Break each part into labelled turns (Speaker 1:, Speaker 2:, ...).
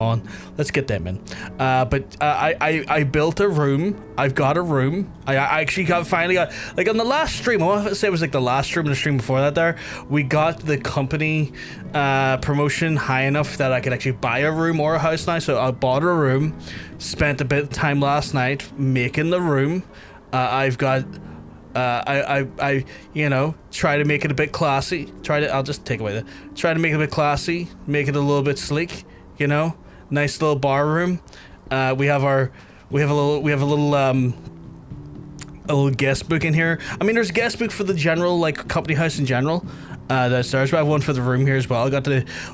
Speaker 1: on, let's get them in. But I built a room. I've got a room. I actually finally got, like, on the last stream, I want to say it was like the last stream and the stream before that there, we got the company promotion high enough that I could actually buy a room or a house now. So I bought a room, spent a bit of time last night making the room. I've got I you know, try to make it a bit classy. I'll just take away try to make it a bit classy, make it a little bit sleek, you know. Nice little bar room. We have a little guest book in here. I mean, there's a guest book for the general, like, company house in general. That's ours, but I have one for the room here as well. I got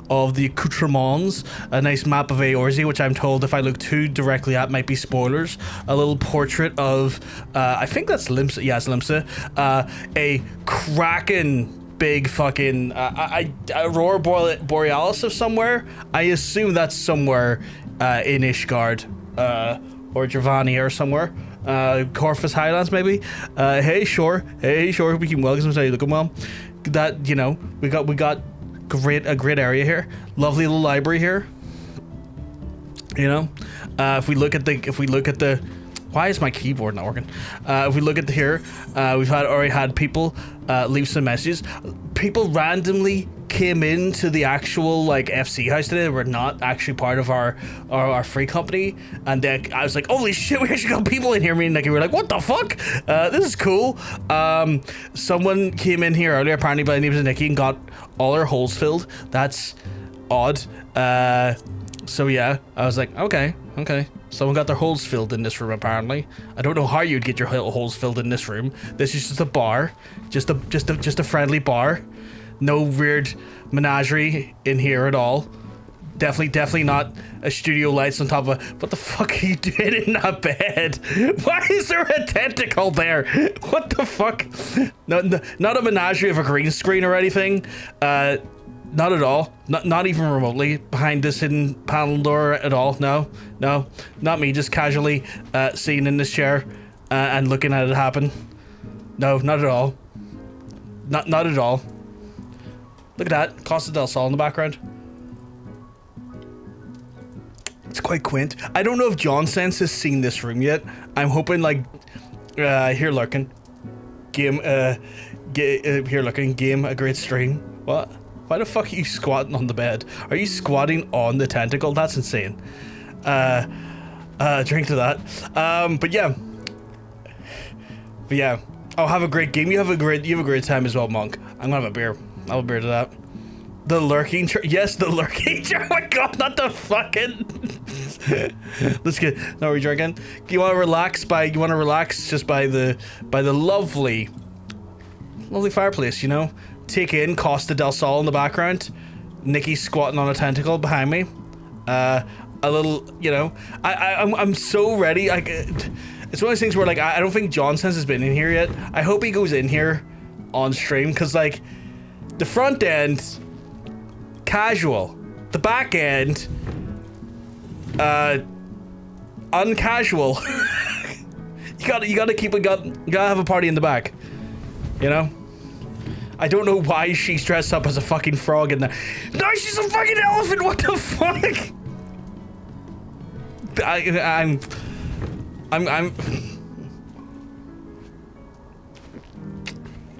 Speaker 1: all of the accoutrements, a nice map of Aorsia, which I'm told if I look too directly at might be spoilers. A little portrait of, I think that's Limsa. Yeah, it's Limsa. A kraken. Big fucking Aurora Borealis of somewhere. I assume that's somewhere in Ishgard or Giovanni or somewhere. Coerthas Highlands maybe. Hey sure, we can welcome some. Look at mom. That, you know, we got a great area here. Lovely little library here. You know, if we look at the why is my keyboard not working? If we look at here, we've already had people leave some messages. People randomly came into the actual, like, FC house today. They were not actually part of our free company, and then I was like, holy shit, we actually got people in here. Me and Nikki were like, what the fuck? This is cool. Someone came in here earlier, apparently by the name of Nikki, and got all their holes filled. That's odd. So yeah, I was like, okay. Someone got their holes filled in this room, apparently. I don't know how you'd get your holes filled in this room. This is just a bar. Just a friendly bar. No weird menagerie in here at all. Definitely not a studio lights on top of what the fuck are you doing in that bed? Why is there a tentacle there? What the fuck? No, not a menagerie of a green screen or anything. Not at all. Not even remotely behind this hidden panel door at all. No, not me. Just casually sitting in this chair and looking at it happen. No, not at all. Not at all. Look at that, Costa del Sol in the background. It's quite quaint. I don't know if John Sense has seen this room yet. I'm hoping, like, here lurking, game, here looking, game a great stream. What? Why the fuck are you squatting on the bed? Are you squatting on the tentacle? That's insane. Drink to that. But yeah. I'll have a great game. You have a great time as well, Monk. I'm gonna have a beer. I'll have a beer to that. The lurking yes, the lurking oh my god, not the fucking let's get no, are we drinking? You wanna relax just by the lovely fireplace, you know? Take in Costa del Sol in the background, Nikki squatting on a tentacle behind me, a little, you know, I'm so ready. It's one of those things where, like, I don't think John Sense has been in here yet. I hope he goes in here on stream, because, like, the front end, casual, the back end, uncasual. you gotta have a party in the back, you know? I don't know why she's dressed up as a fucking frog in there. No, she's a fucking elephant. What the fuck? I'm.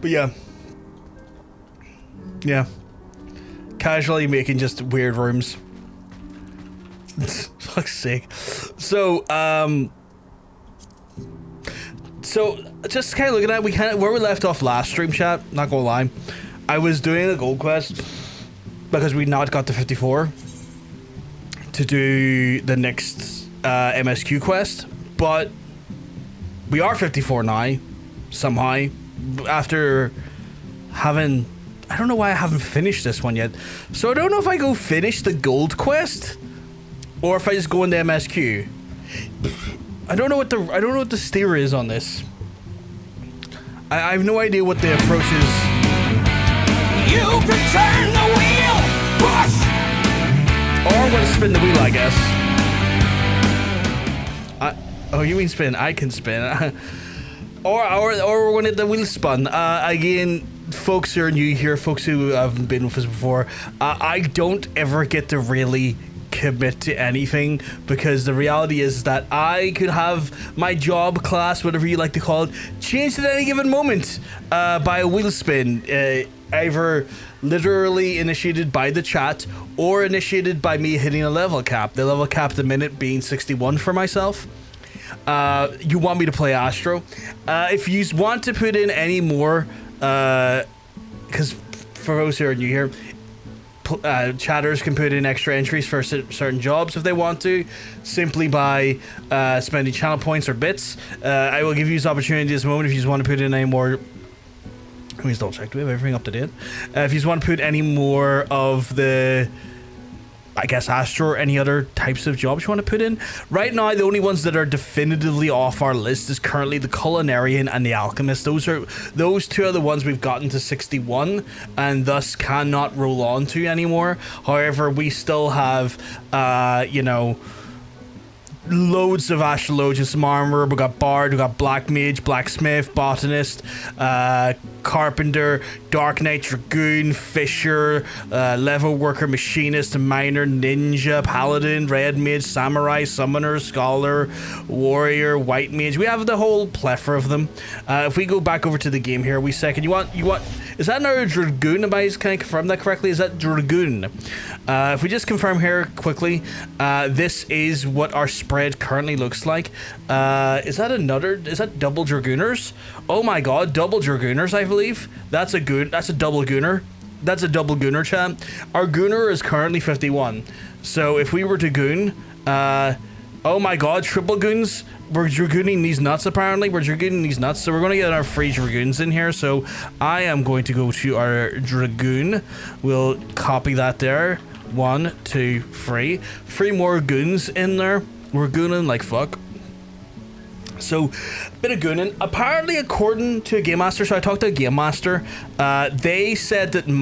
Speaker 1: But yeah. Casually making just weird rooms. Fuck's sake. So just kind of looking at where we left off last stream, chat, not gonna lie, I was doing a gold quest because we not got to 54 to do the next MSQ quest, but we are 54 now somehow after having, I don't know why I haven't finished this one yet, so I don't know if I go finish the gold quest or if I just go into MSQ. I don't know what the steer is on this. I have no idea what the approach is. You can turn the wheel, push. Or I'm gonna spin the wheel, I guess. Oh, you mean spin? I can spin. or we're gonna the wheel spun. Again, folks who are new here, folks who haven't been with us before, I don't ever get to really commit to anything, because the reality is that I could have my job, class, whatever you like to call it, changed at any given moment by a wheel spin, either literally initiated by the chat or initiated by me hitting a level cap. The level cap at the minute being 61 for myself. You want me to play Astro. If you want to put in any more, because for those who are new here, chatters can put in extra entries for certain jobs if they want to, simply by spending channel points or bits. I will give you this opportunity at this moment if you just want to put in any more. Let me just double check. Do we have everything up to date? If you just want to put any more of the, I guess, Astro or any other types of jobs you want to put in. Right now, the only ones that are definitively off our list is currently the Culinarian and the Alchemist. Those two are the ones we've gotten to 61 and thus cannot roll on to anymore. However, we still have, you know, loads of astrologists, some armor. We got Bard, we got Black Mage, Blacksmith, Botanist, Carpenter, Dark Knight, Dragoon, Fisher, Level Worker, Machinist, Miner, Ninja, Paladin, Red Mage, Samurai, Summoner, Scholar, Warrior, White Mage. We have the whole plethora of them. If we go back over to the game here, you want, is that another Dragoon? Can I confirm that correctly? Is that Dragoon? If we just confirm here quickly, this is what our spread currently looks like. Is that double Dragooners? Oh my god, double Dragooners, I believe. That's a double Gooner. That's a double Gooner, chat. Our Gooner is currently 51. So if we were to Goon, oh my god, triple Goons. We're Dragooning these nuts, apparently. We're Dragooning these nuts, so we're going to get our free Dragoons in here. So I am going to go to our Dragoon. We'll copy that there. 1, 2, 3. 3 more Goons in there. We're gooning like fuck. So, bit of gooning. Apparently, according to a Game Master, so I talked to a Game Master, they said that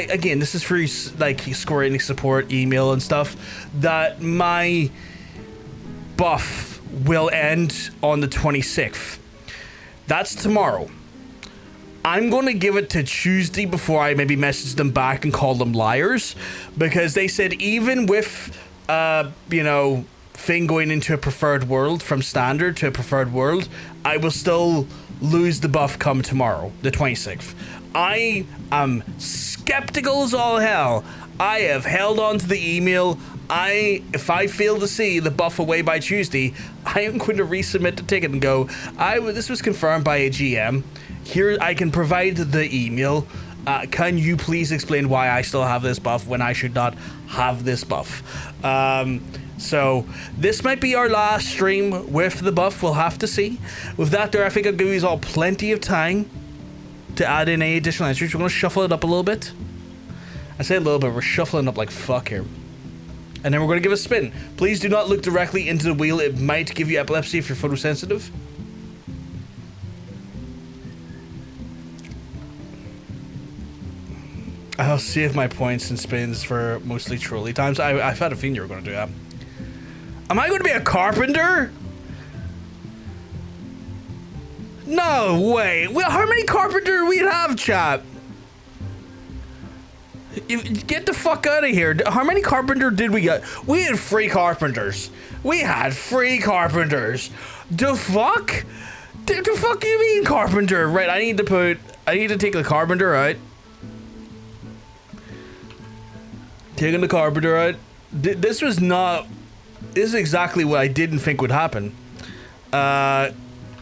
Speaker 1: again, this is for like Square Enix support, email and stuff, that my buff will end on the 26th. That's tomorrow. I'm going to give it to Tuesday before I maybe message them back and call them liars, because they said even with, you know, thing going into a preferred world, from standard to a preferred world, I will still lose the buff come tomorrow, the 26th. I am skeptical as all hell. I have held on to the email. If I fail to see the buff away by Tuesday, I am going to resubmit the ticket and go, this was confirmed by a GM. Here, I can provide the email. Can you please explain why I still have this buff when I should not have this buff? So this might be our last stream with the buff. We'll have to see. With that there, I think I'll give you all plenty of time to add in any additional entries. We're going to shuffle it up a little bit. I say a little bit, we're shuffling up like fuck here. And then we're going to give a spin. Please do not look directly into the wheel. It might give you epilepsy if you're photosensitive. I'll save my points and spins for mostly trolley times. I've had a feeling you were going to do that. Am I going to be a carpenter? No way. Well, how many carpenter do we have, chat? Get the fuck out of here. How many carpenter did we get? We had 3 carpenters. We had 3 carpenters. The fuck? The fuck do you mean carpenter? Right, I need to take the carpenter out. Taking the carpenter out. This is exactly what I didn't think would happen.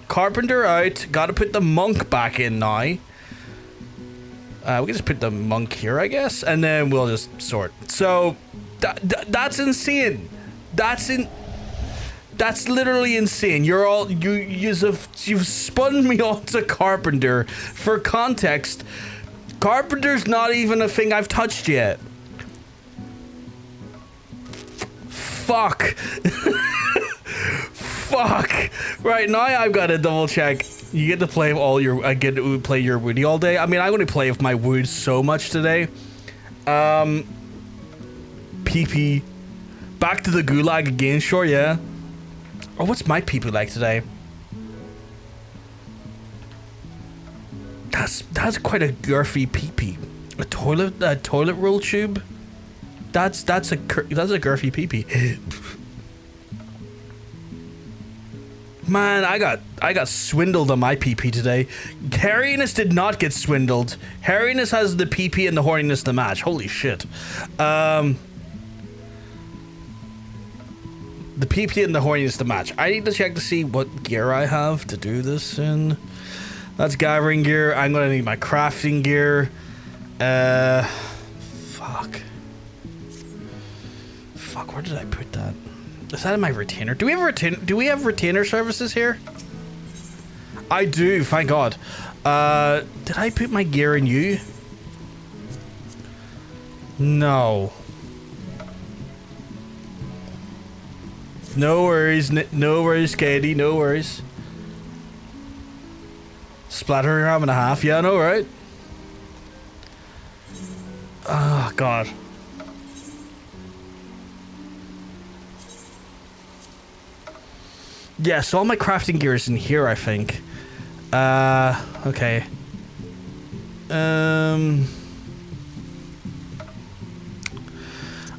Speaker 1: Carpenter out. Gotta put the monk back in now. We can just put the monk here, I guess, and then we'll just sort. So, that's insane. That's literally insane. You've spun me onto Carpenter. For context, Carpenter's not even a thing I've touched yet. Fuck. Fuck. Right, now I've got to double check. You get to play I get to play your woody all day. I mean, I'm going to play with my wood so much today. PP. Back to the gulag again, sure, yeah. Oh, what's my PP like today? That's quite a girthy PP. A toilet roll tube? That's a girthy peepee. Man, I got swindled on my PP today. Hairiness did not get swindled. Hairiness has the PP and the horniness to match. Holy shit. The PP and the horniness to match. I need to check to see what gear I have to do this in. That's gathering gear. I'm gonna need my crafting gear. Fuck. Fuck, where did I put that? Is that in my retainer? Do we have retainer services here? I do, thank God. Did I put my gear in you? No. No worries, Katie, no worries. Splatter gram and a half, yeah, I know, right? Oh, God. Yeah, so all my crafting gear is in here, I think. Okay.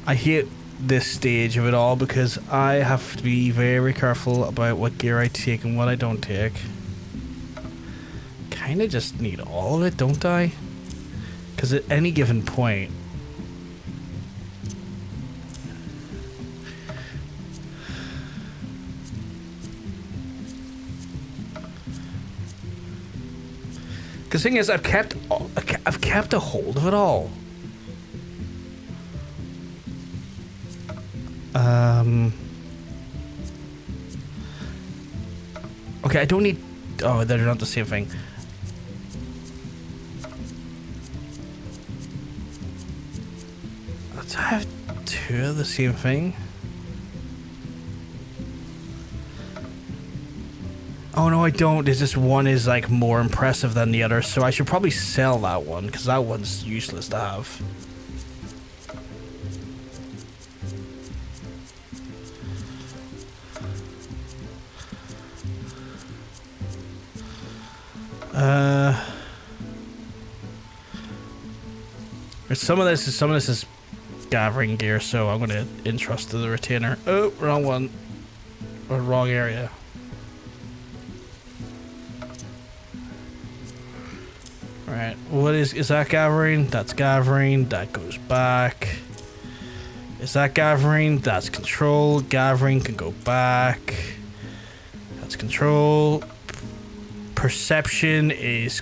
Speaker 1: I hate this stage of it all because I have to be very careful about what gear I take and what I don't take. Kinda just need all of it, don't I? Because at any given point... Because the thing is, I've kept a hold of it all. Okay, I don't need... Oh, they're not the same thing. Do I have two of the same thing? Oh no, I don't. It's just one is like more impressive than the other, so I should probably sell that one because that one's useless to have. Some of this is gathering gear, so I'm gonna entrust to the retainer. Oh, wrong one. Or wrong area. Right, what is that gathering? That's gathering, that goes back. Is that gathering? That's control. Gathering can go back. That's control. Perception is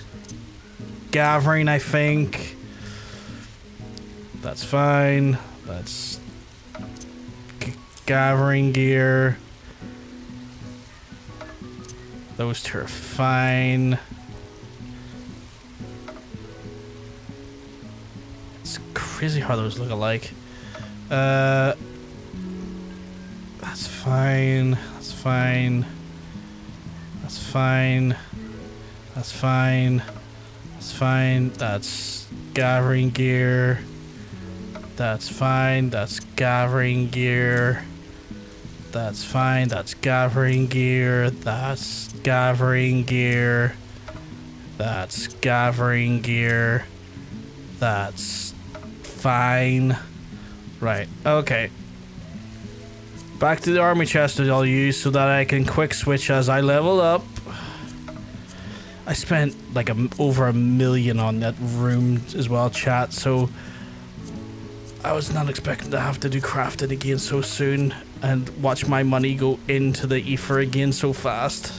Speaker 1: gathering, I think. That's fine. That's gathering gear. Those two are fine. It's crazy how those look alike. That's fine. That's fine. That's fine. That's fine. That's fine. That's gathering gear. That's fine. That's gathering gear. That's fine. That's gathering gear. That's gathering gear. That's gathering gear. That's fine. Right. Okay. Back to the army chest that I'll use so that I can quick switch as I level up. I spent like over $1 million on that room as well, chat, so I was not expecting to have to do crafting again so soon and watch my money go into the ether again so fast.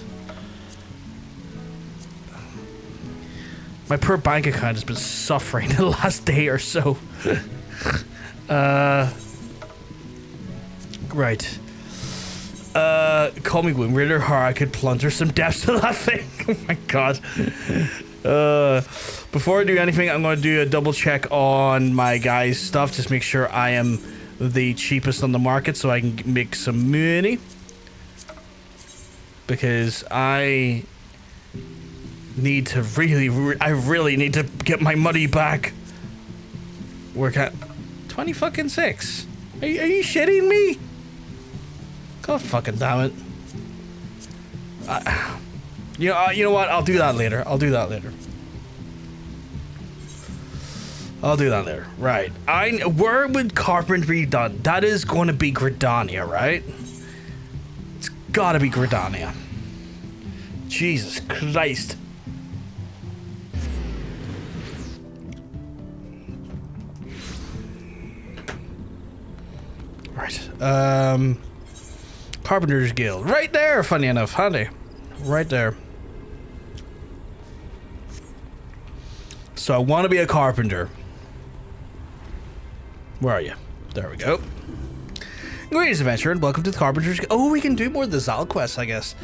Speaker 1: My poor bank account has been suffering the last day or so. Right. Call me Womb Raider, or I could plunger some depths to that thing. Oh my god. Before I do anything, I'm going to do a double check on my guys' stuff. Just make sure I am the cheapest on the market so I can make some money. Because I need to I really need to get my money back. Work at 20 fucking 6. Are you shitting me? God fucking damn it. You know what? I'll do that later. I'll do that later. Right. Where would Carpenter be done? That is going to be Gridania, right? It's gotta be Gridania. Jesus Christ. Right. Carpenter's Guild. Right there, funny enough, handy. Right there. So I want to be a carpenter. Where are you? There we go. Greetings, adventurer, and welcome to the Carpenter's Guild. Oh, we can do more of the Zal quests, I guess.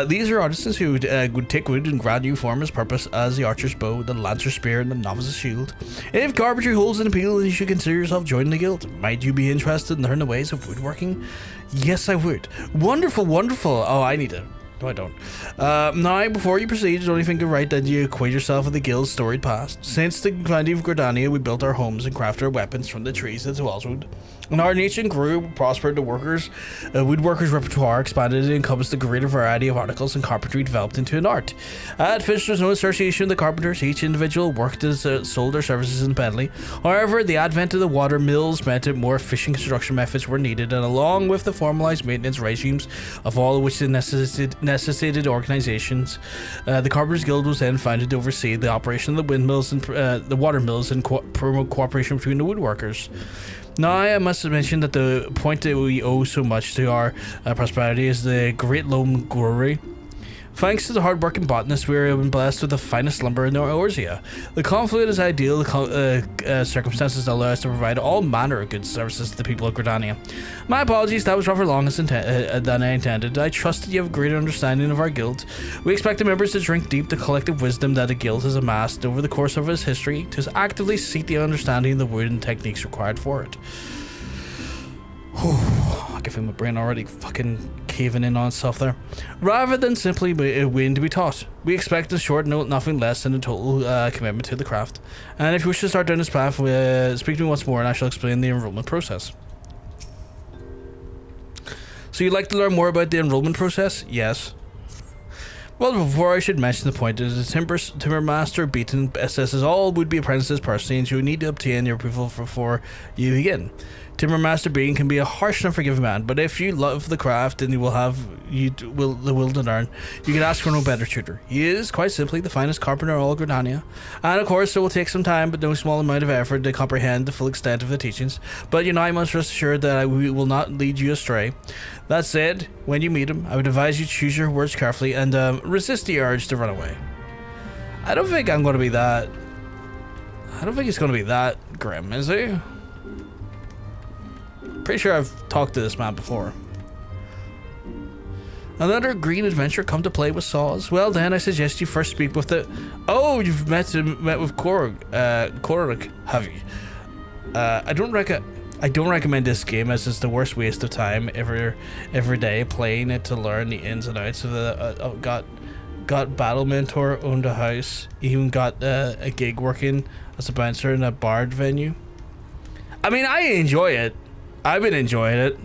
Speaker 1: These are artisans who would take wood and grant new form as purpose as the archer's bow, the lancer's spear, and the novice's shield. If carpentry holds an appeal, then you should consider yourself joining the guild. Might you be interested in learning the ways of woodworking? Yes, I would. Wonderful, wonderful. Oh, I need to. No, I don't. Now, before you proceed, it's only think of right that you acquaint yourself with the guild's storied past. Since the founding of Gridania, we built our homes and crafted our weapons from the trees that dwells wood. And our nation grew, prospered, the woodworkers' repertoire expanded and encompassed a greater variety of articles, and carpentry developed into an art. At first, there was no association of the carpenters. Each individual worked as sold their services independently. However, the advent of the water mills meant that more efficient construction methods were needed, and along with the formalized maintenance regimes of all of which the necessitated organizations, the Carpenters Guild was then founded to oversee the operation of the windmills and the water mills and promote cooperation between the woodworkers. Now, I must mention that the point that we owe so much to our prosperity is the great loam brewery. Thanks to the hard-working botanists, we have been blessed with the finest lumber in Aorsia. The confluence is ideal circumstances that allow us to provide all manner of good services to the people of Gridania. My apologies, that was rather long than I intended. I trust that you have a greater understanding of our guild. We expect the members to drink deep the collective wisdom that the guild has amassed over the course of its history, to actively seek the understanding of the wood and techniques required for it. I can feel my brain already fucking caving in on itself there. Rather than simply waiting to be taught, we expect in short note nothing less than a total commitment to the craft. And if you wish to start down this path, speak to me once more and I shall explain the enrollment process. So you'd like to learn more about the enrollment process? Yes. Well, before I should mention the point is the Timber Master Beaton assesses all would-be apprentices personally, and you need to obtain your approval before you begin. Timber Master Beaton can be a harsh and unforgiving man, but if you love the craft and you will have the will to learn, you can ask for no better tutor. He is quite simply the finest carpenter in all Gridania, and of course it will take some time but no small amount of effort to comprehend the full extent of the teachings. But you know, I must rest assured that we will not lead you astray. That said, when you meet him, I would advise you to choose your words carefully and resist the urge to run away. I don't think I'm going to be that. I don't think he's going to be that grim, is he? Pretty sure I've talked to this man before. Another green adventure come to play with saws? Well then, I suggest you first speak with the... Oh, you've met with Korg, have you? I don't recommend this game as it's the worst waste of time every day playing it to learn the ins and outs of the... got Battle Mentor, owned a house, even got a gig working as a bouncer in a bard venue. I mean, I enjoy it. I've been enjoying it.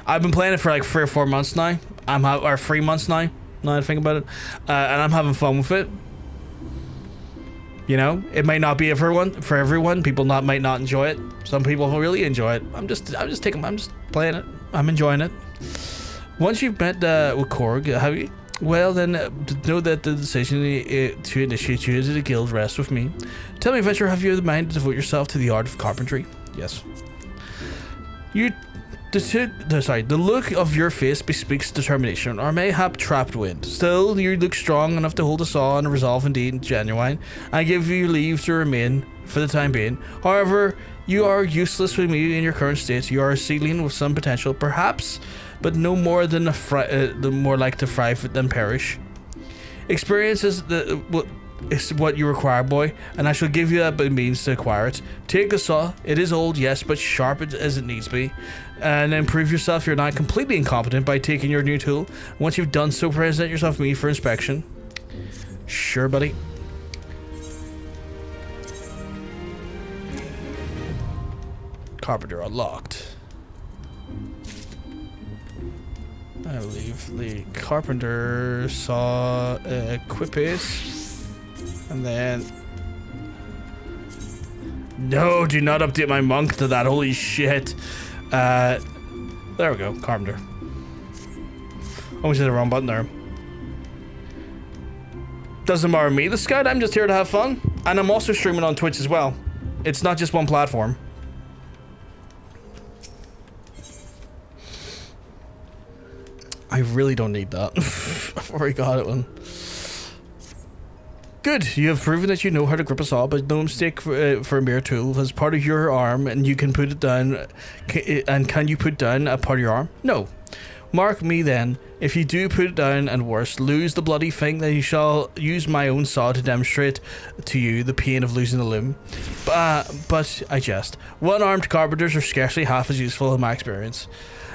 Speaker 1: I've been playing it for like 3 or 4 months now. Or 3 months now I think about it. And I'm having fun with it. You know, it might not be for everyone. People might not enjoy it. Some people really enjoy it. I'm just playing it. I'm enjoying it. Once you've met with Korg, have you? Well then, know that the decision to initiate you into the guild rests with me. Tell me, adventurer, have you the mind to devote yourself to the art of carpentry? Yes. The look of your face bespeaks determination, or mayhap trapped wind. Still, you look strong enough to hold a saw, and resolve indeed genuine. I give you leave to remain for the time being. However, you are useless with me in your current state. You are a seedling with some potential, perhaps, but no more than more like to thrive than perish. Experience is what you require, boy, and I shall give you that means to acquire it. Take the saw. It is old, yes, but sharp as it needs be. And then prove yourself you're not completely incompetent by taking your new tool. Once you've done so, present yourself to me for inspection. Sure, buddy. Carpenter unlocked. I leave the carpenter saw equip it. And then No, do not update my monk to that. Holy shit. There we go. Carpenter. Almost hit the wrong button there. Doesn't bother me, the Scout. I'm just here to have fun. And I'm also streaming on Twitch as well. It's not just one platform. I really don't need that. I've already got it one. Good. You have proven that you know how to grip a saw, but no mistake for a mere tool. As part of your arm, and you can put it down. And can you put down a part of your arm? No. Mark me then. If you do put it down, and worse, lose the bloody thing, then you shall use my own saw to demonstrate to you the pain of losing the limb. But I jest. One-armed carpenters are scarcely half as useful in my experience.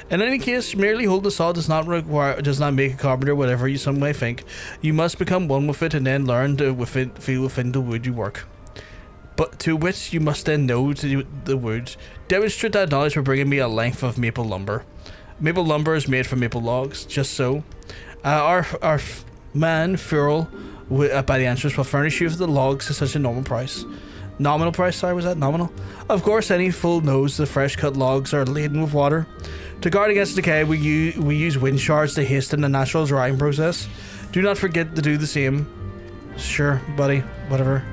Speaker 1: In any case, merely holding a saw does not make a carpenter, whatever you some may think. You must become one with it and then learn to feel within the wood you work. But to which you must then know to the wood. Demonstrate that knowledge by bringing me a length of maple lumber. Maple lumber is made from maple logs, just so. Our man, Furl, by the entrance, will furnish you with the logs at such a nominal price. Nominal price, sorry, was that nominal? Of course, any fool knows the fresh cut logs are laden with water. To guard against decay, we use wind shards to hasten the natural drying process. Do not forget to do the same. Sure, buddy, whatever.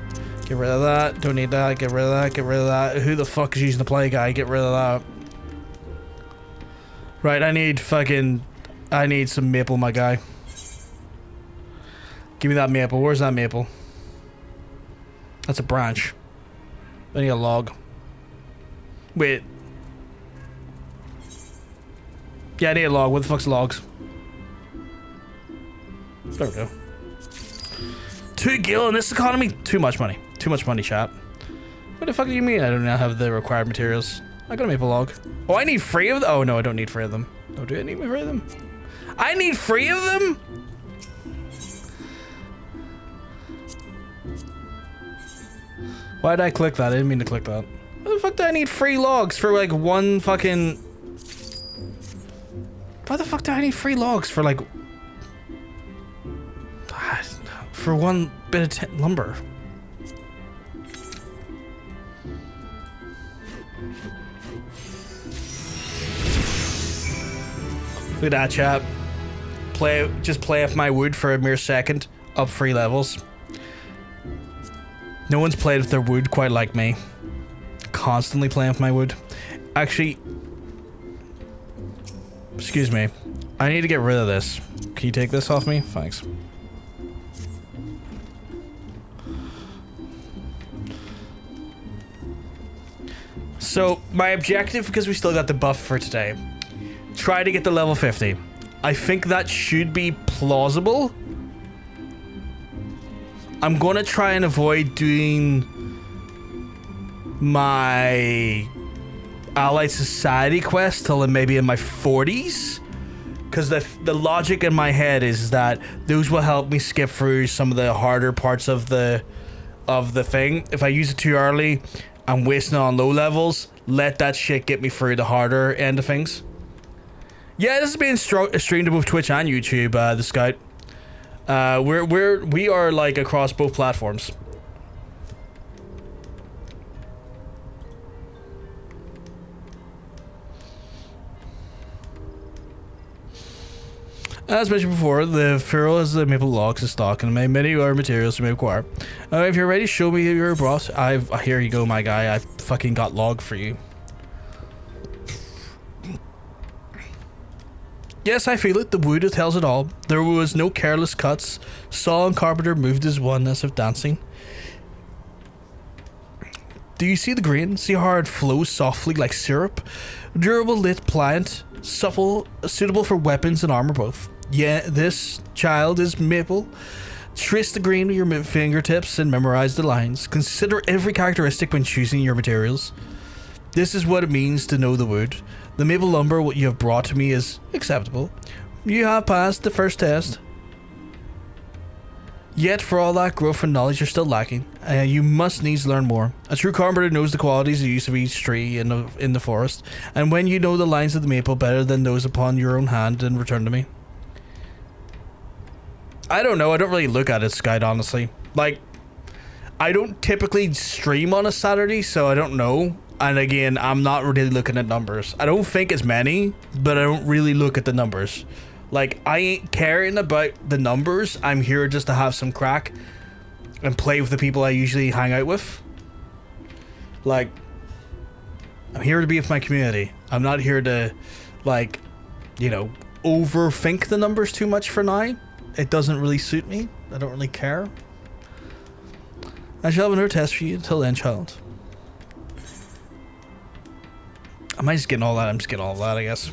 Speaker 1: Get rid of that, don't need that, get rid of that, get rid of that. Who the fuck is using the play guy? Get rid of that. Right, I need some maple, my guy. Give me that maple. Where's that maple? That's a branch. I need a log. Wait. Yeah, I need a log. What the fuck's logs? There we go. 2 gil in this economy? Too much money. Too much money, chat. What the fuck do you mean I do not have the required materials? I got a maple log. Oh, I need 3 of them? Oh, no, I don't need 3 of them. Oh, do I need 3 of them? I need 3 of them? Why did I click that? I didn't mean to click that. What the fuck do I need 3 logs for like one fucking... Why the fuck do I need 3 logs for like... For one bit of lumber? Look at that, chat. Just play with my wood for a mere second. Up 3 levels. No one's played with their wood quite like me. Constantly playing with my wood. Actually... Excuse me. I need to get rid of this. Can you take this off me? Thanks. So, my objective, because we still got the buff for today, try to get to level 50. I think that should be plausible. I'm gonna try and avoid doing my Allied Society quest till maybe in my 40s, because the logic in my head is that those will help me skip through some of the harder parts of the thing. If I use it too early, I'm wasting it on low levels. Let that shit get me through the harder end of things. Yeah, this is being streamed to both Twitch and YouTube, the Scout. We are like across both platforms. As mentioned before, the Furl has the maple logs in stock and many other materials you may require. If you're ready, show me your boss. Here you go, my guy. I fucking got log for you. Yes, I feel it. The wood tells it all. There was no careless cuts. Saw and Carpenter moved as one as if dancing. Do you see the grain? See how it flows softly like syrup? Durable, lit, pliant, supple, suitable for weapons and armor both. Yeah, this child is maple. Trace the grain with your fingertips and memorize the lines. Consider every characteristic when choosing your materials. This is what it means to know the wood. The maple lumber what you have brought to me is acceptable. You have passed the first test. Yet, for all that growth and knowledge, you're still lacking. You must needs learn more. A true carpenter knows the qualities and use of each tree in the forest, and when you know the lines of the maple better than those upon your own hand, then return to me. I don't know. I don't really look at it, Skype, honestly. Like, I don't typically stream on a Saturday, so I don't know. And again, I'm not really looking at numbers. I don't think it's many, but I don't really look at the numbers. Like, I ain't caring about the numbers. I'm here just to have some crack and play with the people I usually hang out with. Like, I'm here to be with my community. I'm not here to, like, you know, overthink the numbers too much for now. It doesn't really suit me. I don't really care. I shall have another test for you until then, child. Am I just getting all that? I'm just getting all that, I guess.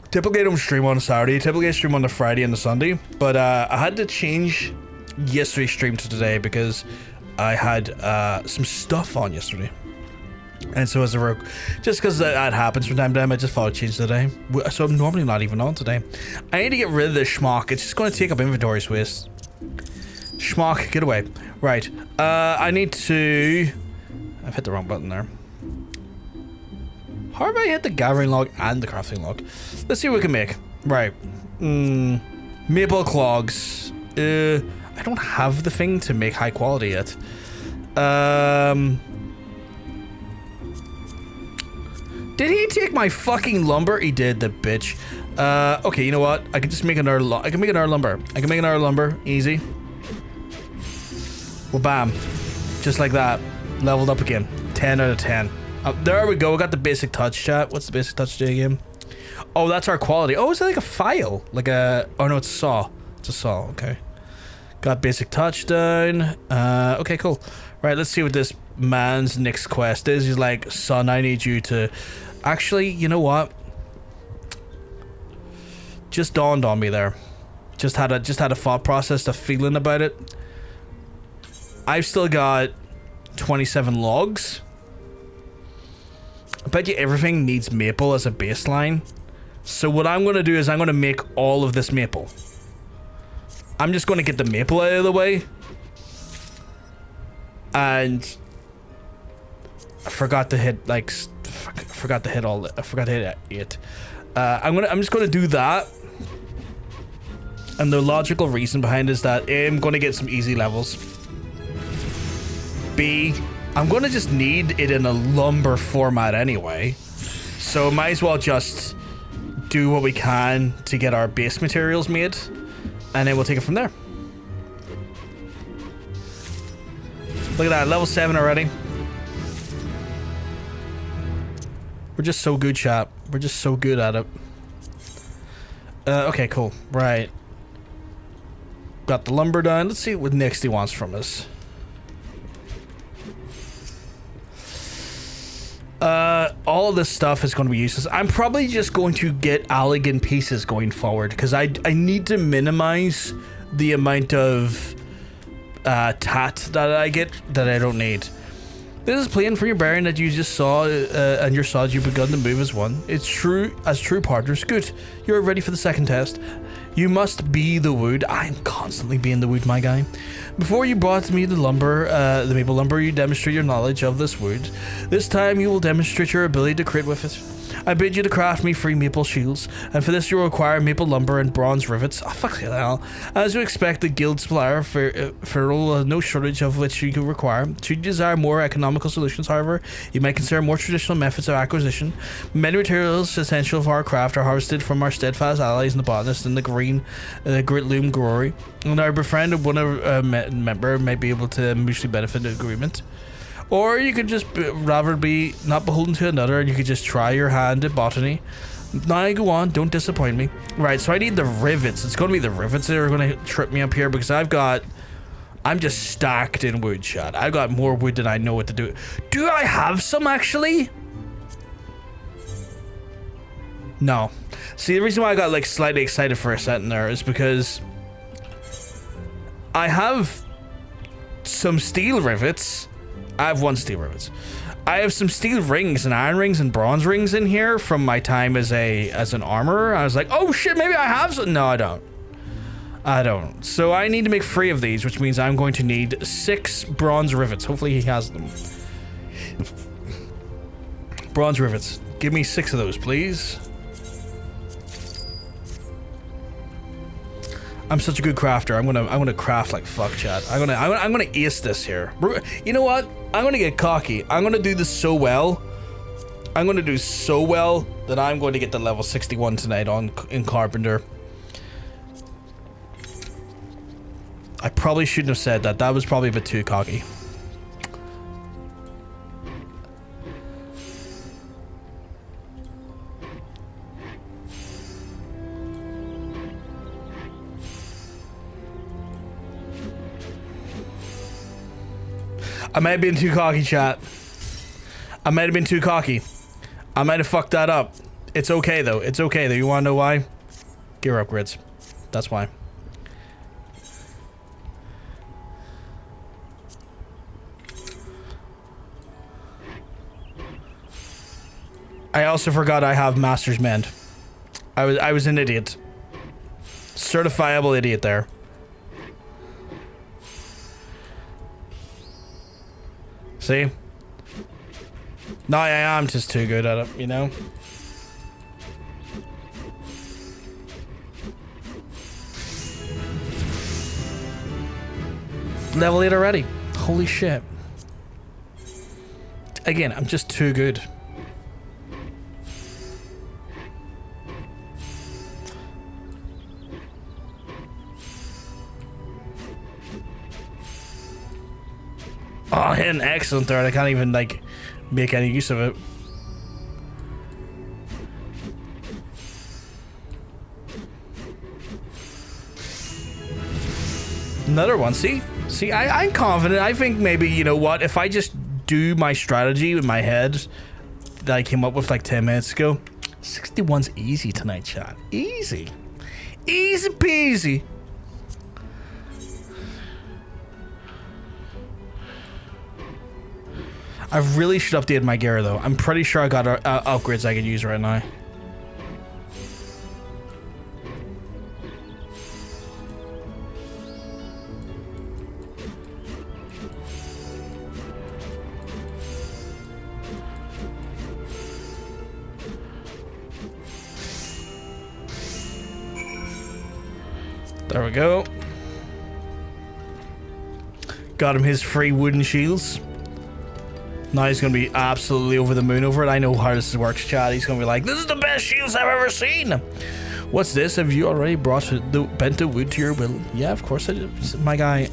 Speaker 1: Typically I don't stream on a Saturday. Typically I stream on the Friday and the Sunday. But I had to change yesterday's stream to today because I had some stuff on yesterday. And so as a just because that happens from time to time, I just thought I'd change today. So I'm normally not even on today. I need to get rid of this schmuck. It's just going to take up inventory space. Schmuck, get away. Right. I need to... I've hit the wrong button there. How have I hit the gathering log and the crafting log? Let's see what we can make. Right. Maple clogs. I don't have the thing to make high quality yet. Did he take my fucking lumber? He did, the bitch. Okay, you know what? I can just make another I can make another lumber. I can make another lumber. Easy. Well, bam. Just like that. Leveled up again. 10 out of 10. There we go. We got the basic touch, chat. What's the basic touch do again? Oh, that's our quality. Oh, is that like a file? Like a... Oh, no, it's a saw. It's a saw. Okay. Got basic touch down. Okay, cool. Right, let's see what this man's next quest is. He's like, son, I need you to... Actually, you know what? Just dawned on me there. Just had a thought process, a feeling about it. I've still got 27 logs. I bet you everything needs maple as a baseline. So what I'm going to do is I'm going to make all of this maple. I'm just going to get the maple out of the way. And I forgot to hit like I forgot to hit it. I'm just going to do that. And the logical reason behind it is that A, I'm going to get some easy levels. B, I'm going to just need it in a lumber format anyway. So might as well just do what we can to get our base materials made. And then we'll take it from there. Look at that, level 7 already. We're just so good, chat. We're just so good at it. Okay, cool. Right. Got the lumber done. Let's see what next he wants from us. All of this stuff is going to be useless. I'm probably just going to get elegant pieces going forward because I need to minimize the amount of tat that I get that I don't need. This is playing for your baron that you just saw and your sod you've begun to move as one. It's true as true partners. Good. You're ready for the second test. You must be the wood. I'm constantly being the wood, my guy. Before you brought me the lumber, the maple lumber, you demonstrate your knowledge of this wood. This time you will demonstrate your ability to crit with it. I bid you to craft me 3 maple shields, and for this you will require maple lumber and bronze rivets. Oh, fuck the hell. As you expect, the guild supplier for no shortage of which you could require. Should you desire more economical solutions, however, you might consider more traditional methods of acquisition. Many materials essential for our craft are harvested from our steadfast allies in the botanist and the Gritloom Growery, and our befriended one member might be able to mutually benefit the agreement. Or you could just rather be not beholden to another and you could just try your hand at botany. Now go on, don't disappoint me. Right, so I need the rivets. It's going to be the rivets that are going to trip me up here because I'm just stacked in wood, chat. I've got more wood than I know what to do. Do I have some actually? No. See, the reason why I got like slightly excited for a second there is because I have some steel rivets. I have 1 steel rivets. I have some steel rings and iron rings and bronze rings in here from my time as an armorer. I was like, oh shit, maybe I have some. No, I don't. I don't. So I need to make 3 of these, which means I'm going to need 6 bronze rivets. Hopefully he has them. Bronze rivets. Give me 6 of those, please. I'm such a good crafter. I'm gonna craft like fuck, chat. I'm gonna ace this here. You know what? I'm gonna get cocky. I'm gonna do this so well. I'm gonna do so well that I'm going to get to level 61 tonight in Carpenter. I probably shouldn't have said that. That was probably a bit too cocky. I might have been too cocky, chat. I might have been too cocky. I might have fucked that up. It's okay though. It's okay though. You wanna know why? Gear upgrades. That's why. I also forgot I have Master's Mend. I was an idiot. Certifiable idiot there. See? No, I am just too good at it, you know? Level 8 already. Holy shit. Again, I'm just too good. Oh, I hit an excellent there and I can't even, like, make any use of it. Another one, see? See, I'm confident. I think maybe, you know what, if I just do my strategy in my head that I came up with like 10 minutes ago, 61's easy tonight, chat. Easy. Easy peasy. I really should update my gear though. I'm pretty sure I got upgrades I can use right now. There we go. Got him his free wooden shields. Now he's gonna be absolutely over the moon over it. I know how this works, chat. He's gonna be like, this is the best shields I've ever seen. What's this? Have you already brought the bent of wood to your will? Yeah, of course I did. My guy,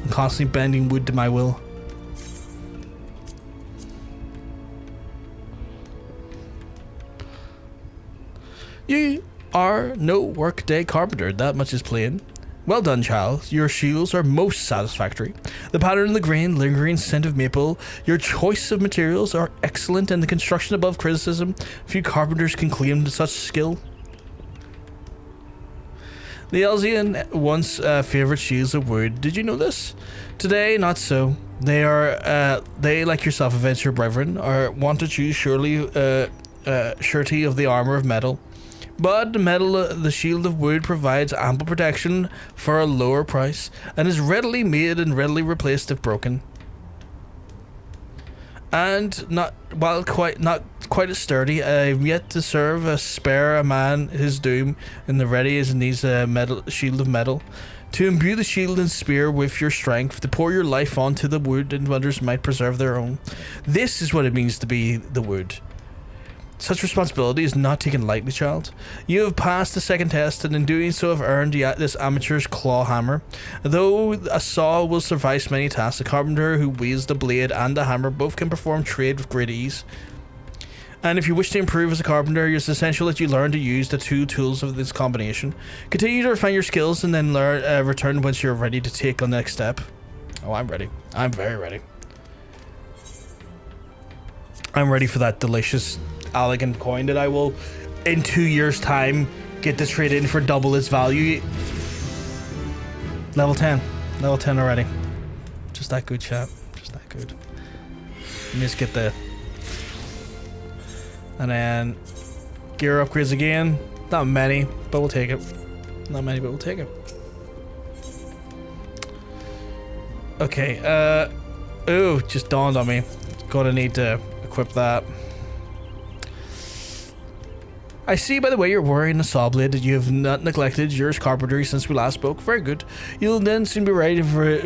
Speaker 1: I'm constantly bending wood to my will. You are no workday carpenter, that much is plain. Well done, child. Your shields are most satisfactory. The pattern of the grain, lingering scent of maple. Your choice of materials are excellent, and the construction above criticism. Few carpenters can claim such skill. The Elsian once favored shields of wood. Did you know this? Today, not so. They are, they like yourself, adventure brethren, are want to choose surely, surety of the armor of metal. But the shield of wood provides ample protection for a lower price, and is readily made and readily replaced if broken. And not quite as sturdy, I've yet to serve spare a man his doom in the ready as needs a shield of metal. To imbue the shield and spear with your strength, to pour your life onto the wood, and others might preserve their own. This is what it means to be the wood. Such responsibility is not taken lightly, child. You have passed the second test, and in doing so have earned this amateur's claw hammer. Though a saw will suffice many tasks, a carpenter who wields the blade and the hammer both can perform trade with great ease. And if you wish to improve as a carpenter, it is essential that you learn to use the two tools of this combination. Continue to refine your skills and then return once you're ready to take on the next step. Oh, I'm ready. I'm very ready. I'm ready for that delicious elegant coin that I will, in 2 years' time, get to trade in for double its value. Level 10. Level 10 already. Just that good, chat. Just that good. Let me just get the... And then... Gear upgrades again. Not many, but we'll take it. Not many, but we'll take it. Okay, ooh, just dawned on me. Gonna need to equip that. I see by the way you're wearing a saw blade that you have not neglected your carpentry since we last spoke. Very good. You'll then soon be ready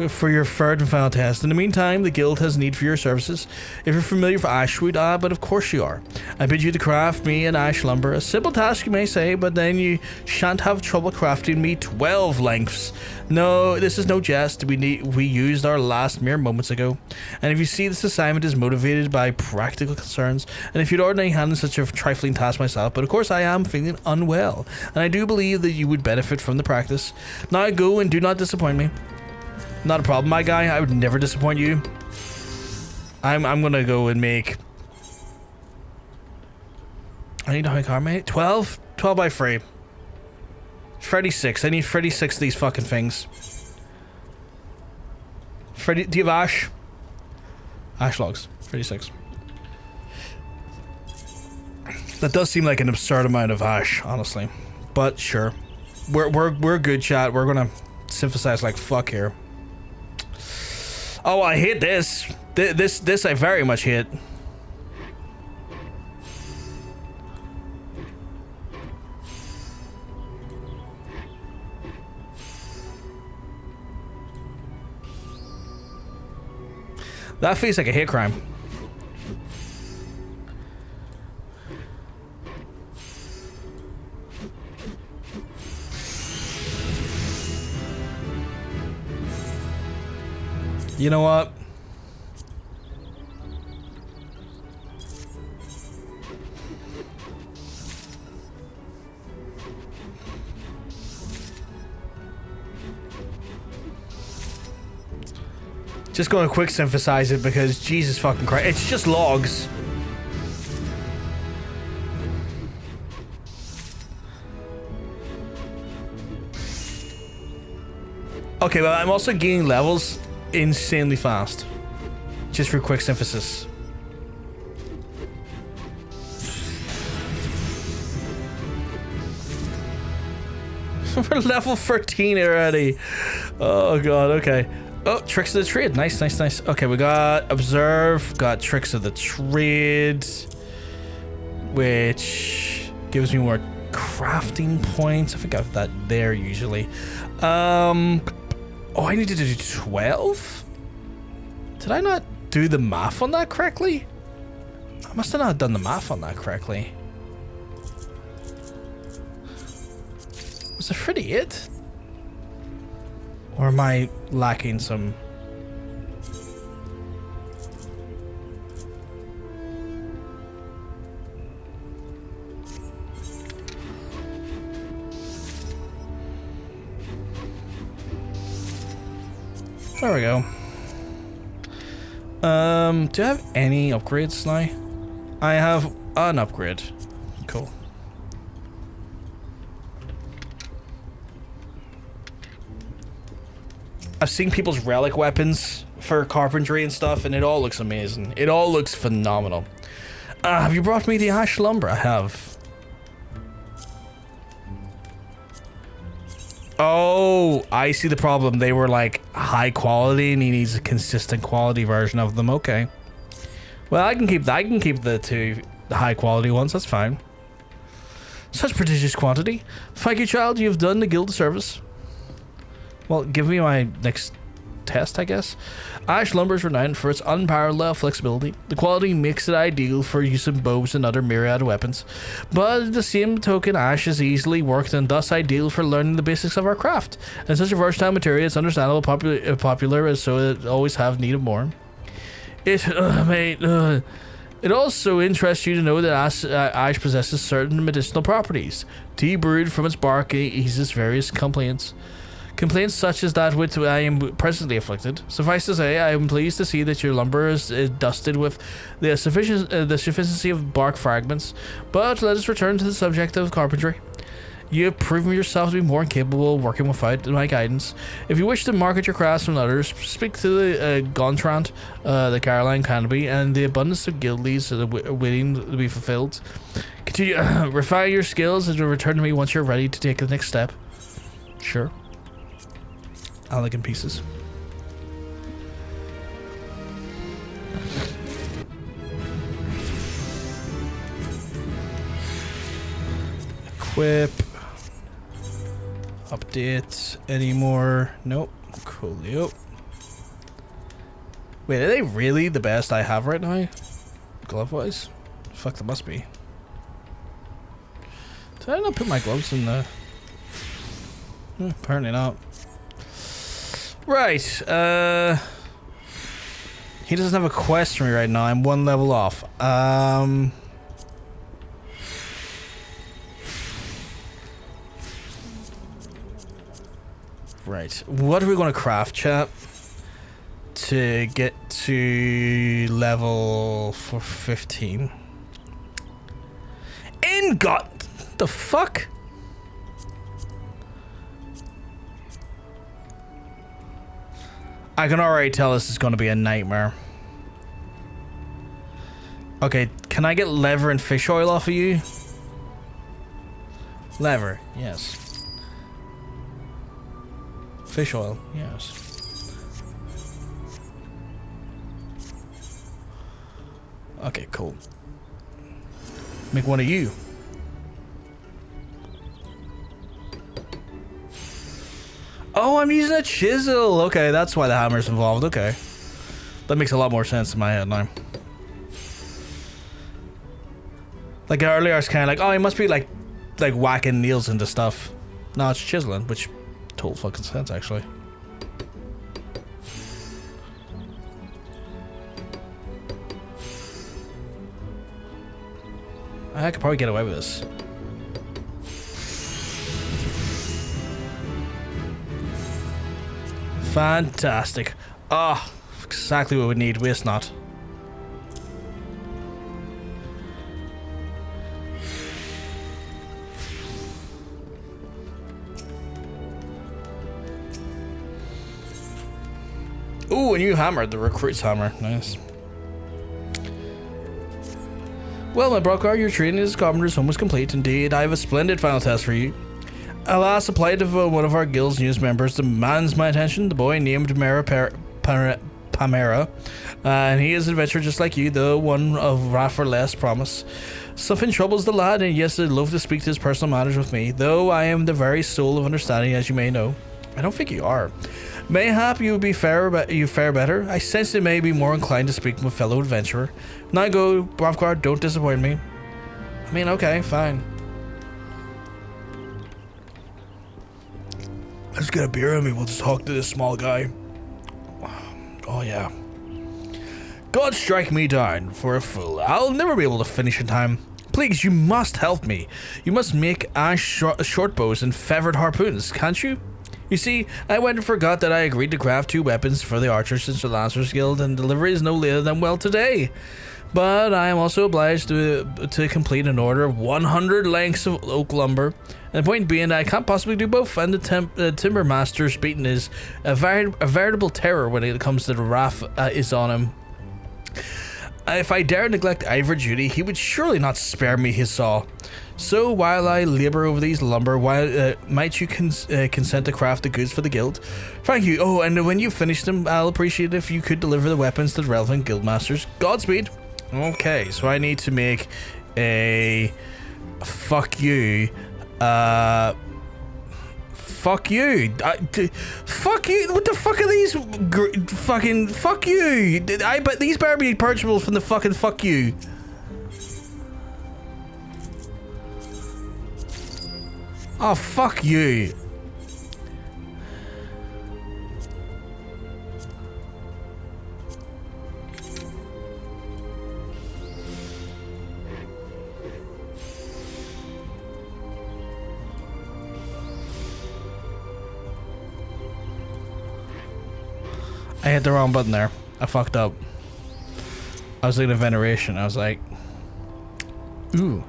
Speaker 1: for your third and final test. In the meantime, the guild has need for your services. If you're familiar with ashwood, but of course you are. I bid you to craft me an ash lumber. A simple task you may say, but then you shan't have trouble crafting me 12 lengths. No, this is no jest. We used our last mere moments ago. And if you see this assignment is motivated by practical concerns, and if you'd ordinarily handle such a trifling task myself, but of course I am feeling unwell, and I do believe that you would benefit from the practice. Now go and do not disappoint me. Not a problem, my guy. I would never disappoint you. I'm gonna go and make... I need to how many? 12? 12 by 3. Freddy 6. I need Freddy 6 of these fucking things. Freddy, do you have ash? Ash logs. Freddy 6. That does seem like an absurd amount of ash, honestly. But sure. We're good, chat. We're gonna synthesize like fuck here. Oh, I hate this. This I very much hate. That feels like a hate crime. You know what? Just going to quick synthesize it because Jesus fucking Christ, it's just logs. Okay, but I'm also gaining levels insanely fast. Just for quick synthesis. We're level 13 already. Oh god, okay. Oh, tricks of the trade. Nice, nice, nice. Okay, we got observe, got tricks of the trade, which gives me more crafting points. I think I have that there usually. Oh, I needed to do 12? Did I not do the math on that correctly? I must have not done the math on that correctly. Was it 38? Or am I lacking some... There we go. Do I have any upgrades now? I have an upgrade. Cool. I've seen people's relic weapons for carpentry and stuff, and it all looks amazing. It all looks phenomenal. Have you brought me the ash lumber? I have. Oh, I see the problem. They were like high quality, and he needs a consistent quality version of them. Okay. Well, I can keep that. I can keep the high quality ones. That's fine. Such prodigious quantity. Thank you, child. You've done the guild a service. Well, give me my next test, I guess. Ash lumber is renowned for its unparalleled flexibility. The quality makes it ideal for use in bows and other myriad weapons. But at the same token, ash is easily worked and thus ideal for learning the basics of our craft. And such a versatile material, it's understandable popular as so it always have need of more. It also interests you to know that ash possesses certain medicinal properties. Tea brewed from its bark eases various complaints. Complaints such as that with I am presently afflicted. Suffice to say, I am pleased to see that your lumber is dusted with the sufficiency of bark fragments. But let us return to the subject of carpentry. You have proven yourself to be more capable of working without my guidance. If you wish to market your crafts from others, speak to the Gontrant, the Caroline Canopy, and the abundance of guild leads waiting to be fulfilled. Continue refine your skills and return to me once you're ready to take the next step. Sure. Elegant pieces. Equip. Update. Any more? Nope. Coolio. Wait, are they really the best I have right now? Glove-wise? Fuck, they must be. Did I not put my gloves in the... apparently not. Right, he doesn't have a quest for me right now. I'm one level off. Right, what are we going to craft, chat? To get to level 15. God, the fuck? I can already tell this is going to be a nightmare. Okay, can I get leather and fish oil off of you? Leather, yes. Fish oil, yes. Okay, cool. Make one of you. Oh, I'm using a chisel. Okay, that's why the hammer's involved. Okay. That makes a lot more sense in my head now. Like earlier I was kind of like, oh, he must be like whacking nails into stuff. No, it's chiseling, which total fucking sense actually. I could probably get away with this. Fantastic. Ah, oh, exactly what we need. Waste not. Ooh, a new hammer. The recruit's hammer. Nice. Well, my Brockar, your training as Carpenter is almost complete. Indeed, I have a splendid final test for you. A last applied of one of our guild's newest members demands my attention. The boy named Pamera, and he is an adventurer just like you, though one of rather less promise. Something troubles the lad, and yes, I'd love to speak to his personal matters with me, though I am the very soul of understanding, as you may know. I don't think you are. Mayhap you would be fare better. I sense you may be more inclined to speak to a fellow adventurer. Now go, Bravkar, don't disappoint me. I mean, okay, fine. Let's get a beer and we'll just talk to this small guy. Oh yeah. God strike me down for a fool. I'll never be able to finish in time. Please, you must help me. You must make short bows and feathered harpoons, can't you? You see, I went and forgot that I agreed to craft 2 weapons for the Archers since the Lancers Guild, and delivery is no later than well today. But I am also obliged to complete an order of 100 lengths of oak lumber. And the point being that I can't possibly do both, and the timber master's beating is a veritable terror when it comes to the wrath is on him. If I dare neglect either duty, he would surely not spare me his saw. So while I labour over these lumber, might you consent to craft the goods for the guild? Thank you. Oh, and when you finish them, I'll appreciate it if you could deliver the weapons to the relevant guild masters. Godspeed. Okay, so I need to make a fuck you. Fuck you. Fuck you. What the fuck are these fucking fuck you? I bet these better be purchasable from the fucking fuck you. Oh, fuck you. I hit the wrong button there. I fucked up. I was looking at veneration. I was like, ooh.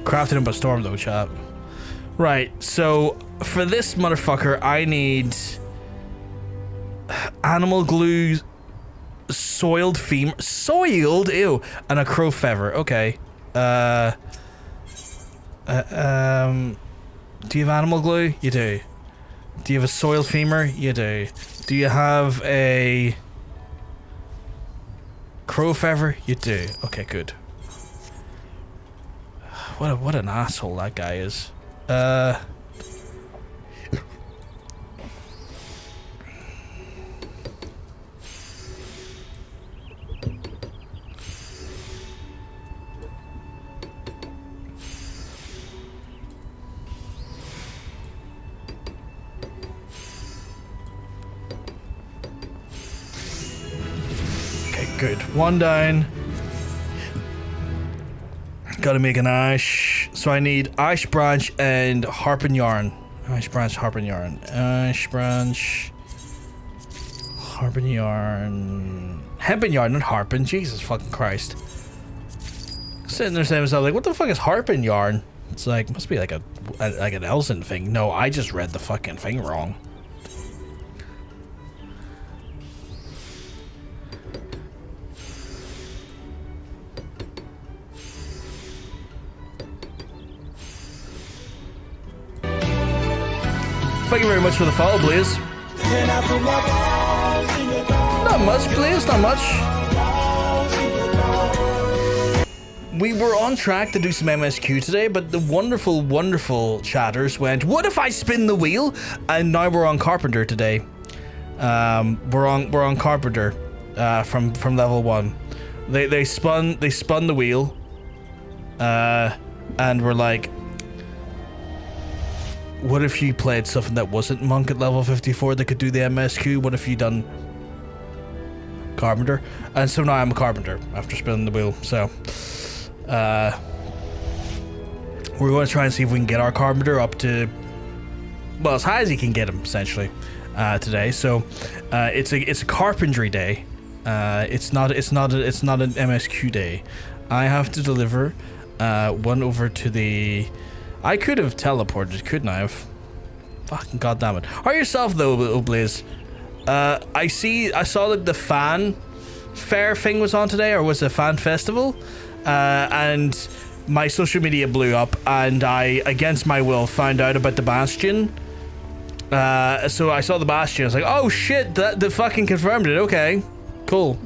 Speaker 1: Crafted him by storm though, chap. Right, so for this motherfucker, I need animal glue, soiled femur, soiled, ew, and a crow feather. Okay. Do you have animal glue? You do. Do you have a soil femur? You do. Do you have a crow feather? You do. Okay, good. What an asshole that guy is. Good. One down. Gotta make an ash. So I need ash branch and harpin yarn. Ash branch, harpin yarn. Ash branch. Harpin yarn. Hempen yarn, not harpin. Jesus fucking Christ. Sitting there saying to myself, like, what the fuck is harpin yarn? It's like, must be like an Elsen thing. No, I just read the fucking thing wrong. Thank you very much for the follow, Blaze. Not much, Blaze, not much. We were on track to do some MSQ today, but the wonderful, wonderful chatters went, what if I spin the wheel? And now we're on Carpenter today. We're on Carpenter from level 1. They spun the wheel, and we're like, what if you played something that wasn't Monk at level 54 that could do the MSQ? What if you done Carpenter? And so now I'm a Carpenter after spinning the wheel. So we're going to try and see if we can get our Carpenter up to, well, as high as he can get him essentially today. So it's a carpentry day. It's not an MSQ day. I have to deliver one over to the. I could have teleported, couldn't I have? Fucking goddammit. How are yourself though, Oblaze? I saw that the fan fair thing was on today, or was it a fan festival? And my social media blew up, and I, against my will, found out about the Bastion. So I saw the Bastion, I was like, oh shit, that fucking confirmed it, okay. Cool.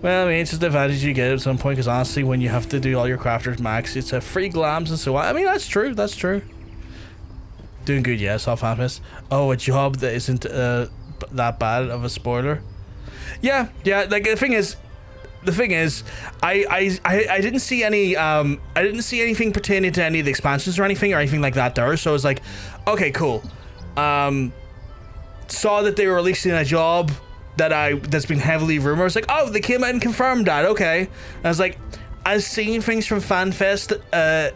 Speaker 1: Well, I mean, it's just the advantage you get at some point, because honestly, when you have to do all your crafters max, it's a free glams and so on. I mean, that's true, that's true. Doing good, yes, off Apprentice. Oh, a job that isn't that bad of a spoiler. Yeah, like the thing is, I didn't see any, I didn't see anything pertaining to any of the expansions or anything like that there, so I was like, okay, cool. Saw that they were releasing a job that's been heavily rumored. I was like, oh, they came out and confirmed that, okay. And I was like, I've seen things from FanFest, that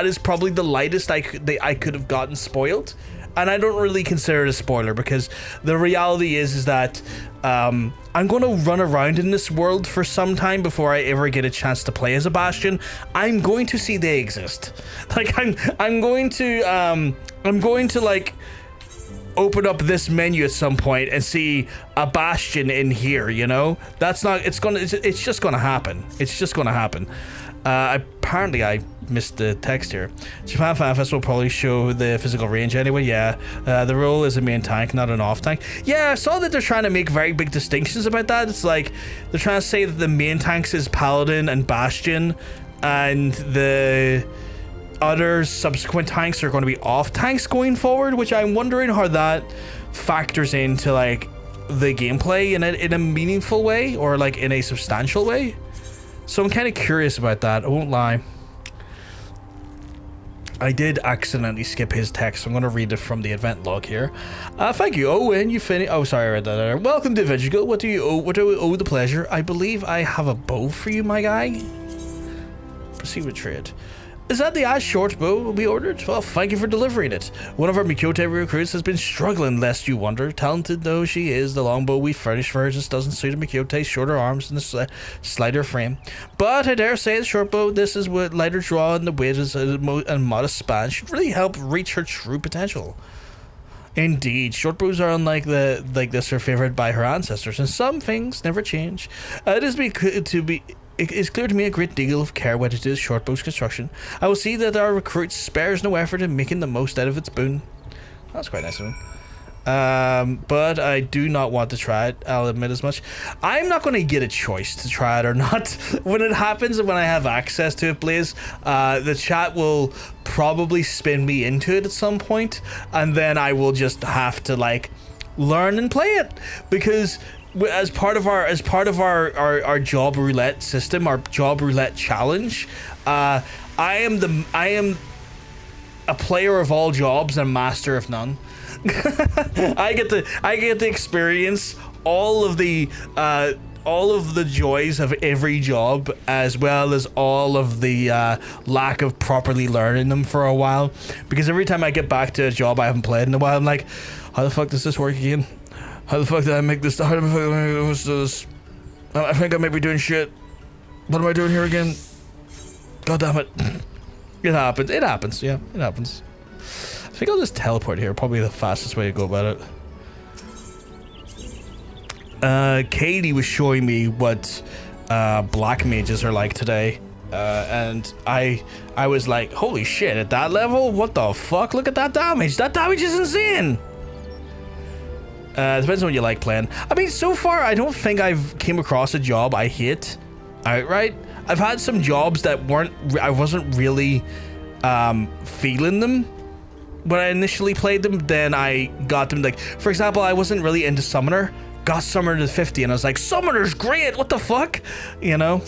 Speaker 1: is probably the lightest I could have gotten spoiled, and I don't really consider it a spoiler, because the reality is that I'm going to run around in this world for some time before I ever get a chance to play as a Bastion. I'm going to see they exist. Like, I'm going to like open up this menu at some point and see a Bastion in here, you know? It's just gonna happen. It's just gonna happen. Apparently I missed the text here. Japan Fan Fest will probably show the physical range anyway, yeah. The role is a main tank, not an off tank. Yeah, I saw that they're trying to make very big distinctions about that. It's like, they're trying to say that the main tanks is Paladin and Bastion, and the other subsequent tanks are going to be off tanks going forward, which I'm wondering how that factors into like the gameplay in a meaningful way, or like in a substantial way. So I'm kind of curious about that, I won't lie. I did accidentally skip his text, so I'm going to read it from the event log here. Thank you, Owen, you finished. Oh, sorry, I read that there. Welcome to Vigil. What do we owe the pleasure? I believe I have a bow for you, my guy. Proceed with trade. Is that the ash short bow we ordered? Well, thank you for delivering it. One of our Mikyote recruits has been struggling, lest you wonder. Talented though she is, the longbow we furnished for her just doesn't suit a Mikyote's shorter arms and a slighter frame. But I dare say the short bow, this is with lighter draw and the weight is a modest span, should really help reach her true potential. Indeed, short bows are unlike this are favored by her ancestors, and some things never change. It is clear to me a great deal of care went into this short bow's construction. I will see that our recruit spares no effort in making the most out of its boon. That's quite nice of him. But I do not want to try it, I'll admit as much. I'm not going to get a choice to try it or not. When it happens and when I have access to it, Blaze, the chat will probably spin me into it at some point, and then I will just have to like learn and play it, because as part of our job roulette system, our job roulette challenge, I am a player of all jobs and a master of none. I get to experience all of the joys of every job, as well as all of the lack of properly learning them for a while. Because every time I get back to a job I haven't played in a while, I'm like, how the fuck does this work again? How the fuck did I make this? How the fuck did I do this? I think I may be doing shit. What am I doing here again? God damn it. It happens. It happens. Yeah, it happens. I think I'll just teleport here. Probably the fastest way to go about it. Katie was showing me what black mages are like today. And I was like, holy shit, at that level? What the fuck? Look at that damage. That damage is insane. Depends on what you like playing. I mean, so far, I don't think I've came across a job I hate outright. I've had some jobs that I wasn't really feeling them when I initially played them. Then I got them, like, for example, I wasn't really into Summoner. Got Summoner to 50 and I was like, Summoner's great, what the fuck? You know?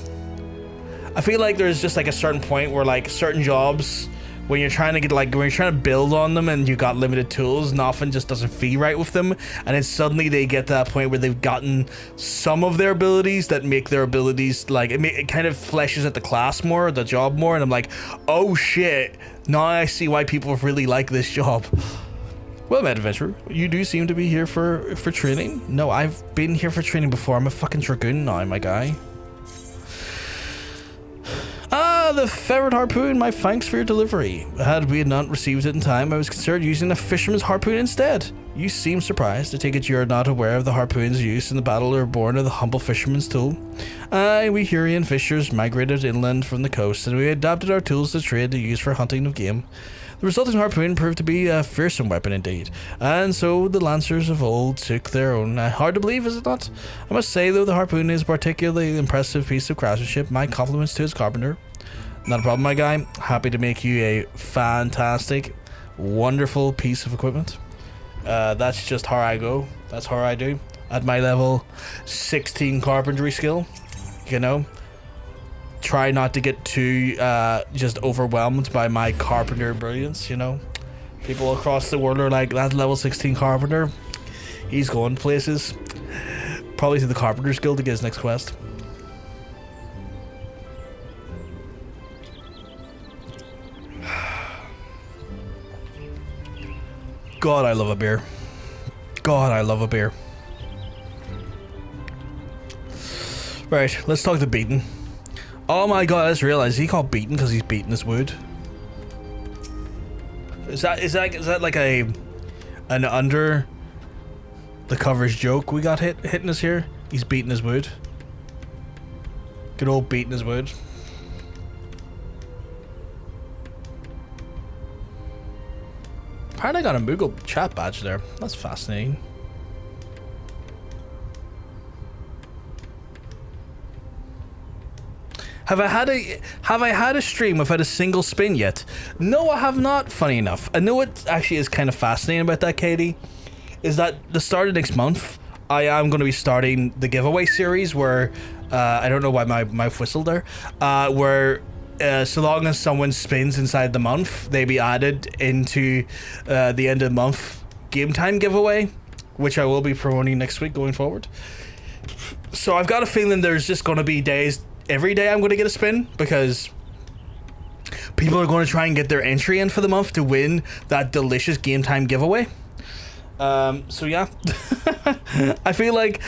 Speaker 1: I feel like there's just like a certain point where like certain jobs, when you're trying to get like, when you're trying to build on them and you got limited tools, and often just doesn't feel right with them, and then suddenly they get to that point where they've gotten some of their abilities that make their abilities like, it kind of fleshes out the class more, the job more, and I'm like, oh shit, now I see why people really like this job. Well, Mad Adventurer, you do seem to be here for training. No, I've been here for training before. I'm a fucking dragoon now, my guy. Ah, the ferret harpoon, my thanks for your delivery. Had we not received it in time, I was considered using a fisherman's harpoon instead. You seem surprised. I take it you are not aware of the harpoon's use in the battle or born of the humble fisherman's tool. We Hurrian fishers migrated inland from the coast, and we adapted our tools to trade to use for hunting of game. The resulting harpoon proved to be a fearsome weapon indeed, and so the lancers of old took their own. Hard to believe, is it not? I must say, though, the harpoon is a particularly impressive piece of craftsmanship. My compliments to its carpenter. Not a problem, my guy. Happy to make you a fantastic, wonderful piece of equipment. That's just how I go. That's how I do. At my level 16 carpentry skill, you know. Try not to get too just overwhelmed by my carpenter brilliance, you know. People across the world are like, that level 16 carpenter, he's going places. Probably to the Carpenter's Guild to get his next quest. God, I love a beer. God, I love a beer. Right, let's talk to Beaten. Oh my god, I just realized he called Beaten because he's beating his wood. Is that like an under the covers joke we got hitting us here? He's beating his wood. Good old beating his wood. Apparently I got a Moogle chat badge there. That's fascinating. Have I had a stream without a single spin yet? No, I have not, funny enough. I know what actually is kind of fascinating about that, Katie, is that the start of next month, I am going to be starting the giveaway series where, I don't know why my mouth whistled there, where so long as someone spins inside the month, they be added into the end of the month game time giveaway, which I will be promoting next week going forward. So I've got a feeling there's just going to be days, every day I'm going to get a spin, because people are going to try and get their entry in for the month to win that delicious game time giveaway. So yeah, I feel like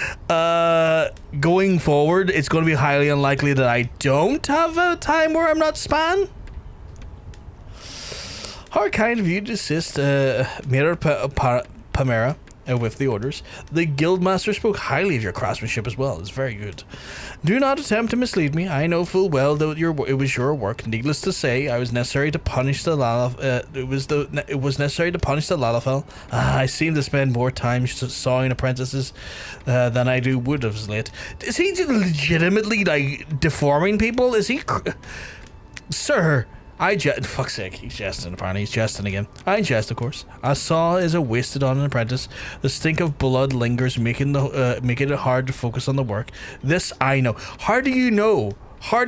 Speaker 1: going forward, it's going to be highly unlikely that I don't have a time where I'm not span. How kind of you to assist Mirror Pamera with the orders. The guildmaster spoke highly of your craftsmanship as well. It's very good. Do not attempt to mislead me. I know full well that it was your work. Needless to say, it was necessary to punish the Lalafell. I seem to spend more time sawing apprentices than I do wood of late. Is he legitimately like deforming people? Is he, sir? Fuck's sake, he's jesting apparently, he's jesting again. I jest, of course. A saw is a wasted on an apprentice. The stink of blood lingers, making it hard to focus on the work. This I know. How do you know? How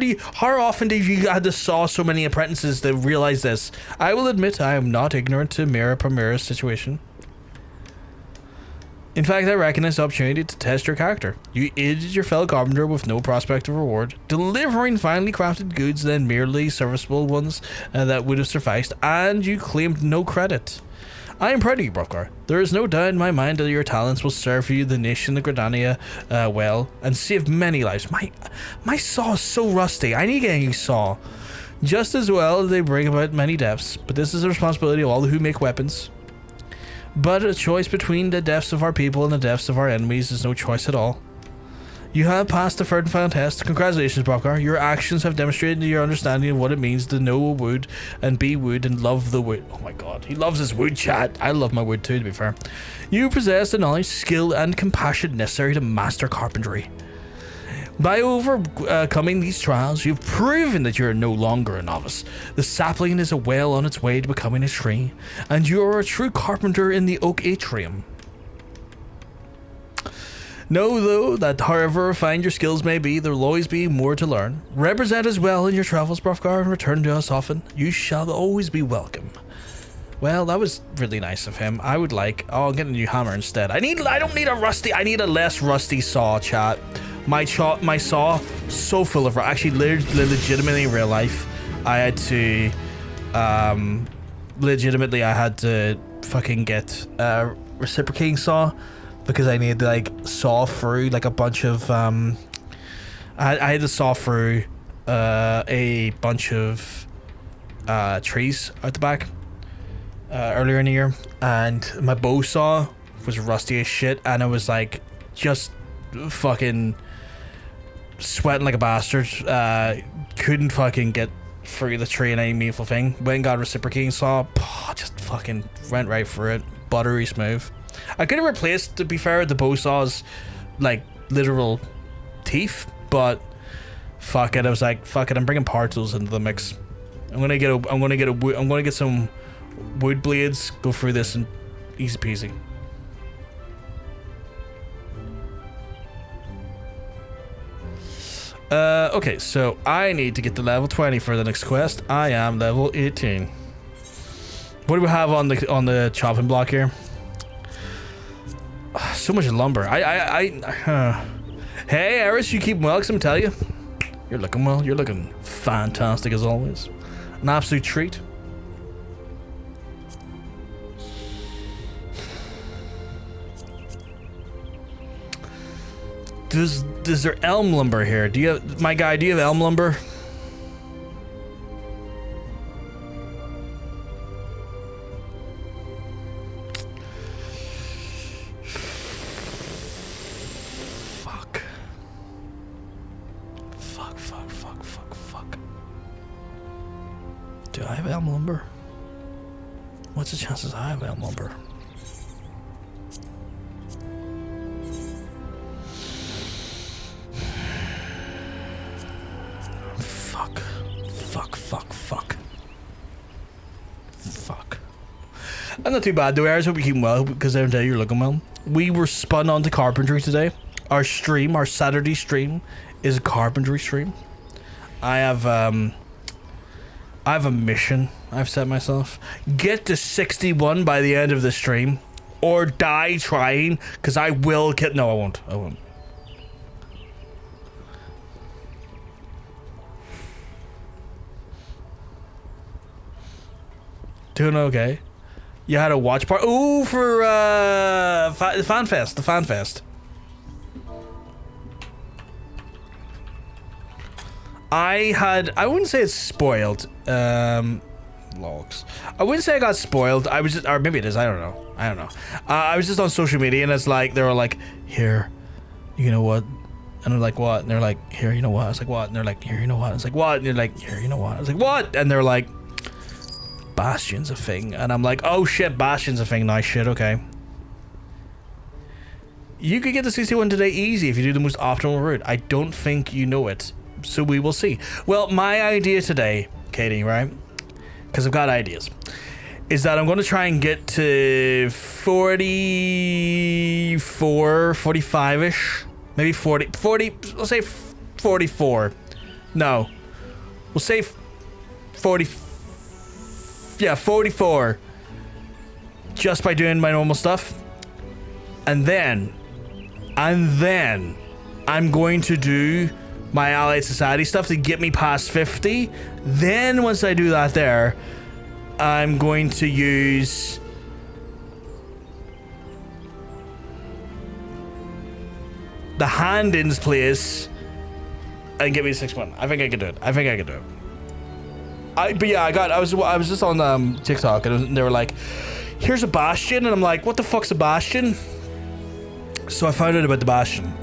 Speaker 1: often did you had to saw so many apprentices to realize this? I will admit I am not ignorant to Mira Primera's situation. In fact, I reckon it's an opportunity to test your character. You aided your fellow carpenter with no prospect of reward, delivering finely crafted goods than merely serviceable ones that would have sufficed, and you claimed no credit. I am proud of you, Brockar. There is no doubt in my mind that your talents will serve you, the nation of Gridania, well, and save many lives. My saw is so rusty. I need to get a new saw. Just as well, they bring about many deaths, but this is the responsibility of all who make weapons. But a choice between the deaths of our people and the deaths of our enemies is no choice at all. You have passed the third and final test. Congratulations, Brockar. Your actions have demonstrated your understanding of what it means to know a wood and be wood and love the wood. Oh my god, he loves his wood, chat. I love my wood too, to be fair. You possess the knowledge, skill, and compassion necessary to master carpentry. By overcoming these trials, you've proven that you're no longer a novice. The sapling is well on its way to becoming a tree, and you are a true carpenter in the oak atrium. Know, though, that however refined your skills may be, there will always be more to learn. Represent as well in your travels, Brothgar, and return to us often. You shall always be welcome. Well, that was really nice of him. I would like... Oh, I'll get a new hammer instead. I don't need a rusty... I need a less rusty saw, chat. My saw, so full of... Actually, legitimately in real life, I had to... legitimately, I had to fucking get a reciprocating saw because I needed to, like, saw through, like, a bunch of... I had to saw through a bunch of trees out the back earlier in the year, and my bow saw was rusty as shit, and I was, like, just fucking... sweating like a bastard. Couldn't fucking get through the tree in any meaningful thing. Went and got a reciprocating saw, just fucking went right through it. Buttery smooth. I could have replaced, to be fair, the bow saw's like literal teeth, but fuck it. I was like, fuck it. I'm bringing power tools into the mix. I'm gonna get some wood blades. Go through this and easy peasy. Okay, so I need to get to level 20 for the next quest. I am level 18. What do we have on the chopping block here? So much lumber. Hey, Aris, you keep well, 'cause I'm tell you. You're looking well. You're looking fantastic as always. An absolute treat. Is there elm lumber here? Do you have, my guy, do you have elm lumber? Fuck. Fuck. Do I have elm lumber? What's the chances I have elm lumber? Fuck. I'm not too bad though, Aris. Hope you keep well, because every day you're looking well. We were spun onto carpentry today. Our Saturday stream, is a carpentry stream. I have a mission I've set myself. Get to 61 by the end of the stream, or die trying, because I will get... No, I won't. Doing okay. You had a watch party. Ooh, for the fan fest. I wouldn't say it's spoiled. logs. I wouldn't say I got spoiled. I was just, or maybe it is. I don't know. I was just on social media and it's like, they were like, here, you know what? And they're like, what? And they're like, here, you know what? I was like, what? And they're like, here, you know what? I was like, what? And they're like, here, you know what? I was like, what? And they're like, Bastion's a thing. And I'm like, oh shit, Bastion's a thing. Nice shit, okay. You could get the CC one today easy if you do the most optimal route. I don't think you know it. So we will see. Well, my idea today, Katie, right? Because I've got ideas. Is that I'm going to try and get to 44, 45-ish. Maybe 40, we'll say 44. No. We'll say 40. Yeah, 44. Just by doing my normal stuff. And then I'm going to do my Allied Society stuff to get me past 50. Then once I do that there, I'm going to use the hand-ins place and get me 6-1. I think I can do it. But yeah, I was just on TikTok and they were like, here's a Bastion, and I'm like, what the fuck's a Bastion? So I found out about the Bastion.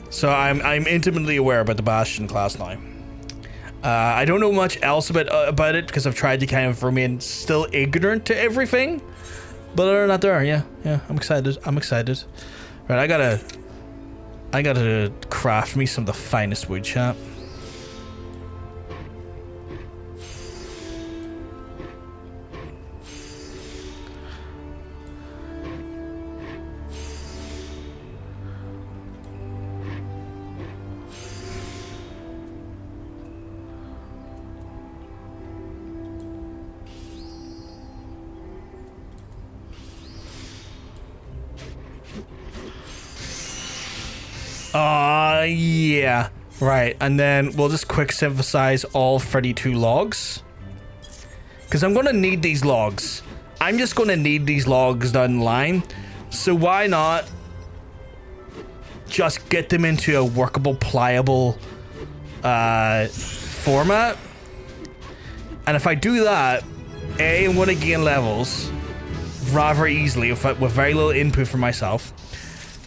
Speaker 1: So I'm intimately aware about the Bastion class now. I don't know much else about it because I've tried to kind of remain still ignorant to everything. But other than that, there, yeah, I'm excited. Right, I gotta craft me some of the finest wood, chat. Yeah, right, and then we'll just quick synthesize all 32 logs. Because I'm going to need these logs. I'm just going to need these logs down the line. So why not just get them into a workable, pliable format? And if I do that, A, I'm going to gain levels rather easily with very little input for myself.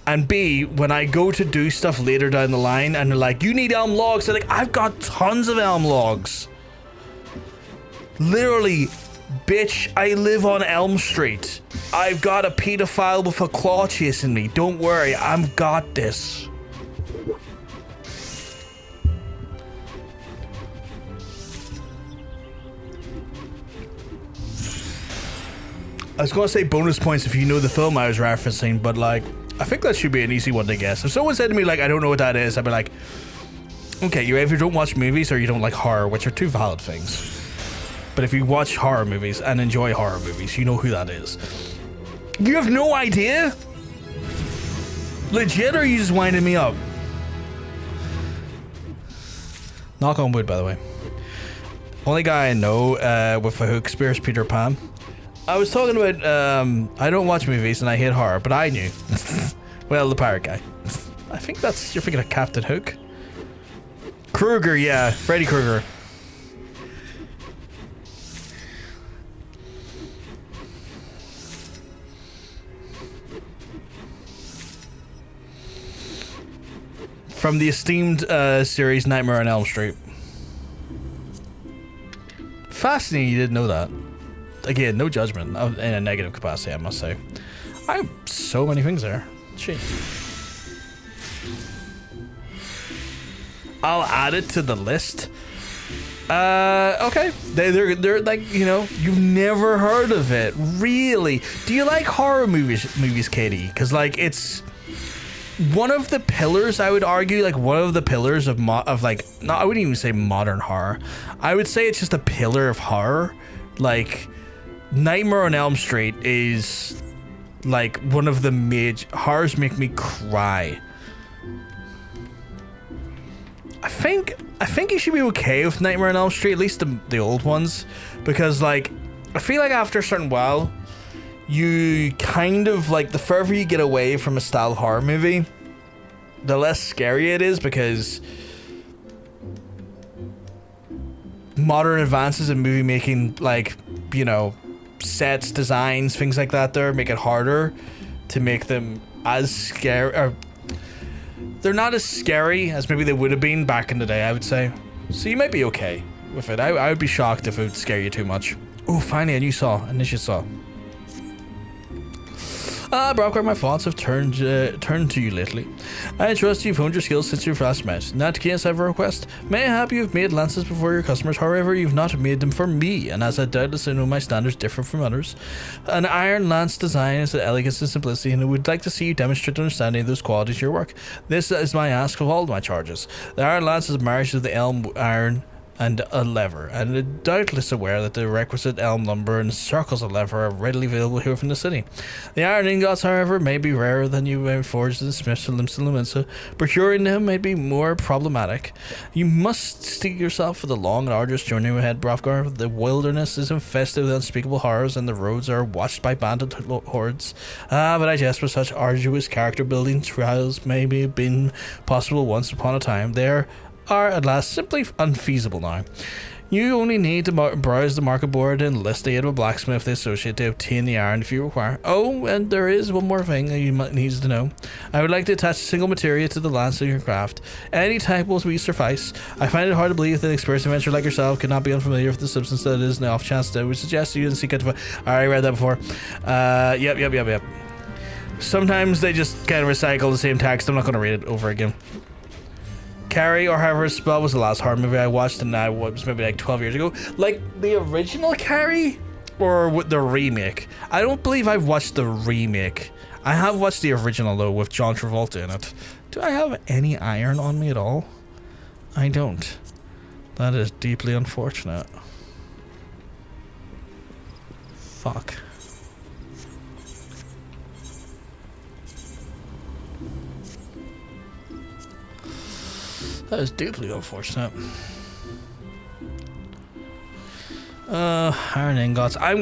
Speaker 1: And B, when I go to do stuff later down the line and they're like, you need elm logs, I'm like, I've got tons of elm logs. Literally, bitch, I live on Elm Street. I've got a pedophile with a claw chasing me. Don't worry, I've got this. I was gonna say bonus points if you know the film I was referencing, but like, I think that should be an easy one to guess. If someone said to me, like, I don't know what that is, I'd be like, okay, you either don't watch movies or you don't like horror, which are two valid things. But if you watch horror movies and enjoy horror movies, you know who that is. You have no idea? Legit, or are you just winding me up? Knock on wood, by the way. Only guy I know with a hook spear is Peter Pan. I was talking about, I don't watch movies and I hate horror, but I knew. Well, the pirate guy. I think that's, you're thinking of Captain Hook. Krueger, yeah, Freddy Krueger. From the esteemed series Nightmare on Elm Street. Fascinating you didn't know that. Again, no judgment in a negative capacity, I must say. I have so many things there. Gee. I'll add it to the list. Okay. They're like, you know, you've never heard of it. Really? Do you like horror movies, Katie? Because, like, it's one of the pillars, I would argue, like, one of the pillars of like, no, I wouldn't even say modern horror. I would say it's just a pillar of horror. Like, Nightmare on Elm Street is like one of the major horrors make me cry. I think you should be okay with Nightmare on Elm Street, at least the old ones, because like I feel like after a certain while you kind of like the further you get away from a style horror movie, the less scary it is, because modern advances in movie making, like, you know, sets, designs, things like that there, make it harder to make them as scary, or they're not as scary as maybe they would have been back in the day, I would say. So you might be okay with it. I would be shocked if it would scare you too much. Oh, finally a new saw, an initiate saw. Brockar, my thoughts have turned to you lately. I trust you've honed your skills since you last met. In that case, I have a request. Mayhap you've made lances before your customers, however, you've not made them for me, and as I doubtless know my standards differ from others. An iron lance design is elegance and simplicity, and I would like to see you demonstrate understanding of those qualities in your work. This is my ask of all my charges. The iron lance is a marriage of the elm iron and a lever, and doubtless aware that the requisite elm lumber and circles of lever are readily available here from the city. The iron ingots, however, may be rarer than you may forge in the smiths of Limsa. Procuring them may be more problematic. You must steel yourself for the long and arduous journey ahead, Brothgar. The wilderness is infested with unspeakable horrors, and the roads are watched by bandit hordes. But I jest, with such arduous character building trials may have been possible once upon a time. There are at last simply unfeasible now. You only need to browse the market board and list the aid of a blacksmith they associate to obtain the iron if you require. Oh, and there is one more thing that you might need to know. I would like to attach a single material to the lance of your craft. Any type will suffice. I find it hard to believe that an experienced adventurer like yourself could not be unfamiliar with the substance that it is in the off chance that I would suggest you didn't seek it. I already read that before. Yep. Sometimes they just kind of recycle the same text. I'm not going to read it over again. Carrie, or however it's spelled, was the last horror movie I watched, and that was maybe like 12 years ago. Like the original Carrie, or with the remake? I don't believe I've watched the remake. I have watched the original though, with John Travolta in it. Do I have any iron on me at all? I don't. That is deeply unfortunate. Fuck. That is deeply unfortunate. Iron ingots. I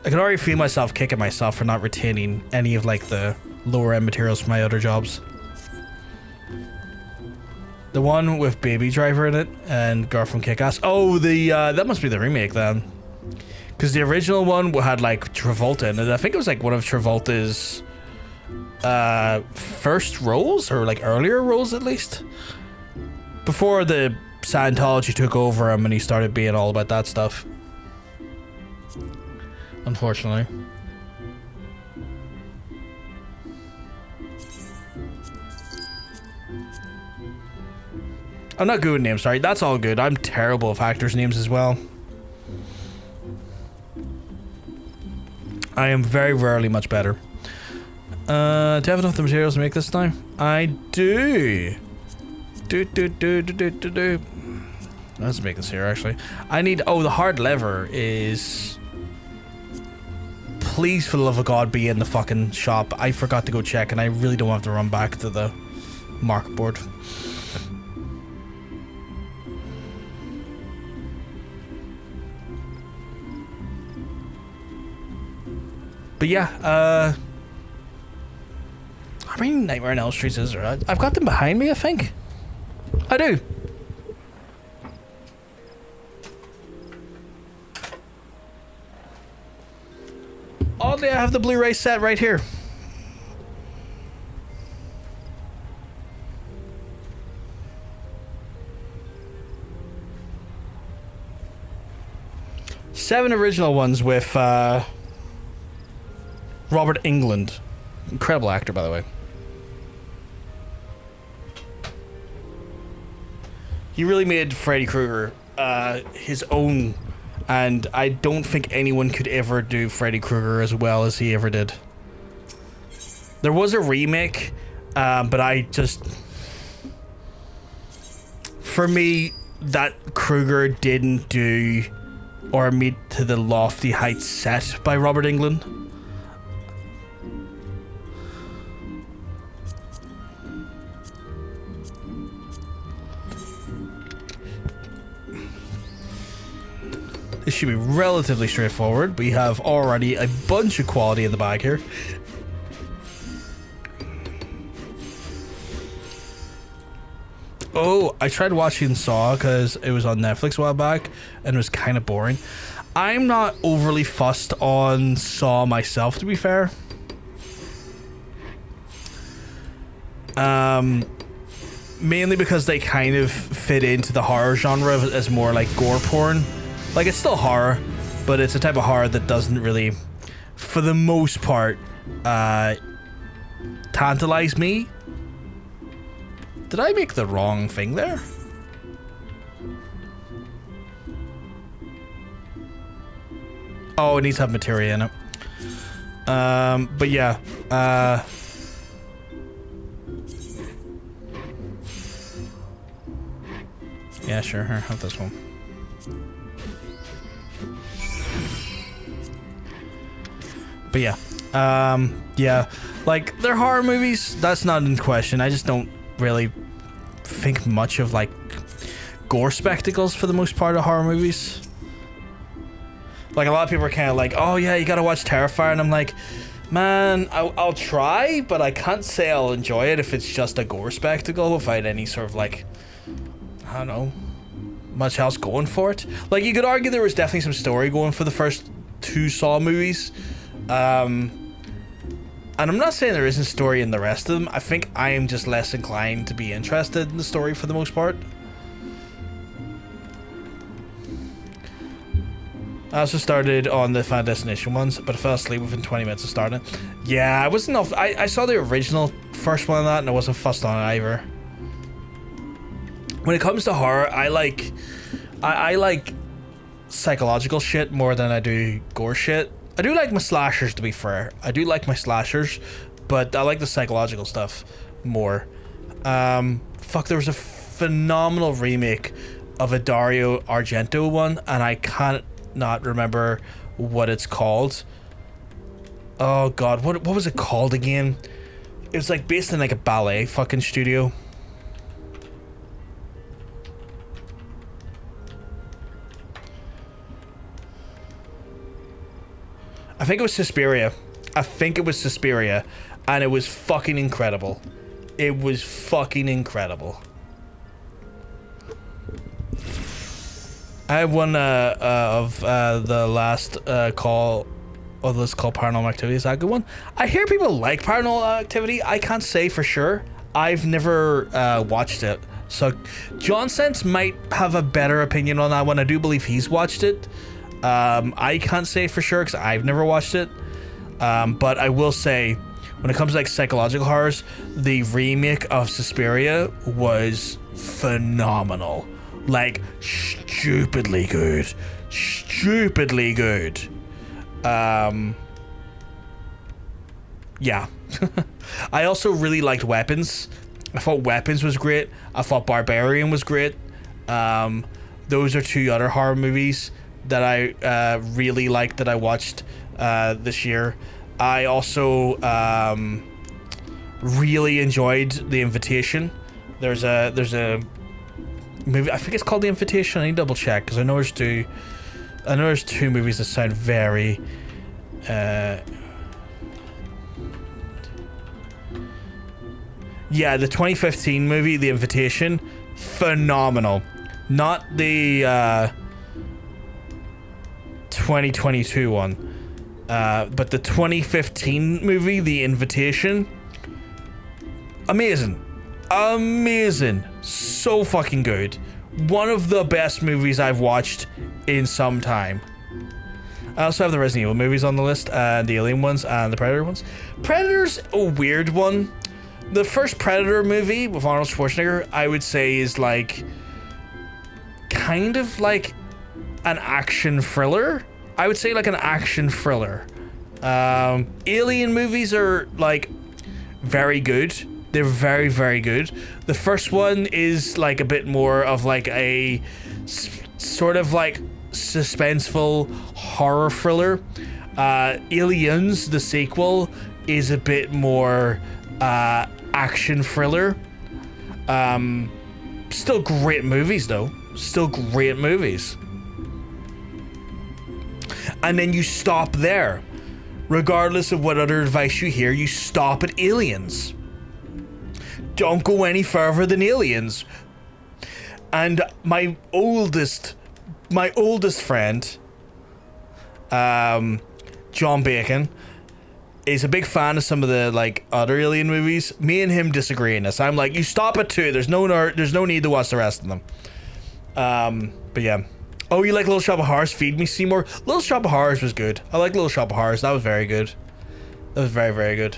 Speaker 1: can already feel myself kicking myself for not retaining any of like the lower end materials from my other jobs. The one with Baby Driver in it and Gar from Kick-Ass. Oh, that must be the remake then. Because the original one had like Travolta in it. I think it was like one of Travolta's first roles, or like earlier roles at least. Before the Scientology took over him and he started being all about that stuff. Unfortunately. I'm not good with names, sorry. That's all good. I'm terrible with actors' names as well. I am very rarely much better. Do I have enough of the materials to make this time? I do. Let's make this here, actually. I need... Oh, the hard lever is... Please, for the love of God, be in the fucking shop. I forgot to go check, and I really don't have to run back to the market board. But yeah, how many Nightmare on Elm Street is there? I've got them behind me, I think. I do. Oddly, I have the Blu-ray set right here. Seven original ones with, Robert Englund. Incredible actor, by the way. He really made Freddy Krueger his own, and I don't think anyone could ever do Freddy Krueger as well as he ever did. There was a remake, but I just... For me, that Krueger didn't do or meet to the lofty heights set by Robert Englund. This should be relatively straightforward. We have already a bunch of quality in the bag here. Oh, I tried watching Saw because it was on Netflix a while back and it was kind of boring. I'm not overly fussed on Saw myself, to be fair. Mainly because they kind of fit into the horror genre as more like gore porn. Like, it's still horror, but it's a type of horror that doesn't really, for the most part, tantalize me. Did I make the wrong thing there? Oh, it needs to have materia in it. But yeah, yeah, sure, here, have this one. But yeah, yeah, like, they're horror movies, that's not in question. I just don't really think much of, like, gore spectacles for the most part of horror movies. Like, a lot of people are kind of like, oh yeah, you gotta watch Terrifier, and I'm like, man, I'll try, but I can't say I'll enjoy it if it's just a gore spectacle without any sort of, like, I don't know, much else going for it. Like, you could argue there was definitely some story going for the first two Saw movies. And I'm not saying there isn't story in the rest of them. I think I am just less inclined to be interested in the story for the most part. I also started on the Final Destination ones, but I fell asleep within 20 minutes of starting. Yeah, I wasn't off. I saw the original first one of that, and I wasn't fussed on it either. When it comes to horror, I like psychological shit more than I do gore shit. I do like my slashers, to be fair. I do like my slashers, but I like the psychological stuff more. Fuck, there was a phenomenal remake of a Dario Argento one, and I can't not remember what it's called. Oh god, what was it called again? It was like based in like a ballet fucking studio. I think it was Suspiria. And it was fucking incredible. It was fucking incredible. I have one of the last call, or let's call Paranormal Activity. Is that a good one? I hear people like Paranormal Activity. I can't say for sure. I've never watched it. So John Sense might have a better opinion on that one. I do believe he's watched it. I can't say for sure because I've never watched it. But I will say, when it comes to like psychological horrors, the remake of Suspiria was phenomenal. Like, stupidly good. Stupidly good. Yeah. I also really liked Weapons. I thought Weapons was great. I thought Barbarian was great. Those are two other horror movies that I really liked that I watched this year. I also really enjoyed The Invitation. There's a movie, I think it's called The Invitation. I need to double check because I know there's two movies that sound very yeah, the 2015 movie The Invitation, phenomenal. Not the 2022 one, but the 2015 movie The Invitation, amazing, so fucking good. One of the best movies I've watched in some time. I also have the Resident Evil movies on the list, the Alien ones and the Predator ones. Predator's a weird one. The first Predator movie with Arnold Schwarzenegger, I would say, is like kind of like an action thriller. I would say like an action thriller. Alien movies are like very good. They're very, very good. The first one is like a bit more of like a sort of like suspenseful horror thriller. Aliens, the sequel, is a bit more action thriller. Still great movies though. Still great movies. And then you stop there. Regardless of what other advice you hear, you stop at Aliens. Don't go any further than Aliens. And my oldest friend, John Bacon, is a big fan of some of the like other Alien movies. Me and him disagree in this. I'm like, you stop at 2. There's no need to watch the rest of them. But yeah. Oh, you like Little Shop of Horrors? Feed Me Seymour. Little Shop of Horrors was good. I like Little Shop of Horrors. That was very good. That was very, very good.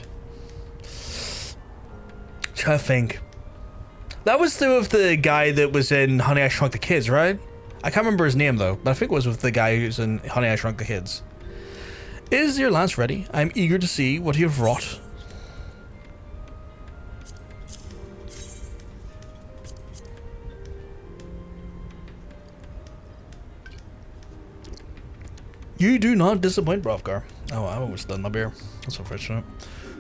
Speaker 1: Try to think. That was with the guy that was in Honey, I Shrunk the Kids, right? I can't remember his name though, but I think it was with the guy who's in Honey, I Shrunk the Kids. Is your lance ready? I'm eager to see what you have wrought. You do not disappoint, Brovgar. Oh, I almost done my beer. That's unfortunate.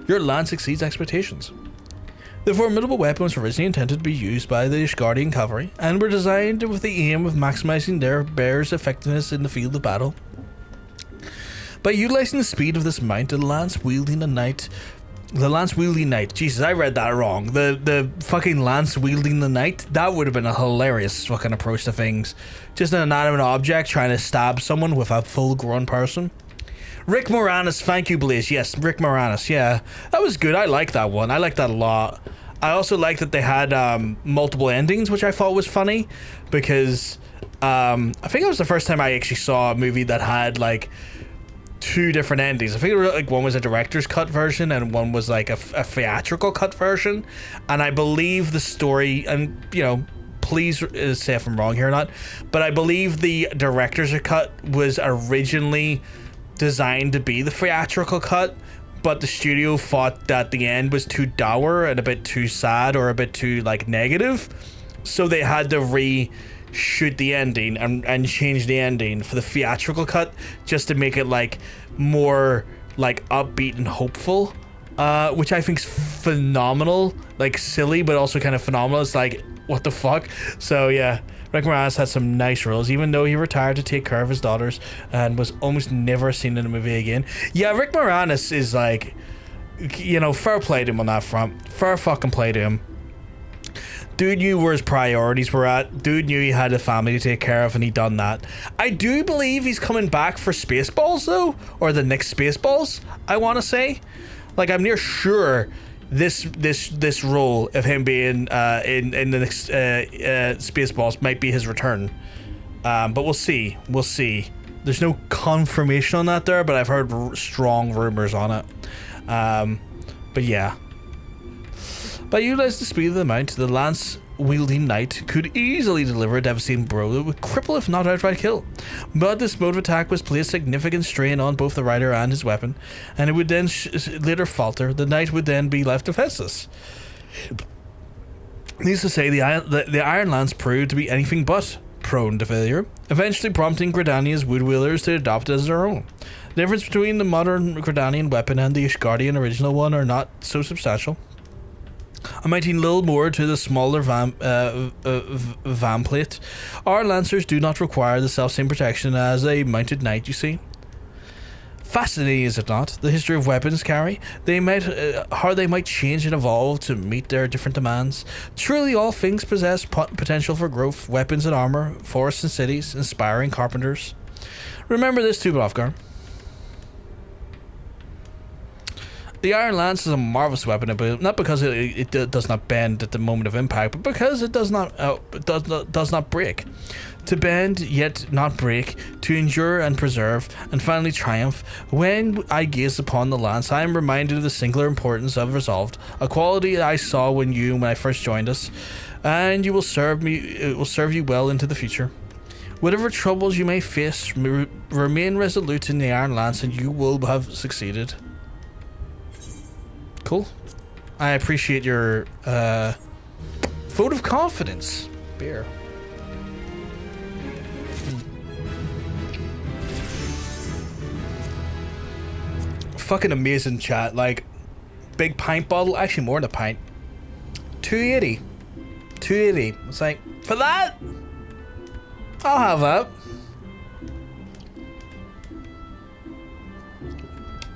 Speaker 1: Your lance exceeds expectations. The formidable weapon was originally intended to be used by the Ishgardian cavalry, and were designed with the aim of maximizing their bearer's effectiveness in the field of battle. By utilizing the speed of this mount, the lance-wielding knight... Jesus, I read that wrong. The fucking lance-wielding the knight, that would have been a hilarious fucking approach to things. Just an inanimate object trying to stab someone with a full-grown person. Rick Moranis, thank you, Blaze. Yes, Rick Moranis, yeah. That was good. I like that one. I like that a lot. I also like that they had multiple endings, which I thought was funny, because I think it was the first time I actually saw a movie that had, like, 2 different endings. I think it was, like, one was a director's cut version and one was like a theatrical cut version. And I believe the story, and you know, please say if I'm wrong here or not, but I believe the director's cut was originally designed to be the theatrical cut, but the studio thought that the end was too dour and a bit too sad or a bit too like negative, so they had to reshoot the ending and change the ending for the theatrical cut just to make it like more like upbeat and hopeful, which I think's phenomenal. Like silly but also kind of phenomenal. It's like, what the fuck? So yeah, Rick Moranis had some nice roles, even though he retired to take care of his daughters and was almost never seen in a movie again. Yeah, Rick Moranis is like, you know, fair play to him on that front. Fair fucking play to him. Dude knew where his priorities were at. Dude knew he had a family to take care of, and he done that. I do believe he's coming back for Spaceballs though, or the next Spaceballs, I want to say. Like, I'm near sure this role of him being in the next Spaceballs might be his return. But we'll see. We'll see. There's no confirmation on that there, but I've heard strong rumors on it. But yeah. By utilizing the speed of the mount, the lance-wielding knight could easily deliver a devastating blow that would cripple if not outright kill. But this mode of attack was placed significant strain on both the rider and his weapon, and it would then later falter. The knight would then be left defenseless. Needless to say, the Iron Lance proved to be anything but prone to failure, eventually prompting Gridania's woodwheelers to adopt it as their own. The difference between the modern Gridanian weapon and the Ishgardian original one are not so substantial, amounting little more to the smaller vamplate. Our lancers do not require the self-same protection as a mounted knight, you see. Fascinating, is it not? The history of weapons carry. How they might change and evolve to meet their different demands. Truly, all things possess potential for growth. Weapons and armor, forests and cities, inspiring carpenters. Remember this too, Brovgar. The Iron Lance is a marvelous weapon, not because it does not bend at the moment of impact, but because it does not break. To bend, yet not break, to endure and preserve, and finally triumph. When I gaze upon the lance, I am reminded of the singular importance of resolved, a quality I saw when I first joined us, and it will serve you well into the future. Whatever troubles you may face, remain resolute in the Iron Lance, and you will have succeeded. Cool. I appreciate your vote of confidence. Beer. Fucking amazing chat. Like, big pint bottle. Actually, more than a pint. 280. 280. It's like, for that, I'll have that.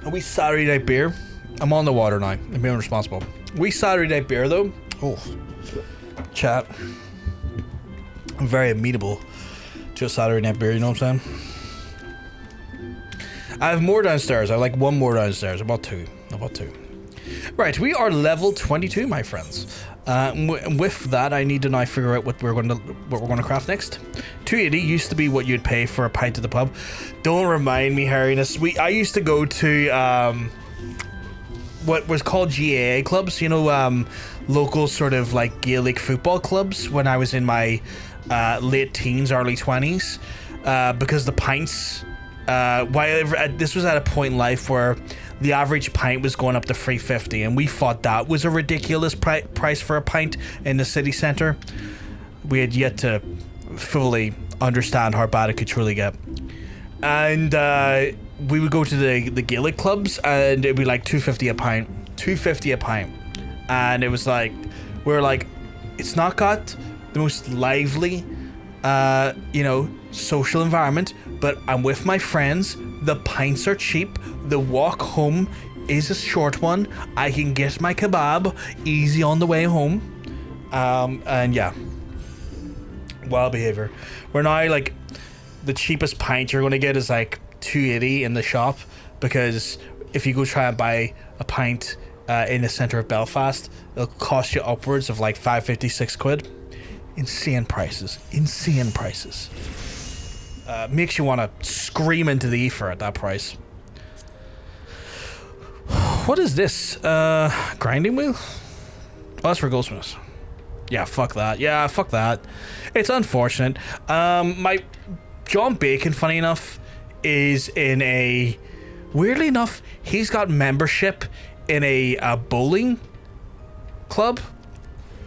Speaker 1: A wee Saturday night beer. I'm on the water now. I'm being responsible. We Saturday night beer though. Oh, chat. I'm very amenable to a Saturday night beer, you know what I'm saying? I have more downstairs. I have like one more downstairs. About two. Right, we are level 22, my friends. With that, I need to now figure out what we're going to craft next. 280 used to be what you'd pay for a pint at the pub. Don't remind me, Harriness. I used to go to what was called GAA clubs. You know, local sort of like Gaelic football clubs when I was in my late teens, early 20s, because the pints. This was at a point in life where the average pint was going up to $3.50, and we thought that was a ridiculous price for a pint in the city centre. We had yet to fully understand how bad it could truly get. And we would go to the Gaelic clubs, and it'd be like $2.50 a pint. $2.50 a pint. And it was like, we were like, it's not got the most lively, social environment, but I'm with my friends. The pints are cheap. The walk home is a short one. I can get my kebab easy on the way home. And yeah, wild behavior. We're now like, the cheapest pint you're going to get is like $2.80 in the shop, because if you go try and buy a pint in the centre of Belfast, it'll cost you upwards of like £5.50, £6. Insane prices. Makes you want to scream into the ether at that price. What is this? Grinding wheel? Oh, that's for goldsmiths. Yeah, fuck that. It's unfortunate. My John Bacon, funny enough, is in a... Weirdly enough, he's got membership in a bowling club.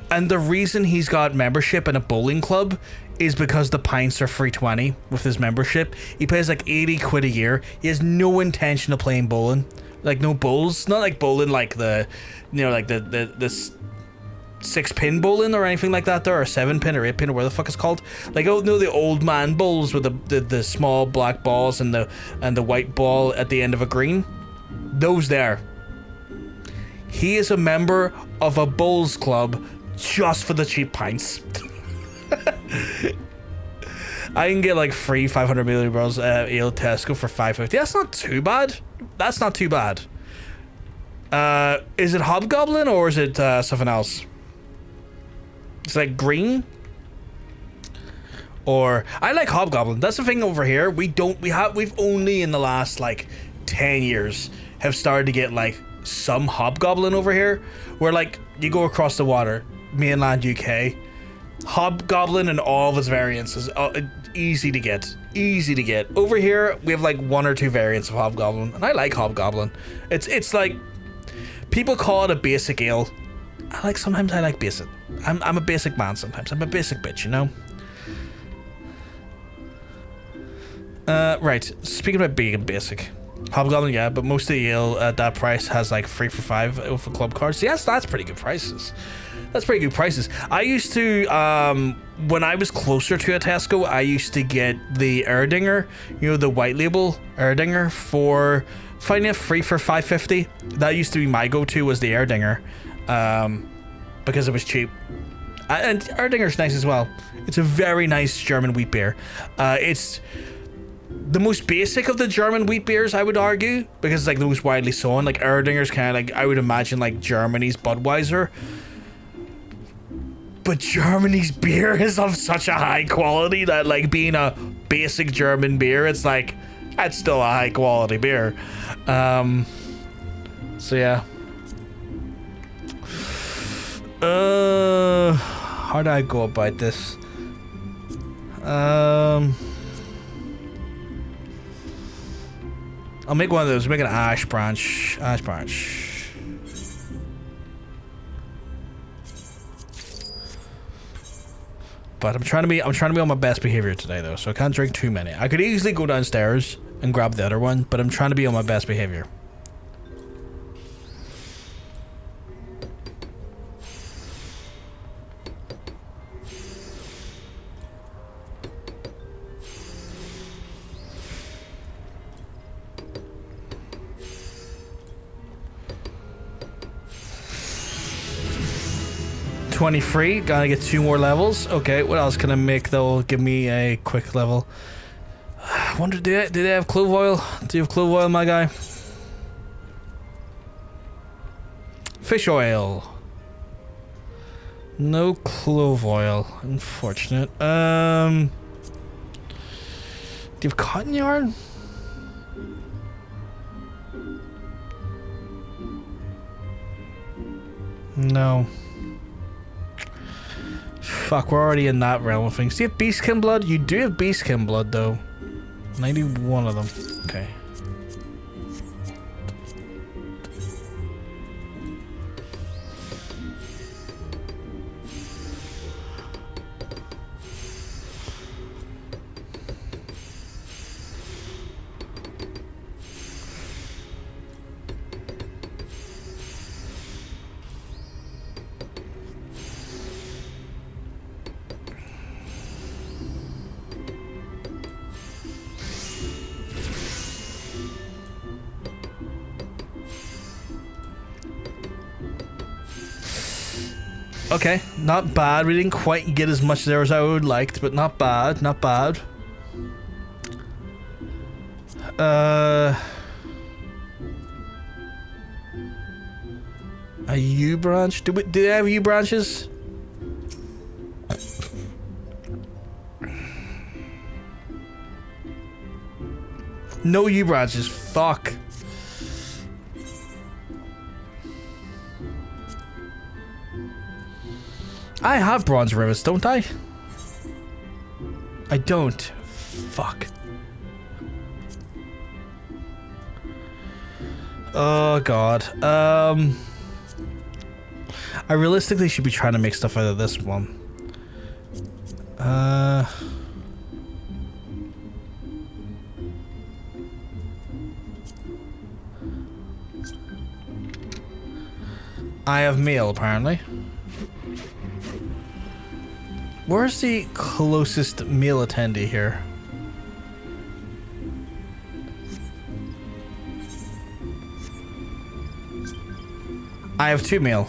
Speaker 1: And the reason he's got membership in a bowling club is because the pints are $3.20 with his membership. He pays like £80 a year. He has no intention of playing bowling. Like, no bowls. Not like bowling like the 6-pin bowling or anything like that there, or 7-pin or 8-pin or whatever the fuck it's called. Like, oh no, the old man bowls with the small black balls and the white ball at the end of a green. Those there. He is a member of a bowls club just for the cheap pints. I can get like free 500 milliliters ale Tesco for $5.50. That's not too bad. Is it Hobgoblin or is it something else? It's like green. Or I like Hobgoblin. That's the thing over here. We've only in the last like 10 years have started to get like some Hobgoblin over here, where like you go across the water, mainland UK, Hobgoblin and all of its variants is easy to get. Over here we have like 1 or 2 variants of Hobgoblin, and I like Hobgoblin. It's like, people call it a basic ale. Sometimes I like basic. I'm a basic man sometimes. I'm a basic bitch, you know? Right, speaking about being basic, Hobgoblin, yeah, but most of the ale at that price has like 3 for $5 for club cards. Yes, that's pretty good prices. I used to, when I was closer to a Tesco, I used to get the Erdinger, the white label Erdinger, for finding it free for $5.50. That used to be my go-to, was the Erdinger, because it was cheap. And Erdinger's nice as well. It's a very nice German wheat beer. It's the most basic of the German wheat beers, I would argue, because it's like the most widely sown. Like Erdinger's kind of like, I would imagine, like Germany's Budweiser. But Germany's beer is of such a high quality that, like, being a basic German beer, it's like, that's still a high quality beer. So yeah. How do I go about this? I'll make one of those. Make an ash branch. But I'm trying to be on my best behavior today, though, so I can't drink too many. I could easily go downstairs and grab the other one, but I'm trying to be on my best behavior. 23. Gotta get 2 more levels. Okay, what else can I make that will give me a quick level? I wonder, do they have clove oil? Do you have clove oil, my guy? Fish oil. No clove oil. Unfortunate. Do you have cotton yarn? No. Fuck, we're already in that realm of things. Do you have beastkin blood? You do have beastkin blood, though. 91 of them. Okay. Okay, not bad. We didn't quite get as much there as I would liked, but not bad, not bad. A U branch? Do they have U branches? No U branches. Fuck. I have bronze rivets, don't I? I don't. Fuck. Oh god. I realistically should be trying to make stuff out of this one. I have meal, apparently. Where's the closest meal attendee here? I have 2 meal.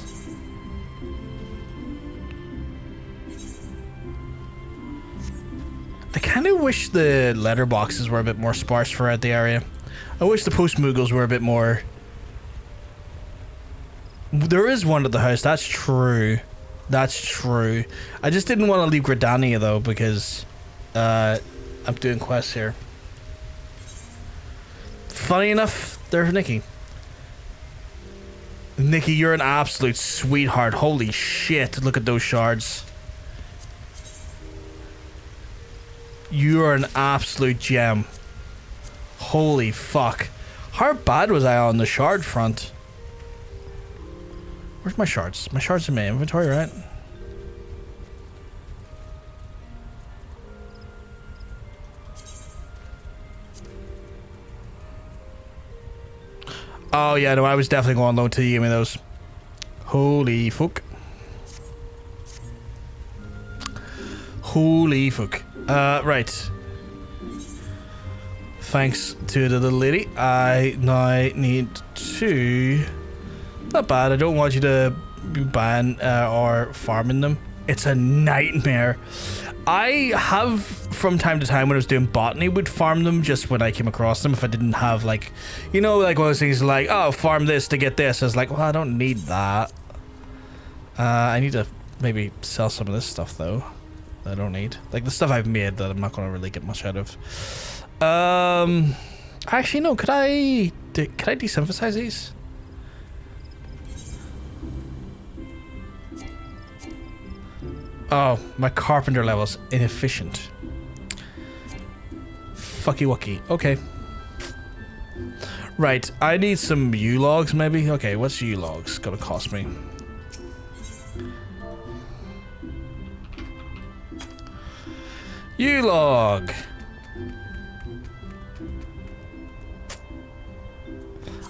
Speaker 1: I kind of wish the letterboxes were a bit more sparse throughout the area. I wish the post Moogles were a bit more... There is one at the house, that's true. That's true. I just didn't want to leave Gridania though because I'm doing quests here. Funny enough, there's Nikki. Nikki, you're an absolute sweetheart. Holy shit, look at those shards. You are an absolute gem. Holy fuck. How bad was I on the shard front? Where's my shards? My shards in my inventory, right? Oh yeah, no, I was definitely going low till you gave me those. Holy fuck. Holy fuck. Right. Thanks to the little lady. I now need to... Not bad. I don't want you to be buying or farming them. It's a nightmare. I have, from time to time when I was doing botany, would farm them just when I came across them if I didn't have, like, you know, like one of those things like, oh, farm this to get this. I was like, well, I don't need that. I need to maybe sell some of this stuff, though, that I don't need. Like, the stuff I've made that I'm not going to really get much out of. Actually, no, could I desynthesize these? Oh, my Carpenter level's inefficient. Fucky wucky. Okay. Right, I need some U-logs maybe? Okay, what's U-logs gonna cost me? U-log!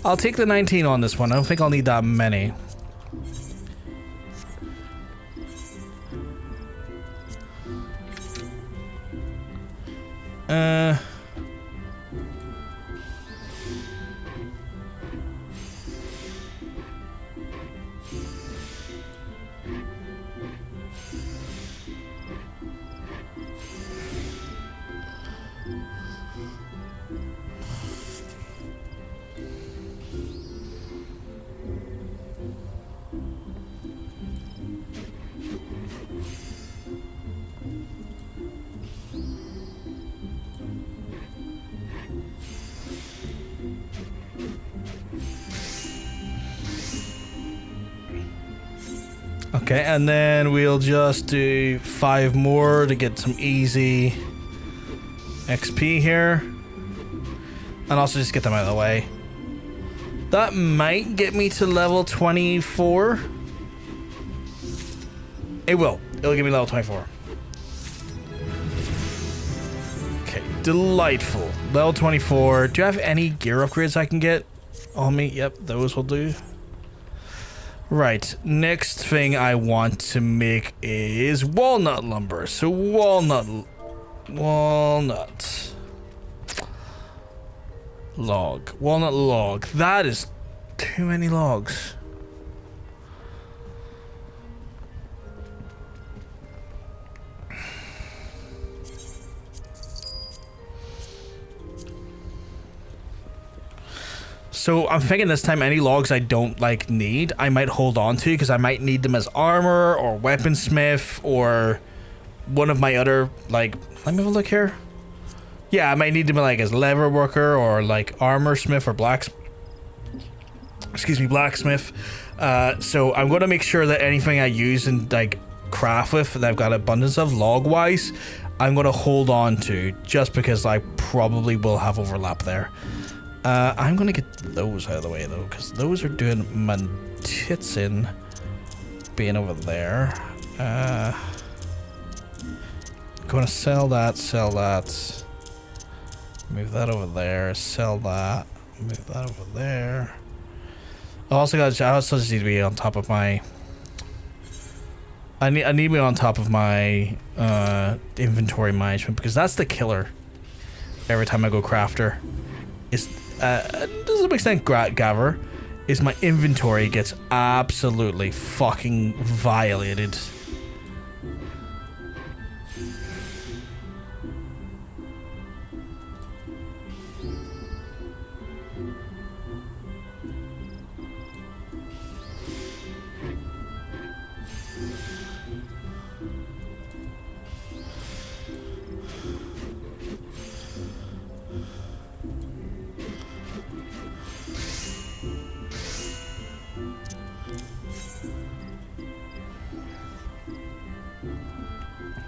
Speaker 1: I'll take the 19 on this one. I don't think I'll need that many. Okay, and then we'll just do 5 more to get some easy XP here. And also just get them out of the way. That might get me to level 24. It will. It'll give me level 24. Okay, delightful. Level 24. Do you have any gear upgrades I can get on me? Yep, those will do. Right, next thing I want to make is walnut lumber. So walnut log. That is too many logs. So I'm thinking this time any logs I don't like need, I might hold on to because I might need them as armor or weaponsmith or one of my other, like, let me have a look here. Yeah, I might need them like as leather worker or like armor smith or blacksmith. So I'm going to make sure that anything I use and like craft with that I've got abundance of log wise, I'm going to hold on to just because I probably will have overlap there. I'm gonna get those out of the way though, because those are doing my tits in being over there. Gonna sell that, move that over there, sell that, move that over there. I also just need to be on top of my I need to be on top of my inventory management, because that's the killer every time I go crafter. Is to some extent gather is my inventory gets absolutely fucking violated.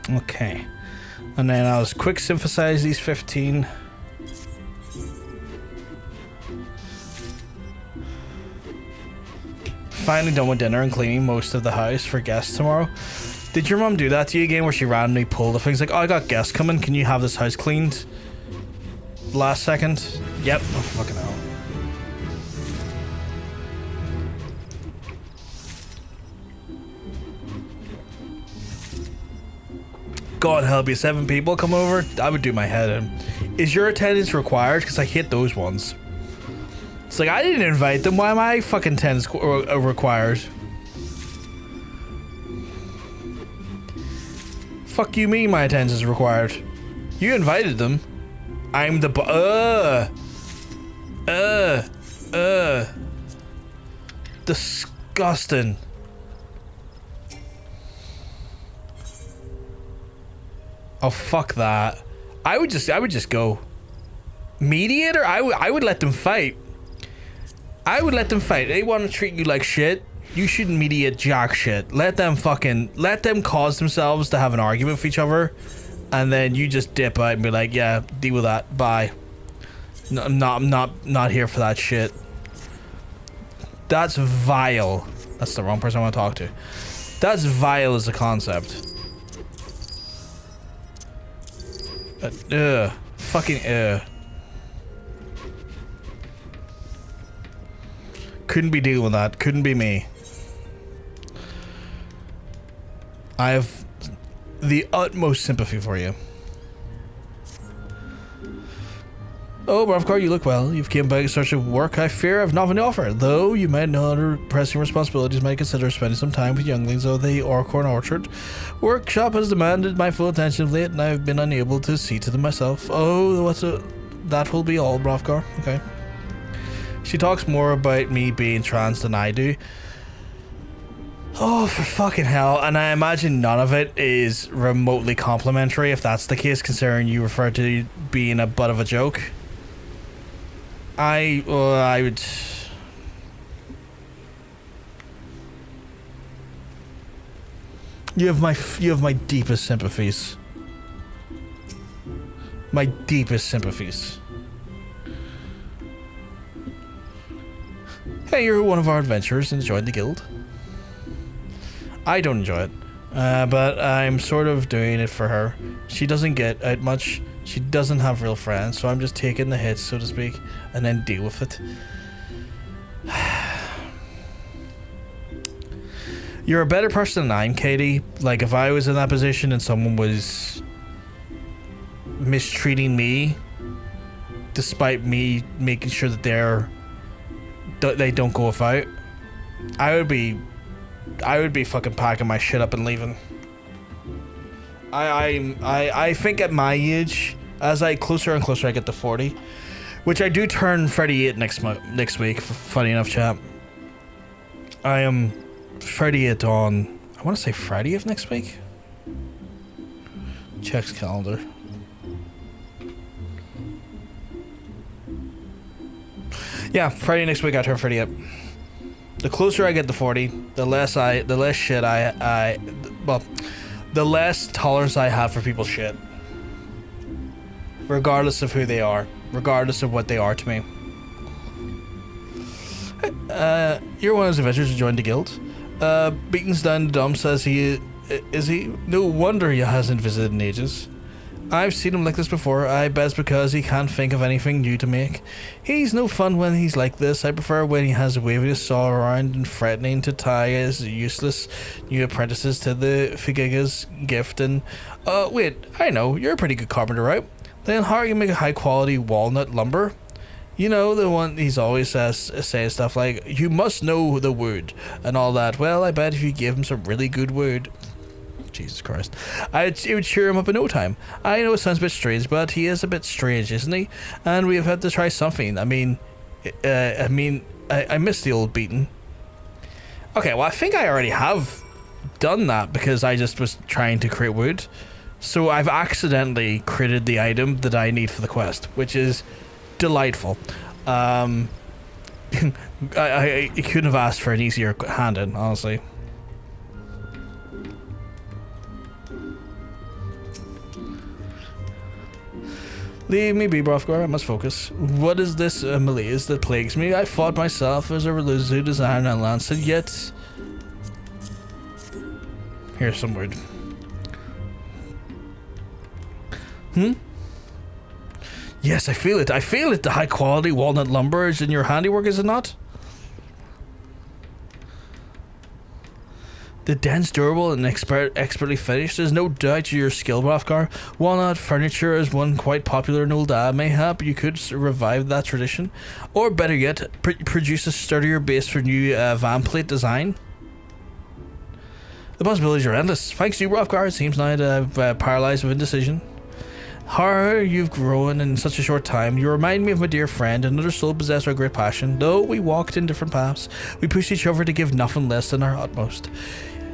Speaker 1: Okay, and then I'll just quick synthesize these 15. Finally done with dinner and cleaning most of the house for guests tomorrow. Did your mom do that to you again, where she randomly pulled the things like, oh, I got guests coming, can you have this house cleaned? Last second? Yep. Oh, fucking hell. God help you, 7 people come over? I would do my head in. Is your attendance required? Because I hate those ones. It's like, I didn't invite them. Why am I fucking attendance required? Fuck you mean my attendance is required? You invited them. I'm the disgusting. Oh, fuck that. I would just go. Mediator? I would let them fight. I would let them fight. They want to treat you like shit. You shouldn't mediate jack shit. Let them cause themselves to have an argument with each other, and then you just dip out and be like, yeah, deal with that. Bye. No, I'm not here for that shit. That's vile. That's the wrong person I want to talk to. That's vile as a concept. Fucking couldn't be dealing with that. Couldn't be me. I have the utmost sympathy for you. Oh, Bravcar, you look well. You've came back in search of work. I fear I've nothing to offer. Though you might know other pressing responsibilities, might consider spending some time with younglings of the Orcorn Orchard. Workshop has demanded my full attention of late, and I've been unable to see to them myself. Oh, that will be all, Bravcar. Okay. She talks more about me being trans than I do. Oh, for fucking hell. And I imagine none of it is remotely complimentary, if that's the case, considering you refer to being a butt of a joke. I would... You have my deepest sympathies. My deepest sympathies. Hey, you're one of our adventurers and joined the guild. I don't enjoy it, but I'm sort of doing it for her. She doesn't get out much. She doesn't have real friends, so I'm just taking the hits, so to speak, and then deal with it. You're a better person than I am, Katie. Like, if I was in that position and someone was mistreating me, despite me making sure that they don't go without, I would be fucking packing my shit up and leaving. I think at my age, as I closer and closer I get to 40, which I do turn 38 next week. Funny enough, chap. I am 38 on, I want to say Friday of next week. Checks calendar. Yeah, Friday next week I turn 38. The closer I get to 40, the less tolerance I have for people's shit. Regardless of who they are. Regardless of what they are to me. You're one of those adventurers who joined the guild. Beaton's down the dump says is he? No wonder he hasn't visited in ages. I've seen him like this before. I bet it's because he can't think of anything new to make. He's no fun when he's like this. I prefer when he has waving his saw around and threatening to tie his useless new apprentices to the Figiga's gift and... wait, I know, you're a pretty good carpenter, right? Then how are you make a high quality walnut lumber? You know, the one he's always saying stuff like, you must know the wood and all that. Well, I bet if you give him some really good wood... Jesus Christ. It would cheer him up in no time. I know it sounds a bit strange, but he is a bit strange, isn't he? And we have had to try something. I miss the old Beaton. Okay, well, I think I already have done that because I just was trying to create wood. So I've accidentally created the item that I need for the quest, which is delightful. I couldn't have asked for an easier hand-in, honestly. Leave me be, Brothgar, I must focus. What is this malaise that plagues me? I fought myself as a religious designer and lancet, yet... Here's some word. Yes, I feel it. I feel it. The high quality walnut lumber is in your handiwork, is it not? The dense, durable, and expertly finished. There's no doubt to your skill, Brothgar. Walnut furniture is one quite popular in Old Dad. Mayhap you could revive that tradition. Or better yet, produce a sturdier base for new van plate design. The possibilities are endless. Thanks to you, Brothgar, it seems now to have paralyzed with indecision. How you've grown in such a short time. You remind me of my dear friend, another soul possessed by great passion. Though we walked in different paths, we pushed each other to give nothing less than our utmost.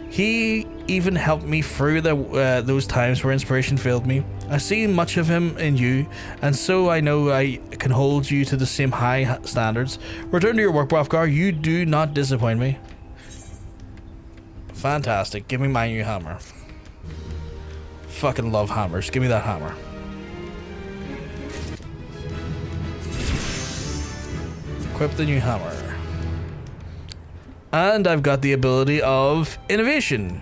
Speaker 1: He even helped me through those times where inspiration failed me. I see much of him in you, and so I know I can hold you to the same high standards. Return to your work, Brothgar. You do not disappoint me. Fantastic. Give me my new hammer. Fucking love hammers. Give me that hammer. Equip the new hammer. And I've got the ability of innovation.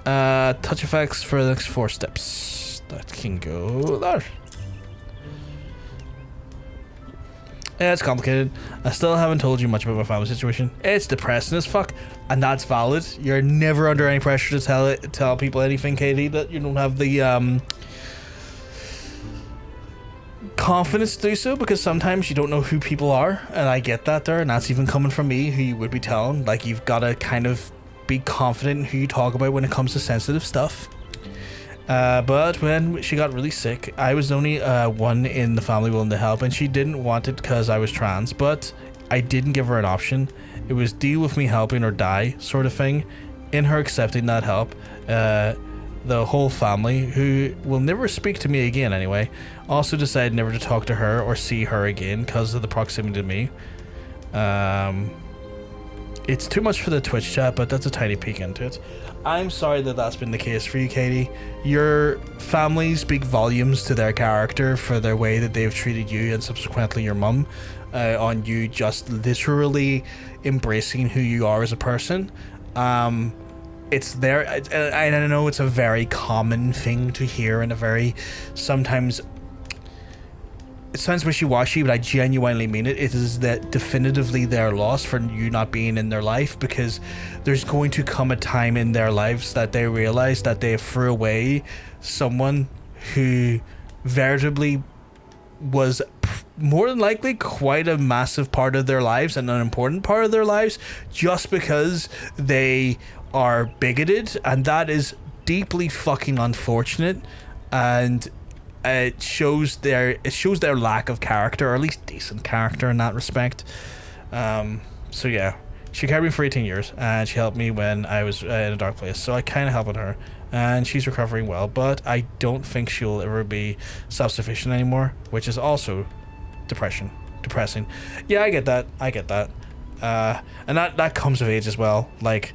Speaker 1: Touch effects for the next 4 steps. That can go there. Yeah, it's complicated. I still haven't told you much about my family situation. It's depressing as fuck, and that's valid. You're never under any pressure to tell people anything, Katie, that you don't have the confidence to do so, because sometimes you don't know who people are, and I get that there, and that's even coming from me, who you would be telling. Like, you've got to kind of be confident in who you talk about when it comes to sensitive stuff. But when she got really sick, I was the only one in the family willing to help, and she didn't want it because I was trans, but I didn't give her an option. It was deal with me helping or die sort of thing. In her accepting that help, the whole family, who will never speak to me again anyway, also decided never to talk to her or see her again because of the proximity to me. It's too much for the Twitch chat, but that's a tiny peek into it. I'm sorry that that's been the case for you, Katie. Your family speak volumes to their character for their way that they've treated you and subsequently your mum, on you just literally embracing who you are as a person. It's there, I know it's a very common thing to hear and a very, sometimes, it sounds wishy-washy, but I genuinely mean it. It is that definitively their loss for you not being in their life, because there's going to come a time in their lives that they realize that they threw away someone who veritably was more than likely quite a massive part of their lives and an important part of their lives, just because they are bigoted, and that is deeply fucking unfortunate, and it shows their lack of character, or at least decent character in that respect. So yeah, she carried me for 18 years, and she helped me when I was in a dark place, so I kind of helped her, and she's recovering well, but I don't think she'll ever be self-sufficient anymore, which is also depressing. Yeah, I get that. And that comes of age as well. Like,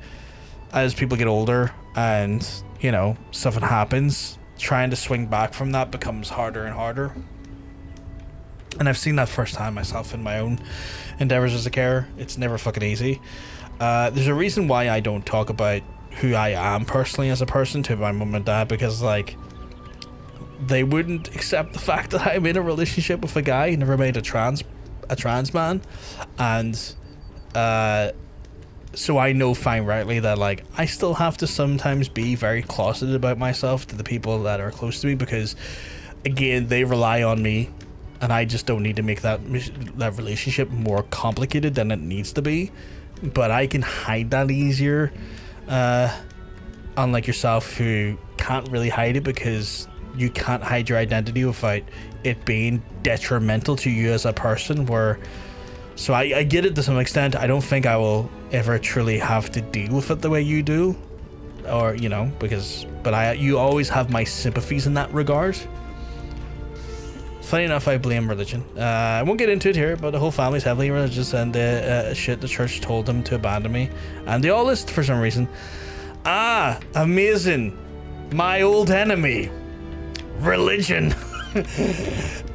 Speaker 1: as people get older and, you know, something happens, trying to swing back from that becomes harder and harder. And I've seen that firsthand myself in my own endeavors as a carer. It's never fucking easy. There's a reason why I don't talk about who I am personally as a person to my mum and dad, because, like, they wouldn't accept the fact that I'm in a relationship with a guy who never made a trans man. And so I know fine rightly that, like, I still have to sometimes be very closeted about myself to the people that are close to me, because again, they rely on me, and I just don't need to make that relationship more complicated than it needs to be. But I can hide that easier, unlike yourself, who can't really hide it, because you can't hide your identity without it being detrimental to you as a person. So I get it to some extent. I don't think I will ever truly have to deal with it the way you do, or, you know, but you always have my sympathies in that regard. Funny enough, I blame religion. I won't get into it here, but the whole family's heavily religious, and shit, the church told them to abandon me, and they all list for some reason. Amazing. My old enemy, religion.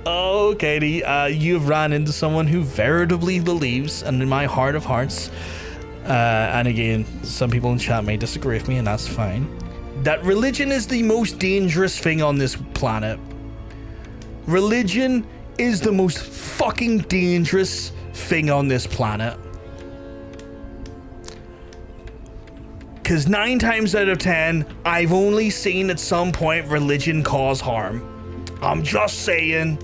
Speaker 1: Oh, Katie, you've ran into someone who veritably believes, and in my heart of hearts, and again, some people in chat may disagree with me, and that's fine, that religion is the most dangerous thing on this planet. Religion is the most fucking dangerous thing on this planet. Because 9 times out of 10, I've only seen at some point religion cause harm. I'm just saying.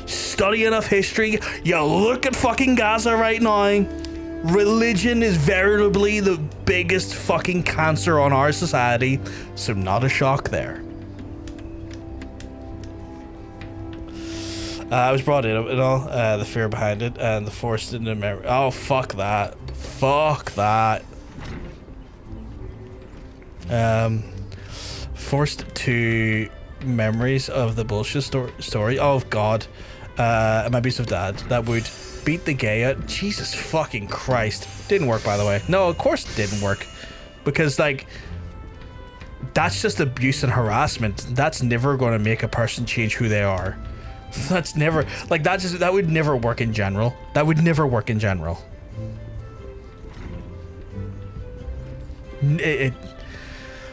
Speaker 1: Study enough history. You look at fucking Gaza right now. Religion is veritably the biggest fucking cancer on our society. So not a shock there. I was brought in it all, the fear behind it, and the forced into memory. Oh, fuck that. Forced to memories of the bullshit story. Oh, God. My abusive dad that would beat the gay out. Jesus fucking Christ. Didn't work, by the way. No, of course it didn't work. Because, like, that's just abuse and harassment. That's never going to make a person change who they are. That's never, like, that would never work in general.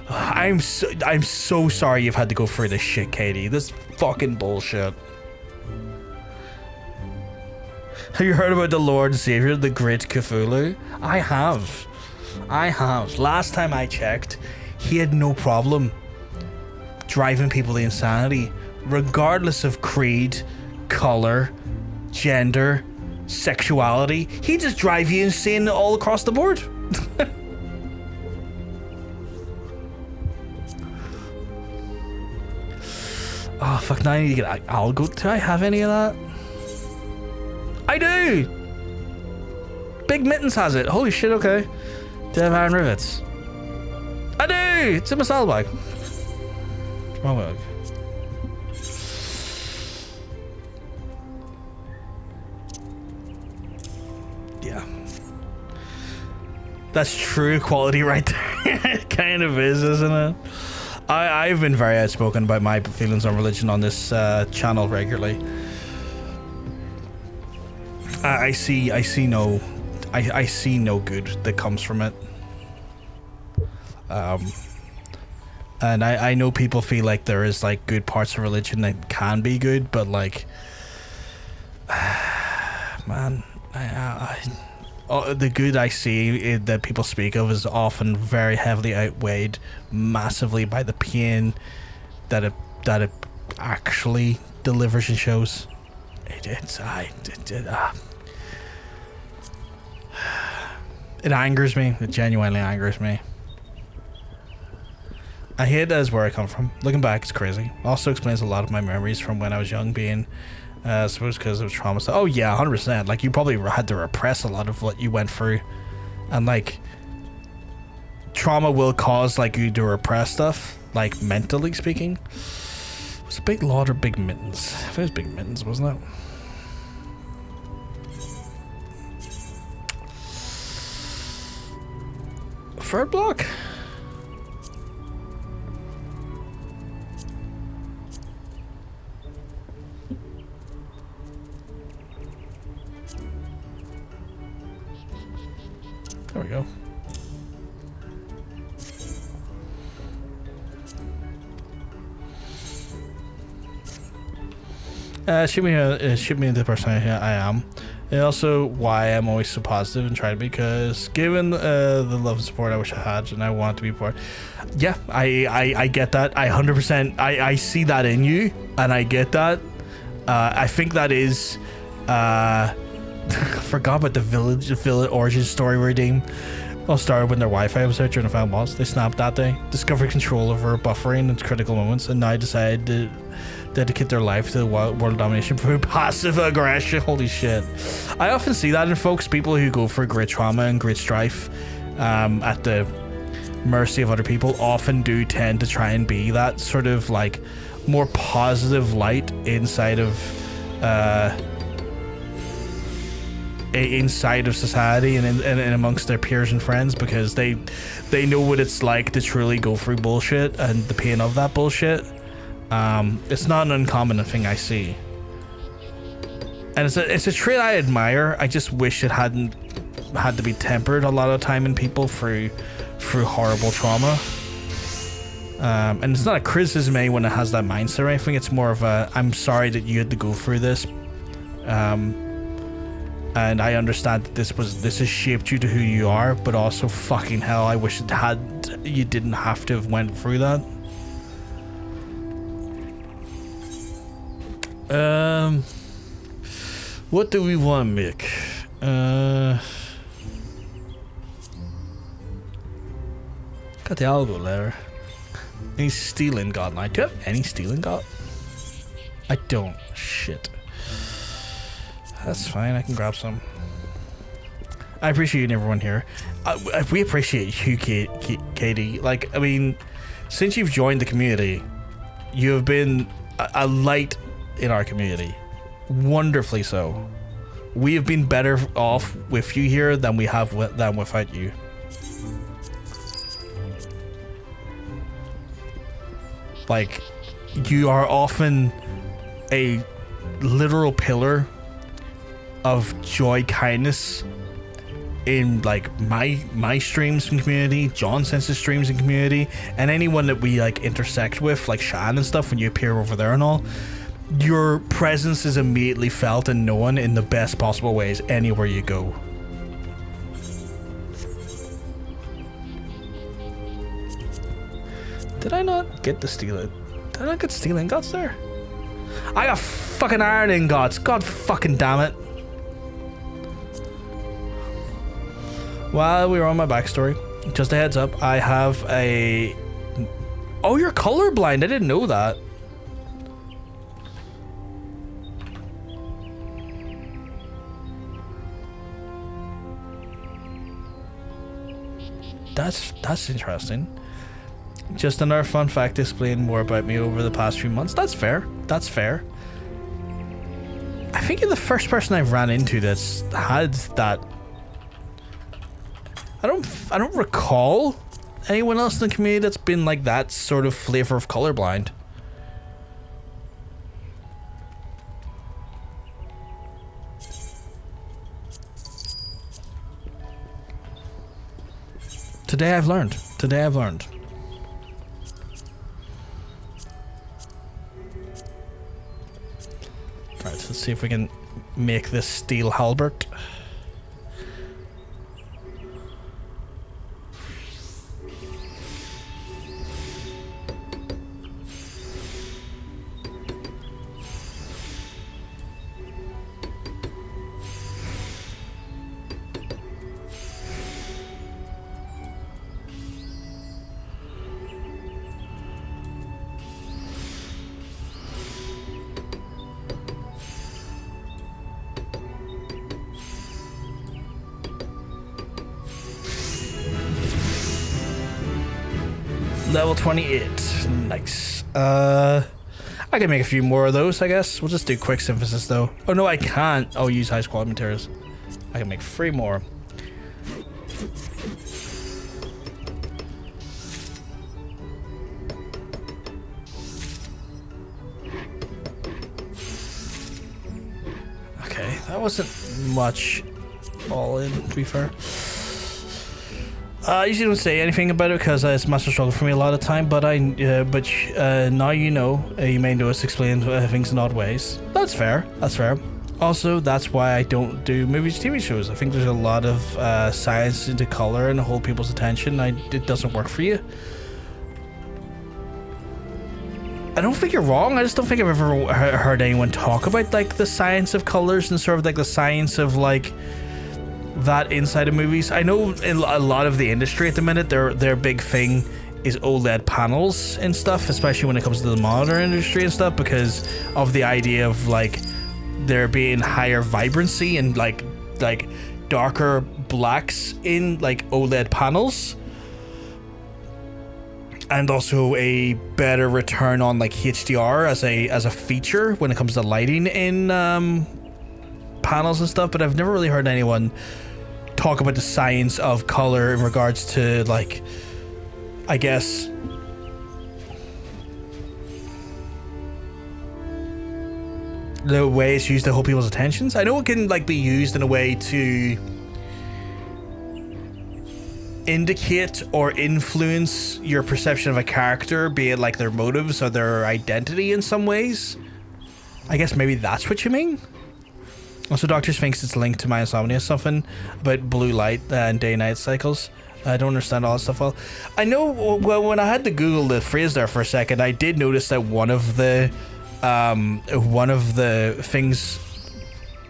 Speaker 1: I'm so sorry you've had to go through this shit, Katie. This fucking bullshit. Have you heard about the Lord and Savior, the Great Cthulhu? I have. Last time I checked, he had no problem driving people to insanity, regardless of creed, color, gender, sexuality. He just drive you insane all across the board. Oh, fuck, now I need to get algo. Do I have any of that? I do! Big Mittens has it. Holy shit, okay. Do I have iron rivets? I do! It's in my saddlebag. Wrong bag. Yeah. That's true equality right there. It kind of is, isn't it? I've been very outspoken about my feelings on religion on this channel regularly. I see no good that comes from it. And I know people feel like there is like good parts of religion that can be good, but like, man, the good I see that people speak of is often very heavily outweighed massively by the pain that it actually delivers and shows. It angers me. It genuinely angers me. I hate that is where I come from. Looking back, it's crazy. Also explains a lot of my memories from when I was young, being, I suppose because of trauma. Oh yeah, 100%. Like, you probably had to repress a lot of what you went through. And like, trauma will cause like you to repress stuff, like mentally speaking. Was it Big Lord or Big Mittens? I think it was Big Mittens, wasn't it? Third block? There we go. Shoot me into the person I am. And also why I'm always so positive and try to be, because given the love and support I wish I had and I want to be part. Yeah, I get that. I 100% I see that in you, and I get that. I think that is I forgot about the village origin story redeem. All started when their Wi-Fi was out during the final boss. They snapped that day, discovered control over buffering at critical moments, and now decided to dedicate their life to world domination through passive aggression. Holy shit. I often see that in folks, people who go for great trauma and great strife at the mercy of other people often do tend to try and be that sort of like more positive light inside of society and amongst their peers and friends, because they know what it's like to truly go through bullshit and the pain of that bullshit. It's not an uncommon thing I see, and it's a trait I admire. I just wish it hadn't had to be tempered a lot of time in people through horrible trauma. And it's not a criticism of anyone that has that mindset or anything. It's more of a, I'm sorry that you had to go through this. And I understand that this has shaped you to who you are, but also fucking hell, I wish you didn't have to have went through that. What do we want to make? Got the algo letter. Any stealing god? Do you have any stealing god? I don't. Shit. That's fine, I can grab some. I appreciate everyone here. We appreciate you, Katie. Like, I mean, since you've joined the community, you have been a light in our community. Wonderfully so. We have been better off with you here than we have than without you. Like, you are often a literal pillar of joy, kindness in like my streams and community, John Sense's streams and community, and anyone that we like intersect with, like Shan and stuff, when you appear over there and all. Your presence is immediately felt and known in the best possible ways anywhere you go. Did I not get the stealing? Did I not get stealing ingots there? I got fucking iron ingots. God fucking damn it. While we were on my backstory, just a heads up, I have a... Oh, you're colorblind. I didn't know that. That's interesting. Just another fun fact explaining more about me over the past few months. That's fair. That's fair. I think you're the first person I've ran into that's had that I don't recall anyone else in the community that's been like that sort of flavor of colorblind. Today I've learned. Today I've learned. Alright, so let's see if we can make this steel halberd. Level 28. Nice. I can make a few more of those, I guess. We'll just do quick synthesis, though. Oh, no, I can't. Oh, use highest quality materials. I can make 3 more. Okay, that wasn't much all in, to be fair. I usually don't say anything about it because it's a massive struggle for me a lot of time, but now you know, you may notice explain things in odd ways. That's fair, that's fair. Also, that's why I don't do movies, TV shows. I think there's a lot of science into color and to hold people's attention. It doesn't work for you. I don't think you're wrong, I just don't think I've ever heard anyone talk about like the science of colors and sort of like the science of like that inside of movies. I know in a lot of the industry at the minute, their big thing is OLED panels and stuff, especially when it comes to the monitor industry and stuff, because of the idea of like there being higher vibrancy and like darker blacks in like OLED panels, and also a better return on like HDR as a feature when it comes to lighting in panels and stuff. But I've never really heard anyone talk about the science of color in regards to like, I guess, the way it's used to hold people's attentions. I know it can like be used in a way to indicate or influence your perception of a character, be it like their motives or their identity in some ways. I guess maybe that's what you mean. Also, Doctor thinks it's linked to my insomnia, something about blue light and day-night cycles. I don't understand all that stuff well. I know, well, when I had to Google the phrase there for a second, I did notice that one of the things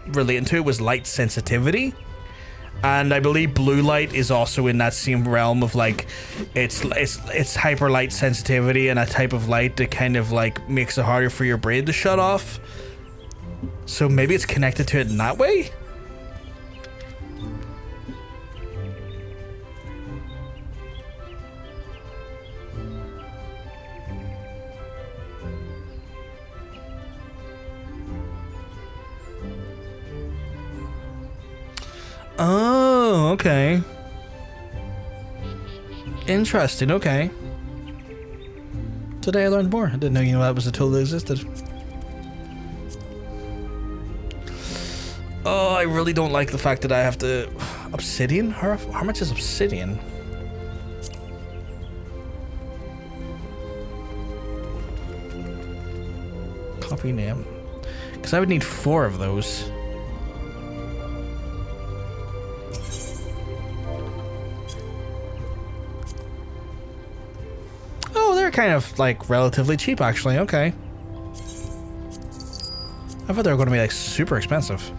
Speaker 1: relating to it was light sensitivity. And I believe blue light is also in that same realm of like, it's hyper light sensitivity and a type of light that kind of like makes it harder for your brain to shut off. So maybe it's connected to it in that way? Oh, okay. Interesting, okay. Today I learned more. I didn't know that was a tool that existed. Oh, I really don't like the fact that I have to... Obsidian? How much is obsidian? Copy name. Because I would need 4 of those. Oh, they're kind of like relatively cheap actually, okay. I thought they were going to be like super expensive.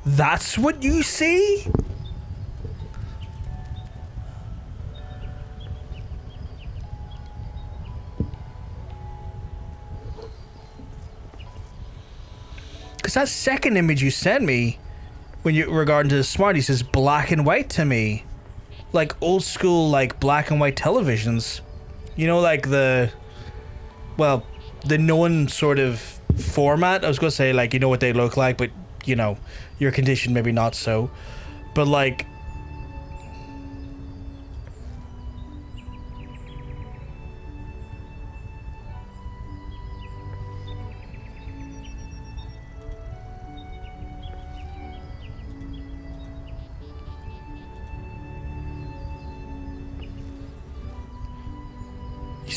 Speaker 1: That's what you see? Because that second image you sent me when you regarding to the Smarties is black and white to me, like old school like black and white televisions. You know, like the known sort of format. I was gonna say like you know what they look like, but you know your condition maybe not so, but like.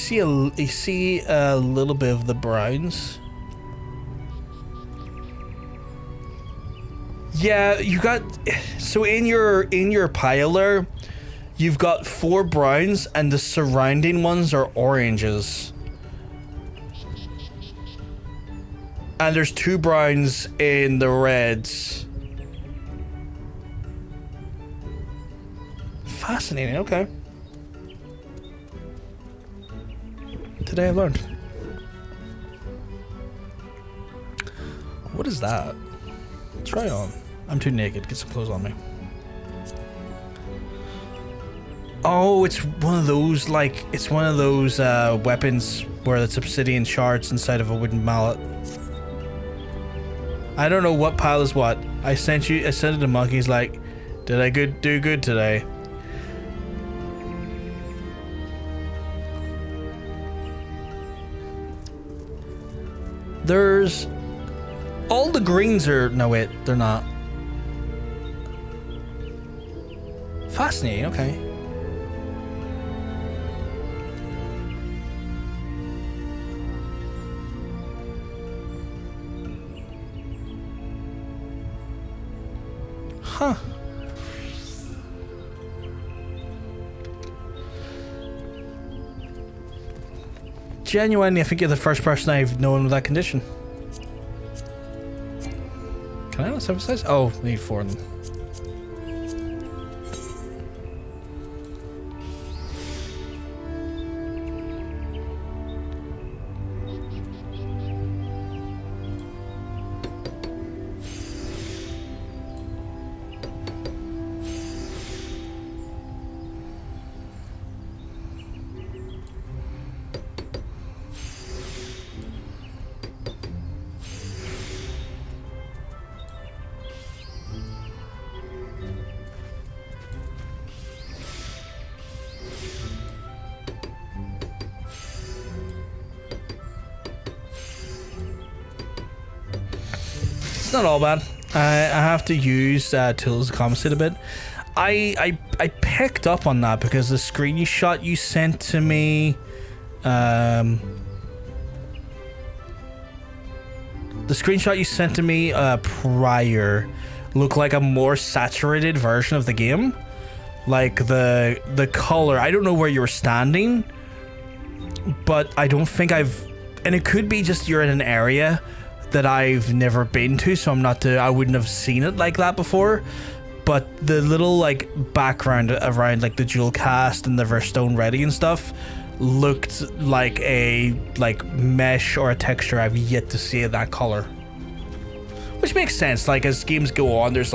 Speaker 1: You see a little bit of the browns. Yeah, you got so in your pile there, you've got 4 browns and the surrounding ones are oranges. And there's 2 browns in the reds. Fascinating, okay. Today I learned. What is that? Try on. I'm too naked. Get some clothes on me. Oh, it's one of those, like, it's one of those weapons where it's obsidian shards inside of a wooden mallet. I don't know what pile is what. I sent it to Monkey's like, did I do good today? There's... all the greens are... no, wait, they're not. Fascinating, okay. Huh. Genuinely, I think you're the first person I've known with that condition. Can I not emphasize? Oh, need 4 of them. Not all bad. I have to use tools to compensate a bit. I picked up on that because the screenshot you sent to me, prior looked like a more saturated version of the game. Like the color. I don't know where you were standing, but I don't think I've, and it could be just you're in an area that I've never been to, so I wouldn't have seen it like that before. But the little like background around like the jewel cast and the Verstone ready and stuff looked like a mesh or a texture I've yet to see of that color. Which makes sense, like as games go on, there's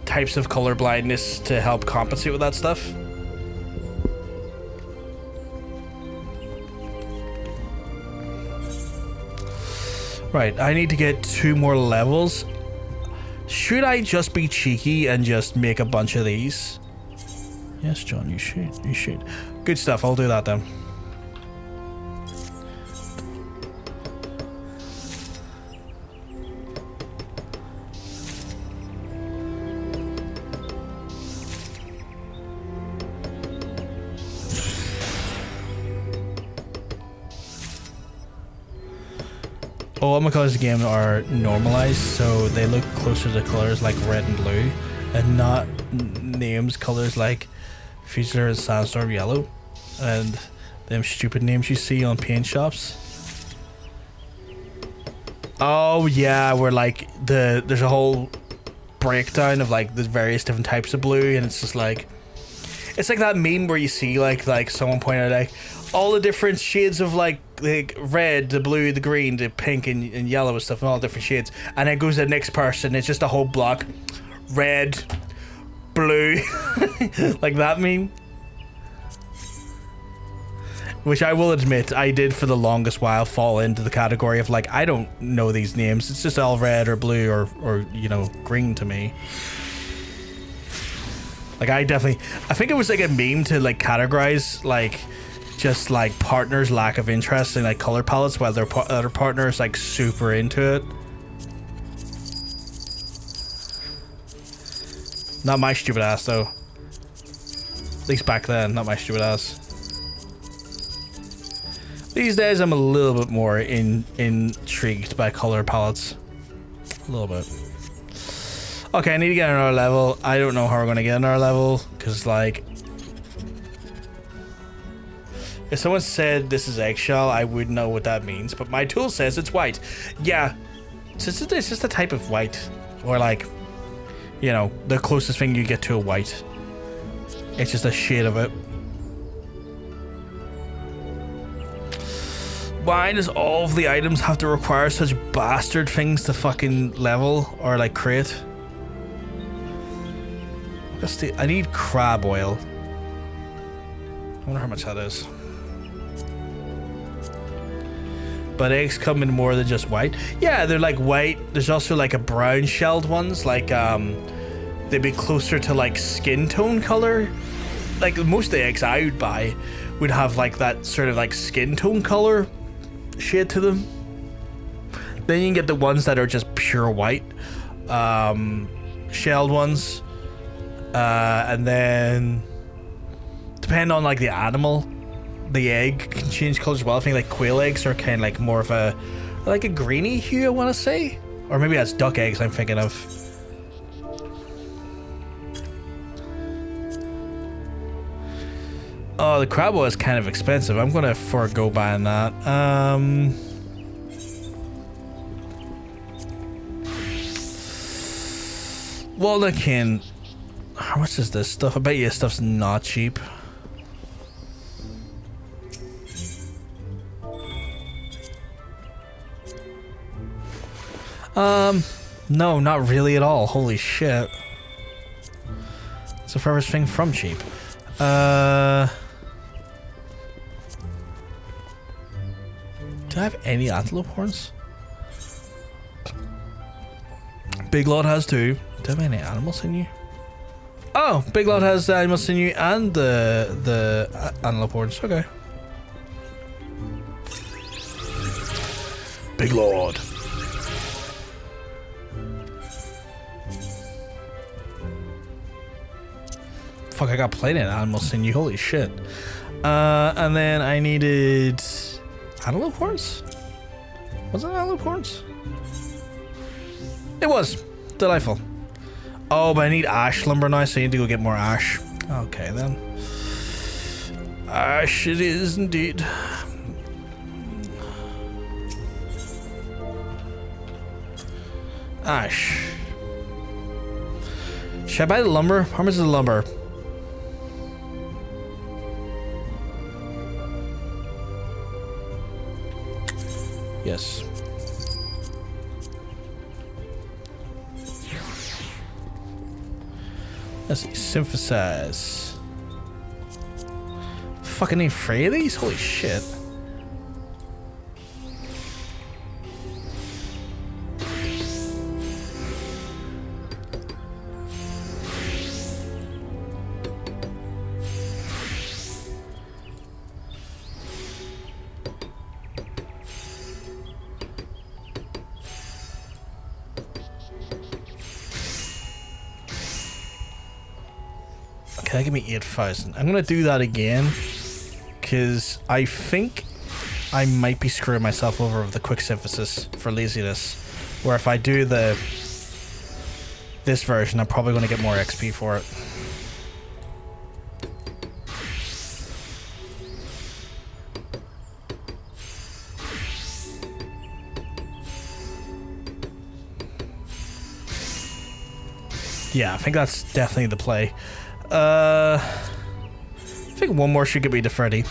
Speaker 1: types of color blindness to help compensate with that stuff. Right, I need to get 2 more levels. Should I just be cheeky and just make a bunch of these? Yes, John, you should. You should. Good stuff, I'll do that then. All my colors in the game are normalized, so they look closer to colors like red and blue, and not names colors like Future and Sandstorm yellow, and them stupid names you see on paint shops. Oh yeah, where like there's a whole breakdown of like the various different types of blue, and it's just like, it's like that meme where you see like someone point out like, all the different shades of like the red, the blue, the green, the pink, and yellow and stuff, and all different shades. And then goes to the next person. It's just a whole block, red, blue, like that meme. Which I will admit, I did for the longest while fall into the category of like, I don't know these names. It's just all red or blue or you know, green to me. Like I think it was like a meme to like categorize like just like partners' lack of interest in like color palettes while their other partner is like super into it. Not my stupid ass though. At least back then, not my stupid ass. These days, I'm a little bit more intrigued by color palettes. A little bit. Okay, I need to get another level. I don't know how we're going to get another level, because, like... If someone said this is eggshell, I would know what that means, but my tool says it's white. Yeah, it's just a type of white. Or, like, you know, the closest thing you get to a white. It's just a shade of it. Why does all of the items have to require such bastard things to fucking level or like create? I need crab oil. I wonder how much that is. But eggs come in more than just white. Yeah, they're like white. There's also like a brown shelled ones. Like they'd be closer to like skin tone color. Like most of the eggs I would buy would have like that sort of like skin tone color shade to them. Then you can get the ones that are just pure white, shelled ones, and then depending on like the animal, the egg can change colors as well. I think like quail eggs are kind of like more of a like a greeny hue, I want to say, or maybe that's duck eggs I'm thinking of. Oh, the crab oil is kind of expensive. I'm gonna forego buying that. Walnut can. How much is this stuff? I bet you this stuff's not cheap. No, not really at all. Holy shit. It's the furthest thing from cheap. Do I have any antelope horns? Big Lord has two. Do I have any animal sinew? Oh, Big Lord has the animal sinew and the antelope horns. Okay. Big Lord. Fuck, I got plenty of animal sinew. Holy shit. And then I needed antelope horns? Was it antelope horns? It was. Delightful. Oh, but I need ash lumber now, so I need to go get more ash. Okay, then. Ash it is indeed. Ash. Should I buy the lumber? How much is the lumber? Yes. Let's see. Synthesize. Fucking need 3 of these? Holy shit. Can I give me 8,000? I'm gonna do that again because I think I might be screwing myself over with the quick synthesis for laziness. Where if I do this version, I'm probably gonna get more XP for it. Yeah, I think that's definitely the play. I think one more should get me to 30.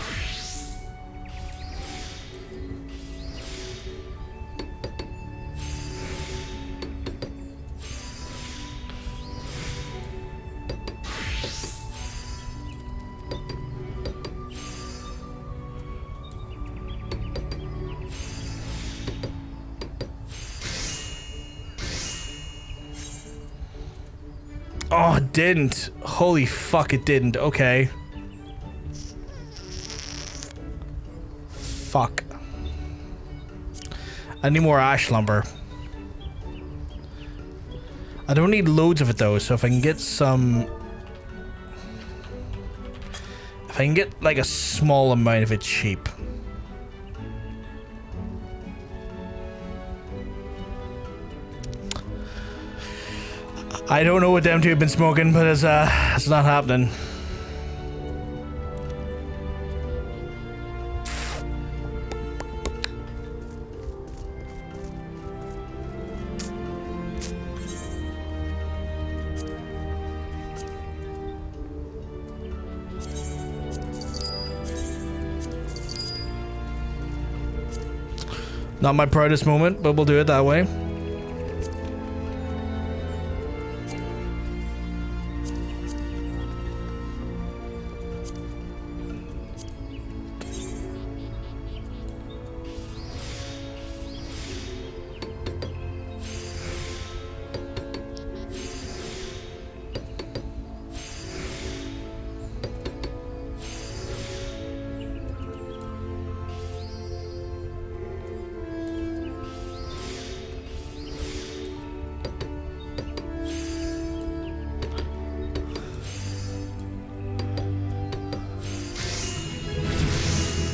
Speaker 1: Oh, it didn't. Holy fuck, it didn't. Okay. Fuck. I need more ash lumber. I don't need loads of it though, so if I can get some... If I can get like a small amount of it cheap. I don't know what them two have been smoking, but it's not happening. Not my proudest moment, but we'll do it that way.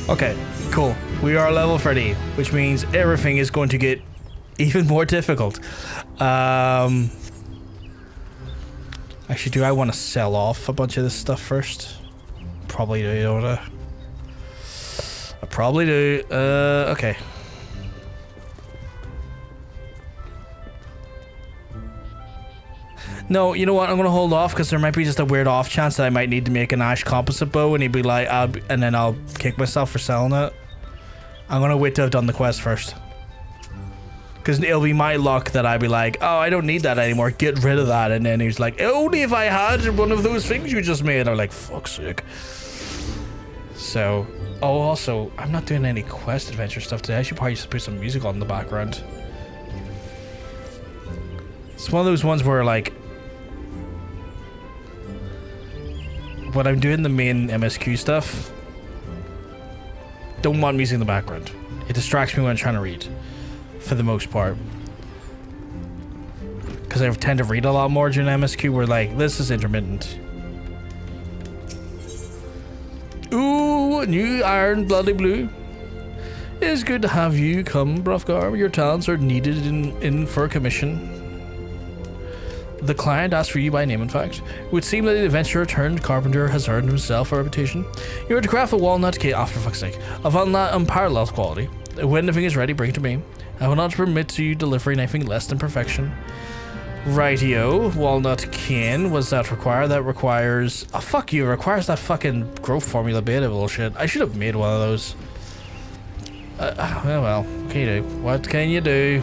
Speaker 1: Okay, cool. We are level 30, which means everything is going to get even more difficult. Actually, do I want to sell off a bunch of this stuff first? Probably do, don't I? I probably do. Okay. No, you know what? I'm gonna hold off because there might be just a weird off chance that I might need to make an ash composite bow, and he'd be like, and then I'll kick myself for selling it. I'm gonna wait till I've done the quest first, because it'll be my luck that I'd be like, oh, I don't need that anymore. Get rid of that, and then he's like, only if I had one of those things you just made. I'm like, fuck's sake. So, oh, also, I'm not doing any quest adventure stuff today. I should probably just put some music on in the background. It's one of those ones where like, when I'm doing the main MSQ stuff, don't want music in the background. It distracts me when I'm trying to read, for the most part. Because I tend to read a lot more during MSQ, where like, this is intermittent. Ooh, new iron bloody blue. It is good to have you come, Broughgar. Your talents are needed in for a commission. The client asked for you by name, in fact. It would seem that the adventurer turned carpenter has earned himself a reputation. You are to craft a walnut cake, for fuck's sake, of unparalleled quality. When the thing is ready, bring it to me. I will not permit to you delivering anything less than perfection. Rightio, walnut cane. What does that require? That requires... Oh, fuck you. It requires that fucking growth formula beta bullshit. I should have made one of those. Well, what can you do? What can you do?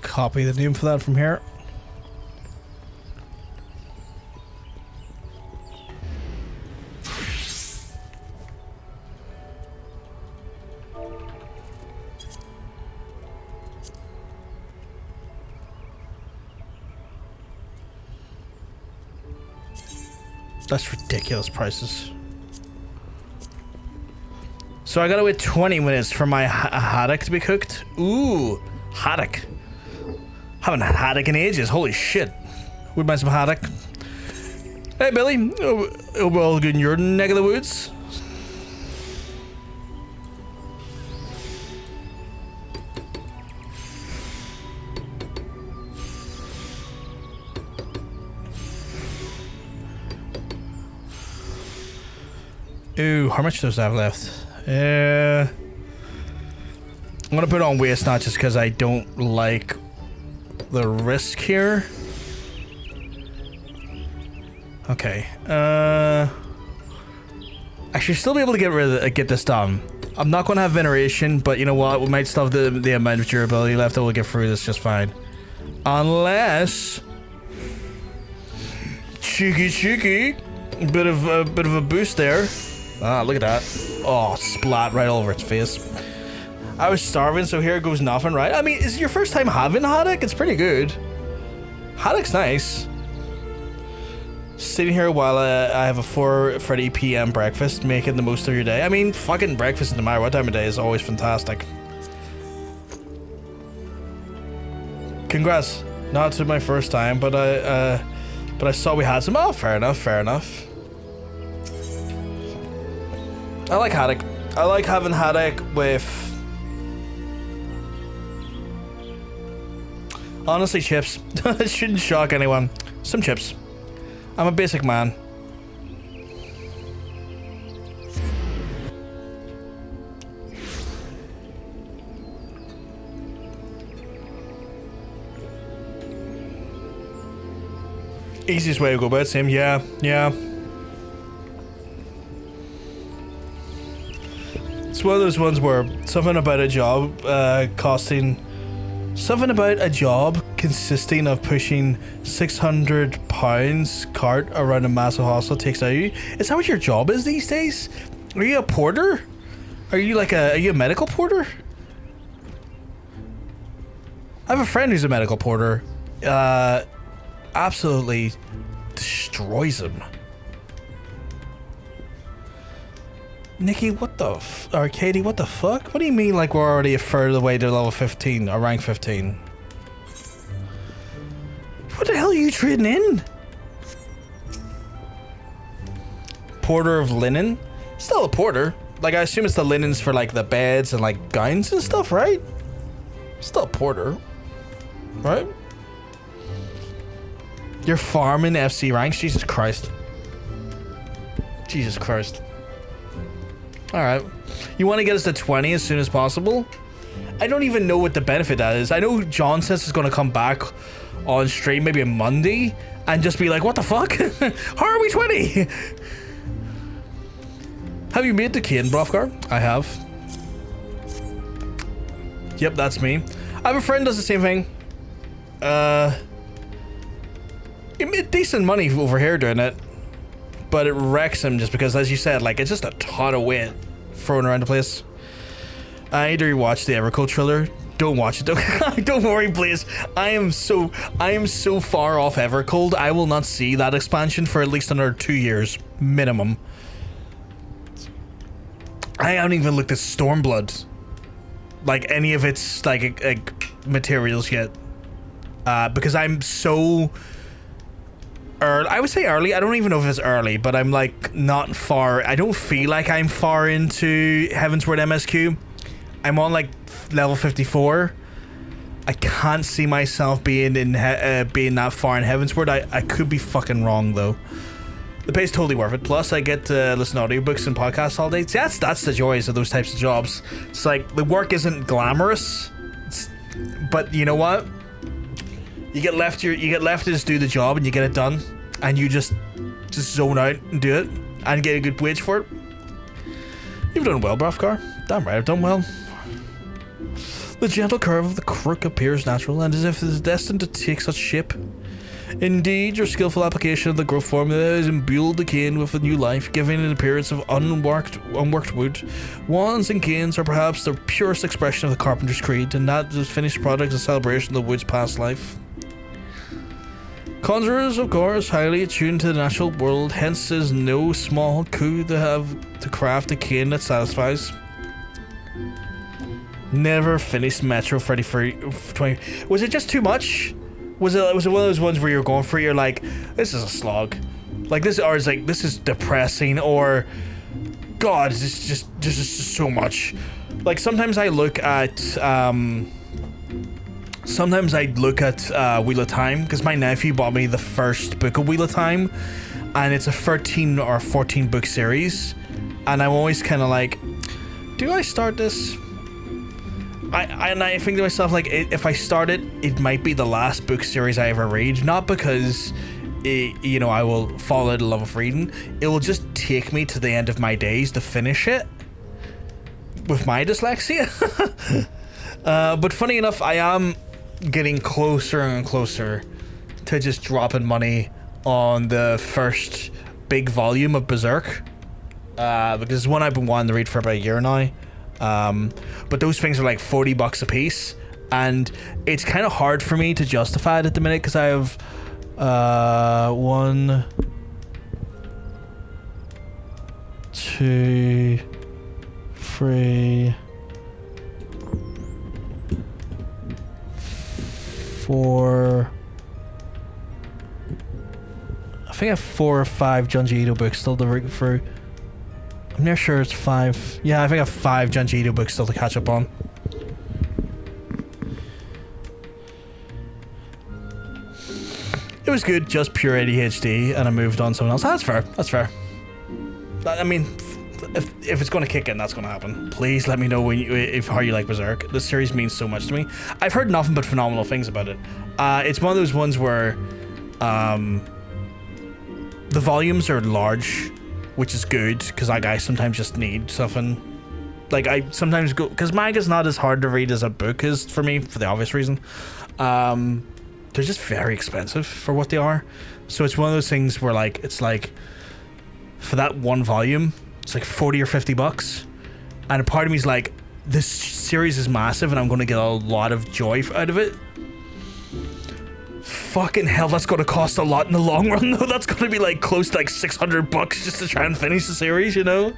Speaker 1: Copy the name for that from here. That's ridiculous prices. So I gotta wait 20 minutes for my haddock to be cooked. Ooh, haddock. Haven't had haddock in ages. Holy shit. Would mind some haddock. Hey, Billy. Oh, well, good in your neck of the woods. Ooh, how much does I have left? I'm gonna put it on waste, not just because I don't like the risk here. Okay. I should still be able to get this done. I'm not going to have veneration, but you know what? We might still have the amount of durability left that we'll get through this just fine. Unless... Cheeky. Bit of a boost there. Ah, look at that. Oh, splat right all over its face. I was starving, so here goes nothing, right? I mean, is it your first time having haddock? It's pretty good. Haddock's nice. Sitting here while I have a 4:30 p.m. breakfast, making the most of your day. I mean, fucking breakfast no matter what time of day is always fantastic. Congrats. Not to my first time, but I saw we had some. Oh, fair enough. I like haddock. I like having haddock with... Honestly, chips. It shouldn't shock anyone. Some chips. I'm a basic man. Easiest way to go about it, same. Yeah. It's one of those ones where something about a job consisting of pushing 600 pounds cart around a massive hostel takes out you. Is that what your job is these days? Are you a porter? Are you a medical porter? I have a friend who's a medical porter. Absolutely destroys him. Nikki, what the or Katie, what the fuck? What do you mean like we're already a third of the way to level 15 or rank 15? What the hell are you trading in? Porter of linen? Still a porter. Like, I assume it's the linens for like the beds and like gowns and stuff, right? Still a porter. Right? You're farming FC ranks? Jesus Christ. Jesus Christ. Alright. You want to get us to 20 as soon as possible? I don't even know what the benefit that is. I know John says it's going to come back on stream maybe on Monday and just be like, what the fuck? How are we 20? Have you made the cane, Brothgar? I have. Yep, that's me. I have a friend who does the same thing. He made decent money over here doing it. But it wrecks him just because, as you said, like, it's just a ton of weight thrown around the place. I need to rewatch the Evercold thriller. Don't watch it. Don't worry, please. I am so far off Evercold. I will not see that expansion for at least another 2 years minimum. I haven't even looked at Stormblood, like any of its like materials yet, because I'm so early. I would say early. I don't even know if it's early, but I'm like not far. I don't feel like I'm far into Heavensward MSQ. I'm on like level 54. I can't see myself being in being that far in Heavensward. I could be fucking wrong though. The pay's totally worth it. Plus, I get to listen to audiobooks and podcasts all day. See, that's the joys of those types of jobs. It's like the work isn't glamorous, but you know what? You get left to just do the job and you get it done, and you just zone out and do it and get a good wage for it. You've done well, Brothgar. Damn right, I've done well. The gentle curve of the crook appears natural, and as if it is destined to take such shape. Indeed, your skillful application of the growth formula has imbued the cane with a new life, giving it an appearance of unworked wood. Wands and canes are perhaps the purest expression of the Carpenter's creed, and that the finished product is a celebration of the wood's past life. Conjurers, of course, highly attuned to the natural world, hence is no small coup to have to craft a cane that satisfies. Never finished Metro 20. Was it just too much? Was it one of those ones where you're going for it, you're like, this is a slog, like this, or it's like, this is depressing, or God, this is just so much. Like sometimes I look at Wheel of Time, because my nephew bought me the first book of Wheel of Time, and it's a 13 or 14 book series, and I'm always kind of like, do I start this? I think to myself, like, if I start it, it might be the last book series I ever read. Not because, I will fall out of love of reading. It will just take me to the end of my days to finish it. with my dyslexia. But funny enough, I am getting closer and closer to just dropping money on the first big volume of Berserk, because it's one I've been wanting to read for about a year now. But those things are like $40 a piece, and it's kind of hard for me to justify it at the minute because I have 1, 2, 3, 4. I think I have 4 or 5 Junji Ito books still to read through. I'm not sure it's 5. Yeah, I think I have 5 Junji Ito books still to catch up on. It was good, just pure ADHD, and I moved on to someone else. That's fair. That's fair. I mean, if it's going to kick in, that's going to happen. Please let me know how you like Berserk. This series means so much to me. I've heard nothing but phenomenal things about it. It's one of those ones where the volumes are large, which is good, because I sometimes just need something. Like, I sometimes go... Because manga's not as hard to read as a book is for me, for the obvious reason. They're just very expensive for what they are. So it's one of those things where, like, it's like... For that one volume, it's like $40 or $50. And a part of me is like, this series is massive and I'm going to get a lot of joy out of it. Fucking hell, that's going to cost a lot in the long run, though. That's going to be like close to like $600 just to try and finish the series, you know?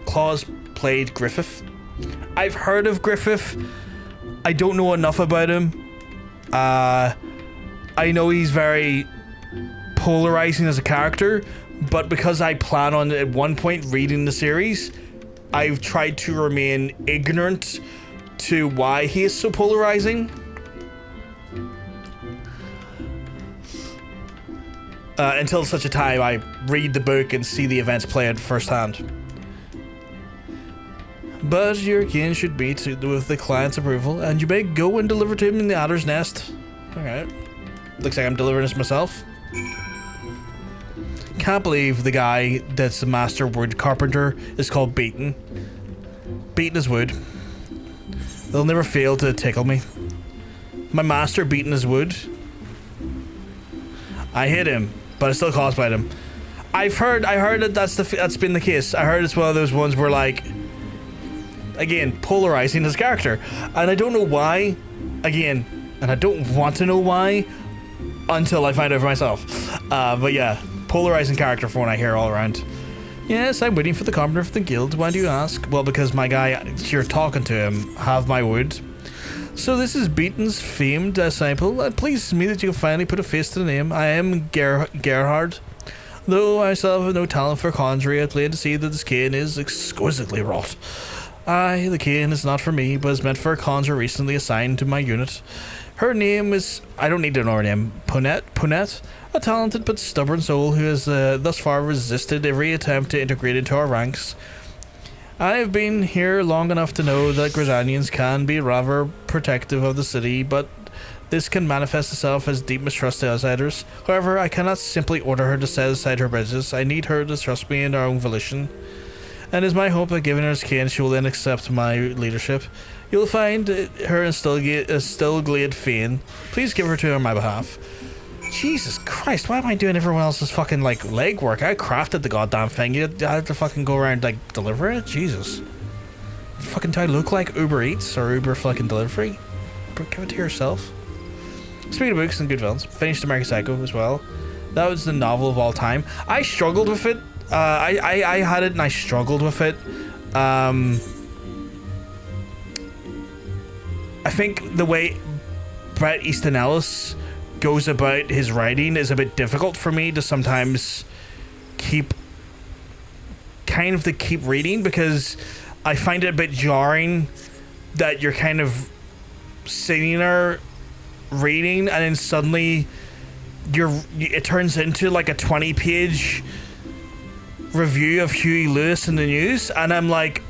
Speaker 1: Claus played Griffith. I've heard of Griffith. I don't know enough about him. I know he's very polarizing as a character, but because I plan on at one point reading the series, I've tried to remain ignorant to why he is so polarizing. Until such a time I read the book and see the events played firsthand. But your kin should be with the client's approval, and you may go and deliver to him in the Adder's Nest. Alright. Looks like I'm delivering this myself. Can't believe the guy that's the master wood carpenter is called Beaten. Beaten is wood. They'll never fail to tickle me. My master Beaten is wood. I hit him, but I still cosplayed him. I heard that that's been the case. I heard it's one of those ones where, like, again, polarizing his character, and I don't know why. Again, and I don't want to know why until I find out for myself. But yeah, polarizing character for when I hear all around. Yes, I'm waiting for the Carpenter of the Guild. Why do you ask? Well, because my guy you're talking to him have my wood. So this is Beaton's famed disciple. It pleases me that you finally put a face to the name. I am Gerhard. Though I still have no talent for conjuring, I plan to see that this cane is exquisitely wrought. Aye, the cane is not for me, but is meant for a conjurer recently assigned to my unit. Her name is... I don't need to know her name. Punette, a talented but stubborn soul who has thus far resisted every attempt to integrate into our ranks. I have been here long enough to know that Grisanians can be rather protective of the city, but this can manifest itself as deep mistrust to outsiders. However, I cannot simply order her to set aside her bridges. I need her to trust me in her own volition. And it is my hope that given her his cane, she will then accept my leadership. You'll find her in Stillglade Fane. Please give her to her on my behalf. Jesus Christ, why am I doing everyone else's fucking, like, legwork? I crafted the goddamn thing. You have to fucking go around, like, deliver it? Jesus. Fucking do I look like Uber Eats or Uber fucking Delivery? Give it to yourself. Speaking of books and good villains, finished American Psycho as well. That was the novel of all time. I struggled with it. I had it and I struggled with it. I think the way Bret Easton Ellis goes about his writing is a bit difficult for me to sometimes keep reading, because I find it a bit jarring that you're kind of sitting there reading and then suddenly it turns into like a 20-page review of Huey Lewis in the news, and I'm like,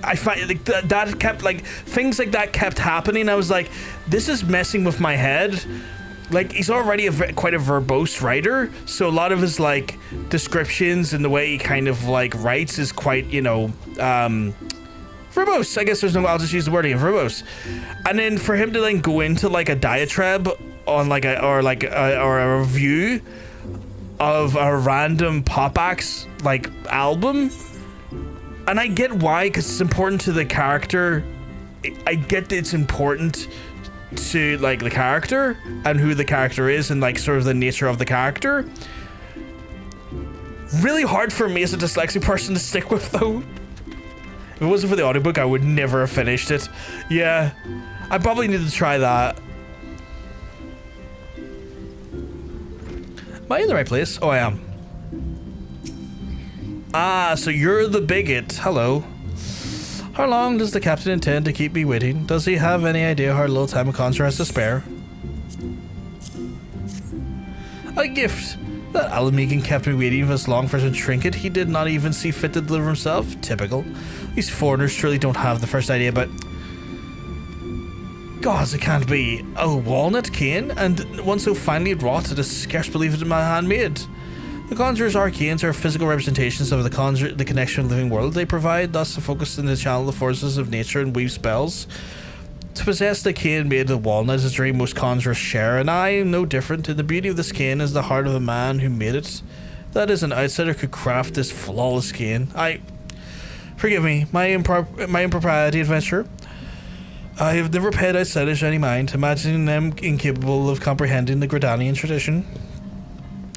Speaker 1: I find like that kept, like, things like that kept happening. I was like, this is messing with my head, like, he's already quite a verbose writer, so a lot of his, like, descriptions and the way he kind of, like, writes is quite, you know, verbose. I guess I'll just use the word again, verbose. And then for him to then go into, like, a diatribe on, like, or a review of a random pop acts, like, album, and I get why, because it's important to the character. I get that it's important to, like, the character and who the character is and, like, sort of the nature of the character. Really hard for me as a dyslexic person to stick with, though. If it wasn't for the audiobook, I would never have finished it. Yeah, I probably need to try that. Am I in the right place? Oh, I am. Ah, so you're the bigot. Hello. How long does the captain intend to keep me waiting? Does he have any idea how little time a conjurer has to spare? A gift. That Alamegan kept me waiting this long for some trinket he did not even see fit to deliver himself. Typical. These foreigners truly don't have the first idea, but... Gods, it can't be. A walnut cane? And one so finely wrought that I scarce believe it in my handmade. The Conjurers' arcanes are physical representations of the connection with the living world. They provide thus a focus in the channel the forces of nature and weave spells. To possess the cane made of walnut is a dream most conjurers share, and I am no different. And the beauty of this cane is the heart of the man who made it. That is, an outsider could craft this flawless cane. Forgive me, my impropriety, adventurer. I have never paid outsiders any mind, imagining them incapable of comprehending the Gradanian tradition.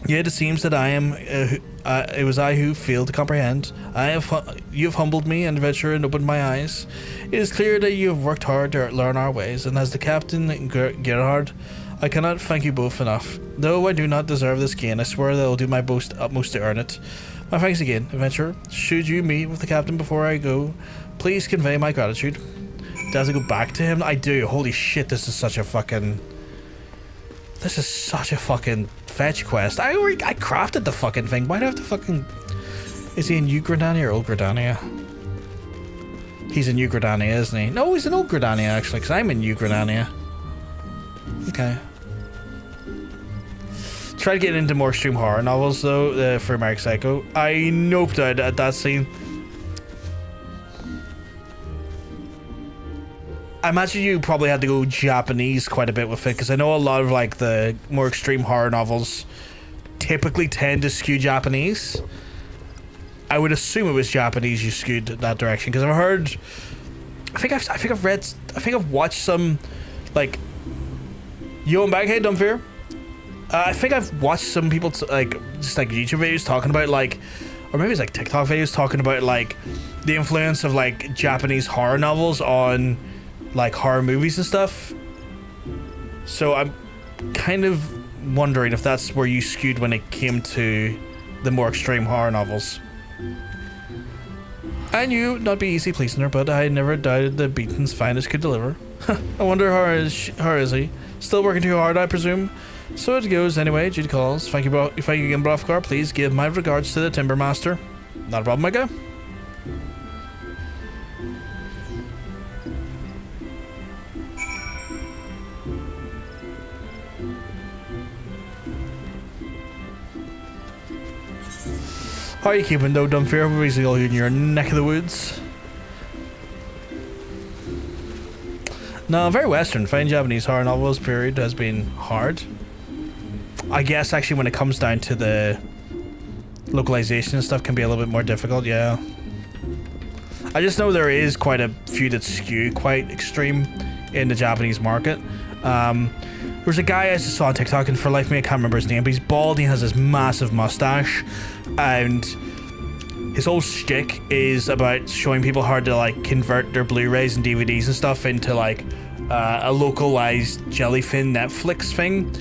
Speaker 1: Yet it seems that it was I who failed to comprehend. You have humbled me, and adventurer, and opened my eyes. It is clear that you have worked hard to learn our ways, and as the Captain Gerhard, I cannot thank you both enough. Though I do not deserve this gain, I swear that I will do my utmost to earn it. My thanks again, adventurer. Should you meet with the Captain before I go, please convey my gratitude. Does it go back to him? I do. Holy shit, this is such a fucking fetch quest. I crafted the fucking thing. Why do I have to fucking... Is he in New Gradania or Old Gradania? He's in New Gradania, isn't he? No, he's in Old Gradania, actually, because I'm in New Gradania. Okay. Try to get into more extreme horror novels, though, for American Psycho. I noped out at that scene. I imagine you probably had to go Japanese quite a bit with it, because I know a lot of, like, the more extreme horror novels typically tend to skew Japanese. I would assume it was Japanese you skewed that direction, because I've heard... I think I've watched some, like... Yo, I'm back, hey, Dumbfair. I think I've watched some people, just, like, YouTube videos talking about, like... Or maybe it's, like, TikTok videos talking about, like, the influence of, like, Japanese horror novels on... like horror movies and stuff. So I'm kind of wondering if that's where you skewed when it came to the more extreme horror novels. I knew it would not be easy pleasing her, but I never doubted the Beaton's finest could deliver. I wonder how is he? Still working too hard, I presume. So it goes anyway. Judy calls. Thank you again, Brofgar. Please give my regards to the Timber Master. Not a problem, my guy. How are you keeping, though, Dumbfair? We're basically all in your neck of the woods. No, very Western. Finding Japanese horror novels period has been hard. I guess, actually, when it comes down to the localization and stuff, can be a little bit more difficult, yeah. I just know there is quite a few that skew quite extreme in the Japanese market. There's a guy I just saw on TikTok, and for life of me I can't remember his name, but he's bald and he has this massive mustache, and his whole shtick is about showing people how to, like, convert their Blu-rays and DVDs and stuff into, like, a localized jellyfin Netflix thing,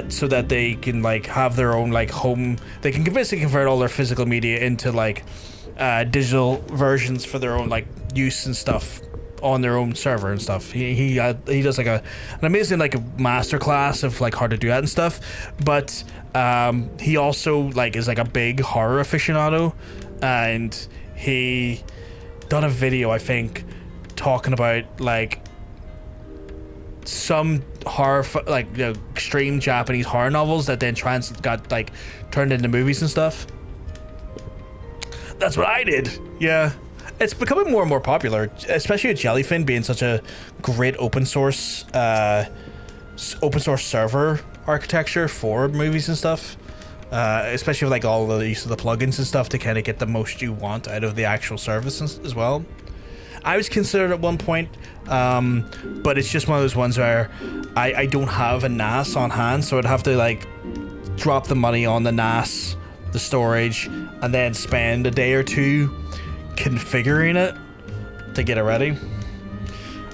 Speaker 1: so that they can, like, have their own, like, home... They can basically convert all their physical media into, like, digital versions for their own, like, use and stuff on their own server and stuff. He does, like, an amazing, like, a masterclass of, like, how to do that and stuff, but he also, like, is, like, a big horror aficionado, and he done a video, I think, talking about, like, some like extreme Japanese horror novels that then got like turned into movies and stuff. That's what I did. Yeah, it's becoming more and more popular, especially with Jellyfin being such a great open source server architecture for movies and stuff. Especially with like all the use of the plugins and stuff to kind of get the most you want out of the actual service as well. I was considered at one point, but it's just one of those ones where I don't have a NAS on hand, so I'd have to like drop the money on the NAS, the storage, and then spend a day or two configuring it to get it ready.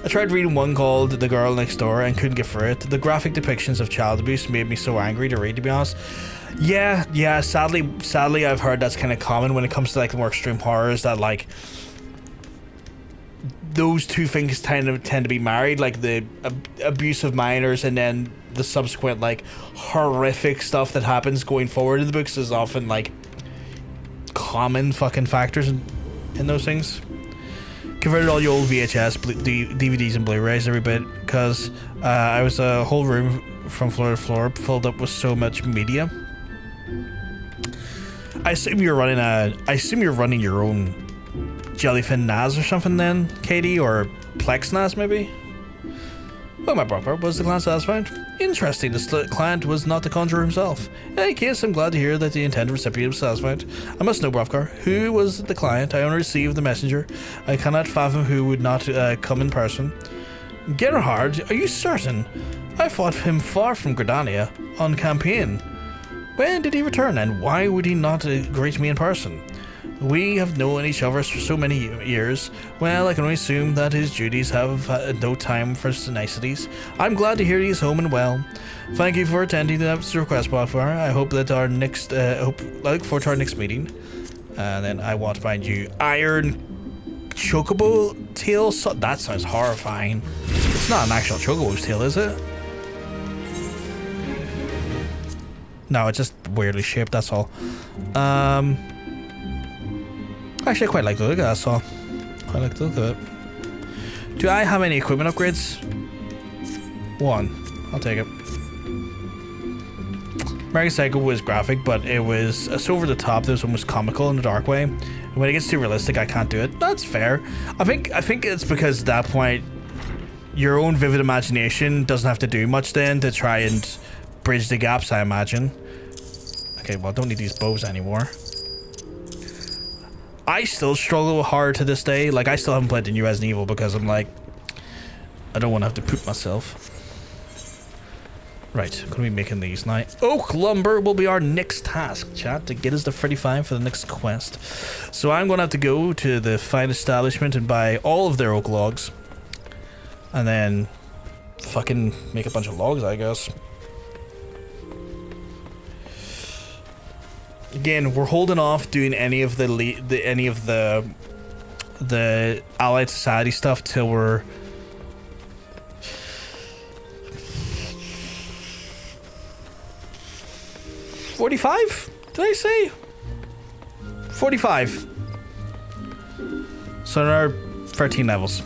Speaker 1: I tried reading one called The Girl Next Door and couldn't get through it. The graphic depictions of child abuse made me so angry to read, to be honest. Yeah, sadly I've heard that's kind of common when it comes to like the more extreme horrors, that like those two things tend to be married, like the abuse of minors and then the subsequent like horrific stuff that happens going forward in the books is often like common fucking factors in those things. Converted all your old VHS, DVDs and Blu-rays every bit, because I was a whole room from floor to floor filled up with so much media. I assume you're running your own Jellyfin NAS or something then, Katie, or Plex NAS maybe? Well, my brother, was the client satisfied? Interesting, the client was not the conjurer himself. In any case, I'm glad to hear that the intended recipient was satisfied. I must know, Brovkar, who was the client? I only received the messenger. I cannot fathom who would not come in person. Gerhard, are you certain? I fought him far from Gridania on campaign. When did he return, and why would he not greet me in person? We have known each other for so many years. Well, I can only assume that his duties have no time for niceties. I'm glad to hear he's home and well. Thank you for attending the request, Botfar. I hope that I look forward to our next meeting. And then I want to find you Iron Chocobo tail. That sounds horrifying. It's not an actual Chocobo's tail, is it? No, it's just weirdly shaped, that's all. Actually, I quite like the look of that saw. Quite like the look of it. Do I have any equipment upgrades? One. I'll take it. American Psycho was graphic, but it was so over the top that it was almost comical in a dark way. And when it gets too realistic, I can't do it. That's fair. I think it's because at that point, your own vivid imagination doesn't have to do much then to try and bridge the gaps, I imagine. Okay, well, I don't need these bows anymore. I still struggle hard to this day. Like, I still haven't played the new Resident Evil because I'm like, I don't want to have to poop myself. Right, I'm gonna be making these now. Oak lumber will be our next task, chat, to get us to 35 for the next quest. So I'm gonna have to go to the fine establishment and buy all of their oak logs. And then fucking make a bunch of logs, I guess. Again, we're holding off doing any of the Allied Society stuff till we're 45? Did I say 45? So there are 13 levels,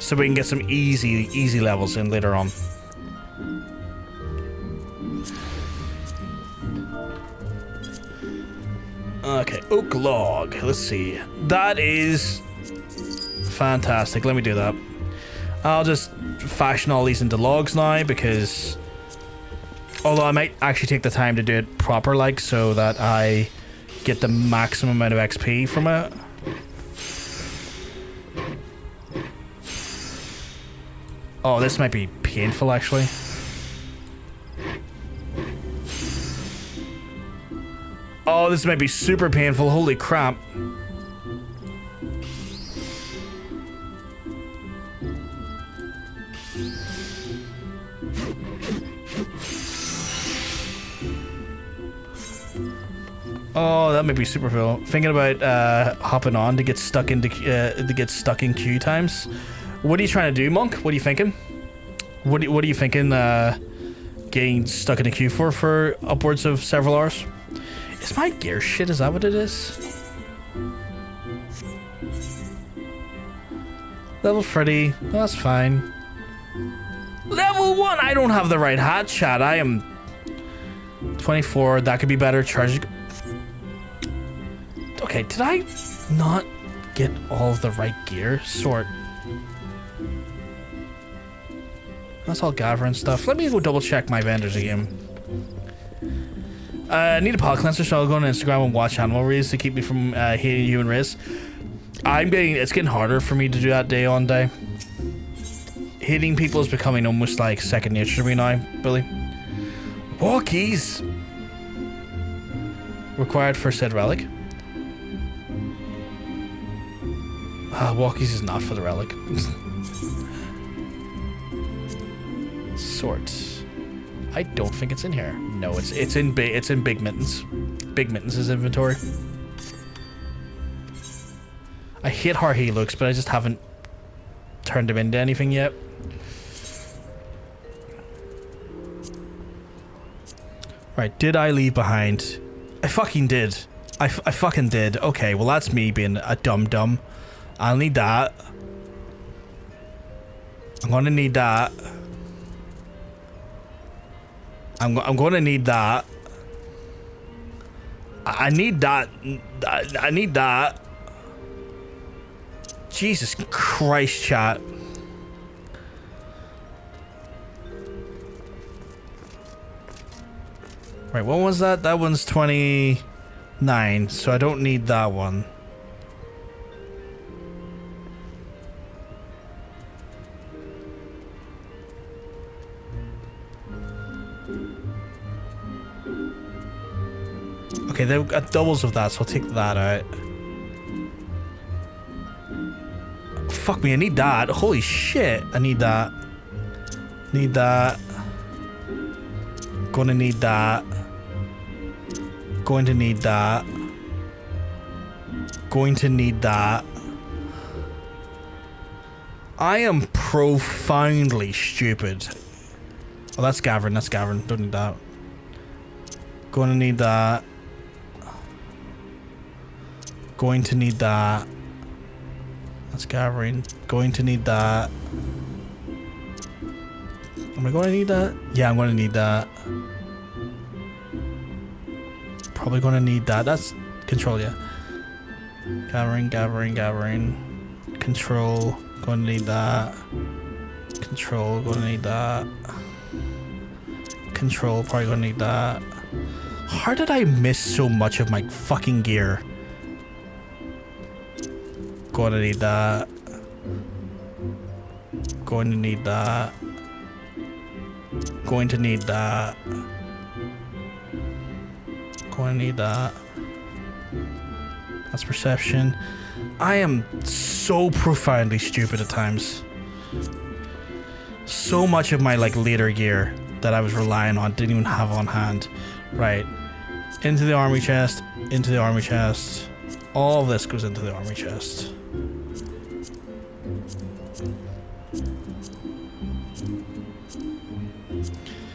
Speaker 1: so we can get some easy levels in later on. Okay, oak log. Let's see. That is fantastic. Let me do that. I'll just fashion all these into logs now because... Although I might actually take the time to do it proper, like, so that I get the maximum amount of XP from it. Oh, this might be painful, actually. Oh, this might be super painful. Holy crap. Oh, that might be super cool. Thinking about hopping on to get stuck in queue times. What are you trying to do, Monk? What are you thinking? What are you thinking? Getting stuck in the queue for upwards of several hours? Is my gear shit? Is that what it is? Level 30. Well, that's fine. Level 1! I don't have the right hat, chat. I am 24. That could be better. Charge. Okay, did I not get all of the right gear? Sort. That's all Gavrin stuff. Let me go double check my vendors again. I need a palate cleanser, so I'll go on Instagram and watch animal rays to keep me from hating human race. It's getting harder for me to do that day on day. Hating people is becoming almost like second nature to me now, Billy. Walkies! Required for said relic. Walkies is not for the relic. Sorts. I don't think it's in here. No, it's in Big Mittens. Big Mittens' inventory. I hate how he looks, but I just haven't turned him into anything yet. Right, did I leave behind? I fucking did. I fucking did. Okay, well that's me being a dum-dum. I'll need that. I'm gonna need that. I'm gonna need that. I need that. I need that. Jesus Christ, chat. Right, what was that? That one's 29, so I don't need that one. Okay, they've got doubles of that, so I'll take that out. Fuck me, I need that. Holy shit, I need that. Need that. Gonna need that. Going to need that. Going to need that. I am profoundly stupid. Oh, that's Gavrin, that's Gavrin. Don't need that. Going to need that. Going to need that. That's Gavrin. Going to need that. Am I going to need that? Yeah, I'm going to need that. Probably going to need that. That's control, yeah. Gavrin. Control. Going to need that. Control. Going to need that. Control. Probably going to need that. How did I miss so much of my fucking gear? Going to need that. Going to need that. Going to need that. Going to need that. That's perception. I am so profoundly stupid at times. So much of my like later gear that I was relying on didn't even have on hand. Right. Into the army chest. Into the army chest. All of this goes into the army chest.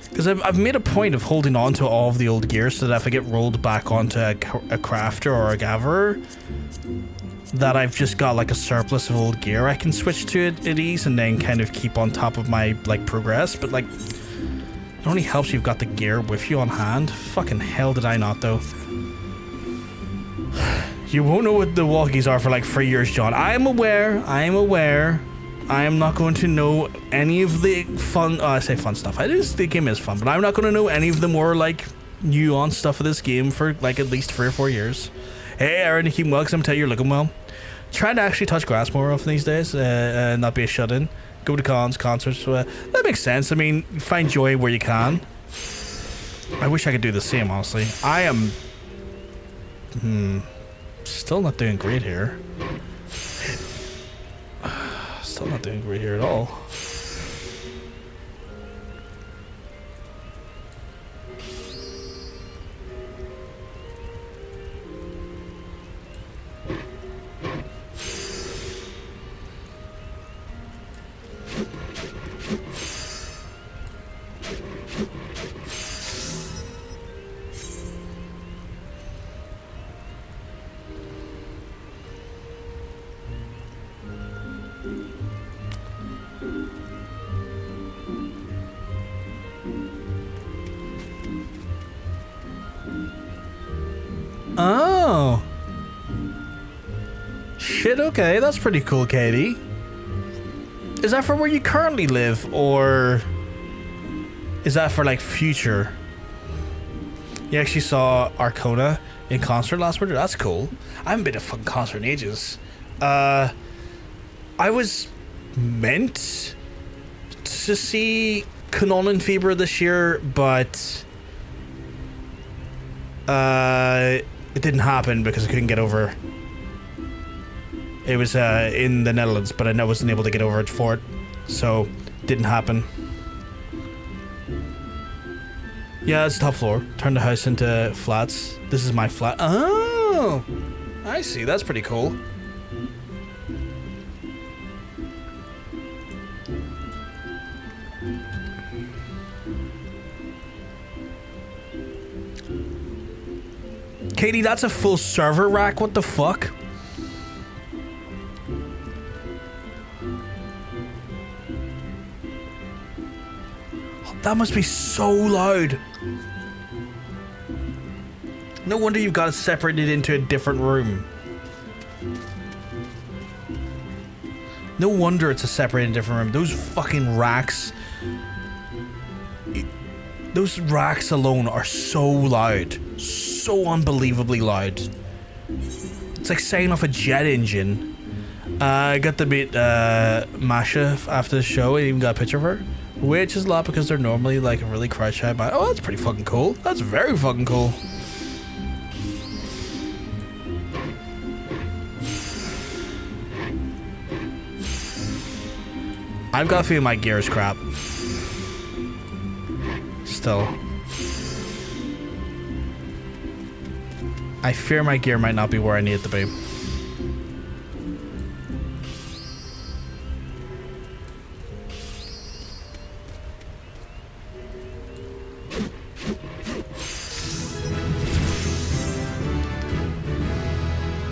Speaker 1: Because I've made a point of holding on to all of the old gear so that if I get rolled back onto a crafter or a gatherer, that I've just got like a surplus of old gear I can switch to at ease and then kind of keep on top of my like progress. But like, it only helps you've got the gear with you on hand. Fucking hell did I not though. You won't know what the walkies are for like 3 years, John. I am aware. I am aware. I am not going to know any of the fun, I say fun stuff. The game is fun, but I'm not going to know any of the more like nuanced stuff of this game for like at least 3 or 4 years. Hey Aaron, you keep well because I'm telling you you're looking well. Trying to actually touch grass more often these days, and not be a shut-in. Go to concerts, that makes sense. I mean, find joy where you can. I wish I could do the same, honestly. I am... still not doing great here. Still not doing great here at all. Oh. Shit, okay, that's pretty cool, Katie. Is that for where you currently live, or is that for like future? You actually saw Arcona in concert last winter? That's cool. I haven't been to a fucking concert in ages. I was meant to see Canon Fever this year, but it didn't happen because I couldn't get over. It was in the Netherlands, but I wasn't able to get over it for it, so didn't happen. Yeah, it's top floor. Turn the house into flats. This is my flat. Oh, I see. That's pretty cool. Katie, that's a full server rack. What the fuck? That must be so loud. No wonder you've got it separated into a different room. No wonder it's a separated different room. Those fucking racks. Those racks alone are so loud. So unbelievably loud. It's like setting off a jet engine. I got to meet Masha after the show. I even got a picture of her. Which is a lot because they're normally like a really crush high band. Oh, that's pretty fucking cool. That's very fucking cool. I've got a feeling my gear is crap. Still. I fear my gear might not be where I need it to be.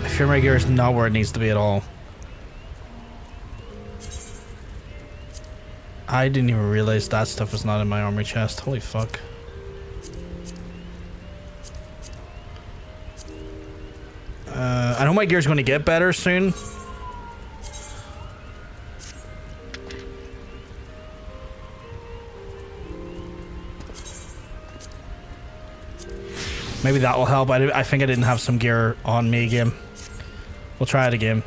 Speaker 1: I fear my gear is not where it needs to be at all. I didn't even realize that stuff was not in my armory chest. Holy fuck. I know my gear's going to get better soon. Maybe that will help. I think I didn't have some gear on me again. We'll try it again.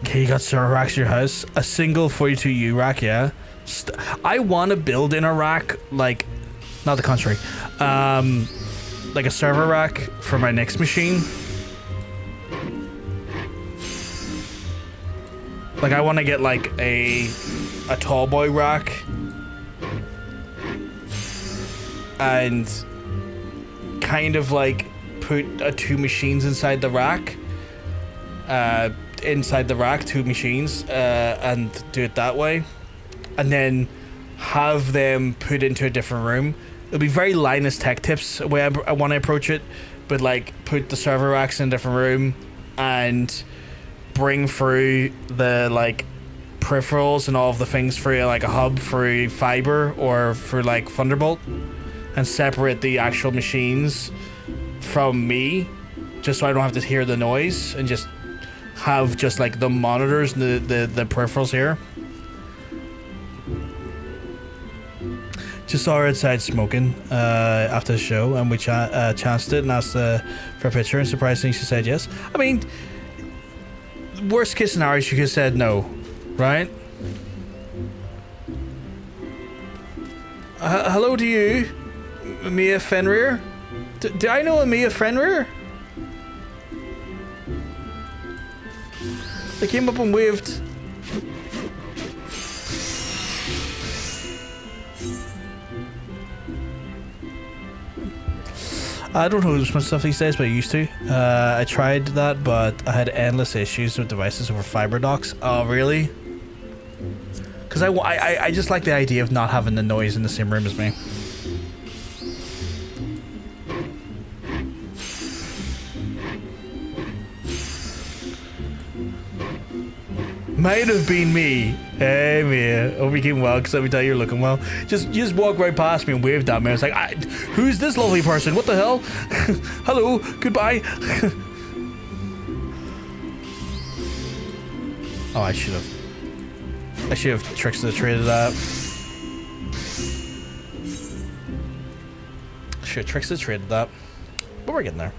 Speaker 1: Okay, you got server racks at your house. A single 42U rack, yeah. I want to build in a rack, like, not the contrary. Like a server rack for my next machine. Like, I want to get like a tall boy rack. And kind of like put two machines inside the rack. Inside the rack, two machines, and do it that way. And then have them put into a different room. It'll be very Linus Tech Tips the way I want to approach it, but like put the server racks in a different room and bring through the like peripherals and all of the things through like a hub through fiber or through like Thunderbolt, and separate the actual machines from me, just so I don't have to hear the noise, and just have just like the monitors and the peripherals here. Just saw her outside smoking after the show, and we chanced it and asked for a picture, and surprisingly she said yes. I mean, worst case scenario, she could have said no, right? Hello to you, Mia Fenrir. Do I know a Mia Fenrir? They came up and waved. I don't host my stuff these days, but I used to. I tried that, but I had endless issues with devices over fiber docks. Oh, really? Because I just like the idea of not having the noise in the same room as me. Might have been me. Hey, man. Hope you keeping well, because every time you're looking well. Just walk right past me and waved at me. I was like, who's this lovely person? What the hell? Hello. Goodbye. Oh, I should have Trickster traded that. Should have Trickster traded that. But we're getting there.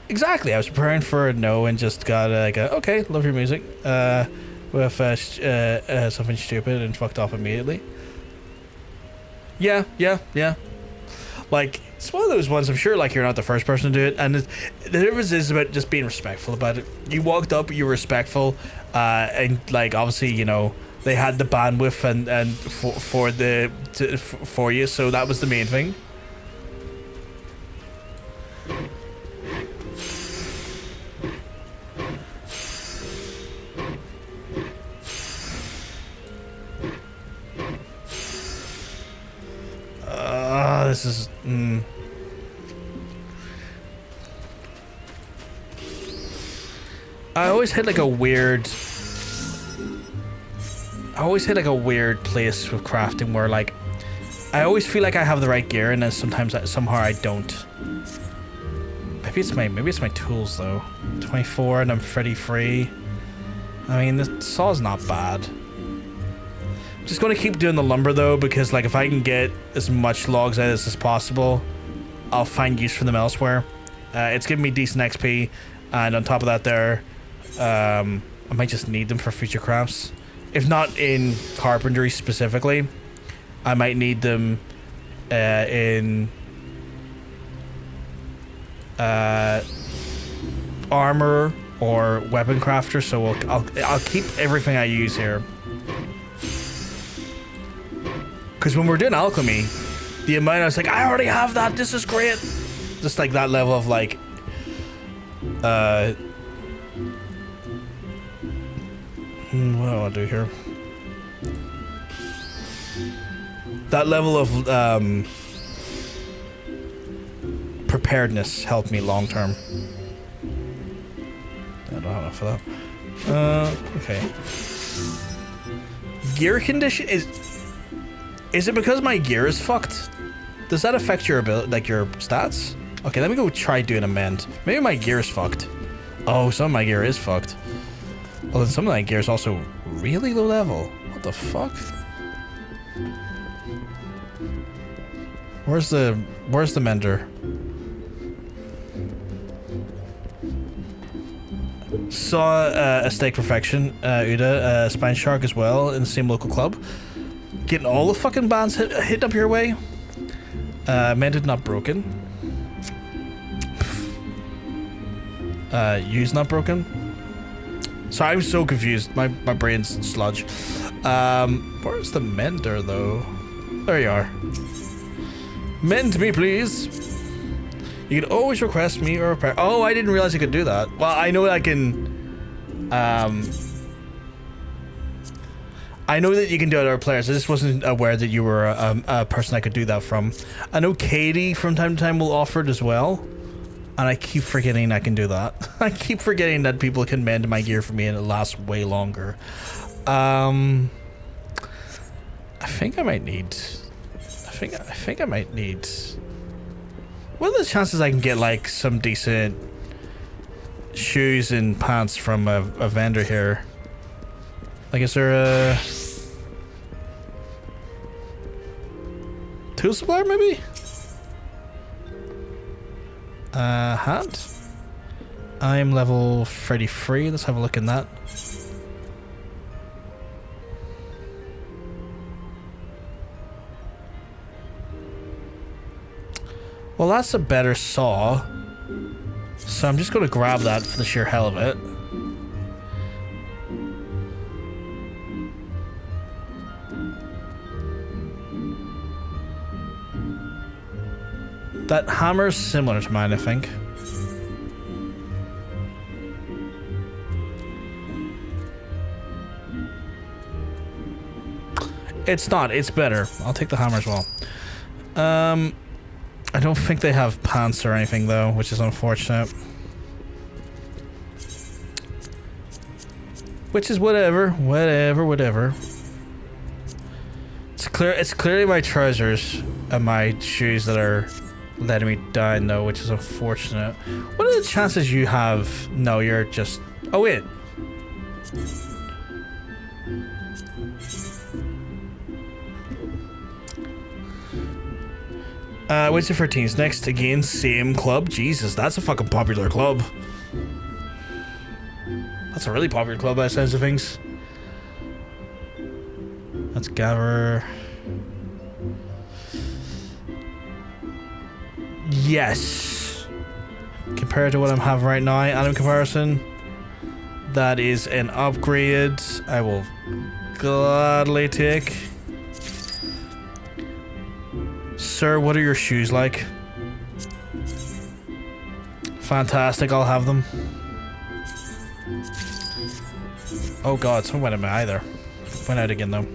Speaker 1: Exactly. I was preparing for a no and just got like a, okay, love your music. With something stupid and fucked off immediately. Yeah. Like, it's one of those ones, I'm sure, like, you're not the first person to do it, and the difference is about just being respectful about it. You walked up, you were respectful, and, like, obviously, you know, they had the bandwidth and for you, so that was the main thing. This is... I always hit like a weird place with crafting where, like, I always feel like I have the right gear and then sometimes somehow I don't. Maybe it's my tools though. 24 and I'm pretty free. I mean, the saw's not bad. I'm just gonna keep doing the lumber though, because like if I can get as much logs out of this as possible, I'll find use for them elsewhere. It's giving me decent XP, and on top of that there, I might just need them for future crafts. If not in carpentry specifically, I might need them in armor or weapon crafter. So I'll keep everything I use here. Because when we're doing alchemy, the amount I was like, I already have that, this is great. Just like that level of like, what do I want to do here? That level of preparedness helped me long term. I don't have enough for that. Okay. Gear condition is it because my gear is fucked? Does that affect your ability, like your stats? Okay, let me go try doing a mend. Maybe my gear is fucked. Oh, some of my gear is fucked. Well, then some of my gear is also really low level. What the fuck? Where's the mender? Saw a Stake Perfection, Uda, Spine Shark as well in the same local club. Getting all the fucking bands hit up your way. Mended not broken. Used not broken. Sorry, I'm so confused. My brain's sludge. Where's the mender though? There you are. Mend me, please. You can always request me or repair. Oh, I didn't realize I could do that. Well, I know I can. I know that you can do it to other players. I just wasn't aware that you were a person I could do that from. I know Katie from time to time will offer it as well. And I keep forgetting I can do that. I keep forgetting that people can mend my gear for me and it lasts way longer. I think I might need... I think I might need... What are the chances I can get like some decent shoes and pants from a vendor here? Like, is there a... tool supplier maybe? Hat. I'm level 33. Let's have a look in that. Well, that's a better saw. So I'm just going to grab that for the sheer hell of it. That hammer is similar to mine, I think. It's not, it's better. I'll take the hammer as well. I don't think they have pants or anything though, which is unfortunate. Which is whatever. It's clearly my trousers and my shoes that are letting me down though, which is unfortunate. What are the chances you have? No, you're just... Oh wait. What's for teens next? Again, same club. Jesus, that's a fucking popular club. That's a really popular club by the sounds of things. Let's gather. Yes. Compared to what I'm having right now, and in comparison, that is an upgrade I will gladly take. Sir, what are your shoes like? Fantastic, I'll have them. Oh god, someone went in my eye there. Went out again though.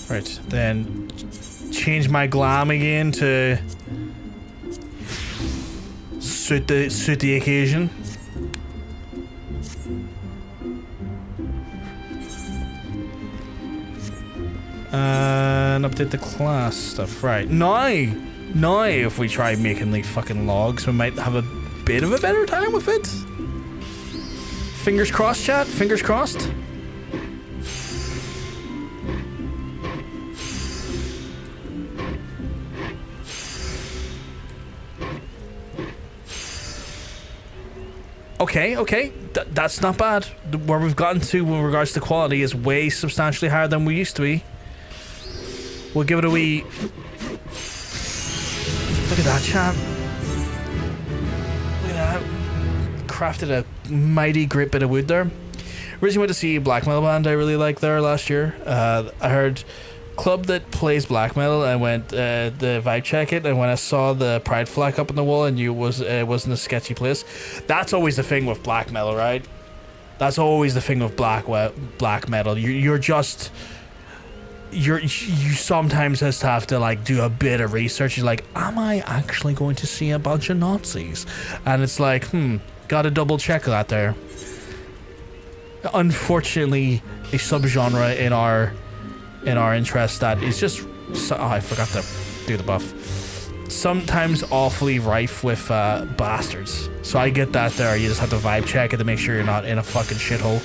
Speaker 1: Right, then change my glam again to suit the occasion. And update the class stuff. Right, now if we try making like fucking logs, we might have a bit of a better time with it. Fingers crossed, chat. Fingers crossed. Okay. That's not bad. Where we've gotten to with regards to quality is way substantially higher than we used to be. We'll give it a wee... Look at that, chat. Look at that. Crafted a mighty great bit of wood there. Originally went to see a black metal band I really liked there last year. I heard club that plays black metal. I went the vibe check it, and when I saw the pride flag up on the wall, I knew it wasn't a sketchy place. That's always the thing with black metal, right? That's always the thing with black metal. You sometimes just have to like do a bit of research. You're like, am I actually going to see a bunch of Nazis? And it's like, gotta double check that there. Unfortunately, a subgenre in our interest that is just I forgot to do the buff. Sometimes awfully rife with bastards. So I get that there. You just have to vibe check it to make sure you're not in a fucking shithole.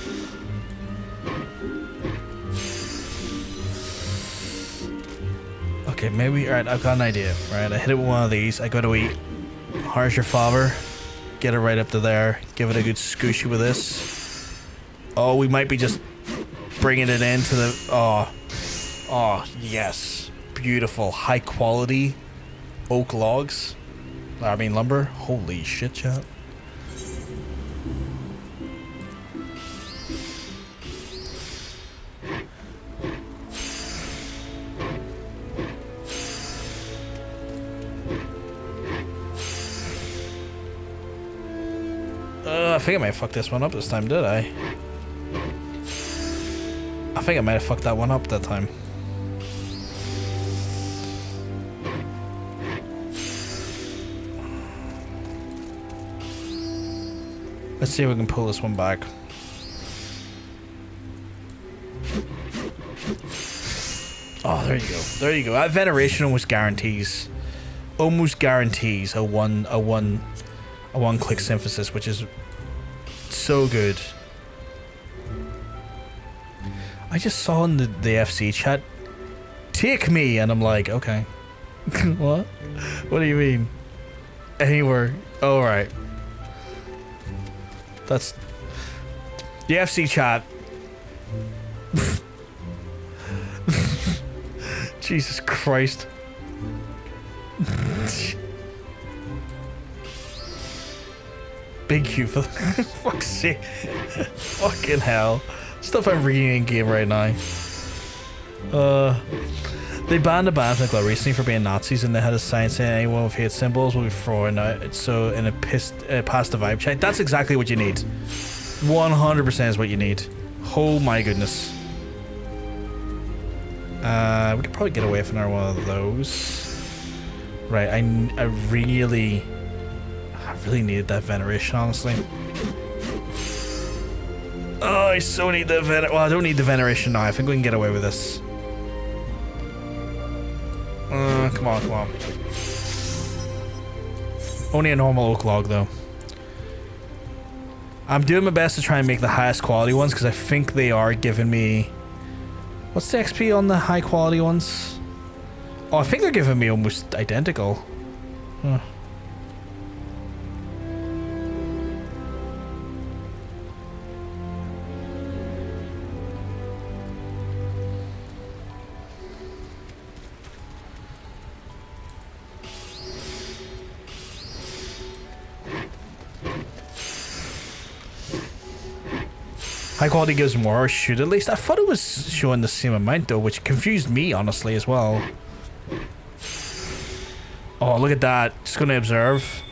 Speaker 1: Okay, maybe... Alright, I've got an idea. Right, I hit it with one of these. I go to eat. How's your father? Get it right up to there. Give it a good scooshy with this. Oh, we might be just bringing it into the... Oh, yes. Beautiful. High quality oak logs. I mean lumber. Holy shit, chat. I think I might have fucked this one up this time, did I? I think I might have fucked that one up that time. Let's see if we can pull this one back. Oh, there you go. There you go. That veneration almost guarantees a one click synthesis, which is so good. I just saw in the FC chat, take me, and I'm like, okay. What? What do you mean? Anywhere. Oh, right. That's the FC chat. Jesus Christ. Big Q for fuck's sake. Fucking hell. Stuff I'm reading in game right now. They banned a band like recently for being Nazis, and they had a sign saying anyone with hate symbols will be thrown out. So in a past the vibe check. That's exactly what you need. 100% is what you need. Oh my goodness. We could probably get away from another one of those. Right, I really needed that veneration, honestly. I so need the well, I don't need the veneration now. I think we can get away with this. Come on, come on. Only a normal oak log, though. I'm doing my best to try and make the highest quality ones, because I think they are giving me... What's the XP on the high quality ones? Oh, I think they're giving me almost identical. Huh. High quality gives more, or should at least. I thought it was showing the same amount though, which confused me honestly as well. Oh, look at that. Just gonna observe.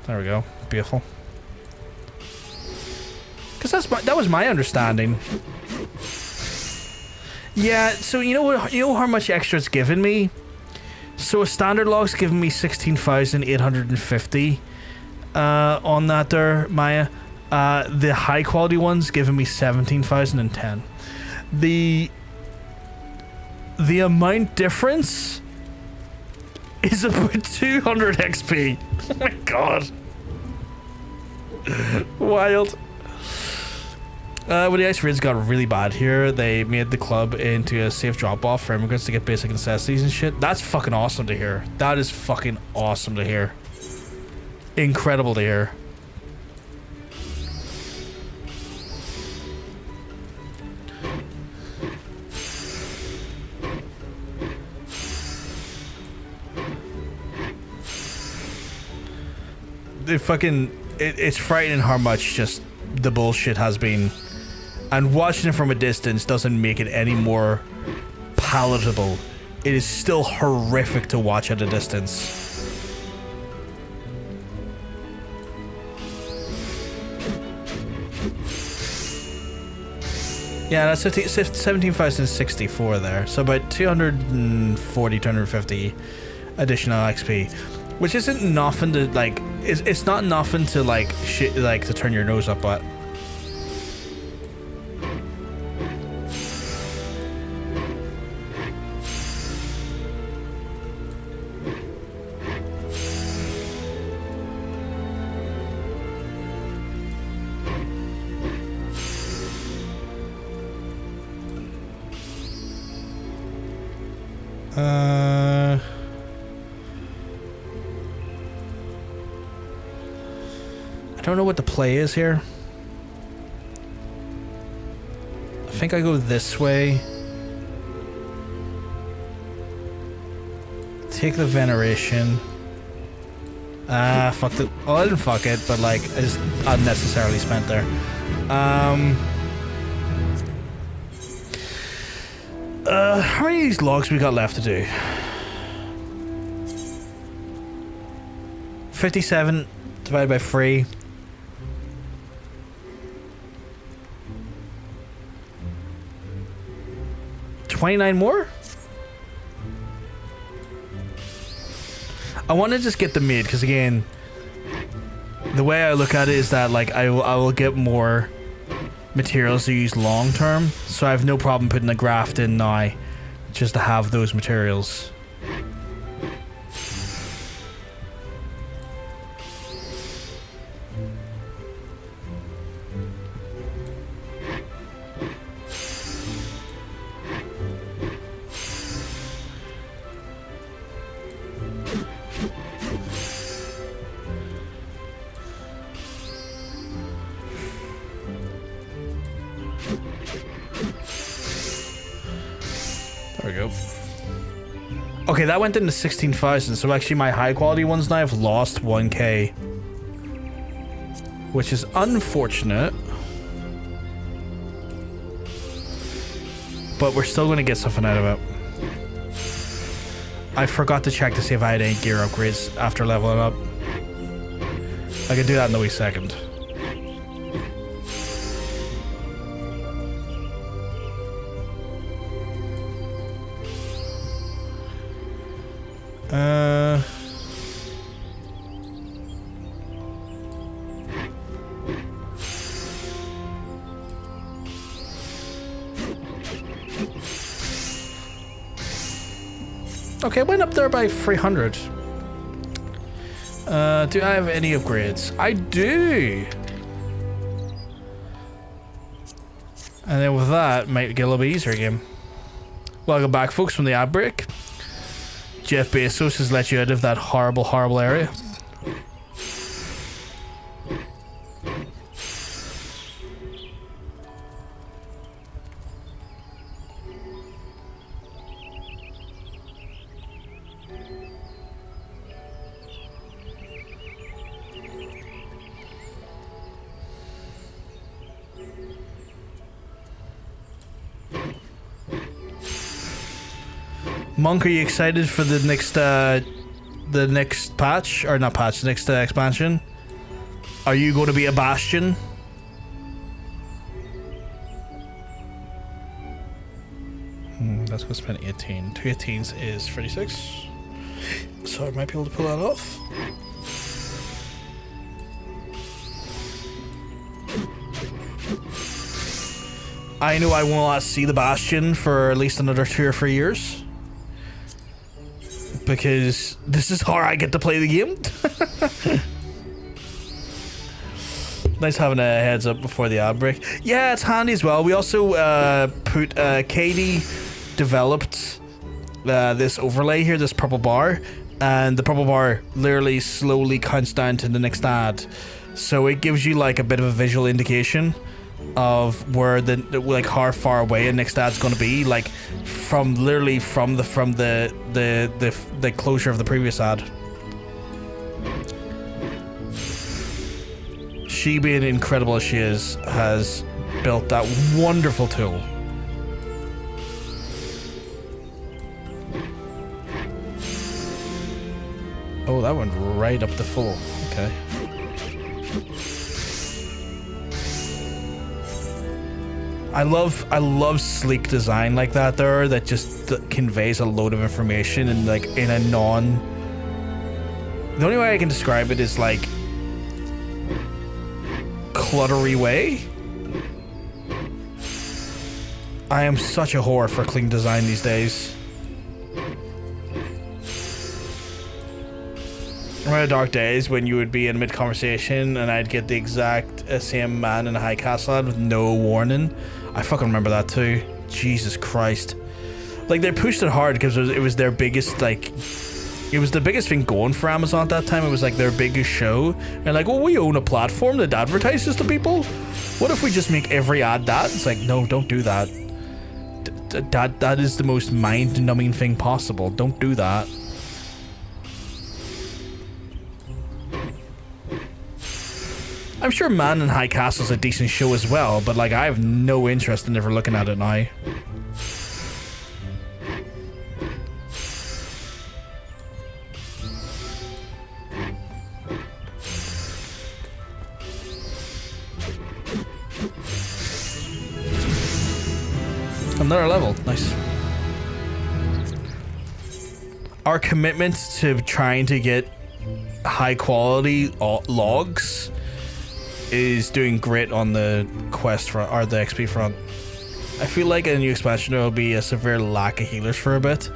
Speaker 1: There we go. Beautiful. Because that was my understanding. Yeah, so you know what? You know how much extra it's given me? So a standard log's given me 16,850 on that there, Maya. The high quality one's giving me 17,010. The amount difference is about 200 XP. Oh my god. Wild. When the ice raids got really bad here, they made the club into a safe drop-off for immigrants to get basic necessities and shit. That's fucking awesome to hear. That is fucking awesome to hear. Incredible to hear. It's frightening how much just the bullshit has been, and watching it from a distance doesn't make it any more palatable. It is still horrific to watch at a distance. Yeah, that's 17,064 there, so about 240, 250 additional XP. Which isn't nothing to like. It's not nothing to like shit like to turn your nose up at. I don't know what the play is here. I think I go this way. Take the veneration. Fuck it. Oh, I didn't fuck it, but like, I just unnecessarily spent there. How many of these logs we got left to do? 57 divided by 3. 29 more? I want to just get the mid, because again, the way I look at it is that like I will get more materials to use long term, so I have no problem putting a graft in now just to have those materials. There we go. Okay, that went into 16,000, so actually my high quality ones now have lost 1k. Which is unfortunate. But we're still going to get something out of it. I forgot to check to see if I had any gear upgrades after leveling up. I can do that in a wee second. Okay, went up there by 300. Do I have any upgrades? I do. And then with that, might get a little bit easier again. Welcome back, folks, from the ad break. Jeff Bezos has let you out of that horrible, horrible area. Monk, are you excited for the next patch? Or not patch, the next expansion? Are you going to be a bastion? That's going to spend 18. 2 18s is 36. So I might be able to pull that off. I know I will not see the bastion for at least another 2 or 3 years. Because this is how I get to play the game. Nice having a heads up before the ad break. Yeah, it's handy as well. We also Katie developed this overlay here, this purple bar, and the purple bar literally slowly counts down to the next ad. So it gives you like a bit of a visual indication of where like how far away a next ad's going to be, like from literally from the closure of the previous ad. She, being incredible as she is, has built that wonderful tool. Oh, that went right up the full. Okay. I love sleek design like that there, that just conveys a load of information and like in a the only way I can describe it is like cluttery way. I am such a whore for clean design these days. Remember the dark days when you would be in mid-conversation and I'd get the exact same man in a high castle ad with no warning? I fucking remember that too. Jesus Christ. Like, they pushed it hard because it was their biggest, like, it was the biggest thing going for Amazon at that time. It was like their biggest show. And like, well, we own a platform that advertises to people. What if we just make every ad that? It's like, no, don't do that. That is the most mind-numbing thing possible. Don't do that. I'm sure Man in High Castle's a decent show as well, but like I have no interest in ever looking at it now. Another level, nice. Our commitment to trying to get high quality logs is doing great on the quest front, or the XP front. I feel like in a new expansion there will be a severe lack of healers for a bit.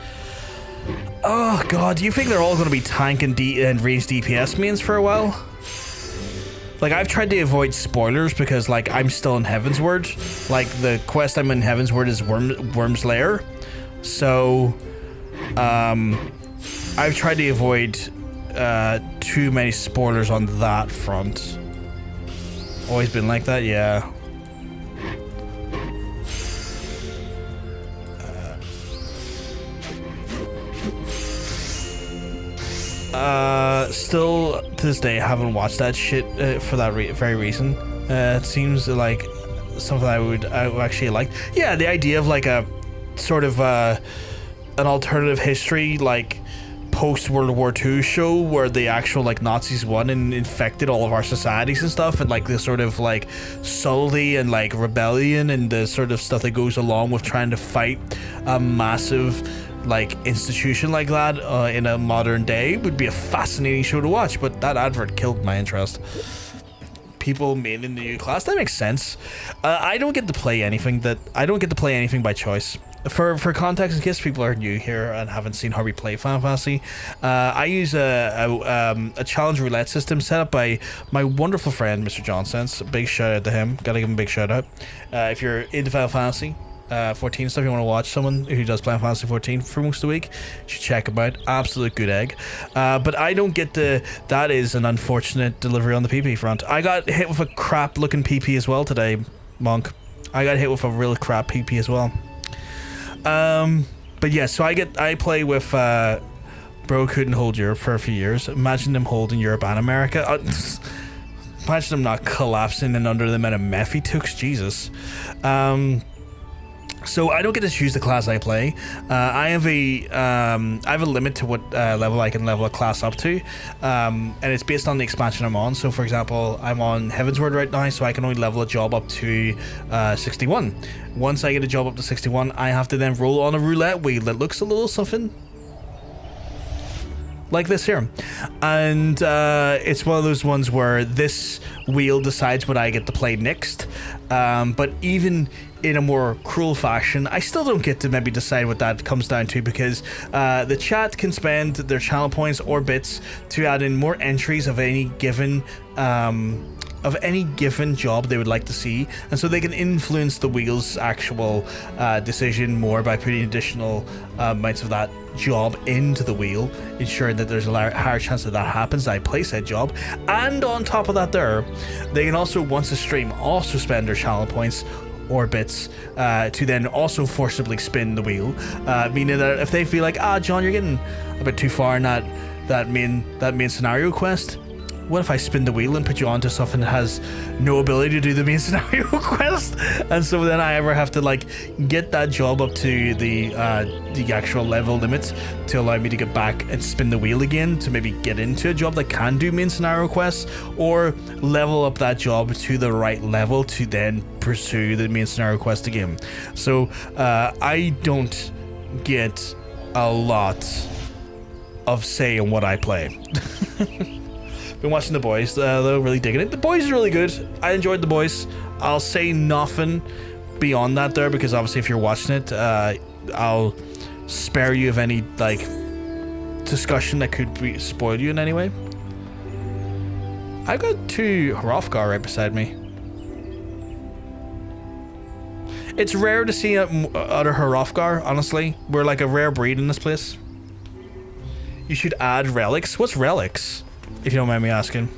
Speaker 1: Oh god, do you think they're all going to be tank and range DPS mains for a while? Like, I've tried to avoid spoilers because like I'm still in Heavensward. Like, the quest I'm in Heavensward is Worm's Lair. So I've tried to avoid too many spoilers on that front. Always been like that, yeah. Still to this day, I haven't watched that shit for that very reason. It seems like something I would actually like. Yeah, the idea of like a sort of an alternative history, like post World War II show where the actual like Nazis won and infected all of our societies and stuff, and like the sort of like subtlety and like rebellion and the sort of stuff that goes along with trying to fight a massive like institution like that in a modern day would be a fascinating show to watch. But that advert killed my interest. people maining the new class. That makes sense. I don't get to play anything by choice. For context, in case people are new here and haven't seen how we play Final Fantasy, I use a challenge roulette system set up by my wonderful friend Mr. Johnsense. Big shout out to him. Gotta give him a big shout out. If you're into Final Fantasy 14 stuff, you want to watch someone who does Final Fantasy 14 for most of the week, you should check him out. Absolute good egg. But I don't get the. That is an unfortunate delivery on the PP front. I got hit with a crap looking PP as well today, Monk. I got hit with a real crap PP as well. But yeah, so I play with bro couldn't hold Europe for a few years. Imagine them holding Europe and America. Imagine them not collapsing and under the amount of meth he took. Jesus. So I don't get to choose the class I play. I have a limit to what level I can level a class up to, and it's based on the expansion I'm on. So for example, I'm on Heavensward right now, so I can only level a job up to 61. Once I get a job up to 61, I have to then roll on a roulette wheel that looks a little something like this here, and it's one of those ones where this wheel decides what I get to play next, but even in a more cruel fashion, I still don't get to maybe decide what that comes down to, because the chat can spend their channel points or bits to add in more entries of any given job they would like to see, and so they can influence the wheel's actual decision more by putting additional amounts of that job into the wheel, ensuring that there's a higher chance that happens, I play said job. And on top of that there, they can also, once a stream, also spend their channel points or bits to then also forcibly spin the wheel, meaning that if they feel like, John, you're getting a bit too far in that main scenario quest, what if I spin the wheel and put you onto something that has no ability to do the main scenario quest? And so then I ever have to like get that job up to the actual level limits to allow me to get back and spin the wheel again to maybe get into a job that can do main scenario quests, or level up that job to the right level to then pursue the main scenario quest again. So I don't get a lot of say in what I play. Been watching The Boys, though, really digging it. The Boys is really good. I enjoyed The Boys. I'll say nothing beyond that there, because obviously if you're watching it, I'll spare you of any like discussion that could spoil you in any way. I got 2 Hrothgar right beside me. It's rare to see other Hrothgar, honestly. We're like a rare breed in this place. You should add relics. What's relics? If you don't mind me asking.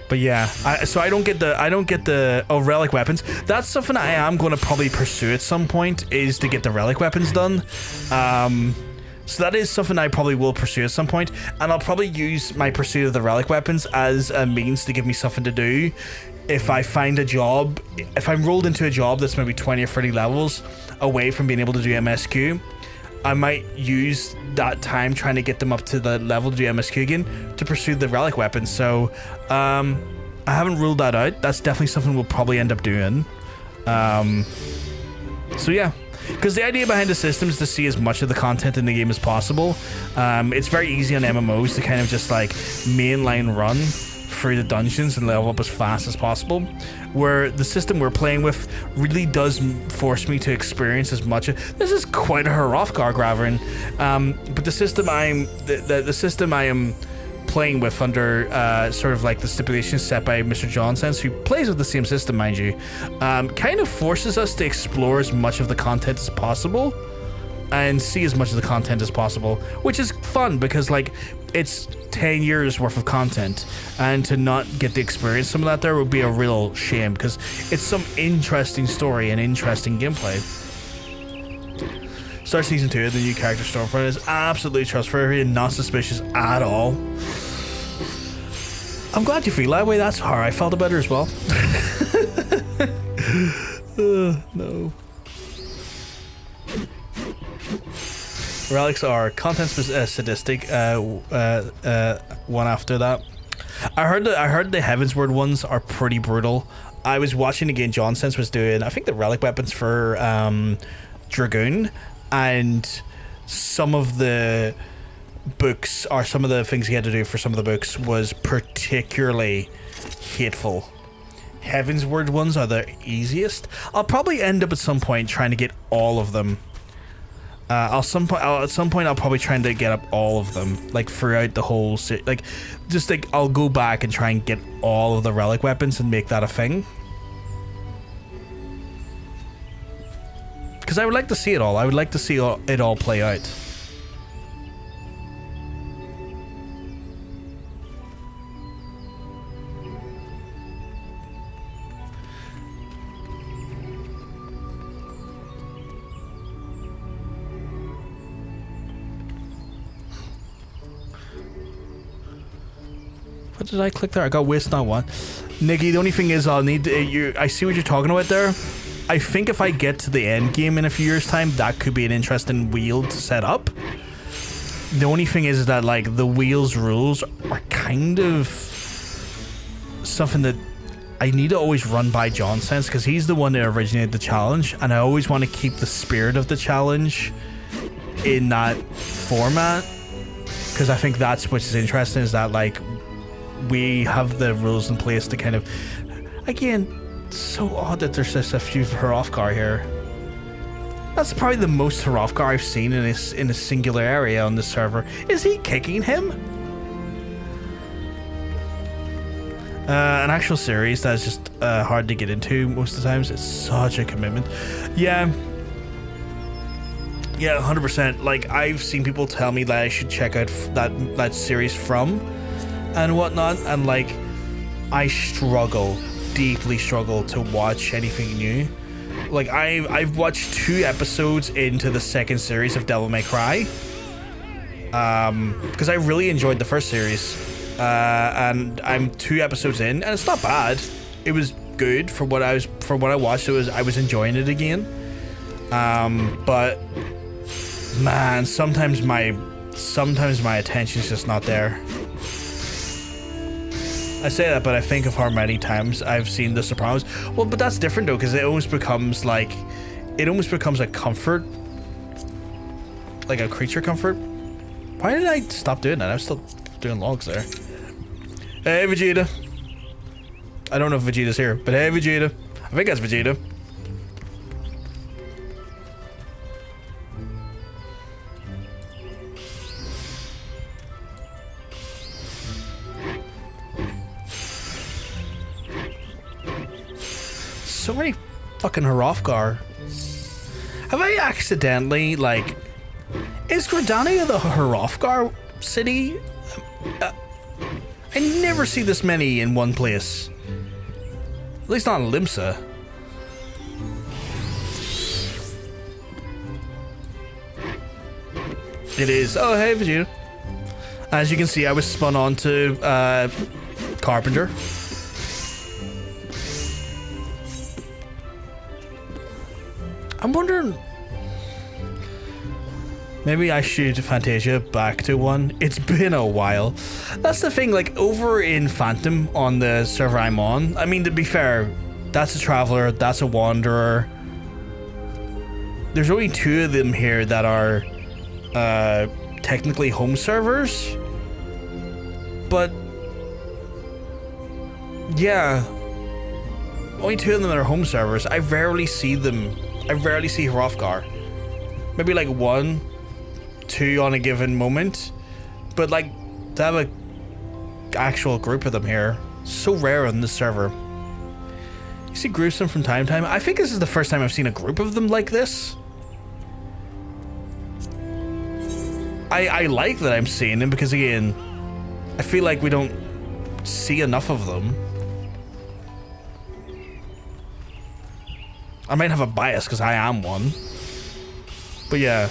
Speaker 1: But yeah, so I don't get the relic weapons. That's something I am going to probably pursue at some point, is to get the relic weapons done. So that is something I probably will pursue at some point, and I'll probably use my pursuit of the relic weapons as a means to give me something to do. If I find a job, if I'm rolled into a job that's maybe 20 or 30 levels away from being able to do MSQ, I might use that time trying to get them up to the level to do MSQ again to pursue the relic weapons. So I haven't ruled that out. That's definitely something we'll probably end up doing. So yeah, because the idea behind the system is to see as much of the content in the game as possible. It's very easy on MMOs to kind of just like mainline run through the dungeons and level up as fast as possible, where the system we're playing with really does force me to experience as much. This is quite a Hrothgar Gravern, but the system the system I am playing with under sort of like the stipulations set by Mr. Johnsense, who plays with the same system, mind you, kind of forces us to explore as much of the content as possible and see as much of the content as possible, which is fun because like it's 10 years worth of content, and to not get to experience some of that there would be a real shame, because it's some interesting story and interesting gameplay. Start season 2 of the new character Stormfront is absolutely trustworthy and not suspicious at all. I'm glad you feel that way. That's how I felt about her as well. No. Relics are content sadistic. One after that, I heard the Heavensward ones are pretty brutal. I was watching again. Johnsense was doing, I think, the relic weapons for Dragoon, and some of the books, or some of the things you had to do for some of the books, was particularly hateful. Heavensward ones are the easiest. I'll probably end up at some point trying to get all of them. At some point I'll probably try to get up all of them, like throughout the whole like I'll go back and try and get all of the relic weapons and make that a thing. Because I would like to see it all. I would like to see it all play out. What did I click there? I got waste not one. Nikki, the only thing is I'll need to, I see what you're talking about there. I think if I get to the end game in a few years' time, that could be an interesting wheel to set up. The only thing is that, like, the wheels rules are kind of something that I need to always run by John Sense, because he's the one that originated the challenge, and I always want to keep the spirit of the challenge in that format, because I think that's what's interesting, is that, like, we have the rules in place to kind of, again, so odd that there's just a few Hrothgar here. That's probably the most Hrothgar I've seen in a singular area on the server. Is he kicking him? An actual series that's just hard to get into most of the times. It's such a commitment. Yeah, 100%. Like, I've seen people tell me that I should check out that series From and whatnot, and like, I deeply struggle to watch anything new. Like, I've watched 2 episodes into the second series of Devil May Cry, because I really enjoyed the first series, and I'm 2 episodes in, and it's not bad. It was good for what I watched. I was enjoying it again, but man, sometimes my attention's just not there. I say that, but I think of how many times I've seen The Sopranos. Well, but that's different though, because it almost becomes a comfort, like a creature comfort. Why did I stop doing that? I was still doing logs there. Hey, Vegeta. I don't know if Vegeta's here, but hey, Vegeta. I think that's Vegeta. So many fucking Hrothgar. Have I accidentally, like, is Gridania the Hrothgar city? I never see this many in one place. At least not in Limsa. It is. Oh, hey, Vegeta. As you can see, I was spun on to Carpenter. I'm wondering, maybe I should Fantasia back to 1. It's been a while. That's the thing, like, over in Phantom on the server I'm on, I mean, to be fair, that's a Traveler, that's a Wanderer. There's only 2 of them here that are technically home servers. But yeah, only 2 of them that are home servers. I rarely see Hrothgar. Maybe like 1, 2 on a given moment, but like to have a actual group of them here, so rare on this server. You see Gruesome from time to time. I think this is the first time I've seen a group of them like this. I like that I'm seeing them, because again, I feel like we don't see enough of them. I might have a bias because I am one. But yeah.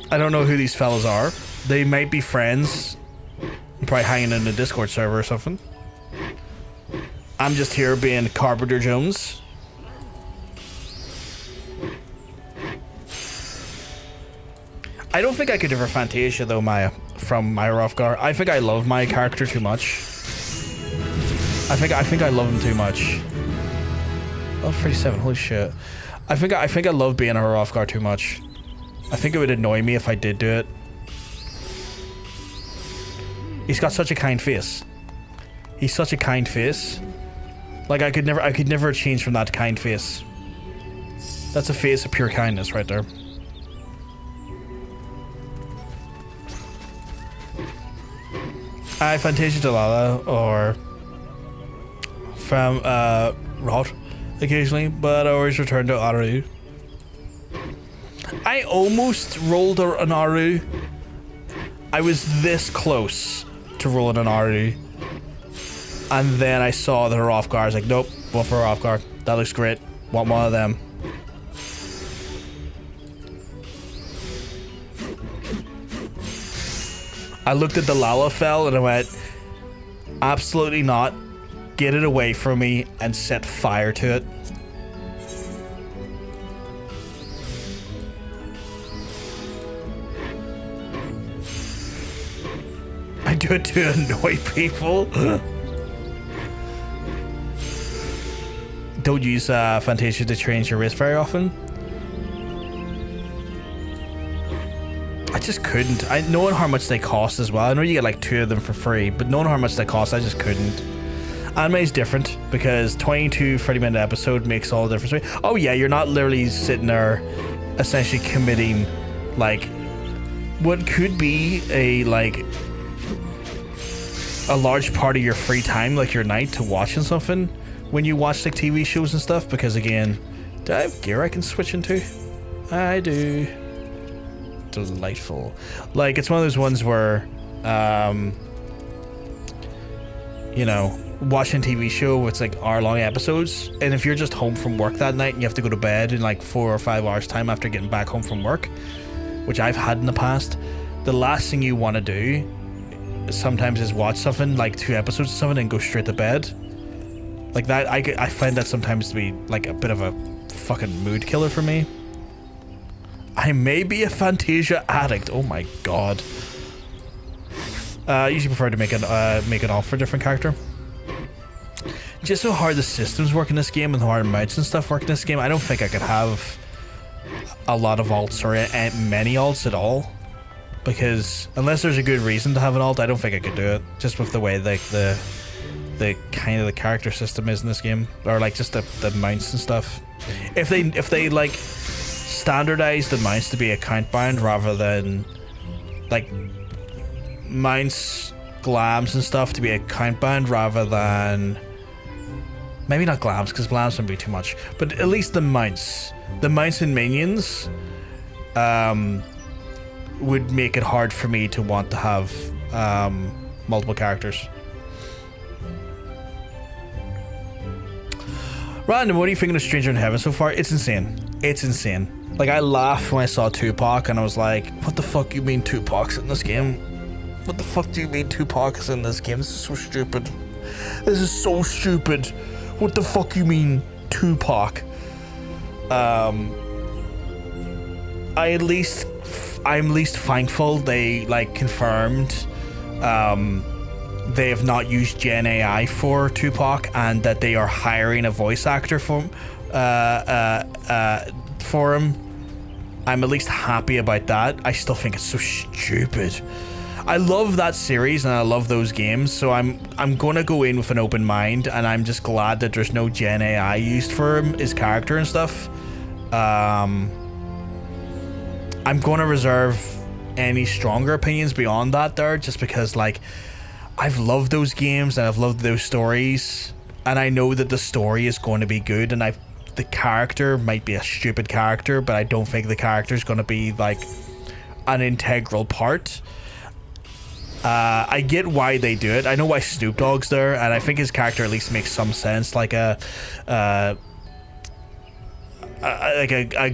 Speaker 1: I don't know who these fellas are. They might be friends. Probably hanging in a Discord server or something. I'm just here being Carpenter Jones. I don't think I could ever Fantasia though, Maya, from my Hrothgar. I think I love my character too much. I think I love him too much. Oh, 37, holy shit. I think I love being a Hrothgar too much. I think it would annoy me if I did do it. He's got such a kind face. He's such a kind face. Like I could never change from that kind face. That's a face of pure kindness right there. Fantasia Delilah, or from Rot occasionally, but I always return to Aru. I almost rolled an Aru. I was this close to rolling an Aru. And then I saw the Hrothgar. I was like, nope, one for Hrothgar. That looks great. Want one of them. I looked at the Lalafell and I went, absolutely not. Get it away from me and set fire to it. I do it to annoy people. Don't use Fantasia to change your wrist very often. I just couldn't. Knowing how much they cost as well. I know you get like 2 of them for free, but knowing how much they cost, I just couldn't. Anime is different because 22 30-minute episode makes all the difference. Oh yeah, you're not literally sitting there essentially committing like what could be a large part of your free time, like your night, to watching something when you watch like TV shows and stuff. Because again, do I have gear I can switch into? I do. Delightful. Like it's one of those ones where you know, watching a TV show where it's like hour-long episodes, and if you're just home from work that night and you have to go to bed in like 4 or 5 hours time after getting back home from work, which I've had in the past, the last thing you want to do sometimes is watch something like 2 episodes of something and go straight to bed. Like that, I find that sometimes to be like a bit of a fucking mood killer for me. I may be a Fantasia addict. Oh my god. I usually prefer to make an off for a different character. Just so hard the systems work in this game and how hard mounts and stuff work in this game, I don't think I could have a lot of alts or many alts at all. Because unless there's a good reason to have an alt, I don't think I could do it. Just with the way like the kind of the character system is in this game, or like just the mounts and stuff. If they like standardize the mounts to be account bound rather than like mounts, glams and stuff to be account bound rather than maybe not glams, because glams would be too much, but at least the mounts and minions would make it hard for me to want to have multiple characters. Random, what do you think of Stranger in Heaven so far? It's insane. It's insane. Like, I laughed when I saw Tupac and I was like, what the fuck you mean Tupac's in this game? What the fuck do you mean Tupac is in this game? This is so stupid. This is so stupid. What the fuck you mean Tupac? I'm least thankful they like confirmed they have not used Gen AI for Tupac, and that they are hiring a voice actor for him. I'm at least happy about that. I still think it's so stupid. I love that series and I love those games, so I'm gonna go in with an open mind, and I'm just glad that there's no Gen AI used for him, his character and stuff. I'm gonna reserve any stronger opinions beyond that there, just because like I've loved those games and I've loved those stories, and I know that the story is going to be good, and the character might be a stupid character, but I don't think the character is going to be like an integral part. I get why they do it. I know why Snoop Dogg's there, and I think his character at least makes some sense, like a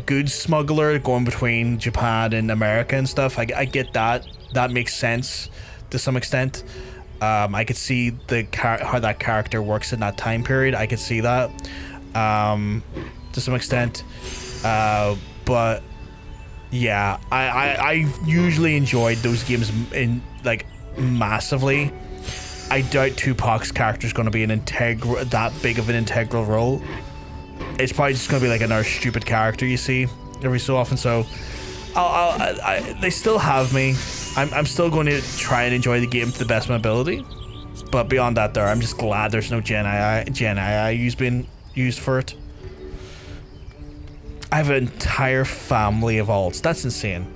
Speaker 1: goods smuggler going between Japan and America and stuff. I get that. That makes sense to some extent. I could see how that character works in that time period. I could see that to some extent. But yeah, I usually enjoyed those games in like massively. I doubt Tupac's character is going to be that big of an integral role. it's probably just gonna be like another stupid character you see every so often. So they still have me. I'm still going to try and enjoy the game to the best of my ability. But beyond that, there, I'm just glad there's no Gen AI being used for it. I have an entire family of alts. That's insane.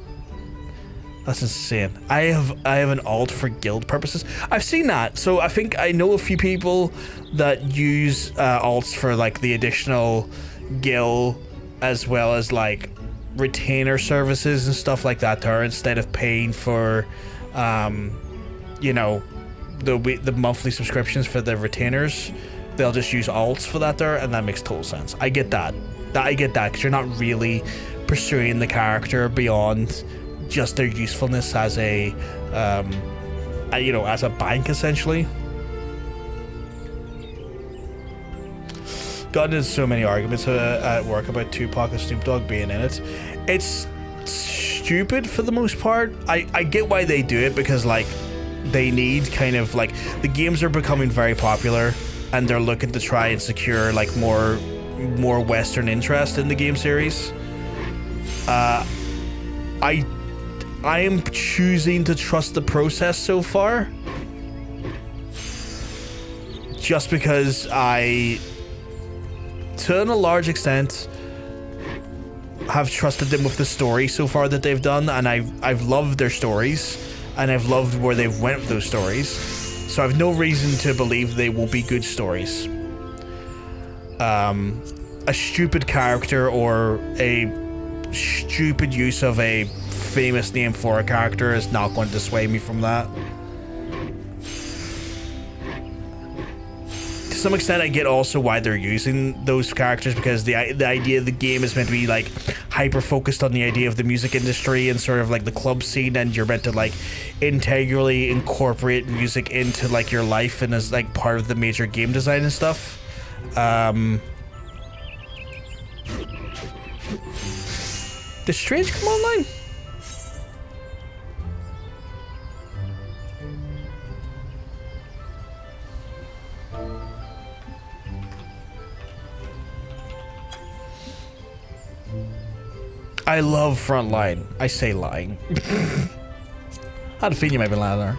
Speaker 1: That's insane. I have an alt for guild purposes. I've seen that. So I think I know a few people that use alts for like the additional guild as well as like retainer services and stuff like that there, instead of paying for you know, the monthly subscriptions for the retainers. They'll just use alts for that there, and that makes total sense. I get that. I get that, because you're not really pursuing the character beyond just their usefulness as a you know, as a bank essentially. Got into so many arguments at work about Tupac and Snoop Dogg being in it. It's stupid for the most part. I get why they do it, because like they need kind of like, the games are becoming very popular and they're looking to try and secure like more Western interest in the game series. I am choosing to trust the process so far, just because I, to a large extent, have trusted them with the story so far that they've done, and I've loved their stories, and I've loved where they've went with those stories, so I've no reason to believe they won't be good stories. A stupid character or a stupid use of a famous name for a character is not going to dissuade me from that. To some extent, I get also why they're using those characters, because the idea of the game is meant to be like hyper focused on the idea of the music industry and sort of like the club scene, and you're meant to like integrally incorporate music into like your life and as like part of the major game design and stuff. Did Strange come online? I love Frontline. I say lying. I had a feeling you might be lying there.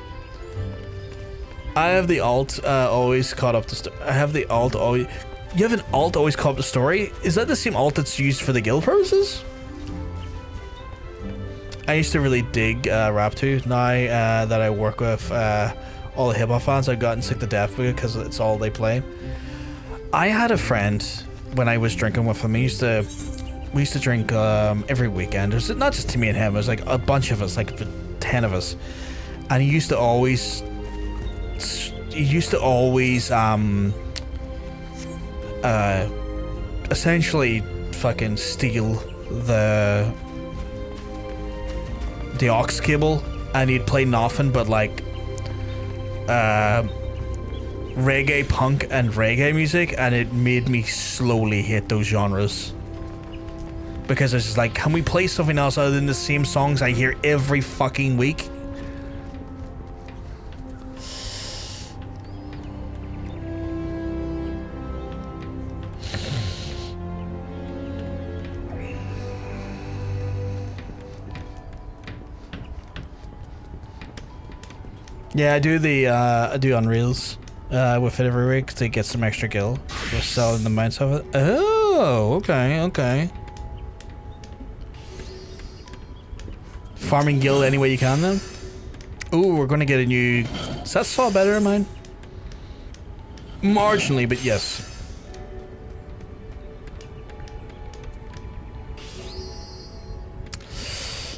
Speaker 1: I have the alt always caught up to I have the alt always. You have an alt always caught up to story? Is that the same alt that's used for the guild purposes? I used to really dig rap too. Now that I work with all the hip hop fans, I've gotten sick to death with it because it's all they play. I had a friend when I was drinking with him. We used to drink every weekend. It was not just me and him. It was like a bunch of us, like 10 of us. And he used to always essentially fucking steal the aux cable, and he'd play nothing but like reggae punk and reggae music, and it made me slowly hate those genres, because it's just like, can we play something else other than the same songs I hear every fucking week? Yeah, I do Unreals with it every week to get some extra gil. Just selling the amounts of it. Oh, okay. Farming gil any way you can then. Ooh, we're gonna get a new. Is that saw better than mine? Marginally, but yes.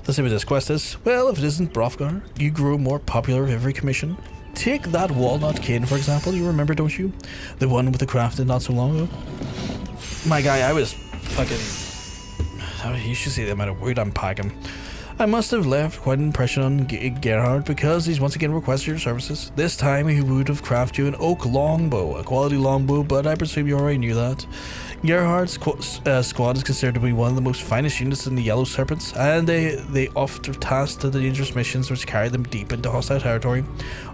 Speaker 1: Let's see what this quest is. Well, if it isn't Brothgar, you grow more popular with every commission. Take that Walnut cane, for example. You remember, don't you? The one with the crafted not so long ago. My guy, I was fucking... You should see the amount of wood I'm packing. I must have left quite an impression on Gerhard, because he's once again requested your services. This time he would have crafted you an Oak Longbow, a quality longbow, but I presume you already knew that. Gerhard's squad is considered to be one of the most finest units in the Yellow Serpents, and they oft are tasked to the dangerous missions which carry them deep into hostile territory.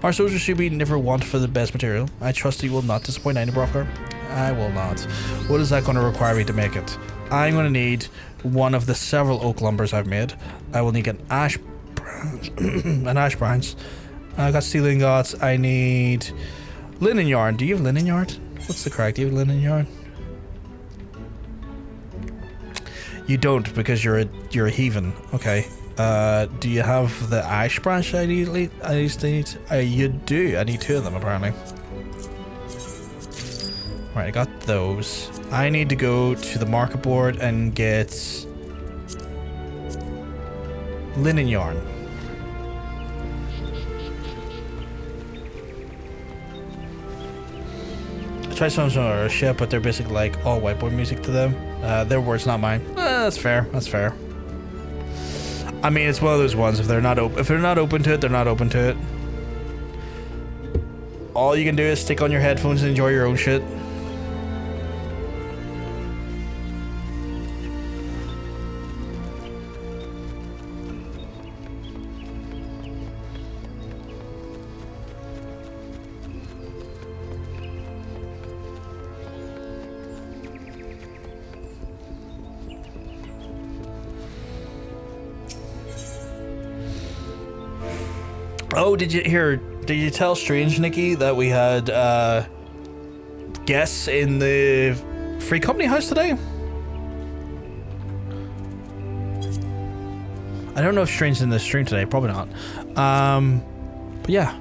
Speaker 1: Our soldiers should be never want for the best material. I trust you will not disappoint any Brothgar. I will not. What is that going to require me to make it? I'm going to need one of the several oak lumbers I've made. I will need an ash branch. An ash branch. I got steel ingots. I need linen yarn. Do you have linen yarn? What's the correct? Do you have linen yarn? You don't, because you're a heathen. Okay. Do you have the ash branch I need? You do. I need 2 of them apparently. Right, I got those. I need to go to the market board and get linen yarn. I tried some other shit, but they're basically like all whiteboard music to them. Their words, not mine. That's fair. That's fair. I mean, it's one of those ones. If they're not open to it, they're not open to it. All you can do is stick on your headphones and enjoy your own shit. Oh, did you tell Strange Nikki that we had guests in the free company house today? I don't know if Strange's in the stream today, probably not. But yeah.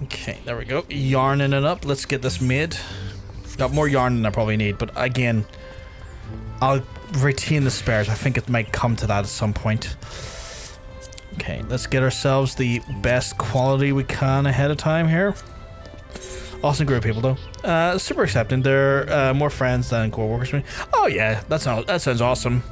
Speaker 1: Okay, there we go. Yarning it up. Let's get this made. Got more yarn than I probably need, but again, I'll retain the spares. I think it might come to that at some point. Okay, let's get ourselves the best quality we can ahead of time here. Awesome group of people though. Super accepting. They're more friends than co-workers with me. Oh yeah, that sounds awesome.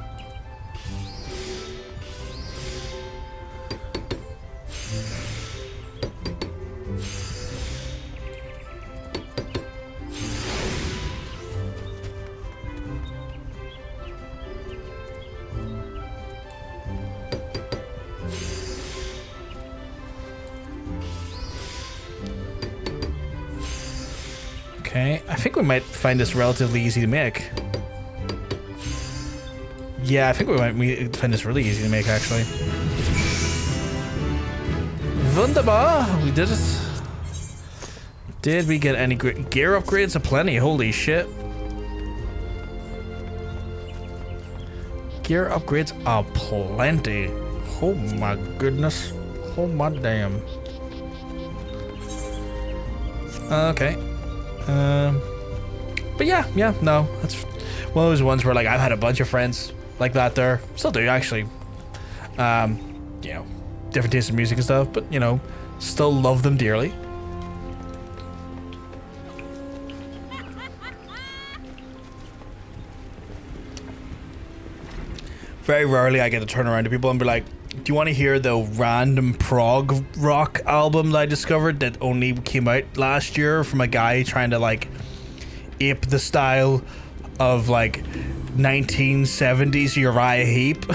Speaker 1: Okay, I think we might find this relatively easy to make. Yeah, I think we might find this really easy to make, actually. Wunderbar! We did it. Did we get any gear upgrades? Aplenty, holy shit. Gear upgrades aplenty. Oh my goodness. Oh my damn. Okay. But yeah, no, that's one of those ones where like I've had a bunch of friends like that there, still do actually, you know, different tastes of music and stuff, but you know, still love them dearly. Very rarely I get to turn around to people and be like, do you want to hear the random prog rock album that I discovered that only came out last year from a guy trying to like ape the style of like 1970s Uriah Heep?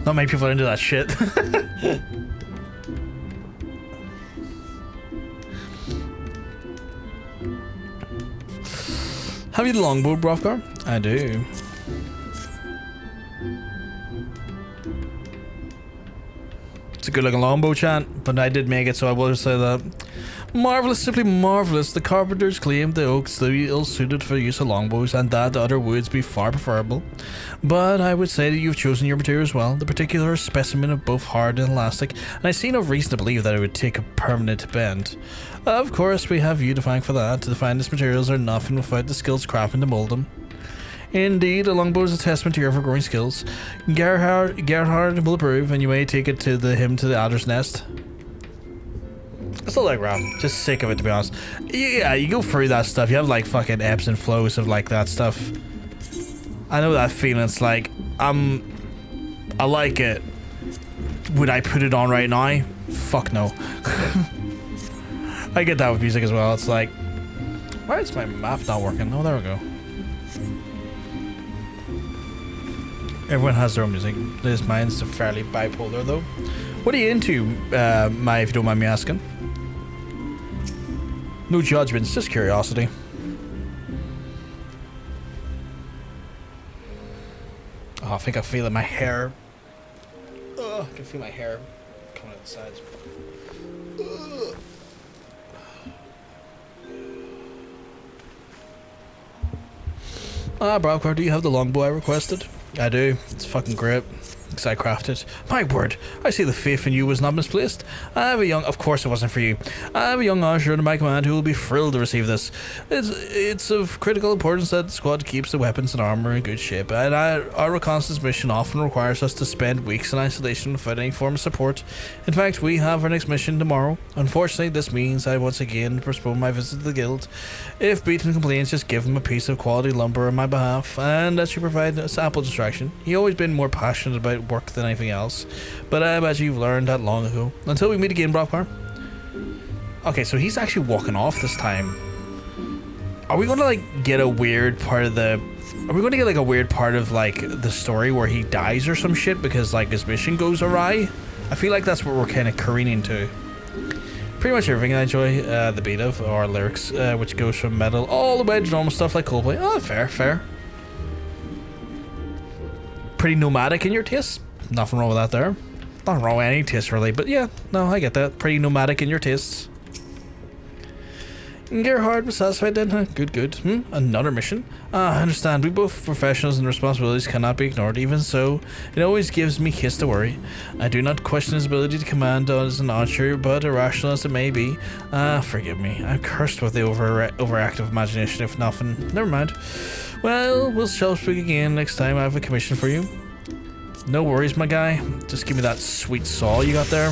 Speaker 1: Not many people are into that shit. Have you the longbow, Brofgar? I do. It's a good looking longbow, chat, but I did make it, so I will say that. Marvelous, simply marvelous. The carpenters claimed the oaks to be ill-suited for use of longbows, and that the other woods be far preferable. But I would say that you've chosen your materials well. The particular specimen of both hard and elastic, and I see no reason to believe that it would take a permanent bend. Of course, we have you to thank for that. The finest materials are nothing without the skills crafting to mold them. Indeed, a longbow is a testament to your ever-growing skills. Gerhard will approve, and you may take it to him to the adder's nest. I still like rap, just sick of it to be honest. Yeah, you go through that stuff, you have like fucking ebbs and flows of like that stuff. I know that feeling, it's like, I like it. Would I put it on right now? Fuck no. I get that with music as well, it's like, why is my map not working? Oh, there we go. Everyone has their own music. This mine's fairly bipolar though. What are you into, Mai, if you don't mind me asking? No judgments, just curiosity. Oh, I think I feel it in my hair. Oh, I can feel my hair coming out the sides. Brockcar, do you have the longbow I requested? I do. It's fucking great. Because I crafted. My word, I see the faith in you was not misplaced. I have a young... Of course it wasn't for you. I have a young archer under my command who will be thrilled to receive this. It's of critical importance that the squad keeps the weapons and armor in good shape, and our reconnaissance mission often requires us to spend weeks in isolation without any form of support. In fact, we have our next mission tomorrow. Unfortunately, this means I once again postpone my visit to the guild. If Beaton complains, just give him a piece of quality lumber on my behalf, and that should provide a sample distraction. He's always been more passionate about work than anything else, but I imagine you've learned that long ago. Until we meet again, Brockcar. Okay, so he's actually walking off this time. Are we gonna like get a weird part of the... Are we gonna get like a weird part of like the story where he dies or some shit because like his mission goes awry? I feel like that's what we're kind of careening to. Pretty much everything I enjoy the beat of are lyrics, which goes from metal all the way to normal stuff like Coldplay. Oh, fair, fair. Pretty nomadic in your taste. Nothing wrong with that there. Nothing wrong with any taste really, but yeah, no, I get that. Pretty nomadic in your tastes. Gerhard was satisfied then, huh? Good, good. Another mission? I understand. We both professionals and responsibilities cannot be ignored. Even so, it always gives me case to worry. I do not question his ability to command as an archer, but irrational as it may be. Forgive me. I'm cursed with the overactive imagination if nothing. Never mind. Well, we'll shall speak again next time I have a commission for you. No worries, my guy. Just give me that sweet saw you got there,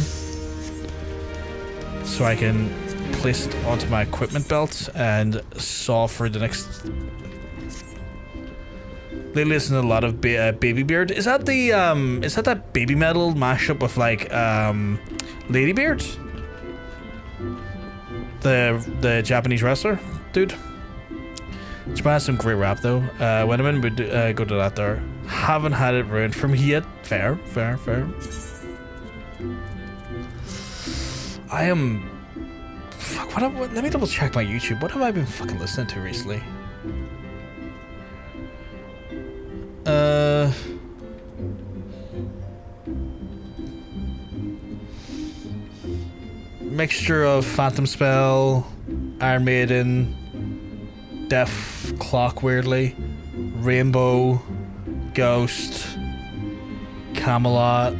Speaker 1: so I can place it onto my equipment belt and saw for the next... They listen to a lot of Baby Beard. Is that the is that baby metal mashup with like Ladybeard? The Japanese wrestler dude. Japan has some great rap though. Wenderman would go to that there. Haven't had it ruined for me yet. Fair, fair, fair. I am... Fuck, what, let me double check my YouTube. What have I been fucking listening to recently? Mixture of Phantom Spell, Iron Maiden, Death Clock weirdly, Rainbow, Ghost, Camelot,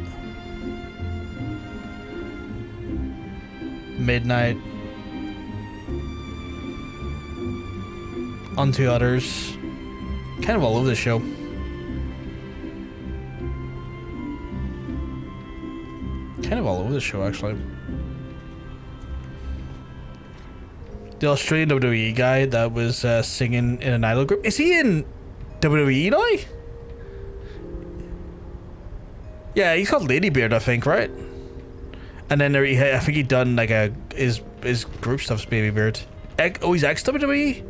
Speaker 1: Midnight, Unto Others, kind of all over the show. Kind of all over the show, actually. The Australian WWE guy that was singing in an idol group. Is he in WWE now? Yeah, he's called Ladybeard, I think, right? And then there, I think he done like his group stuff's Babybeard. Oh, he's ex-WWE?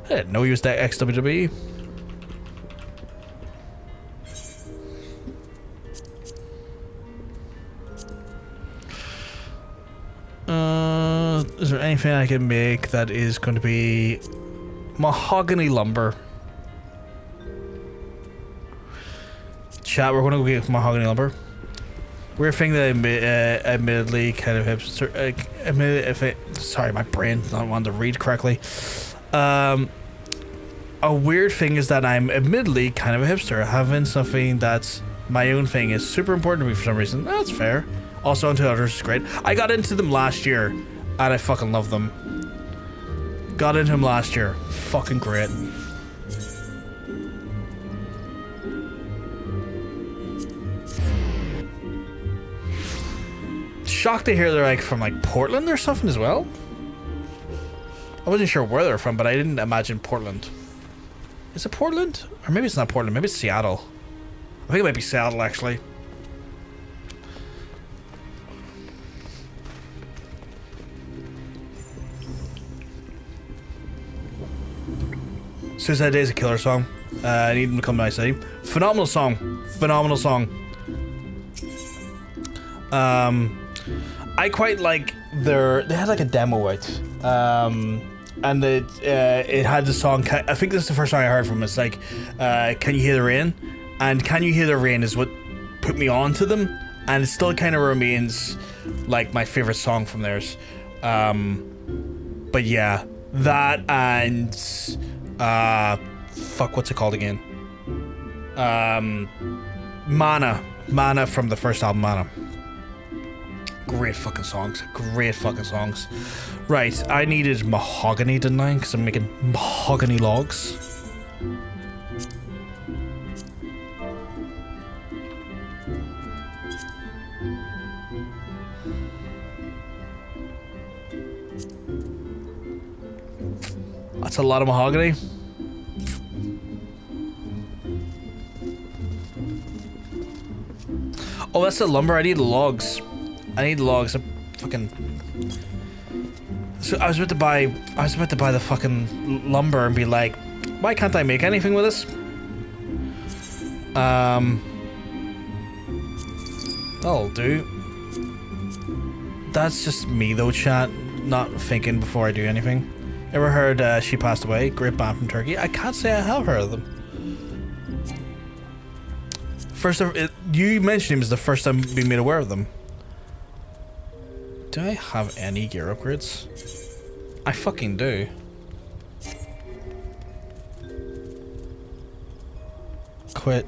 Speaker 1: I didn't know he was that ex-WWE. Is there anything I can make that is going to be mahogany lumber? Chat, we're going to go get mahogany lumber. Weird thing that admittedly kind of hipster. Sorry, my brain's not wanting to read correctly. A weird thing is that I'm admittedly kind of a hipster. Having something that's my own thing is super important to me for some reason. That's fair. Also, Unto Others is great. I got into them last year, and I fucking love them. Got into them last year. Fucking great. Shocked to hear they're like from like Portland or something as well. I wasn't sure where they're from, but I didn't imagine Portland. Is it Portland? Or maybe it's not Portland, maybe it's Seattle. I think it might be Seattle actually. Suicide Day is a killer song. I need them to come to my city. Phenomenal song. Phenomenal song. I quite like they had like a demo out. And it had the song, I think this is the first song I heard from it. It's like, Can You Hear the Rain? And Can You Hear the Rain is what put me on to them. And it still kind of remains like my favorite song from theirs. But yeah, that and fuck, what's it called again? Mana from the first album, Mana. Great fucking songs. Great fucking songs. Right, I needed mahogany, didn't I? Because I'm making mahogany logs. That's a lot of mahogany. Oh, that's the lumber. I need logs. I need logs. So I was about to buy the fucking lumber and be like, why can't I make anything with this? That'll do. That's just me though, chat. Not thinking before I do anything. Ever heard She Passed Away? Great band from Turkey. I can't say I have heard of them. You mentioned him as the first time being made aware of them. Do I have any gear upgrades? I fucking do. Quit.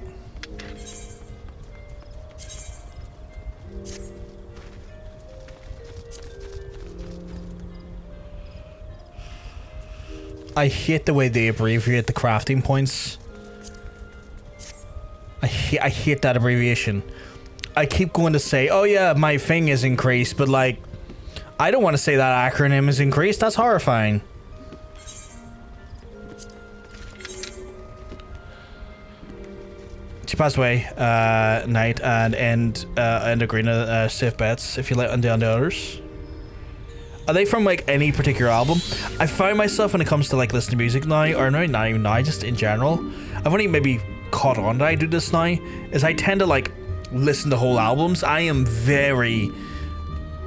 Speaker 1: I hate the way they abbreviate the crafting points. I hate that abbreviation. I keep going to say, oh yeah, my thing is increased, but like, I don't want to say that acronym is increased. That's horrifying. She passed away, night, and end arena, safe bets if you let undo others. Are they from like any particular album? I find myself when it comes to like listening to music now, or no, not even now, just in general. I've only maybe caught on that I do this now, is I tend to like listen to whole albums. I am very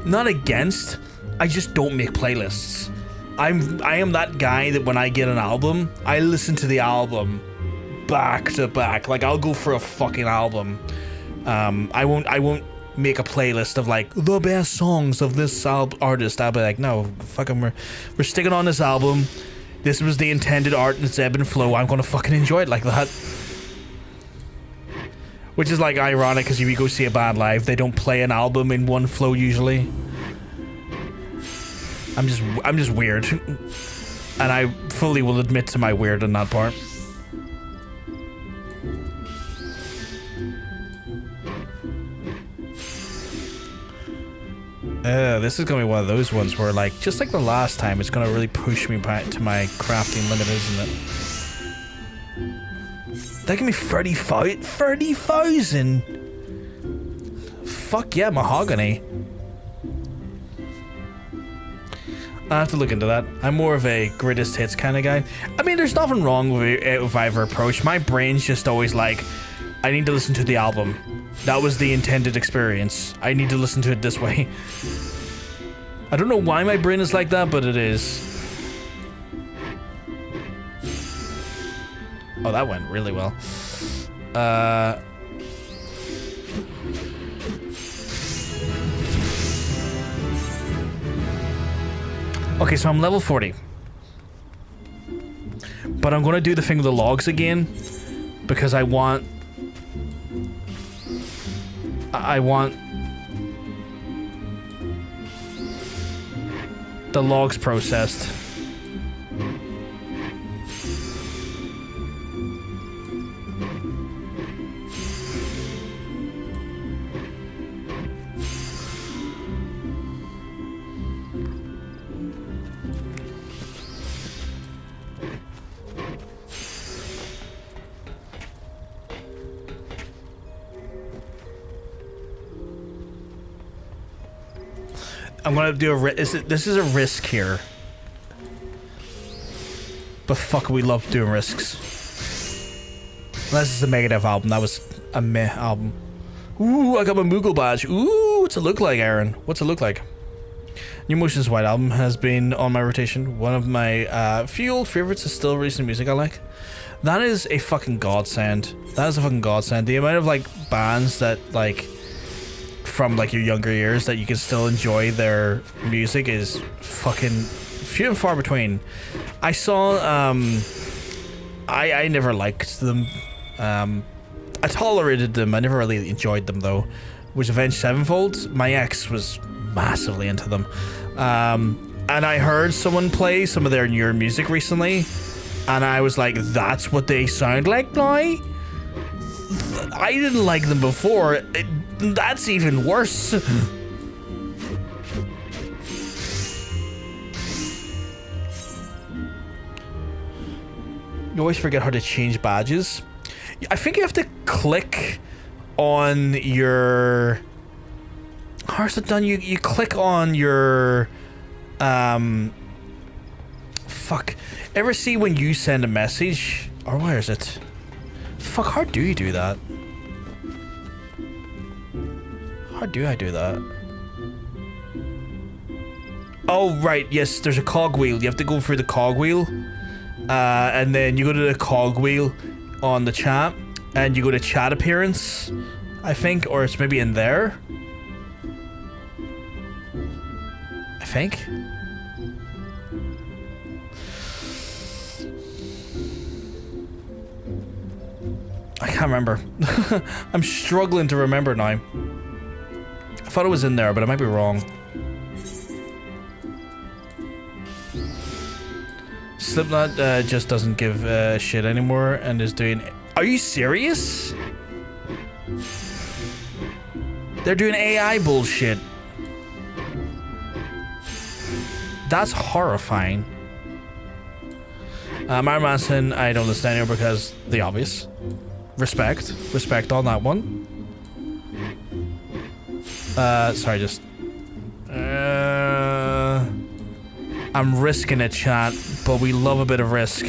Speaker 1: not against, I just don't make playlists. I am that guy that when I get an album, I listen to the album back to back. Like I'll go for a fucking album. I won't make a playlist of like the best songs of this artist. I'll be like, no, fucking we're sticking on this album. This was the intended art and its ebb and flow. I'm gonna fucking enjoy it like that. Which is like ironic because if you go see a band live, they don't play an album in one flow usually. I'm just weird. And I fully will admit to my weird on that part. This is gonna be one of those ones where like, just like the last time, it's gonna really push me back to my crafting limit, isn't it? That can be 30,000. Fuck yeah, mahogany. I have to look into that. I'm more of a greatest hits kind of guy. I mean, there's nothing wrong with either approach. My brain's just always like, I need to listen to the album. That was the intended experience. I need to listen to it this way. I don't know why my brain is like that, but it is. Oh, that went really well. Okay, so I'm level 40. But I'm gonna do the thing with the logs again. Because I want the logs processed. I'm gonna do this is a risk here. But fuck, we love doing risks. Unless it's a Megadeth album. That was a meh album. Ooh, I got my Moogle badge. Ooh, what's it look like, Aaron? What's it look like? New Motion's White Album has been on my rotation. One of my few old favorites is still recent music I like. That is a fucking godsend. That is a fucking godsend. The amount of like bands that like from like your younger years that you can still enjoy their music is fucking few and far between. I saw I never liked them. I tolerated them. I never really enjoyed them though. Was Avenged Sevenfold. My ex was massively into them. And I heard someone play some of their newer music recently, and I was like, that's what they sound like now? I didn't like them before. That's even worse. You always forget how to change badges. I think you have to click on your... How is it done? You click on your... Fuck. Ever see when you send a message? Or where is it? Fuck, how do you do that? How do I do that? Oh, right. Yes, there's a cogwheel. You have to go through the cogwheel. And then you go to the cogwheel on the chat. And you go to chat appearance, I think. Or it's maybe in there. I think. I can't remember. I'm struggling to remember now. I thought it was in there, but I might be wrong. Slipknot just doesn't give a shit anymore and is doing... Are you serious? They're doing AI bullshit. That's horrifying. Marilyn Manson, I don't listen anymore because the obvious. Respect on that one. Sorry, just... I'm risking it, chat, but we love a bit of risk.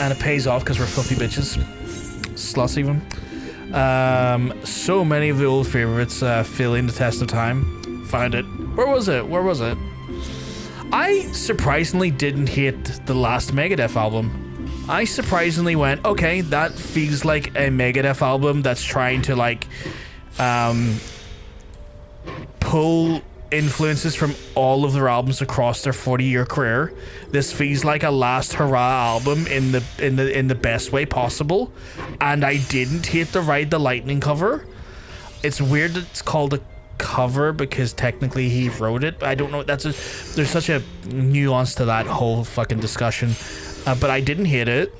Speaker 1: And it pays off because we're fluffy bitches. Sluts even. So many of the old favorites failing the test of time. Found it. Where was it? Where was it? I surprisingly didn't hate the last Megadeth album. I surprisingly went, okay, that feels like a Megadeth album that's trying to like pull influences from all of their albums across their 40-year career. This feels like a last hurrah album in the best way possible, and I didn't hate the Ride the Lightning cover. It's weird that it's called a cover because technically he wrote it. I don't know. There's such a nuance to that whole fucking discussion, but I didn't hate it.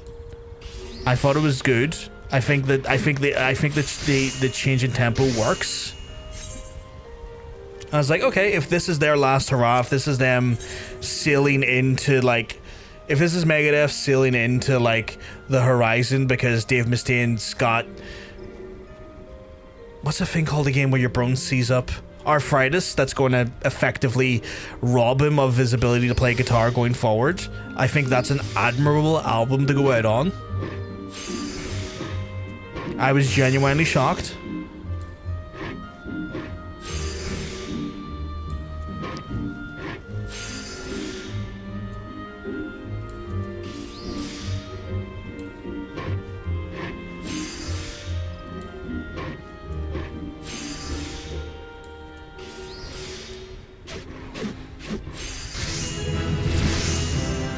Speaker 1: I thought it was good. I think that the change in tempo works. I was like, okay, if this is their last hurrah, if this is them sailing into like, if this is Megadeth sailing into like the horizon because Dave Mustaine's got, what's the thing called again where your bone seize up? Arthritis, that's going to effectively rob him of his ability to play guitar going forward. I think that's an admirable album to go out on. I was genuinely shocked.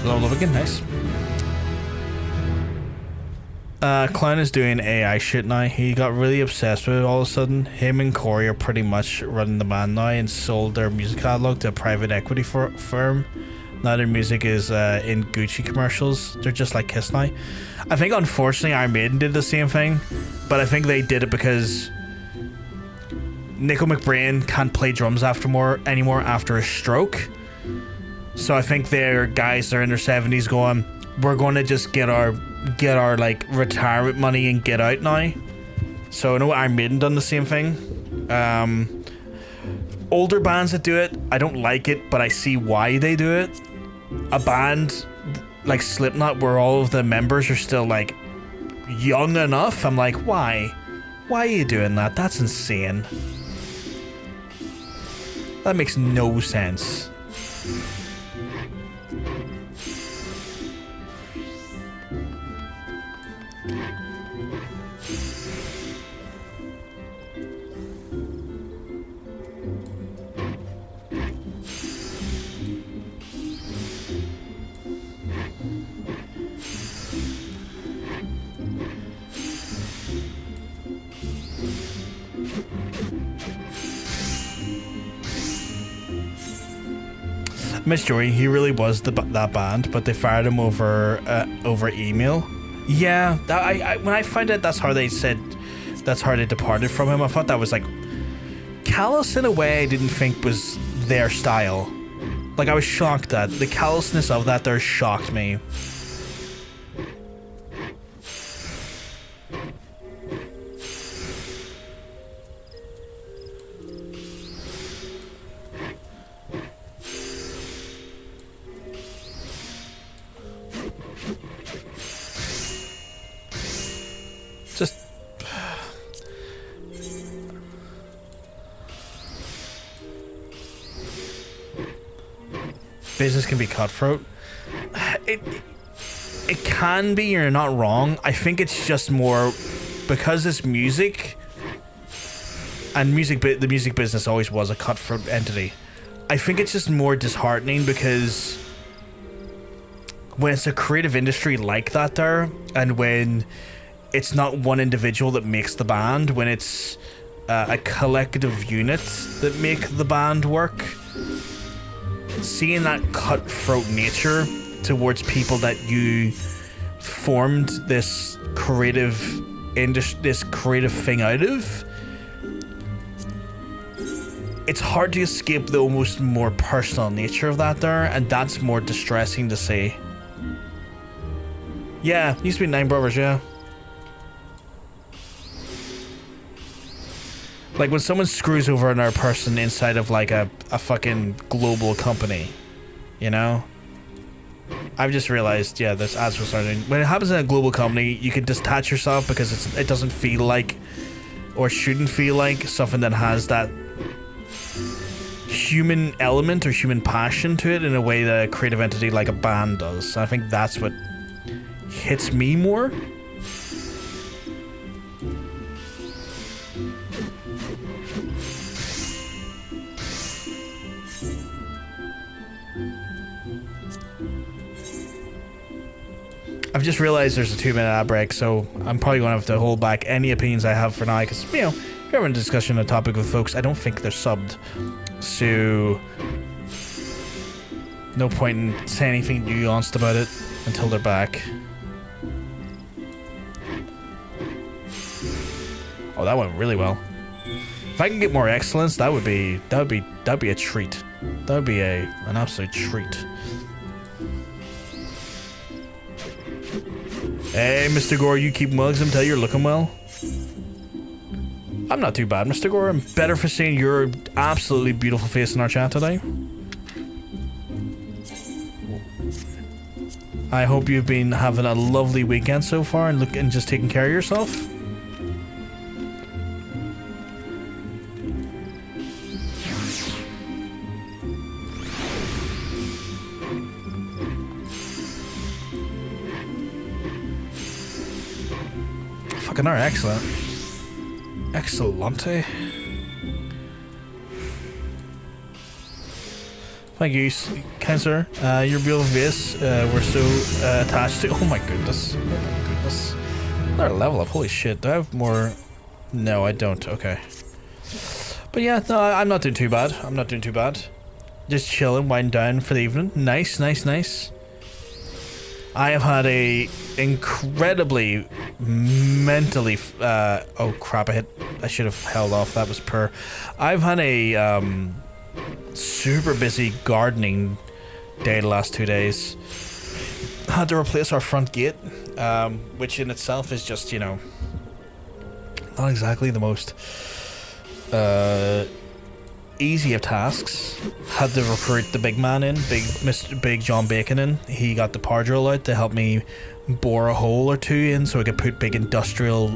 Speaker 1: Level up again, nice. Clown is doing AI shit now. He got really obsessed with it all of a sudden. Him and Corey are pretty much running the band now and sold their music catalog to a private equity firm. Now their music is in Gucci commercials. They're just like Kiss now. I think unfortunately Iron Maiden did the same thing, but I think they did it because Nico McBrain can't play drums anymore after a stroke. So I think they're guys that are in their 70s going, we're going to just get our like retirement money and get out now. So I know Iron Maiden done the same thing. Older bands that do it, I don't like it, but I see why they do it. A band like Slipknot, where all of the members are still like young enough. I'm like, why? Why are you doing that? That's insane. That makes no sense. Miss Jory, he really was that band, but they fired him over email. Yeah, when I found out that's how they departed from him, I thought that was like callous in a way I didn't think was their style. Like, I was shocked that the callousness of that there shocked me. Business can be cutthroat. It can be, you're not wrong. I think it's just more because it's music, and the music business always was a cutthroat entity. I think it's just more disheartening because when it's a creative industry like that there, and when it's not one individual that makes the band, when it's a collective unit that make the band work, seeing that cutthroat nature towards people that you formed this creative thing out of, it's hard to escape the almost more personal nature of that there, and that's more distressing to see. Yeah, used to be 9 Brothers, yeah. Like, when someone screws over another person inside of, like, a fucking global company, you know? I've just realized, yeah, this ads was starting. When it happens in a global company, you can detach yourself because it doesn't feel like, or shouldn't feel like, something that has that human element or human passion to it in a way that a creative entity like a band does. I think that's what hits me more. I've just realized there's a 2-minute ad break, so I'm probably going to have to hold back any opinions I have for now, because, you know, if you're having a discussion on a topic with folks, I don't think they're subbed, so no point in saying anything nuanced about it until they're back. Oh, that went really well. If I can get more excellence, that'd be a treat. That would be an absolute treat. Hey, Mr. Gore, you keep mugs until you're looking well. I'm not too bad, Mr. Gore. I'm better for seeing your absolutely beautiful face in our chat today. I hope you've been having a lovely weekend so far and just taking care of yourself. Fucking are excellent. Excellente. Thank you, Cancer. Your beautiful face. We're so attached to. Oh my goodness. Oh my goodness. Another level up. Holy shit. Do I have more? No, I don't. Okay. But yeah, no, I'm not doing too bad. I'm not doing too bad. Just chilling, winding down for the evening. Nice, nice, nice. I have had a incredibly mentally oh crap, I should have held off. That was poor. I've had a super busy gardening day the last 2 days. Had to replace our front gate, which in itself is just, you know, not exactly the most easy of tasks. Had to recruit the big man in, Big John Bacon in. He got the power drill out to help me bore a hole or two in so I could put big industrial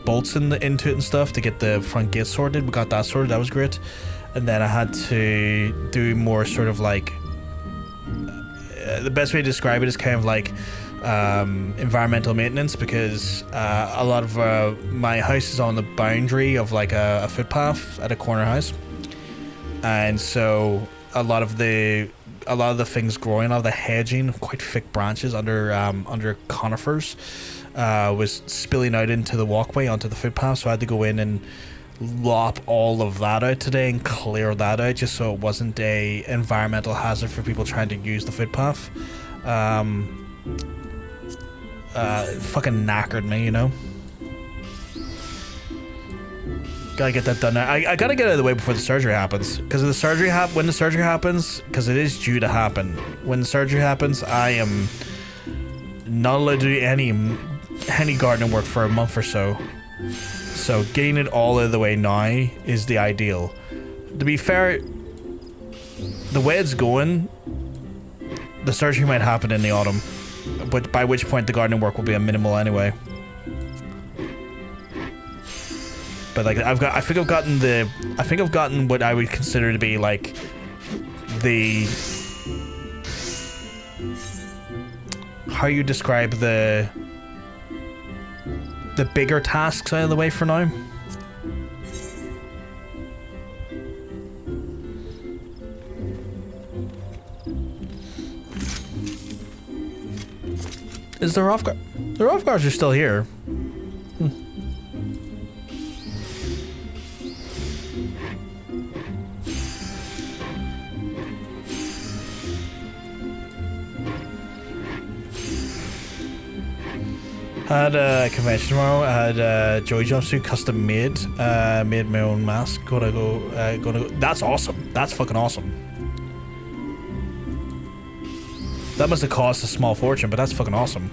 Speaker 1: bolts into it and stuff to get the front gate sorted. We got that sorted, that was great. And then I had to do more sort of like the best way to describe it is kind of like environmental maintenance, because a lot of my house is on the boundary of like a footpath at a corner house, and so a lot of the things growing, a lot of the hedging, quite thick branches under conifers, was spilling out into the walkway onto the footpath, so I had to go in and lop all of that out today and clear that out just so it wasn't a environmental hazard for people trying to use the footpath. It fucking knackered me, you know. Gotta get that done now. I gotta get out of the way before the surgery happens, because when the surgery happens, because it is due to happen. When the surgery happens, I am not allowed to do any gardening work for a month or so. So getting it all out of the way now is the ideal. To be fair, the way it's going, the surgery might happen in the autumn, but by which point the gardening work will be a minimal anyway. But like I think I've gotten what I would consider to be like how you describe the bigger tasks out of the way for now. Is the Rothgar? The Rothgars are still here. I had a convention tomorrow. I had Joey jumpsuit custom made. Made my own mask. Gonna go. That's awesome. That's fucking awesome. That must have cost a small fortune, but that's fucking awesome.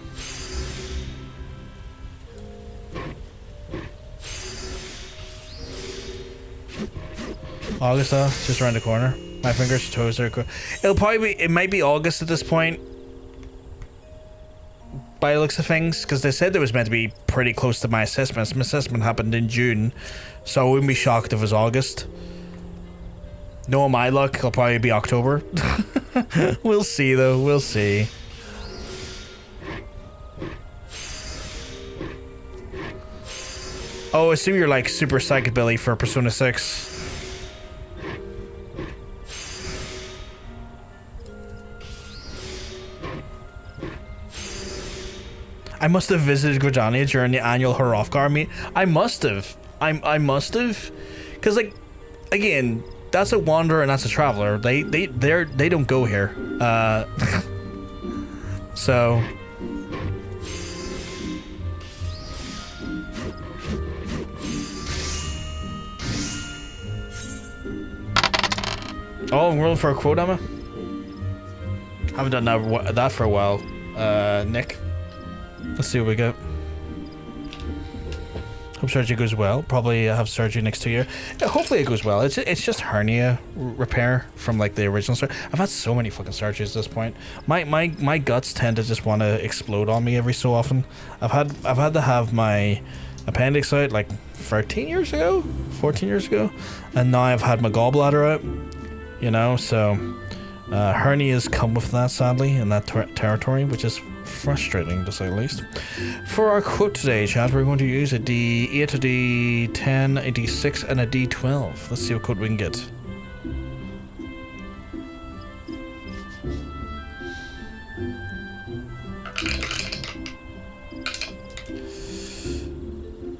Speaker 1: August, just around the corner. My fingers, toes are. It might be August at this point, by the looks of things, because they said it was meant to be pretty close to my assessment. My assessment happened in June, so I wouldn't be shocked if it was August. Knowing my luck, it'll probably be October. We'll see, though. We'll see. Oh, I assume you're like super psychobilly for Persona 6. I must have visited Gridania during the annual Hrothgar meet. I must have. I must have, because like, again, that's a wanderer and that's a traveler. They don't go here. So. Oh, I'm rolling for a quote, Emma. Haven't done that for a while. Nick. Let's see what we got. Hope surgery goes well. Probably have surgery next year. Yeah, hopefully it goes well. It's just hernia repair from like the original surgery. I've had so many fucking surgeries at this point. My guts tend to just want to explode on me every so often. I've had to have my appendix out like 14 years ago, and now I've had my gallbladder out. You know, so hernias come with that, sadly, in that territory, which is frustrating to say the least. For our quote today, chat, we're going to use a D8, a D10, a D6, and a D12. Let's see what quote we can get.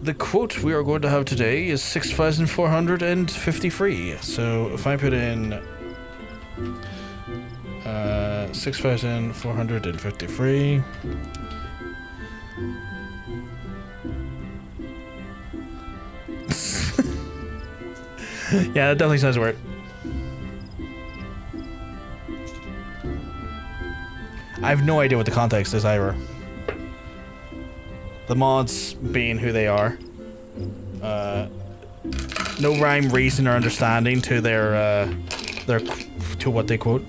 Speaker 1: The quote we are going to have today is 6,453. So if I put in 6,453. Yeah, that definitely sounds weird. I have no idea what the context is either. The mods being who they are. no rhyme, reason, or understanding to their to what they quote.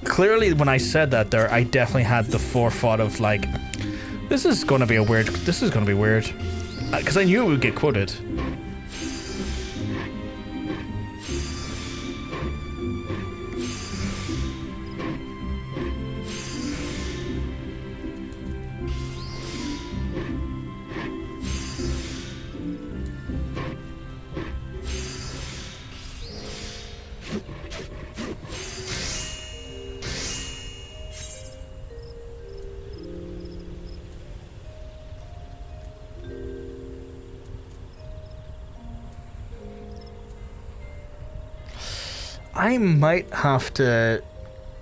Speaker 1: Clearly, when I said that there, I definitely had the forethought of like, this is gonna be weird, because I knew it would get quoted. I might have to,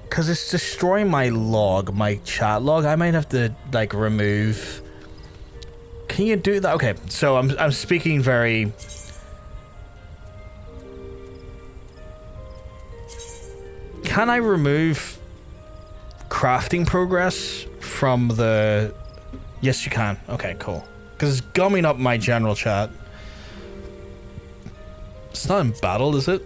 Speaker 1: because it's destroying my log, my chat log. I might have to like remove. Can you do that? Okay, so I'm speaking very. Can I remove crafting progress from the? Yes, you can. Okay, cool. Because it's gumming up my general chat. It's not in battle, is it?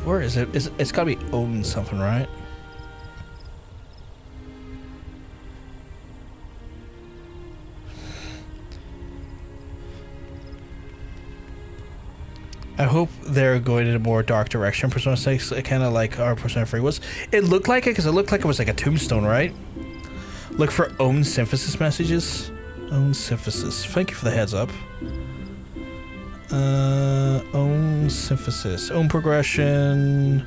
Speaker 1: Where is it? It's gotta be own something, right? I hope they're going in a more dark direction. Persona 6, kind of like our Persona 3 was. It looked like it because it looked like it was like a tombstone, right? Look for own synthesis messages. Own synthesis. Thank you for the heads up. Own synthesis, own progression,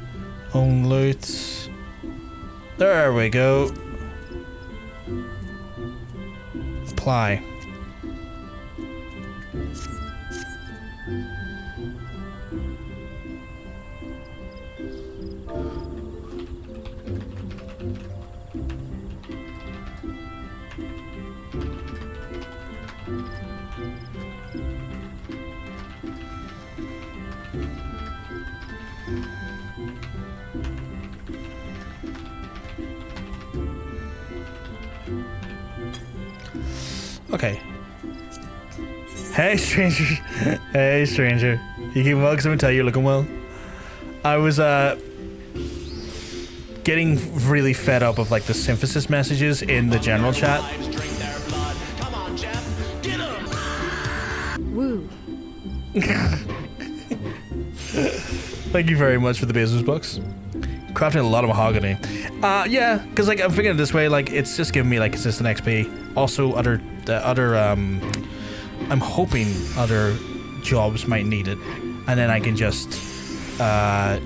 Speaker 1: own loot. There we go. Apply. Okay. Hey, stranger. Hey, stranger. You keep well? Because I'm gonna tell you, you're looking well. I was, getting really fed up of, like, the synthesis messages in the general chat.
Speaker 2: Woo.
Speaker 1: Thank you very much for the business books. Crafting a lot of mahogany. Yeah, because, like, I'm thinking it this way, like, it's just giving me, like, consistent XP. Also, I'm hoping other jobs might need it, and then I can just have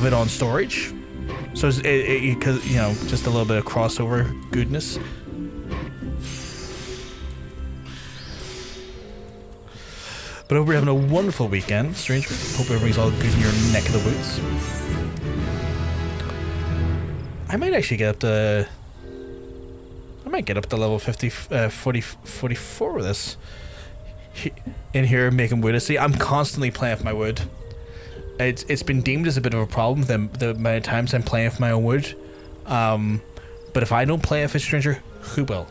Speaker 1: it on storage. So because you know, just a little bit of crossover goodness. But I hope you're having a wonderful weekend, stranger. Hope everything's all good in your neck of the woods. I might actually get up to. I might get up to level 44 with this. In here, making wood. See, I'm constantly playing with my wood. It's been deemed as a bit of a problem the amount of times I'm playing with my own wood. But if I don't play with a stranger, who will?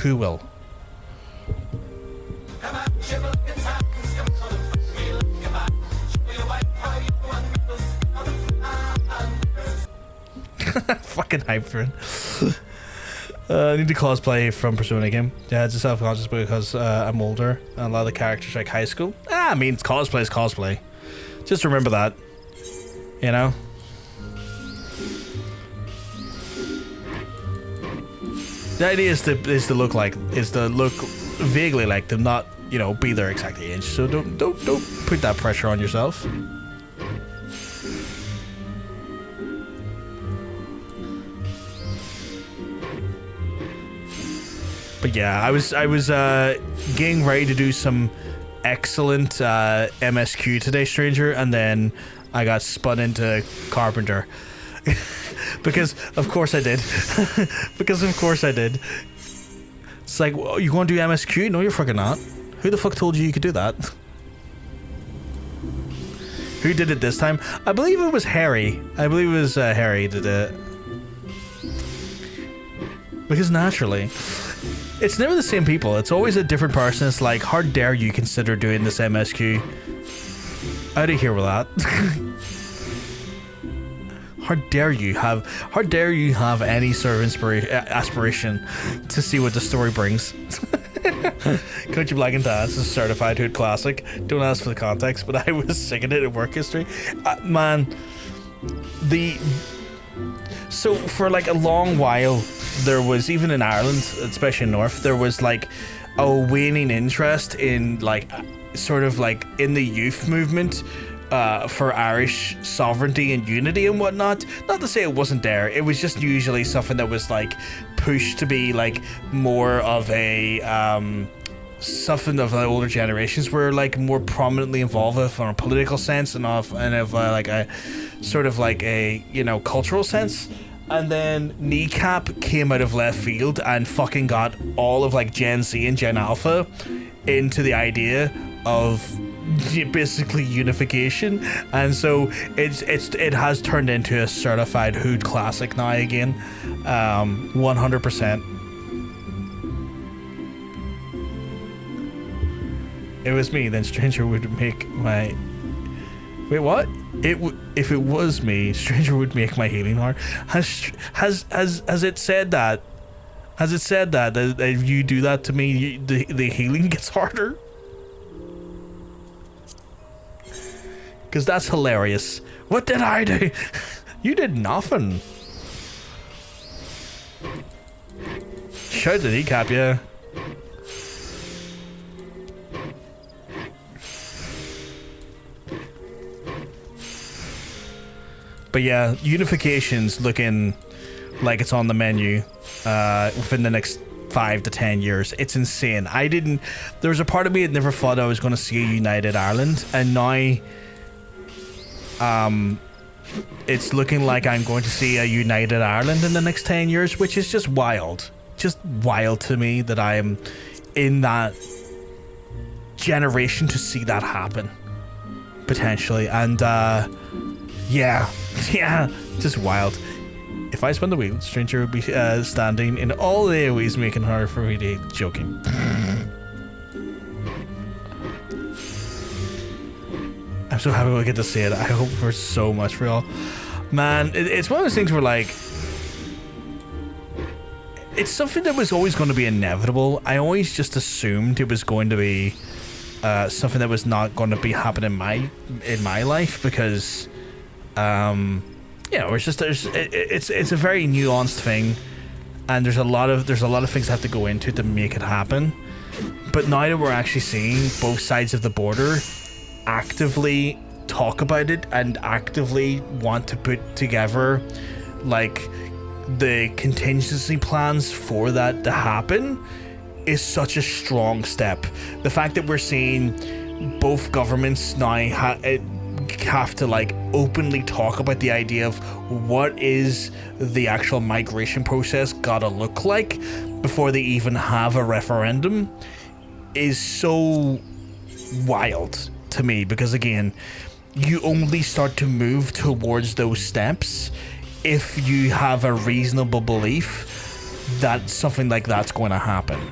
Speaker 1: Who will? Fucking hype for it. I need to cosplay from Persona again. Yeah, it's a self-conscious because I'm older and a lot of the characters are like high school. I mean, cosplay is cosplay. Just remember that. You know? The idea is to look vaguely like them, not, you know, be their exact age. So don't put that pressure on yourself. But But yeah, I was getting ready to do some excellent MSQ today, stranger, and then I got spun into Carpenter. Because of course I did. Because of course I did. It's like, well, you want to do MSQ? No, you're fucking not. Who the fuck told you could do that? Who did it this time? I believe it was Harry. I believe it was Harry that did it. Because naturally, it's never the same people. It's always a different person. It's like, how dare you consider doing this MSQ? Out of here with that. How dare you have any sort of aspiration to see what the story brings? Country Black and Tan is a certified hood classic. Don't ask for the context, but I was singing it in work history. Man, so for like a long while, there was, even in Ireland, especially in North, there was like a waning interest in like sort of like in the youth movement for Irish sovereignty and unity and whatnot. Not to say it wasn't there, it was just usually something that was like pushed to be like more of a something of the older generations were like more prominently involved with from a political sense and of like a sort of like a, you know, cultural sense. And then Kneecap came out of left field and fucking got all of like Gen Z and Gen Alpha into the idea of basically unification, and so it has turned into a certified hood classic now again. 100%. It was me, then Stranger would make my... Wait, what? If it was me, Stranger would make my healing hard. Has it said that? Has it said that if you do that to me, the healing gets harder? Because that's hilarious. What did I do? You did nothing. Shout to Kneecap, yeah. But yeah, unification's looking like it's on the menu within the next 5 to 10 years. It's insane. There was a part of me that never thought I was going to see a united Ireland, and now it's looking like I'm going to see a united Ireland in the next 10 years, which is just wild. Just wild to me that I am in that generation to see that happen, potentially. And yeah, just wild. If I spun the wheel, Stranger would be standing in all the AoEs, making her for me to joking. I'm so happy we get to see it. I hope for so much for y'all. Man, it's one of those things where like, it's something that was always going to be inevitable. I always just assumed it was going to be something that was not going to be happening in my life, because you know, it's just it's a very nuanced thing, and there's a lot of things that have to go into it to make it happen. But now that we're actually seeing both sides of the border actively talk about it and actively want to put together like the contingency plans for that to happen, is such a strong step. The fact that we're seeing both governments now have to like openly talk about the idea of what is the actual migration process gotta look like before they even have a referendum is so wild to me, because again, you only start to move towards those steps if you have a reasonable belief that something like that's going to happen.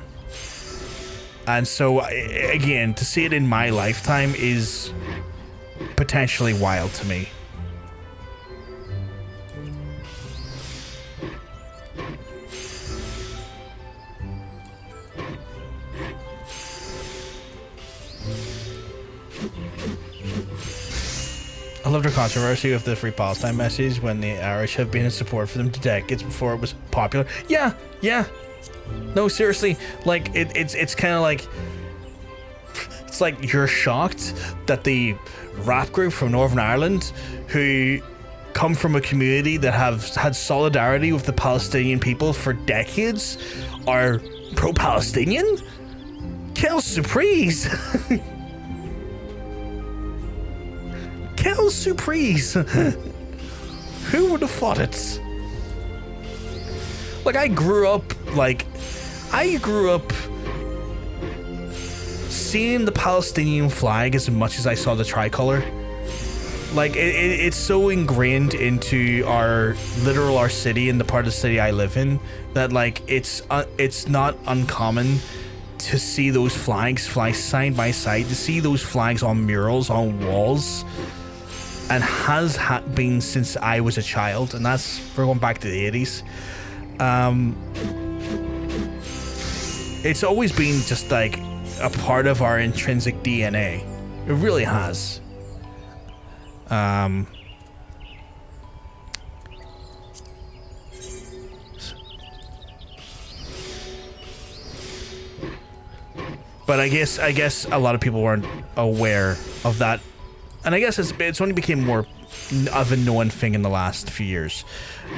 Speaker 1: And so again, to see it in my lifetime is potentially wild to me. I loved her controversy with the free Palestine message when the Irish have been in support for them to decades before it was popular. Yeah. No, seriously, like it's kind of like, it's like you're shocked that the rap group from Northern Ireland, who come from a community that have had solidarity with the Palestinian people for decades, are Pro-Palestinian? Quelle surprise! Quelle surprise! Who would have thought it? Like, I grew up seeing the Palestinian flag as much as I saw the tricolor. Like, it's so ingrained into our city and the part of the city I live in that, like, it's not uncommon to see those flags fly side by side, to see those flags on murals, on walls, and has been since I was a child, and we're going back to the 80s. It's always been just, like, a part of our intrinsic DNA. It really has. But I guess a lot of people weren't aware of that, and I guess it's only became more of a known thing in the last few years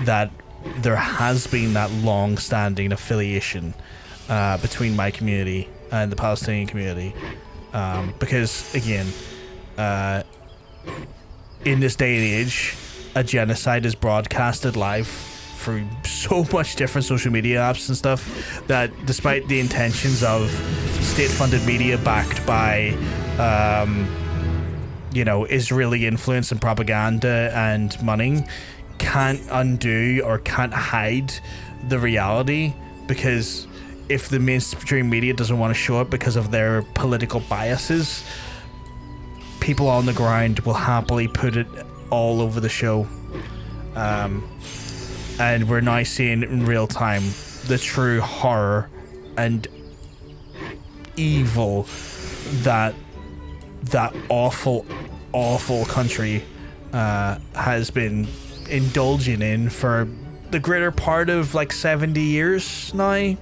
Speaker 1: that there has been that long-standing affiliation between my community and the Palestinian community, because again, in this day and age, a genocide is broadcasted live through so much different social media apps and stuff that despite the intentions of state-funded media backed by Israeli influence and propaganda and money, can't undo or can't hide the reality, because if the mainstream media doesn't want to show it because of their political biases, people on the ground will happily put it all over the show. And we're now seeing in real time the true horror and evil that awful country has been indulging in for the greater part of like 70 years now.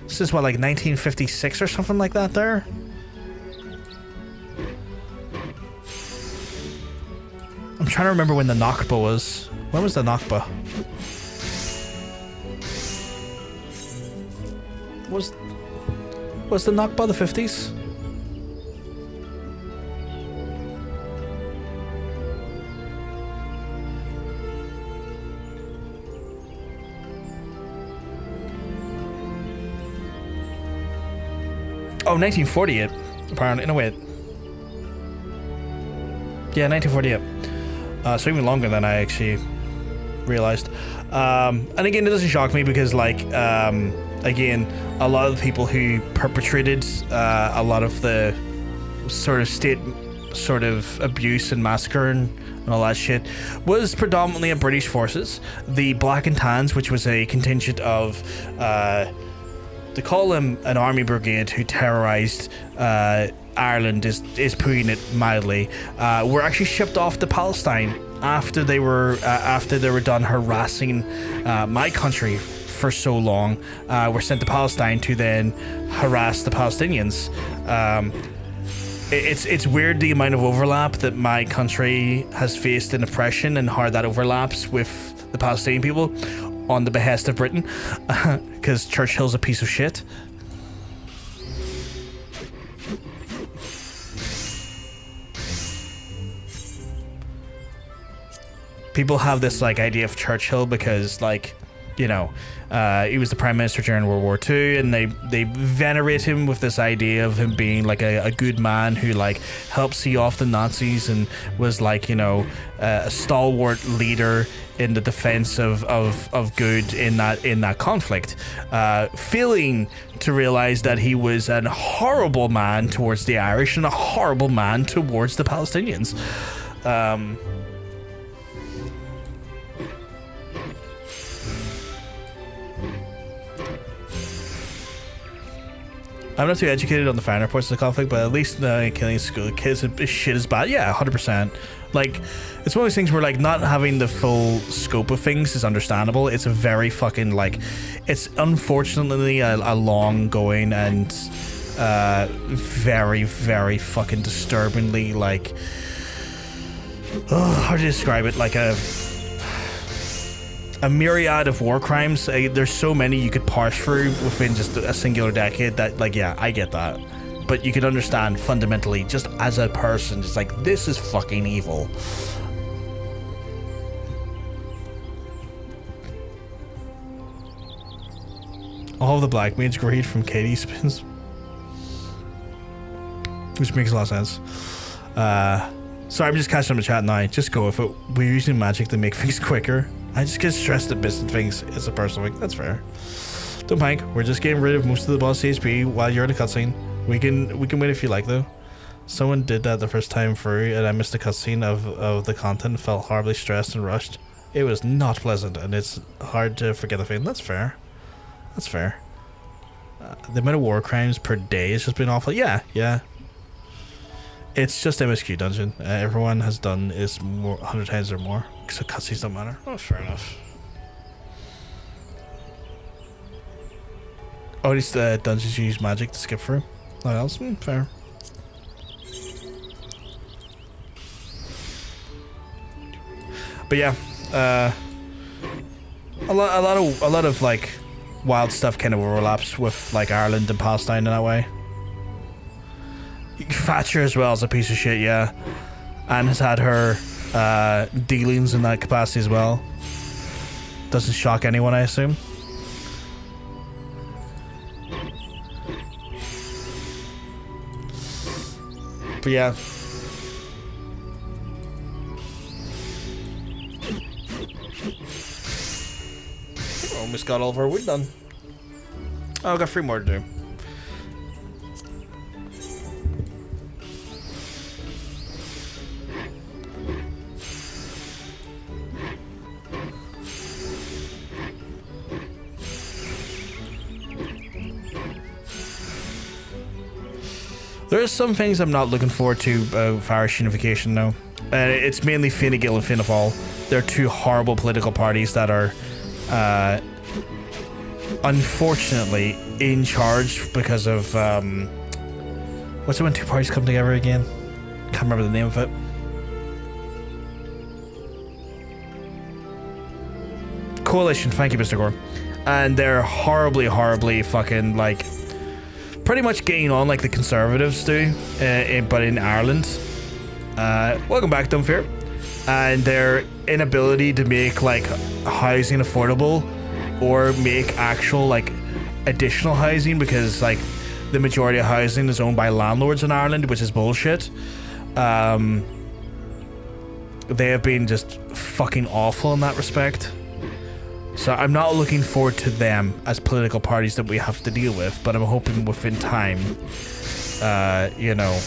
Speaker 1: This is what, like 1956 or something like that there? I'm trying to remember when the Nakba was. When was the Nakba? Was the Nakba the 50s? Oh, 1948, apparently. No, wait. Yeah, 1948. So even longer than I actually realized. And again, it doesn't shock me because, like, again, a lot of the people who perpetrated a lot of the sort of state sort of abuse and massacre and all that shit was predominantly of British forces. The Black and Tans, which was a contingent of they call them an army brigade who terrorized Ireland, is putting it mildly, were actually shipped off to Palestine after they were done harassing my country for so long. Were sent to Palestine to then harass the Palestinians. It's weird the amount of overlap that my country has faced in oppression and how that overlaps with the Palestinian people on the behest of Britain, because Churchill's a piece of shit. People have this like idea of Churchill because, like, you know, he was the prime minister during World War II, and they venerate him with this idea of him being like a good man who like helped see off the Nazis and was like, you know, a stalwart leader in the defense of good in that conflict, failing to realize that he was a horrible man towards the Irish and a horrible man towards the Palestinians. I'm not too educated on the finer parts of the conflict, but at least killing school kids shit is bad. Yeah, 100%. Like, it's one of those things where, like, not having the full scope of things is understandable. It's a very fucking, like, it's unfortunately a long going and very, very fucking disturbingly, like, how do you describe it? Like a a myriad of war crimes. There's so many you could parse through within just a singular decade that, like, yeah, I get that. But you can understand fundamentally, just as a person, it's like, this is fucking evil. All of the Black Maid's greed from Katie spins. Which makes a lot of sense. Sorry, I'm just catching up the chat now. Just go with it. We're using magic to make things quicker. I just get stressed at missing things. It's a personal thing. That's fair. Don't panic. We're just getting rid of most of the boss CSP while you're in a cutscene. We can wait if you like, though. Someone did that the first time through, and I missed the cutscene of the content. Felt horribly stressed and rushed. It was not pleasant, and it's hard to forget the feeling. That's fair. That's fair. The amount of war crimes per day has just been awful. Yeah, yeah. It's just MSQ dungeon. Everyone has done is more 100 times or more. So cutscenes don't matter. Oh, fair enough. Oh, these dungeons use magic to skip through. What else? Fair. But yeah, a lot of like wild stuff kind of overlaps with like Ireland and Palestine in that way. Thatcher as well is a piece of shit, yeah, and has had her dealings in that capacity as well. Doesn't shock anyone, I assume. But yeah. Almost got all of our wood done. Oh, I've got 3 more to do. There's some things I'm not looking forward to for Irish unification though. It's mainly Fine Gael and Fianna Fáil. They're 2 horrible political parties that are unfortunately in charge because of what's it when 2 parties come together again? Can't remember the name of it. Coalition, thank you, Mr. Gore. And they're horribly fucking like pretty much getting on like the Conservatives do, but in Ireland. Welcome back, Dumfear. And their inability to make like housing affordable or make actual like additional housing, because like the majority of housing is owned by landlords in Ireland, which is bullshit. They have been just fucking awful in that respect. So I'm not looking forward to them as political parties that we have to deal with, but I'm hoping within time, you know,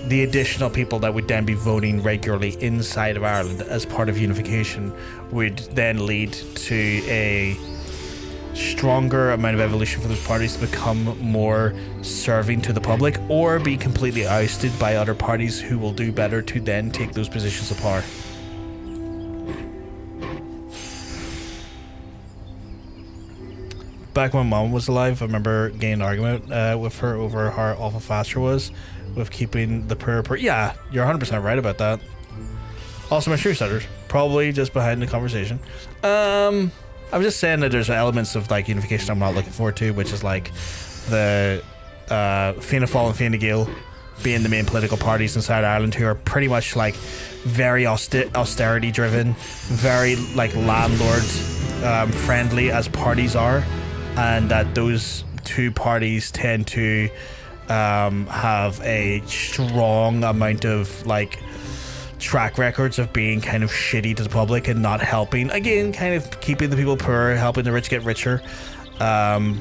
Speaker 1: the additional people that would then be voting regularly inside of Ireland as part of unification would then lead to a stronger amount of evolution for those parties to become more serving to the public, or be completely ousted by other parties who will do better to then take those positions of power. Back when Mom was alive, I remember getting an argument with her over how awful Thatcher was with keeping the poor. Yeah, you're 100% right about that. Also, my Shrew-Setters, probably just behind the conversation. I'm just saying that there's elements of like unification I'm not looking forward to, which is like the Fianna Fáil and Fine Gael being the main political parties inside Ireland, who are pretty much like very austerity driven, very like landlord friendly as parties are. And that those 2 parties tend to have a strong amount of like track records of being kind of shitty to the public and not helping, again, kind of keeping the people poor, helping the rich get richer. And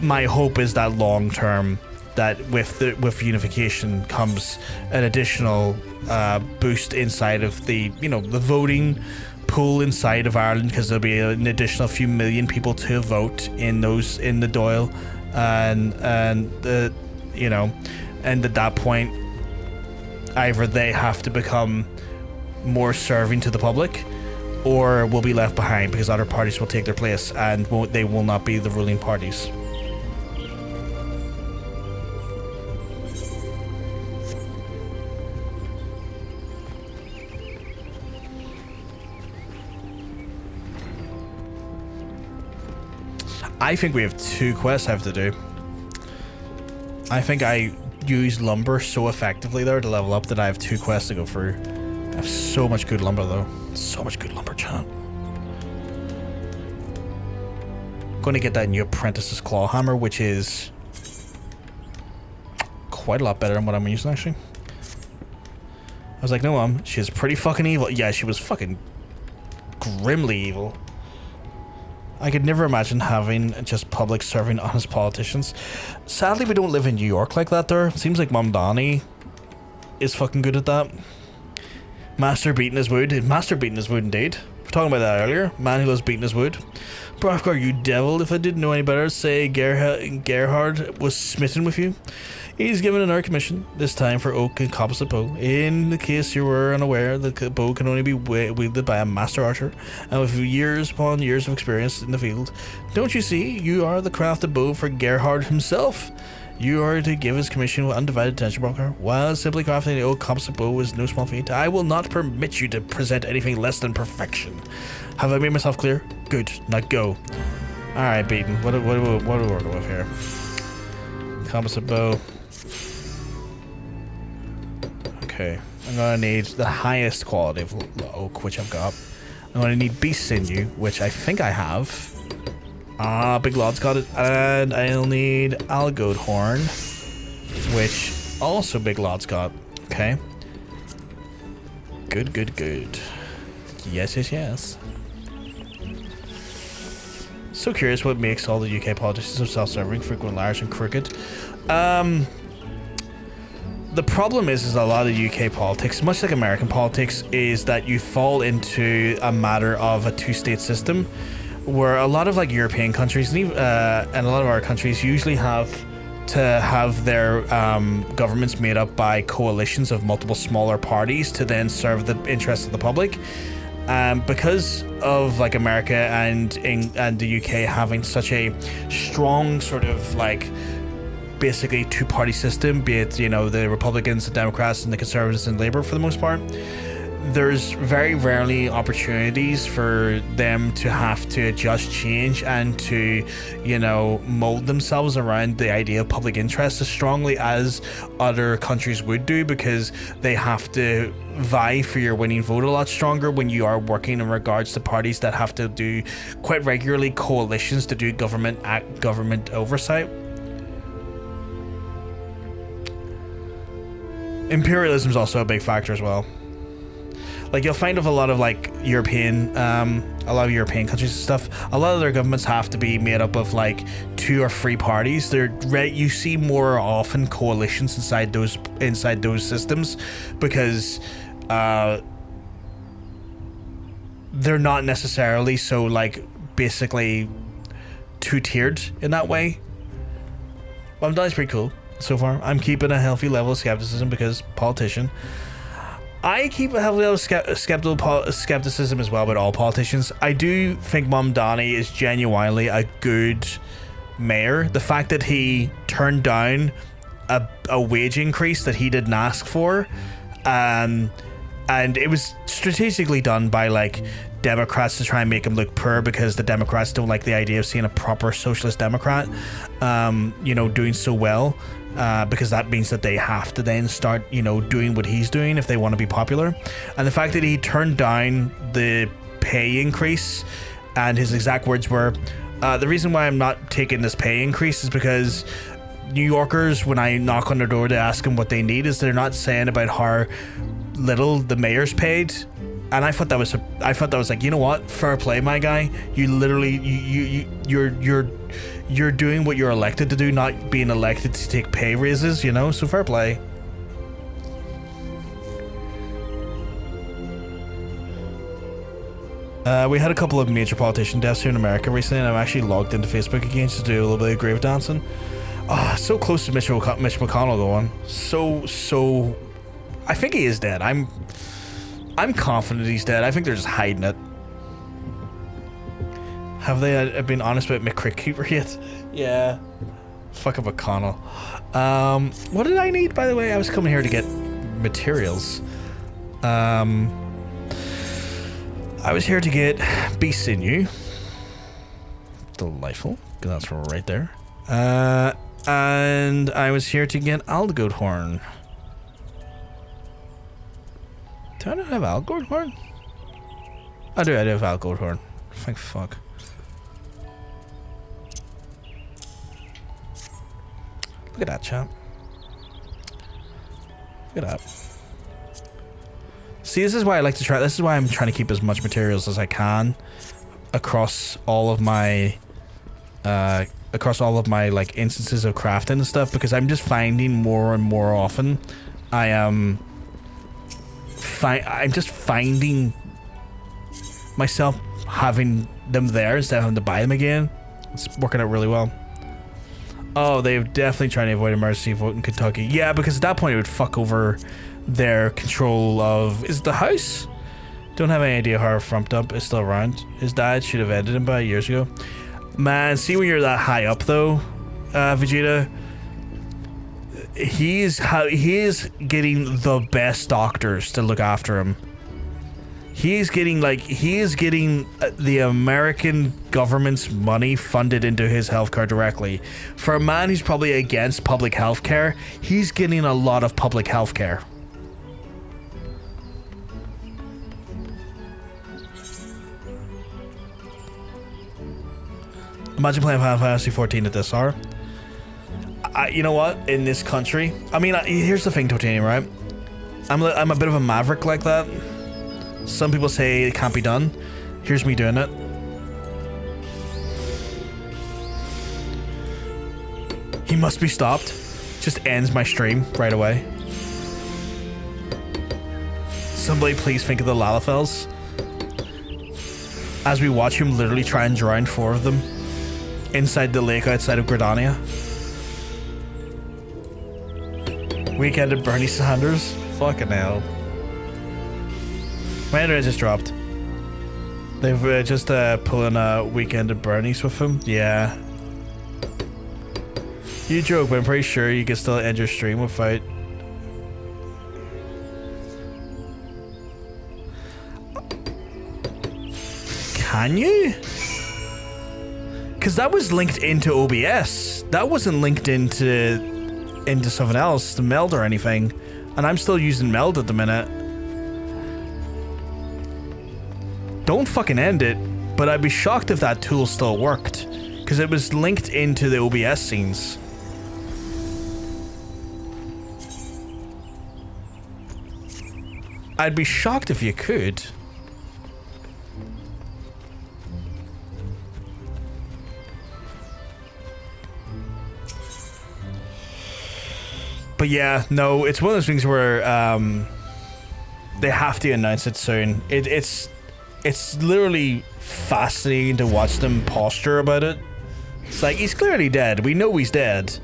Speaker 1: my hope is that long term, that with unification comes an additional boost inside of the, you know, the voting pool inside of Ireland, because there'll be an additional few million people to vote in the Dáil, and you know, and at that point either they have to become more serving to the public, or will be left behind because other parties will take their place and they will not be the ruling parties. I think we have 2 quests I have to do. I think I used lumber so effectively there to level up that I have 2 quests to go through. I have so much good lumber though. So much good lumber, chat. I'm going to get that new Apprentice's Claw Hammer, which is quite a lot better than what I'm using actually. I was like, no, she's pretty fucking evil. Yeah, she was fucking grimly evil. I could never imagine having just public serving honest politicians. Sadly, we don't live in New York like that there. It seems like Mahogany is fucking good at that. Master beating his wood. Master beating his wood indeed. We were talking about that earlier. Man who loves beating his wood. Brothgar, you devil. If I didn't know any better, say Gerhard was smitten with you. He's given another commission, this time for Oak and Composite bow. In the case you were unaware, the bow can only be wielded by a master archer, and with years upon years of experience in the field. Don't you see? You are the crafted bow for Gerhard himself. You are to give his commission with undivided attention, Brothgar. While simply crafting the Oak Composite bow is no small feat, I will not permit you to present anything less than perfection. Have I made myself clear? Good. Now go. Alright, Beaton. What do we work with here? Composite bow. Okay, I'm gonna need the highest quality of oak, which I've got. I'm gonna need beast sinew, which I think I have. Big Lod's got it. And I'll need algoed horn, which also Big Lod's got. Okay. Good, good, good. Yes, yes, yes. So curious what makes all the UK politicians so self-serving, frequent liars, and crooked. The problem is a lot of UK politics, much like American politics, is that you fall into a matter of a 2-state system, where a lot of like European countries and a lot of our countries usually have to have their governments made up by coalitions of multiple smaller parties to then serve the interests of the public. Because of like America and the UK having such a strong sort of like basically 2-party system, be it, you know, the Republicans, the Democrats, and the Conservatives and Labour for the most part, there's very rarely opportunities for them to have to adjust, change, and to, you know, mold themselves around the idea of public interest as strongly as other countries would do, because they have to vie for your winning vote a lot stronger when you are working in regards to parties that have to do quite regularly coalitions to do government oversight. Imperialism is also a big factor as well. Like, you'll find with a lot of like European countries and stuff, a lot of their governments have to be made up of like 2 or 3 parties. You see more often coalitions inside those systems, because they're not necessarily so like basically 2-tiered in that way. Well, I'm done. It's pretty cool so far. I'm keeping a healthy level of skepticism because politician. I keep a healthy level of skepticism as well about all politicians. I do think Mahogany is genuinely a good mayor. The fact that he turned down a wage increase that he didn't ask for, and it was strategically done by like Democrats to try and make him look poor, because the Democrats don't like the idea of seeing a proper socialist Democrat, you know, doing so well. Because that means that they have to then start, you know, doing what he's doing if they want to be popular. And the fact that he turned down the pay increase, and his exact words were, the reason why I'm not taking this pay increase is because New Yorkers, when I knock on their door to ask them what they need, is they're not saying about how little the mayor's paid. And I thought that was like, you know what, fair play, my guy. You literally you're doing what you're elected to do, not being elected to take pay raises, you know, so fair play. We had a couple of major politician deaths here in America recently, and I've actually logged into Facebook again just to do a little bit of grave dancing. So close to Mitch McConnell going. So I think he is dead. I'm confident he's dead. I think they're just hiding it. Have they been honest about McCrickkeeper yet? Yeah. Fuck a McConnell. What did I need, by the way? I was coming here to get materials. I was here to get beast sinew. Delightful. because that's right there. And I was here to get Algoat Horn. Do I not have Algoat Horn? I do have Algoat Horn. Thank fuck. Look at that, chap. Look at that. See, this is why I like to try. This is why I'm trying to keep as much materials as I can across all of my, like instances of crafting and stuff, because I'm just finding more and more often I am. I'm just finding myself having them there instead of having to buy them again. It's working out really well. Oh, they're definitely trying to avoid emergency vote in Kentucky. Yeah, because at that point it would fuck over their control of... Is it the house? Don't have any idea how Frumped Up is still around. His dad should have ended him by years ago. Man, see when you're that high up though, Vegeta, he is getting the best doctors to look after him. He is getting the American government's money funded into his healthcare directly. For a man who's probably against public healthcare, he's getting a lot of public healthcare. Imagine playing Final Fantasy 14 at this hour. You know what? In this country, I mean, here's the thing, Totanium, right? I'm a bit of a maverick like that. Some people say it can't be done. Here's me doing it. He must be stopped. Just ends my stream right away. Somebody please think of the Lalafels. As we watch him literally try and drown 4 of them inside the lake outside of Gridania. Weekend at Bernie Sanders. Fucking hell. My internet just dropped. They've just pulling a Weekend at Bernie's with him. Yeah. You joke, but I'm pretty sure you can still end your stream without... Can you? Because that was linked into OBS. That wasn't linked into something else, the Meld or anything. And I'm still using Meld at the minute. Don't fucking end it, but I'd be shocked if that tool still worked, because it was linked into the OBS scenes. I'd be shocked if you could. But yeah, no, it's one of those things where they have to announce it soon. It's literally fascinating to watch them posture about it. It's like, he's clearly dead. We know he's dead.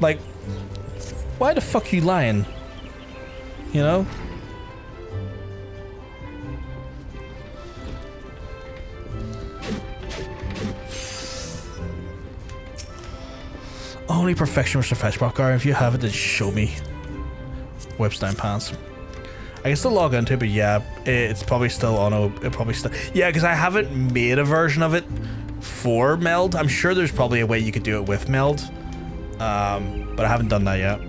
Speaker 1: Like, why the fuck are you lying? You know? Only perfection was the fetch block guard. If you have it, then show me. Whips down pants. I can still log into it, but yeah, it's probably still on. It probably still. Yeah, because I haven't made a version of it for Meld. I'm sure there's probably a way you could do it with Meld, but I haven't done that yet.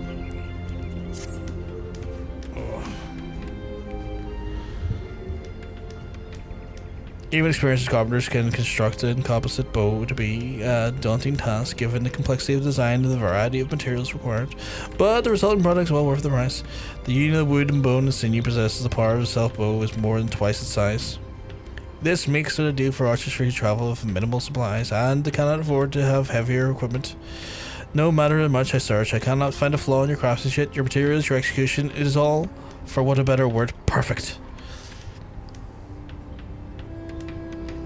Speaker 1: Even experienced carpenters can construct a composite bow to be a daunting task given the complexity of design and the variety of materials required, but the resulting product is well worth the price. The union of wood and bone and sinew possesses the power of a self-bow is more than twice its size. This makes it ideal for archers who travel with minimal supplies and they cannot afford to have heavier equipment. No matter how much I search, I cannot find a flaw in your craftsmanship, your materials, your execution. It is all, for want of a better word, perfect.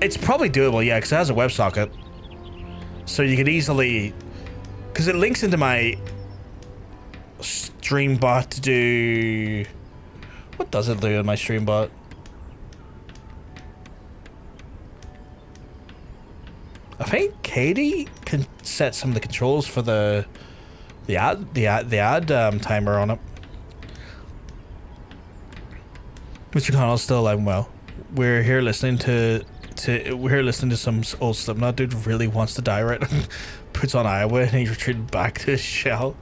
Speaker 1: It's probably doable, yeah, because it has a WebSocket. So you could easily... Because it links into my Streambot to do... What does it do in my Streambot? I think Katie can set some of the controls for the ad timer on it. Mr. Connell's still alive and well. We're here listening to some old Slipknot dude really wants to die right now. Puts on Iowa and he's retreated back to his shell.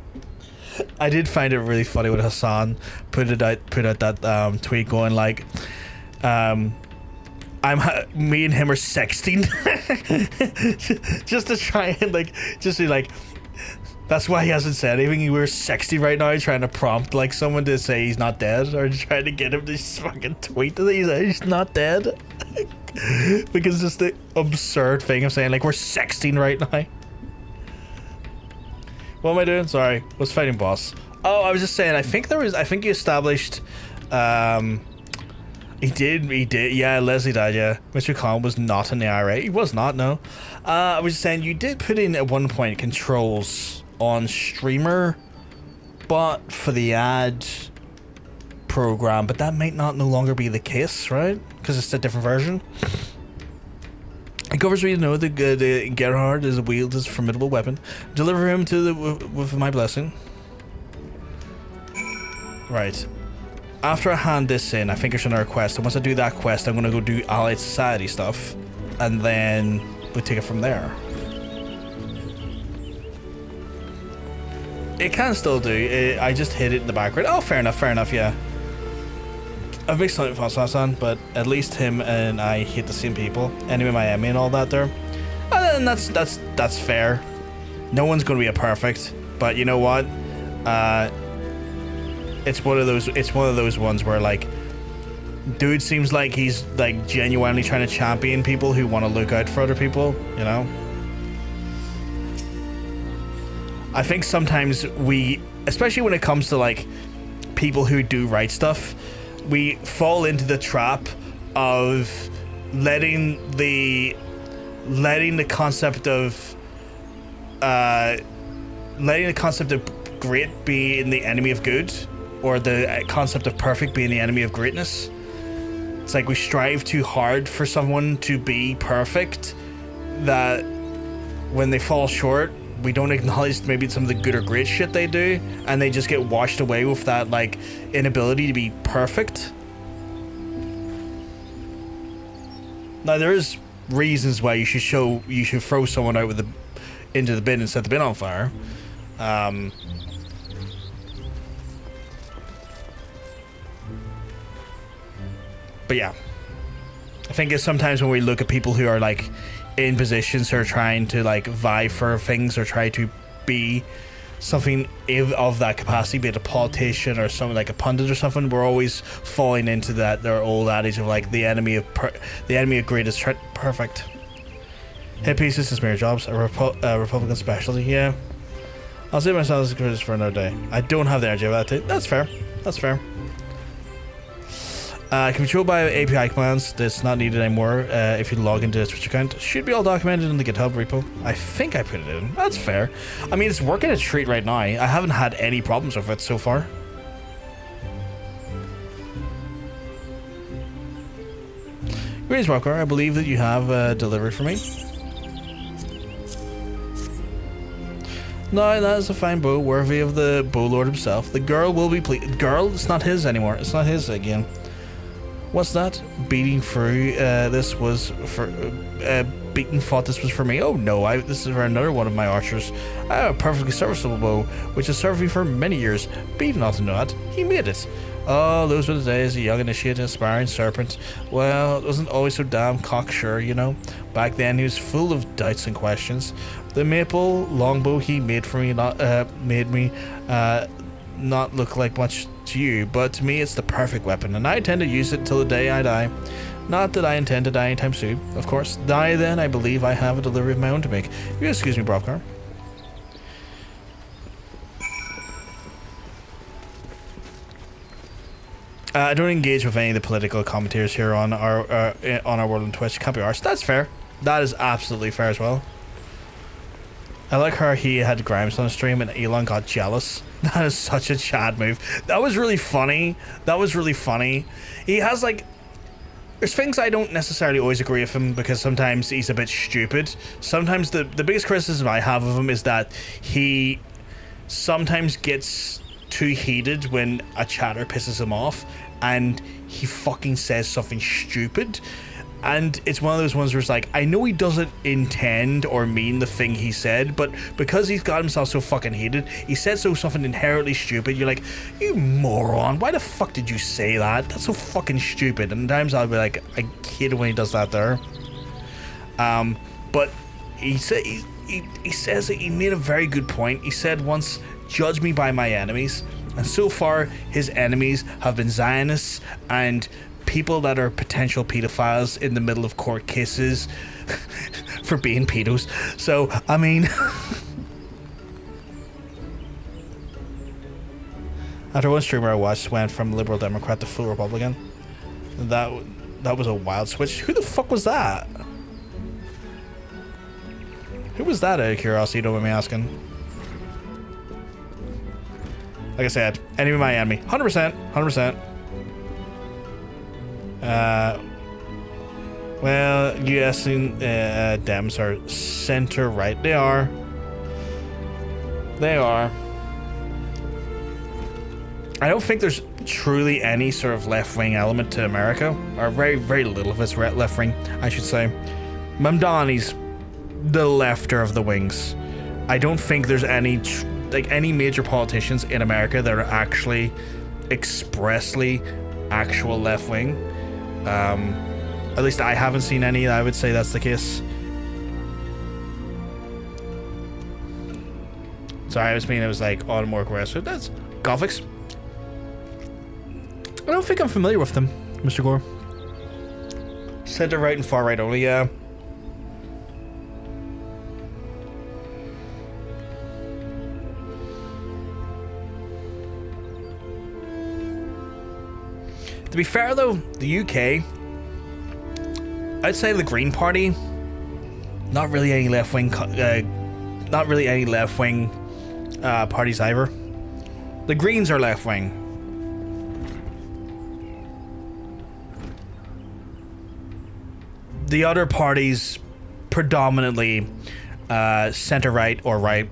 Speaker 1: I did find it really funny when Hassan put out that tweet going like, me and him are sexting. just to try and like, just be like, that's why he hasn't said anything. We're sexting right now, trying to prompt like someone to say he's not dead, or trying to get him to fucking tweet that he's not dead. Because it's the absurd thing of saying like we're sexting right now. What am I doing? Sorry, was fighting boss. Oh, I was just saying. I think he established. He did. Yeah, Leslie died. Yeah, Mr. Khan was not in the IRA. He was not. No. I was just saying you did put in at one point controls on streamer, but for the ad program, but that might not no longer be the case, right? Because it's a different version. It covers me to know that Gerhard is wields his formidable weapon. Deliver him to with my blessing. Right. After I hand this in, I think there's another quest. And once I do that quest, I'm gonna go do Allied Society stuff, and then we take it from there. It can still do. I just hit it in the background. Oh, fair enough. Yeah. I've mixed something with Hassan, but at least him and I hate the same people. Enemy Miami and all that there. And that's fair. No one's going to be a perfect, but you know what? It's one of those ones where like, dude seems like he's like genuinely trying to champion people who want to look out for other people. You know. I think sometimes we, especially when it comes to like people who do right stuff, we fall into the trap of letting the concept of great being the enemy of good, or the concept of perfect being the enemy of greatness. It's like we strive too hard for someone to be perfect, that when they fall short, we don't acknowledge maybe some of the good or great shit they do, and they just get washed away with that like inability to be perfect. Now there is reasons why you should throw someone out into the bin and set the bin on fire. But yeah, I think it's sometimes when we look at people who are like in positions who are trying to like vie for things or try to be something of that capacity, be it a politician or something like a pundit or something, we're always falling into their old adage of like the enemy of great is perfect. Hit pieces and smear jobs, a Republican specialty. Yeah, I'll save myself as critics for another day. I don't have the energy of that day. That's fair. Controlled by API commands that's not needed anymore if you log into a Twitch account. Should be all documented in the GitHub repo. I think I put it in. That's fair. I mean, it's working a treat right now. I haven't had any problems with it so far. Greetings, Rocker. I believe that you have delivery for me. No, that is a fine bow, worthy of the bow lord himself. The girl will be pleased. Girl, it's not his anymore. It's not his again. What's that? Beating through, this was for, Beaton thought this was for me. Oh no, this is for another one of my archers. I have a perfectly serviceable bow, which has served me for many years. Beaton ought to know that. He made it. Oh, those were the days, a young initiate and aspiring serpent. Well, it wasn't always so damn cocksure, you know. Back then, he was full of doubts and questions. The maple longbow he made for me made me not look like much to you, but to me it's the perfect weapon, and I intend to use it till the day I die. Not that I intend to die anytime soon, of course. Die then, I believe I have a delivery of my own to make. You excuse me, Brovkar. I don't engage with any of the political commentators here on our world on Twitch. Can't be arsed. That's fair. That is absolutely fair as well. I like how he had Grimes on the stream and Elon got jealous. That is such a Chad move. That was really funny. He has like... There's things I don't necessarily always agree with him because sometimes he's a bit stupid. Sometimes the biggest criticism I have of him is that he sometimes gets too heated when a chatter pisses him off, and he fucking says something stupid. And it's one of those ones where it's like, I know he doesn't intend or mean the thing he said, but because he's got himself so fucking heated, he said something inherently stupid. You're like, you moron, why the fuck did you say that? That's so fucking stupid. And at times I'll be like, I hate it when he does that there. But he said, he says that he made a very good point. He said once, judge me by my enemies. And so far, his enemies have been Zionists and people that are potential pedophiles in the middle of court cases for being pedos. So, I mean... After one streamer I watched went from Liberal Democrat to full Republican. That was a wild switch. Who the fuck was that? Who was that, out of curiosity, don't mind me asking? Like I said, enemy my enemy. 100%. 100%. Well, US and Dems are center right. They are. They are. I don't think there's truly any sort of left-wing element to America, or very, very little of it's left-wing, I should say. Mamdani's the lefter of the wings. I don't think there's any any major politicians in America that are actually expressly actual left-wing. At least I haven't seen any. I would say that's the case. Sorry, I was meaning it was like all more aggressive. That's Gothics. I don't think I'm familiar with them, Mr. Gore. Center right and far right only, yeah. To be fair though, the UK, I'd say the Green Party, not really any left-wing, parties either. The Greens are left-wing. The other parties, predominantly center-right or right.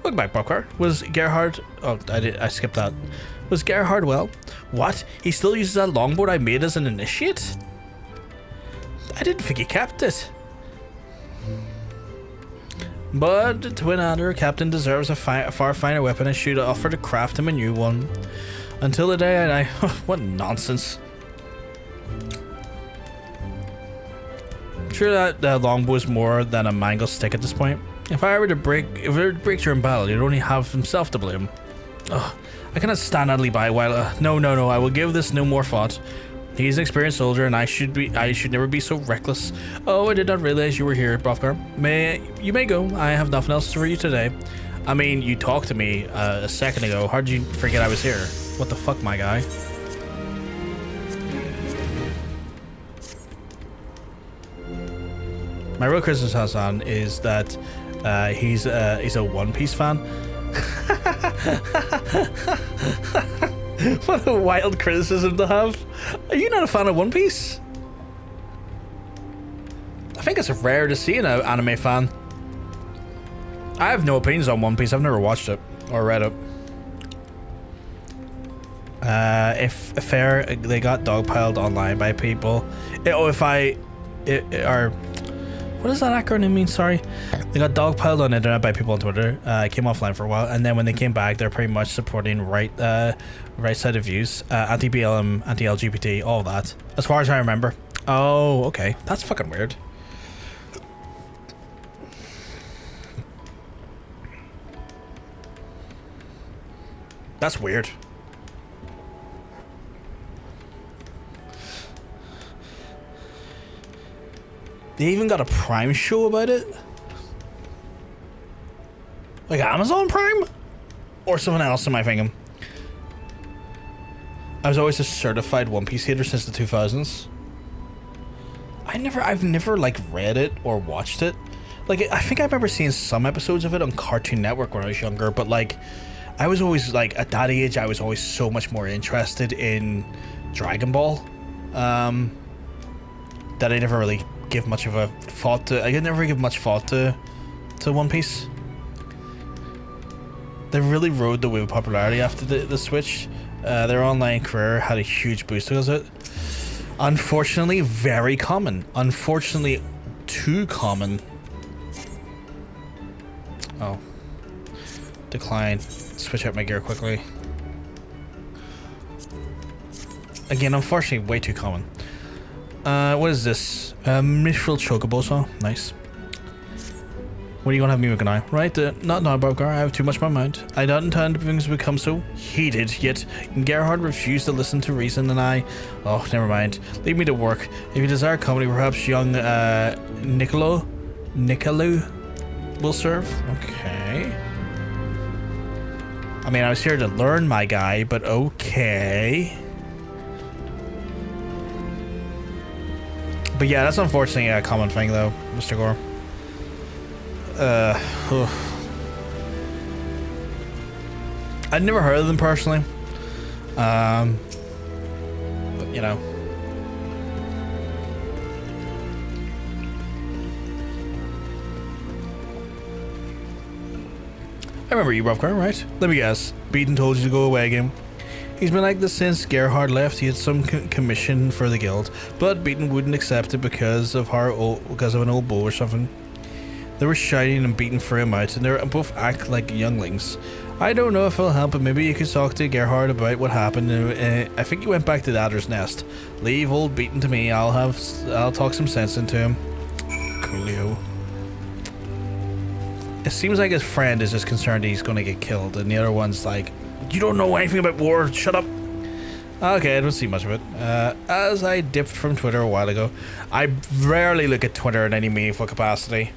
Speaker 1: Welcome back, Buckhart. Was Gerhard... Oh, I skipped that. Was Gerhard well? What? He still uses that longboard I made as an initiate? I didn't think he kept it. But Twin Adder Captain deserves a far finer weapon and should offer to craft him a new one. Until the day I... What nonsense. I'm sure that longbow is more than a mangle stick at this point. If I were to break you in battle, you'd only have himself to blame. Ugh, I cannot stand idly by while... No, I will give this no more thought. He's an experienced soldier, and I should never be so reckless. Oh, I did not realize you were here, Brothgar. You may go. I have nothing else for you today. I mean, you talked to me a second ago. How did you forget I was here? What the fuck, my guy? My real Christmas Hassan is that he's a One Piece fan. What a wild criticism to have. Are you not a fan of One Piece? I think it's rare to see an anime fan. I have no opinions on One Piece. I've never watched it or read it. If fair, they got dogpiled online by people. What does that acronym mean? Sorry. They got dogpiled on the internet by people on Twitter. Came offline for a while, and then when they came back, they're pretty much supporting right side of views, anti-BLM, anti-LGBT, all that. As far as I remember. Oh, okay. That's fucking weird. That's weird. They even got a Prime show about it? Like Amazon Prime? Or something else am I thinking? I was always a certified One Piece hater since the 2000s. I've never like read it or watched it. Like, I think I remember seeing some episodes of it on Cartoon Network when I was younger, but like, I was always like, at that age, I was always so much more interested in Dragon Ball. That I never really give much of a thought to. I never give much thought to One Piece. They really rode the wave of popularity after the Switch. Their online career had a huge boost because of it. Unfortunately, very common. Unfortunately, too common. Oh. Decline. Switch out my gear quickly. Again, unfortunately, way too common. What is this? Mithril Chocobo saw. Nice. When are you gonna have me with an eye? Right, not now, Bobgar. I have too much on my mind. I don't intend things to become so heated, yet Gerhard refused to listen to reason, and I... Oh, never mind. Leave me to work. If you desire company, perhaps young, Nicolo will serve? Okay. I mean, I was here to learn, my guy, but okay. But yeah, that's unfortunately a common thing, though, Mr. Gore. I'd never heard of them personally. But, you know. I remember you, Rovgar, right? Let me guess. Beaton told you to go away again. He's been like this since Gerhard left. He had some commission for the guild, but Beaton wouldn't accept it because of an old bow or something. They were shouting and beating for him out, and they both act like younglings. I don't know if it'll help, but maybe you could talk to Gerhard about what happened. I think he went back to the Adder's Nest. Leave old Beaton to me. I'll talk some sense into him. Coolio. It seems like his friend is just concerned he's going to get killed, and the other one's like, "You don't know anything about war. Shut up." Okay, I don't see much of it. As I dipped from Twitter a while ago, I rarely look at Twitter in any meaningful capacity.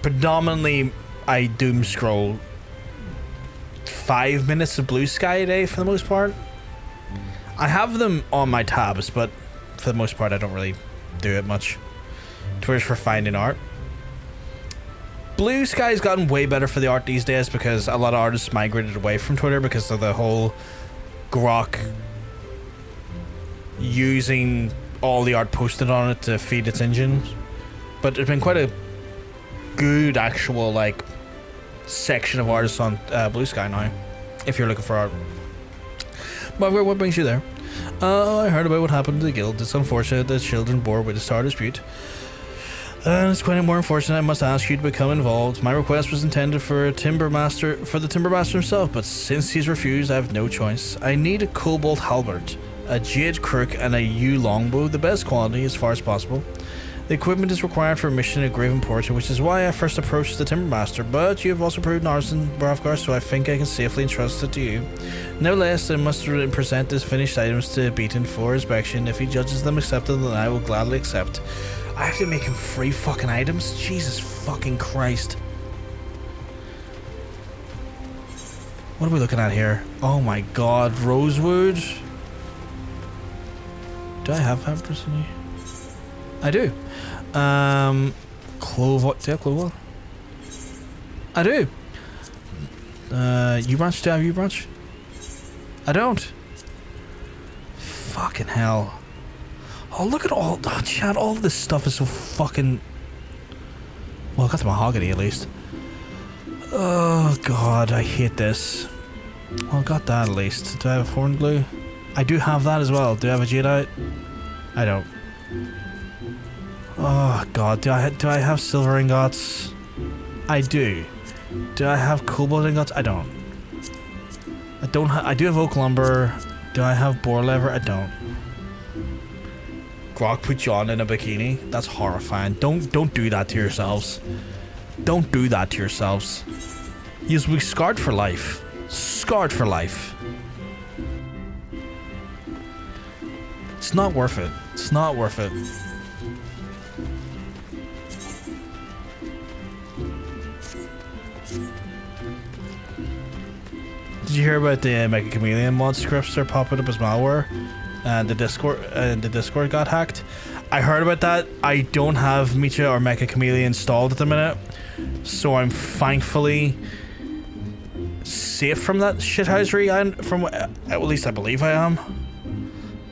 Speaker 1: Predominantly, I doom scroll 5 minutes of blue sky a day for the most part. I have them on my tabs, but for the most part, I don't really do it much. Twitter's for finding art. Blue Sky's gotten way better for the art these days because a lot of artists migrated away from Twitter because of the whole Grok using all the art posted on it to feed its engine. But there's been quite a good actual like section of artists on Blue Sky now, if you're looking for art. But what brings you there? I heard about what happened to the guild. It's unfortunate that children bore with the star dispute. And it's quite more unfortunate. I must ask you to become involved. My request was intended for the Timber Master himself, but since he's refused, I have no choice. I need a Cobalt Halbert, a Jade Crook, and a Yew Longbow, the best quality as far as possible. The equipment is required for a mission at Graven Portrait, which is why I first approached the Timber Master, but you have also proved an artisan, Bravgar, so I think I can safely entrust it to you. Nevertheless, I must present these finished items to Beaton for inspection. If he judges them acceptable, then I will gladly accept. I have to make him 3 fucking items? Jesus fucking Christ. What are we looking at here? Oh my god, Rosewood. Do I have that personally? I do. Clover. Do I have Clover? I do. U-branch? Do I have U-branch? I don't. Fucking hell. Oh, look at all... Oh, chat, all of this stuff is so fucking... Well, I got the Mahogany at least. Oh, God, I hate this. Well, I got that at least. Do I have Horn Glue? I do have that as well. Do I have a Jadeite? I don't. Oh, God, do I have Silver Ingots? I do. Do I have Cobalt Ingots? I don't. I do have Oak Lumber. Do I have Boar Leather? I don't. Grok put John in a bikini? That's horrifying. Don't do that to yourselves. Don't do that to yourselves. You'll be scarred for life. Scarred for life. It's not worth it. It's not worth it. Did you hear about the Mega Chameleon mod scripts are popping up as malware? And the Discord got hacked. I heard about that. I don't have Micha or Mecha Chameleon installed at the minute, so I'm thankfully safe from that shithousery. At least I believe I am.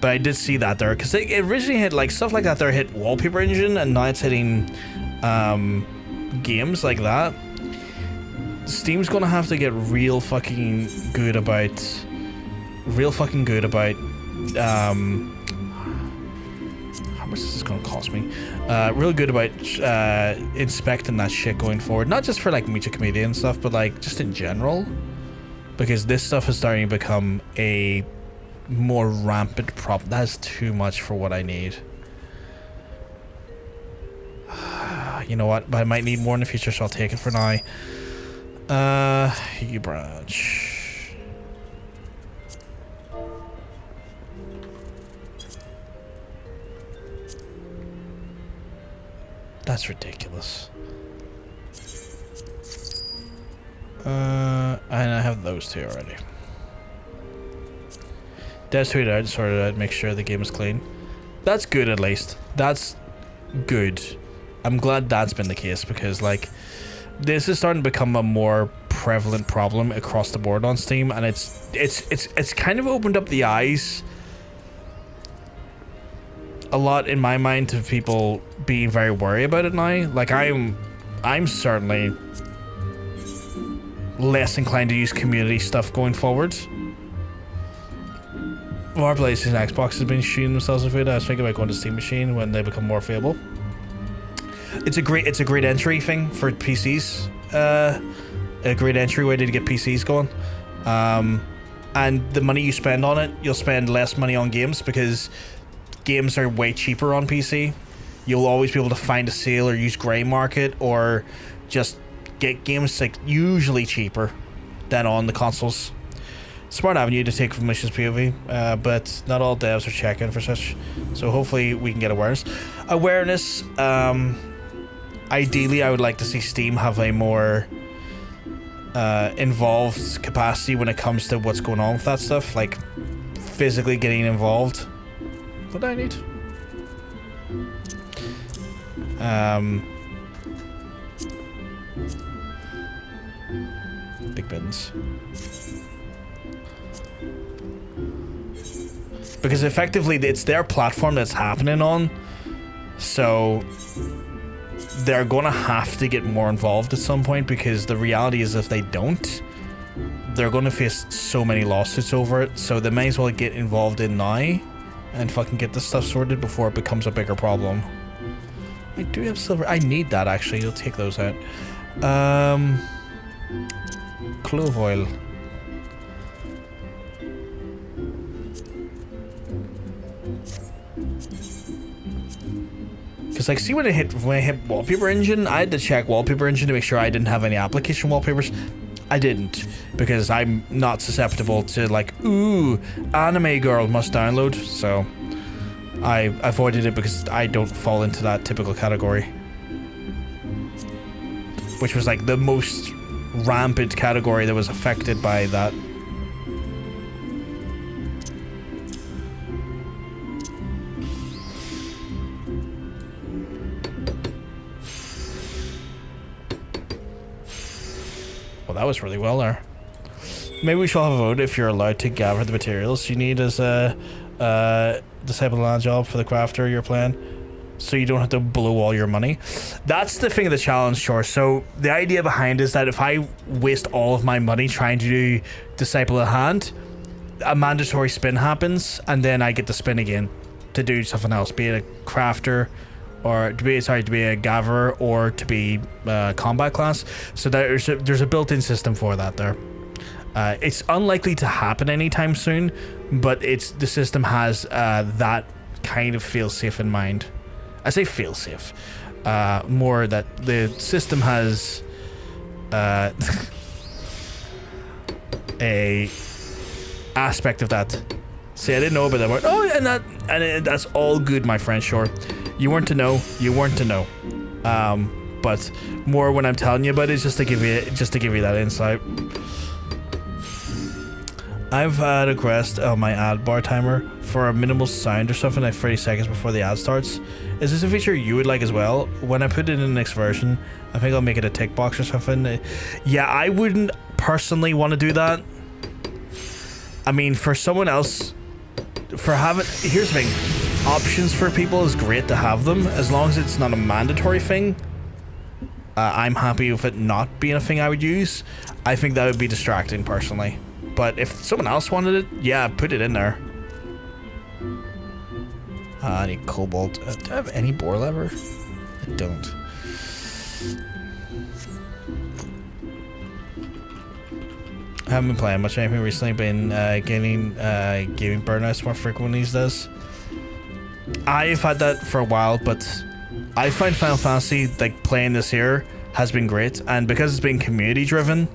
Speaker 1: But I did see that there, because it originally hit, like, stuff like that there hit Wallpaper Engine, and now it's hitting games like that. Steam's gonna have to get real fucking good about how much is this gonna cost me? Real good about inspecting that shit going forward, not just for like Meet Your Comedian and stuff, but like just in general, because this stuff is starting to become a more rampant problem. That's too much for what I need. You know what? But I might need more in the future, so I'll take it for now. You branch. That's ridiculous. And I have those two already. That's tweeted out, sorted out, make sure the game is clean. That's good, at least. That's good. I'm glad that's been the case, because like this is starting to become a more prevalent problem across the board on Steam, and it's kind of opened up the eyes a lot in my mind to people being very worried about it now. Like I'm certainly less inclined to use community stuff going forward. Our PlayStation and Xbox has been shooting themselves in the foot. I was thinking about going to Steam Machine when they become more available. It's a great entry thing for PCs. A great entry way to get PCs going. And the money you spend on it, you'll spend less money on games, because games are way cheaper on PC. You'll always be able to find a sale or use grey market, or just get games like usually cheaper than on the consoles. Smart avenue to take from Missions POV, but not all devs are checking for such, so hopefully we can get awareness. Ideally I would like to see Steam have a more involved capacity when it comes to what's going on with that stuff, like physically getting involved. What do I need? Big bins. Because effectively it's their platform that's happening on, so they're gonna have to get more involved at some point, because the reality is if they don't, they're gonna face so many lawsuits over it, so they may as well get involved in now and fucking get this stuff sorted before it becomes a bigger problem. I do have silver. I need that, actually. You'll take those out. Clove oil. Because like, see when I hit Wallpaper Engine, I had to check Wallpaper Engine to make sure I didn't have any application wallpapers. I didn't, because I'm not susceptible to like, ooh, anime girl must download, so I avoided it because I don't fall into that typical category, which was like the most rampant category that was affected by that. Well, that was really well there. Maybe we shall have a vote if you're allowed to gather the materials you need as a Disciple land job for the crafter you're playing, so you don't have to blow all your money. That's the thing of the challenge, sure. So the idea behind is that if I waste all of my money trying to do Disciple at Hand, a mandatory spin happens, and then I get to spin again to do something else, be it a crafter, or to be a gatherer, or to be combat class. So there's a built-in system for that there. It's unlikely to happen anytime soon, but the system has that kind of fail-safe in mind. I say fail-safe, more that the system has a aspect of that. See, I didn't know about that word. Oh, and that's all good, my friend. Sure, you weren't to know. You weren't to know. But more when I'm telling you about it, just to give you that insight. I've had a request on my ad bar timer for a minimal sound or something like 30 seconds before the ad starts. Is this a feature you would like as well? When I put it in the next version, I think I'll make it a tick box or something. Yeah, I wouldn't personally want to do that. I mean, for someone else, here's the thing, options for people is great to have them, as long as it's not a mandatory thing. I'm happy with it not being a thing I would use. I think that would be distracting personally. But if someone else wanted it, yeah, put it in there. I need cobalt. Do I have any boar lever? I don't. I haven't been playing much anything recently. Been getting gaming burnouts more frequent these days. I've had that for a while, but I find Final Fantasy, like, playing this here has been great, and because it's been community driven,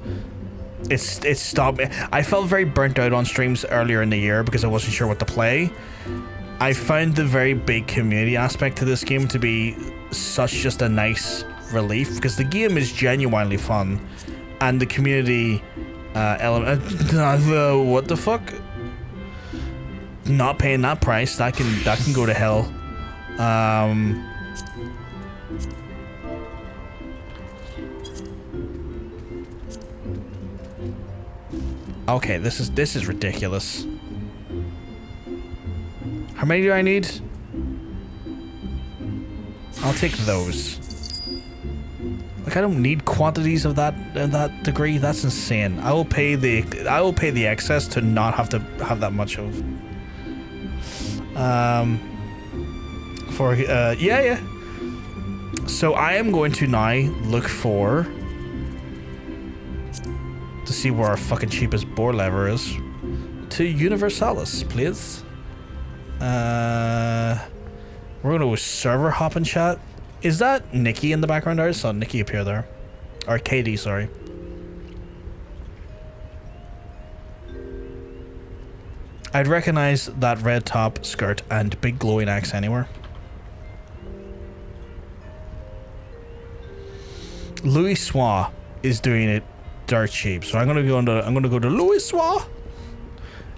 Speaker 1: it's stopped me. I felt very burnt out on streams earlier in the year because I wasn't sure what to play. I found the very big community aspect to this game to be such just a nice relief, because the game is genuinely fun, and the community element. What the fuck? Not paying that price, that can go to hell. Okay, this is ridiculous. How many do I need? I'll take those. Like, I don't need quantities of that degree. That's insane. I will pay the excess to not have to have that much of. Yeah. So I am going to now look to see where our fucking cheapest boar lever is. To Universalis, please. We're gonna go server hop and chat. Is that Nikki in the background there? I saw Nikki appear there. Or Katie, sorry. I'd recognize that red top, skirt, and big glowing axe anywhere. Louis Swa is doing it dirt cheap, so I'm gonna go to Louis Swa.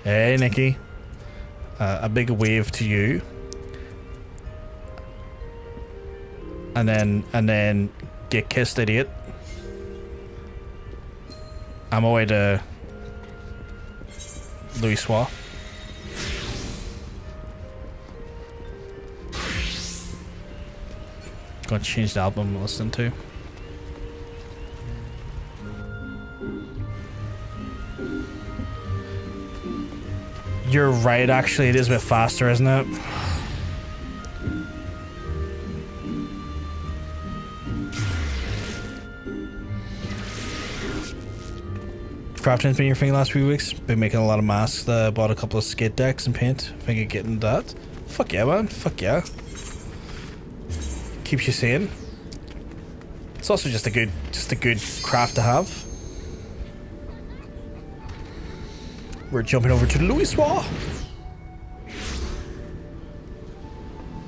Speaker 1: Hey, Nikki. A big wave to you. And then get kissed, idiot. I'm away to Louis Swa. Gonna change the album I'm listening to. You're right, actually, it is a bit faster, isn't it? Crafting's been your thing the last few weeks. Been making a lot of masks. Bought a couple of skate decks and paint. Think of getting that. Fuck yeah, man. Fuck yeah. Keeps you sane. It's also just a good craft to have. We're jumping over to Louis Swa,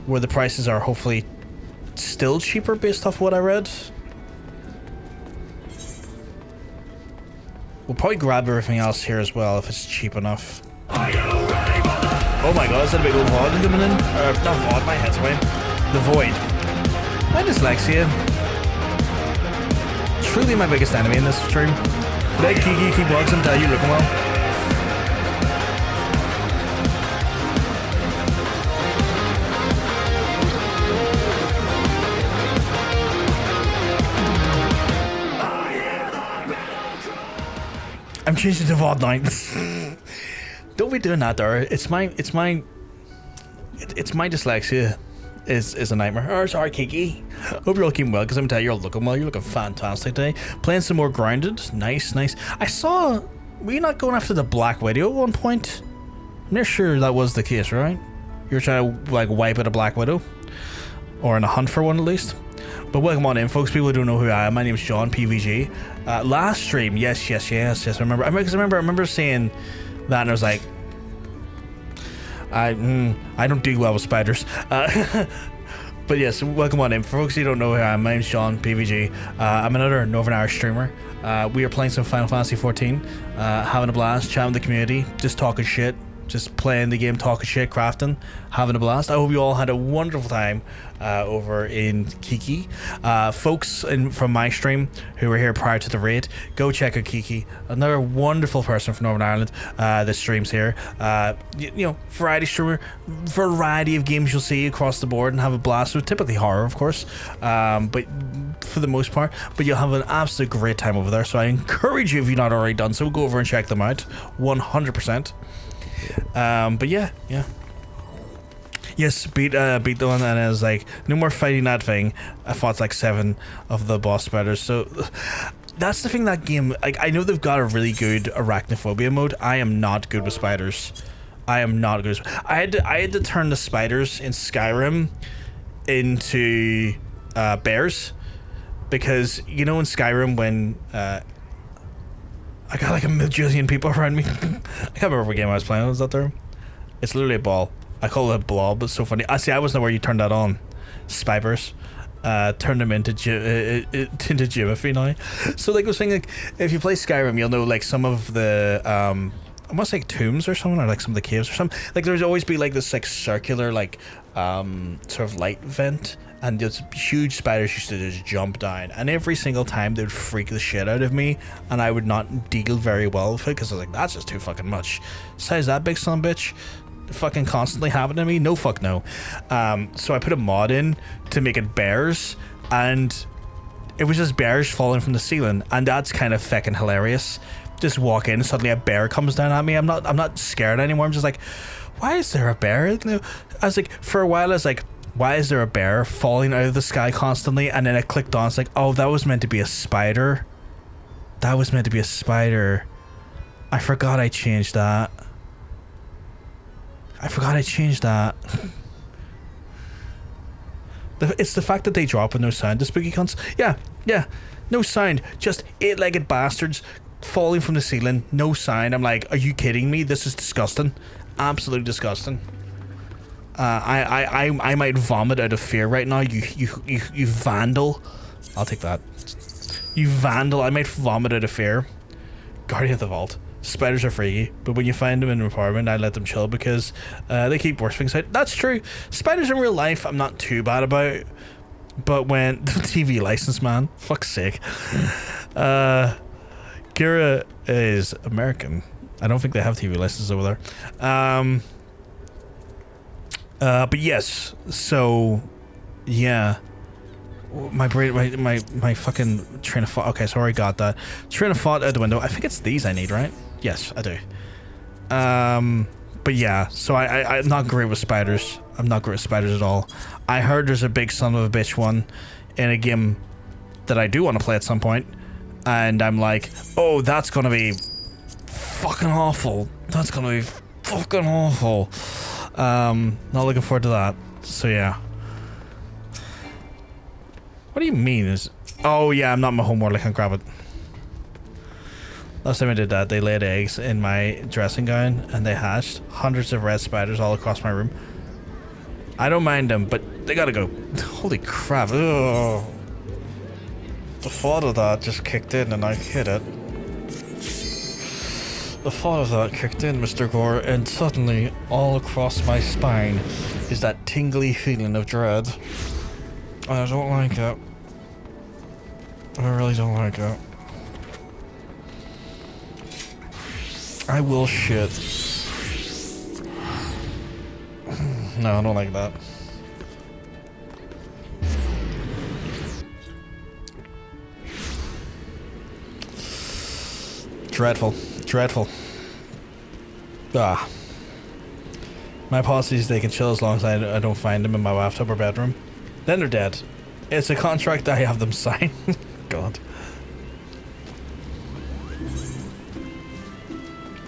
Speaker 1: where the prices are hopefully still cheaper based off what I read. We'll probably grab everything else here as well if it's cheap enough. Oh my god, is that a big old VOD coming in? Not VOD, my head's away. The Void. My dyslexia. Truly my biggest enemy in this stream. Big Kiki, keep walking until you looking well. I'm changing to VOD now. Don't be doing that, there. It's my dyslexia is a nightmare. Oh, sorry, Kiki. Hope you're all keeping well, because I'm telling you, you're looking well. You're looking fantastic today. Playing some more Grounded. Nice. I saw. Were you not going after the Black Widow at one point? I'm not sure that was the case, right? You were trying to like wipe out a Black Widow, or in a hunt for one at least. But welcome on in, folks. People who don't know who I am, my name is John PVG. Last stream, yes. I remember saying that, and I was like, I don't do well with spiders. But yes, welcome on in. For folks who don't know who I am, my name is John PVG. I'm another Northern Irish streamer. We are playing some Final Fantasy XIV, having a blast, chatting with the community, just talking shit, just playing the game, talking shit, crafting, having a blast. I hope you all had a wonderful time over in Kiki. Folks from my stream who were here prior to the raid, go check out Kiki, another wonderful person from Northern Ireland that streams here. You know, variety streamer, variety of games you'll see across the board and have a blast with, typically horror, of course, but for the most part, but you'll have an absolute great time over there. So I encourage you, if you've not already done so, go over and check them out 100%. But yeah. Yes, beat the one, and it was like, no more fighting that thing. I fought like 7 of the boss spiders. So that's the thing, that game, like, I know they've got a really good arachnophobia mode. I am not good with spiders. I am not good. I had to turn the spiders in Skyrim into bears, because you know in Skyrim when I got like a million people around me. I can't remember what game I was playing. Was that there? It's literally a ball. I call it a blob. It's so funny. I see. I wasn't aware you turned that on. Spiders. Turn them into Jimothy now. So like I was saying, like if you play Skyrim, you'll know like some of the I must say tombs or something, or like some of the caves or something. Like there's always be like this like circular like sort of light vent, and those huge spiders used to just jump down, and every single time they would freak the shit out of me, and I would not deal very well with it, because I was like, that's just too fucking much. Size that big son of a bitch fucking constantly happening to me? No, fuck no. So I put a mod in to make it bears, and it was just bears falling from the ceiling, and that's kind of fucking hilarious. Just walk in, suddenly a bear comes down at me. I'm not scared anymore. I'm just like, why is there a bear? I was like, for a while I was like, why is there a bear falling out of the sky constantly? And then I clicked on, it's like, oh, that was meant to be a spider. That was meant to be a spider. I forgot I changed that. It's the fact that they drop with no sound, the spooky cunts. Yeah, no sound, just 8-legged bastards falling from the ceiling, no sound. I'm like, are you kidding me? This is disgusting, absolutely disgusting. I might vomit out of fear right now. You vandal. I'll take that. You vandal. I might vomit out of fear. Guardian of the Vault. Spiders are freaky, but when you find them in an apartment, I let them chill, because they keep worse things out. That's true. Spiders in real life, I'm not too bad about, but when the TV license, man, fuck's sake. Kira is American. I don't think they have TV licenses over there. But yes, so yeah. My brain, my fucking train of thought. Okay, so I already got that. Train of thought out the window. I think it's these I need, right? Yes, I do. But yeah, so I'm not great with spiders. I'm not great with spiders at all. I heard there's a big son of a bitch one in a game that I do want to play at some point, and I'm like, oh, that's gonna be fucking awful. That's gonna be fucking awful. Not looking forward to that. So yeah. What do you mean? Oh yeah, I'm not in my homeworld, I can't grab it. Last time I did that, they laid eggs in my dressing gown and they hatched hundreds of red spiders all across my room. I don't mind them, but they gotta go. Holy crap. Ugh. The thought of that just kicked in and I hit it. The thought of that kicked in, Mr. Gore, and suddenly all across my spine is that tingly feeling of dread. I don't like it. I really don't like it. I will shit. No, I don't like that. Dreadful. Dreadful. Ah. My policy is they can chill as long as I don't find them in my bathtub or bedroom. Then they're dead. It's a contract I have them sign. God.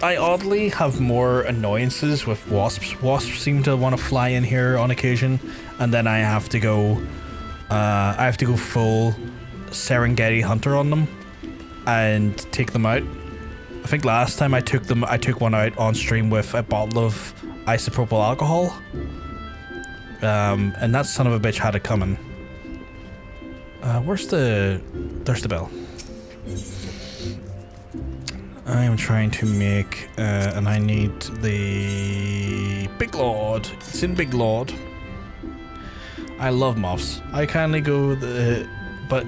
Speaker 1: I oddly have more annoyances with wasps. Wasps seem to want to fly in here on occasion, and then I have to go full Serengeti hunter on them and take them out. I think last time I took one out on stream with a bottle of isopropyl alcohol. And that son of a bitch had it coming. There's the bell. I am trying to make, and I need the Big Lord. It's in Big Lord. I love moths. I kindly go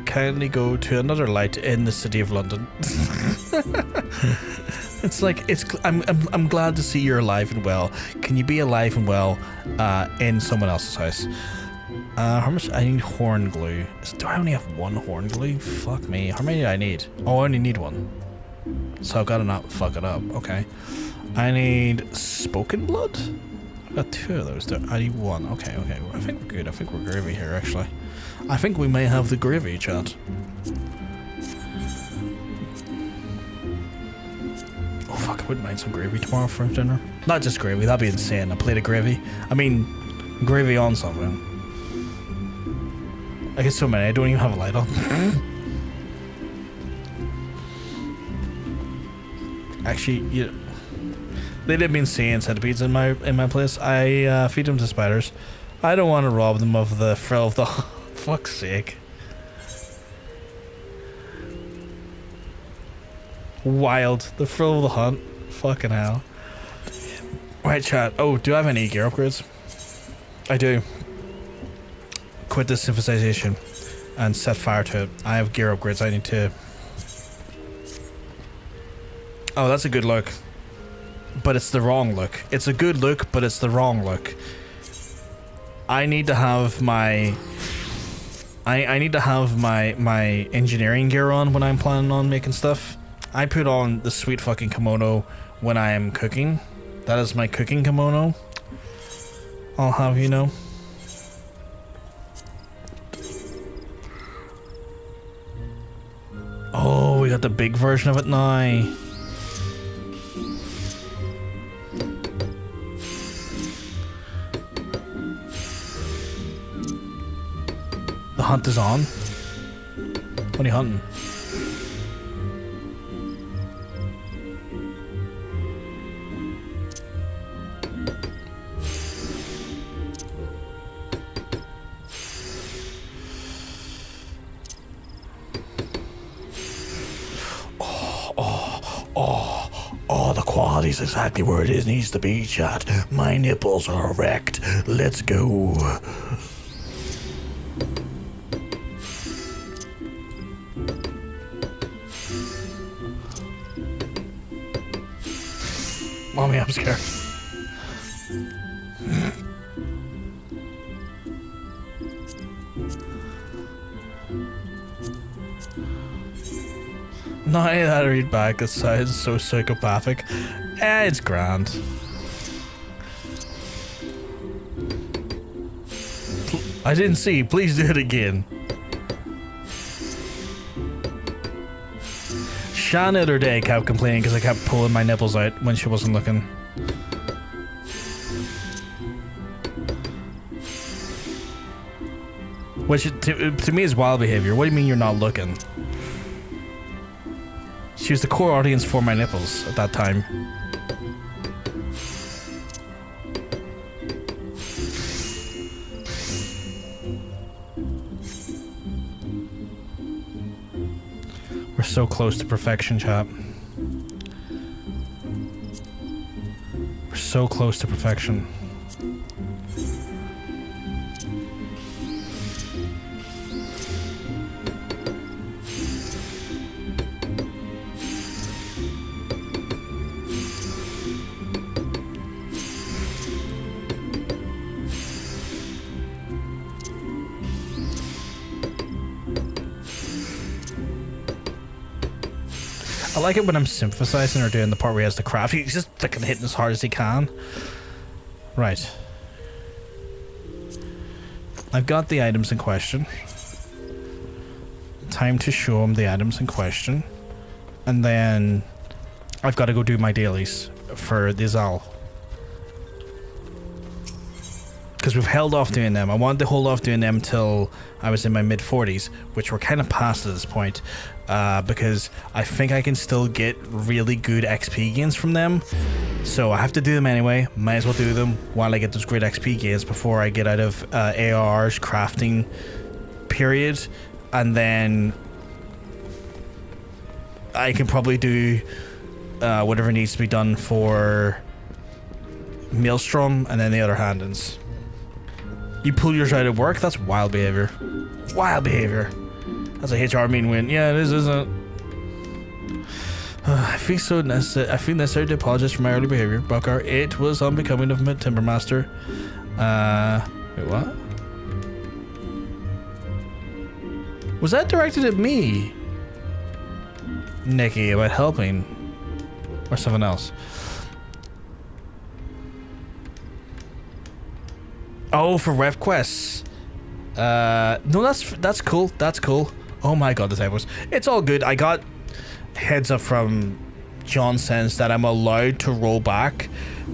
Speaker 1: kindly go to another light in the city of London. It's like I'm glad to see you're alive and well. Can you be alive and well in someone else's house? How much? I need horn glue. Do I only have one horn glue? Fuck me. How many do I need? Oh, I only need one. So I've got to not fuck it up. Okay. I need spoken blood? I've got 2 of those. I need 1. Okay. I think we're good. I think we're gravy here, actually. I think we may have the gravy, chat. Oh, fuck. I wouldn't mind some gravy tomorrow for dinner. Not just gravy. That'd be insane. A plate of gravy. I mean, gravy on something. I get so many. I don't even have a light on. Actually, they did mean seeing centipedes in my place. I feed them to spiders. I don't want to rob them of the frill of the... Fuck's sake. Wild. The frill of the hunt. Fucking hell. Right, chat. Oh, do I have any gear upgrades? I do. Quit this civilization and set fire to it. I have gear upgrades I need to... Oh, that's a good look. But it's the wrong look. It's a good look, but it's the wrong look. I need to have my... I need to have my engineering gear on when I'm planning on making stuff. I put on the sweet fucking kimono when I am cooking. That is my cooking kimono. I'll have you know. Oh, we got the big version of it now. The hunt is on. What are you hunting? Oh, the quality's exactly where it needs to be, chat. My nipples are erect. Let's go. Mommy, I'm scared. Now that I read back, it sounds so psychopathic. It's grand. I didn't see. Please do it again. Shan the other day kept complaining because I kept pulling my nipples out when she wasn't looking. Which to me is wild behavior. What do you mean you're not looking? She was the core audience for my nipples at that time. We're so close to perfection, chat. We're so close to perfection. I like it when I'm synthesizing or doing the part where he has the craft. He's just fucking hitting as hard as he can. Right. I've got the items in question. Time to show him the items in question. And then I've got to go do my dailies for the Ixal. Because we've held off doing them. I wanted to hold off doing them till I was in my mid-40s, which we're kind of past at this point, because I think I can still get really good XP gains from them. So I have to do them anyway. Might as well do them while I get those great XP gains before I get out of AR's crafting period. And then I can probably do whatever needs to be done for Maelstrom, and then the other hand-ins. You pull yours out of work, that's wild behavior. Wild behavior. That's a HR mean win. Yeah, it is, isn't it? I feel so necessary. I feel necessary to apologize for my early behavior, Buckar. It was unbecoming of my Timbermaster. Wait, what? Was that directed at me? Nikki, about helping? Or something else? Oh, for rep quests. No, that's cool. That's cool. Oh my god, the typos. It's all good. I got heads up from John Sens that I'm allowed to roll back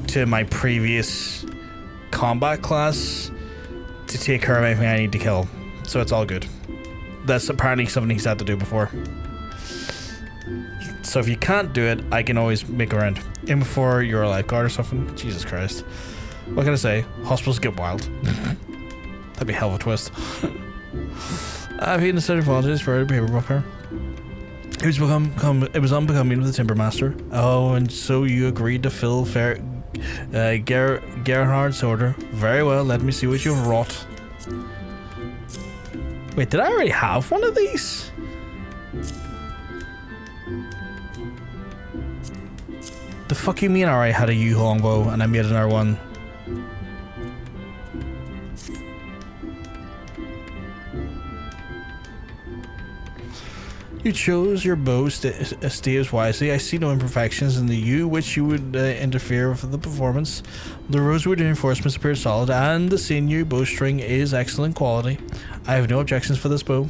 Speaker 1: to my previous combat class to take care of anything I need to kill. So it's all good. That's apparently something he's had to do before. So if you can't do it, I can always make a round. In before you're a lifeguard or something. Jesus Christ. What can I say? Hospitals get wild. That'd be a hell of a twist. I've eaten a set of apologies for our behavior buffer. It was unbecoming of the Timbermaster. Oh, and so you agreed to fill Gerhard's order. Very well, let me see what you've wrought. Wait, did I already have one of these? The fuck you mean I already had a Oak Longbow and I made another one? You chose your bow staves wisely. I see no imperfections in the U which you would interfere with the performance. The rosewood reinforcements appear solid, and the sinew bowstring is excellent quality. I have no objections for this bow,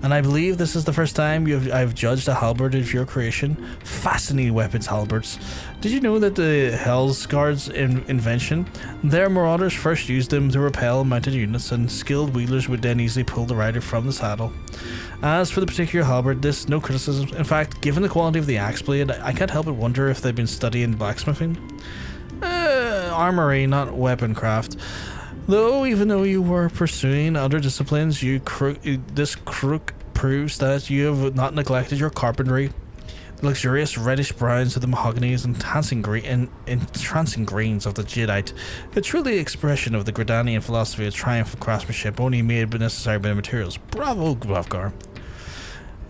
Speaker 1: and I believe this is the first time I've judged a halberd of your creation. Fascinating weapons, halberds. Did you know that the Heavensward's invention? Their marauders first used them to repel mounted units, and skilled wheelers would then easily pull the rider from the saddle. As for the particular halberd, this no criticism. In fact, given the quality of the axe blade, I can't help but wonder if they've been studying blacksmithing. Armory, not weapon craft. Though, even though you were pursuing other disciplines, this crook proves that you have not neglected your carpentry. The luxurious reddish browns of the mahoganies and entrancing greens of the jadeite, a truly expression of the Gridanian philosophy of triumph of craftsmanship, only made necessary by the materials. Bravo, Grafgar.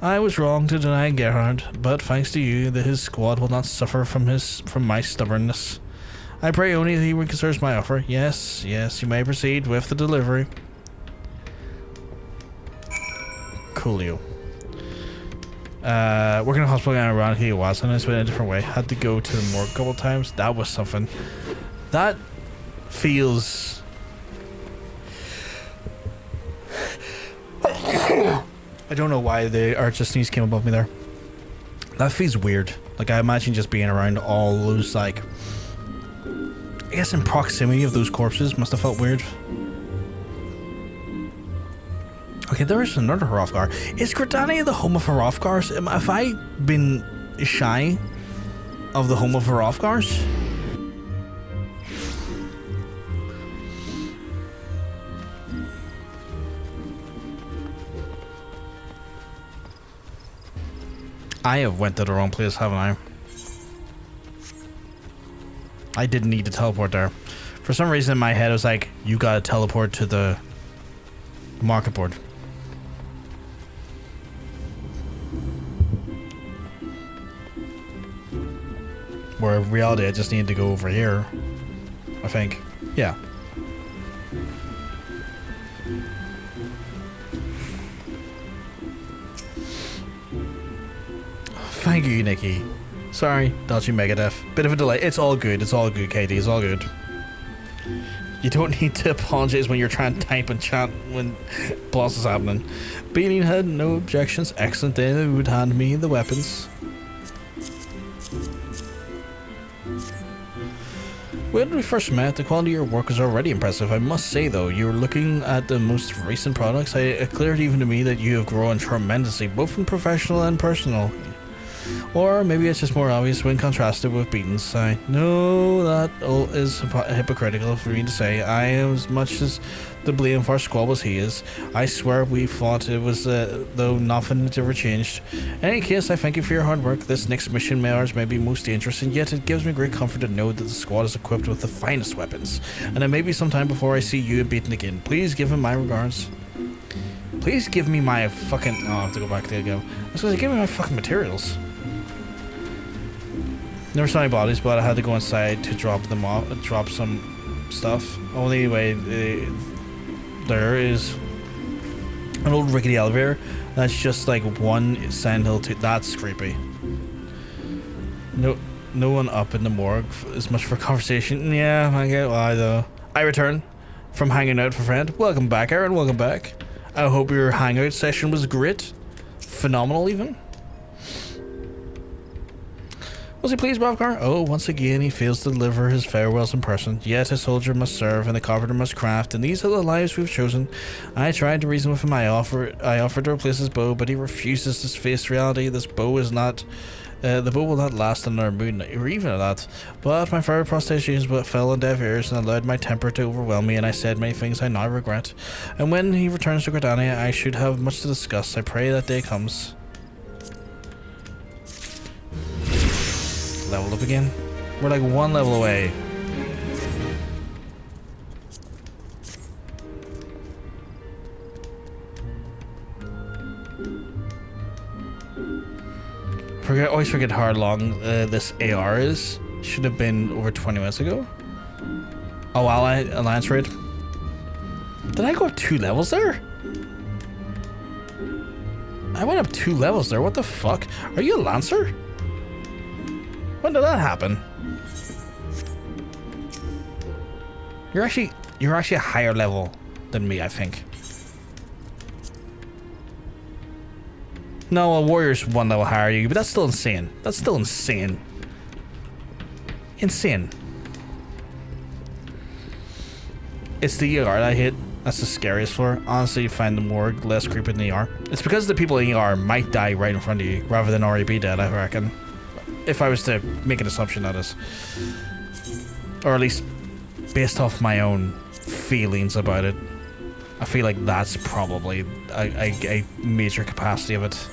Speaker 1: I was wrong to deny Gerhard, but thanks to you, his squad will not suffer from my stubbornness. I pray only that he reconsiders my offer. Yes, you may proceed with the delivery. Coolio. Working in a hospital and ironically it was, and I went in a different way. Had to go to the morgue a couple times. That was something. That feels... I don't know why the archer sneeze came above me there. That feels weird. Like, I imagine just being around all those, like... I guess in proximity of those corpses must have felt weird. Okay, there's another Hrothgar. Is Gridania the home of Hrothgars? Have I been shy of the home of Hrothgars? I have went to the wrong place, haven't I? I didn't need to teleport there. For some reason in my head I was like, you gotta teleport to the market board. Where in reality I just need to go over here, I think. Yeah. Thank you, Nikki. Sorry, dodgy Megadeth. Bit of a delay. It's all good, Katie. It's all good. You don't need to apologize when you're trying to type and chat when boss is happening. Beaning had no objections. Excellent. Then they would hand me the weapons. When we first met, the quality of your work was already impressive. I must say though, you're looking at the most recent products. It cleared even to me that you have grown tremendously, both in professional and personal. Or maybe it's just more obvious when contrasted with Beaton's. I know that is hypocritical for me to say. I am as much as to blame for our squabble as he is. I swear we thought it was though nothing had ever changed. In any case, I thank you for your hard work. This next mission ours may be most dangerous, and yet it gives me great comfort to know that the squad is equipped with the finest weapons. And it may be some time before I see you and Beaton again. Please give him my regards. Please give me my fucking... Oh, I have to go back there again. I was going to give me my fucking materials. Never saw any bodies, but I had to go inside to drop them off, drop some stuff. Only way there is an old rickety elevator that's just like one sandhill to... That's creepy. No one up in the morgue is much for conversation. Yeah, I get why though. I return from hanging out for a friend. Welcome back, Aaron. Welcome back. I hope your hangout session was great. Phenomenal, even. Was he pleased, Bravkar? Oh, once again he fails to deliver his farewells in person. Yet a soldier must serve and a carpenter must craft, and these are the lives we've chosen. I tried to reason with him. I offered to replace his bow, but he refuses to face reality. This bow is not... the bow will not last another moon, or even that. But my further protestations fell on deaf ears and allowed my temper to overwhelm me, and I said many things I now regret. And when he returns to Gridania, I should have much to discuss. I pray that day comes. Leveled up again? We're like one level away. Always forget how long this AR is. Should have been over 20 minutes ago. Oh, Alliance raid. Did I go up 2 levels there? I went up 2 levels there. What the fuck? Are you a Lancer? When did that happen? You're actually a higher level than me, I think. No, a warrior's 1 level higher than you, but that's still insane. That's still insane. Insane. It's the ER that I hit. That's the scariest floor. Honestly, you find the morgue less creepy than the ER. It's because the people in ER might die right in front of you, rather than already be dead, I reckon. If I was to make an assumption, that is. Or at least based off my own feelings about it. I feel like that's probably a major capacity of it.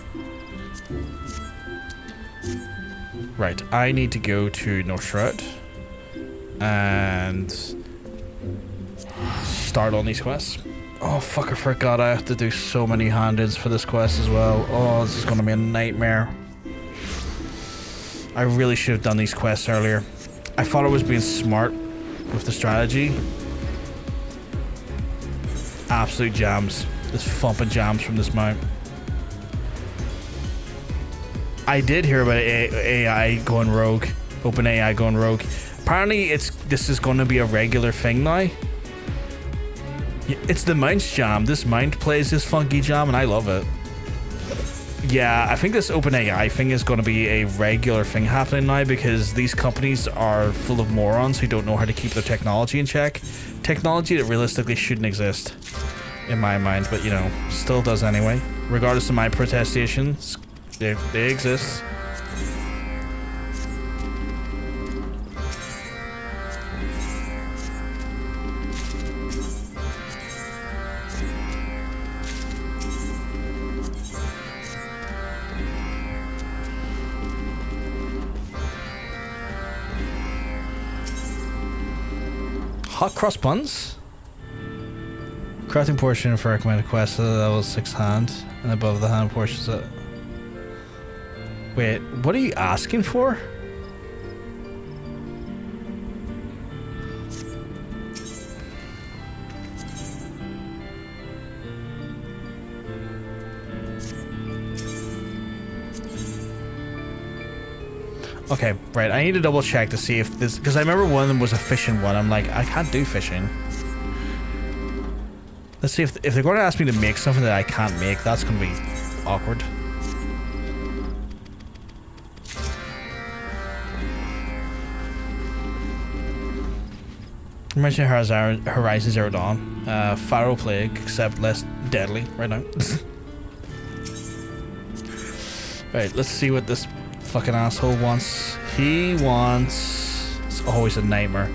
Speaker 1: Right, I need to go to North Shroud and start on these quests. Oh fuck, I forgot I have to do so many hand-ins for this quest as well. Oh, this is gonna be a nightmare. I really should have done these quests earlier. I thought I was being smart with the strategy. Absolute jams. Just thumping jams from this mount. I did hear about AI going rogue. OpenAI going rogue. Apparently this is going to be a regular thing now. It's the mount's jam. This mount plays this funky jam and I love it. Yeah, I think this OpenAI thing is going to be a regular thing happening now because these companies are full of morons who don't know how to keep their technology in check. Technology that realistically shouldn't exist, in my mind, but you know, still does anyway. Regardless of my protestations, they exist. Hot cross buns? Crafting portion for recommended quest level 6 hand and above the hand portions of... Wait, what are you asking for? Okay, right, I need to double check to see if this, because I remember one of them was a fishing one. I'm like, I can't do fishing. Let's see if they're going to ask me to make something that I can't make, that's going to be awkward. Mention Horizon Zero Dawn. Pharaoh Plague, except less deadly right now. Right, let's see what this fucking asshole wants. He wants. It's always a nightmare.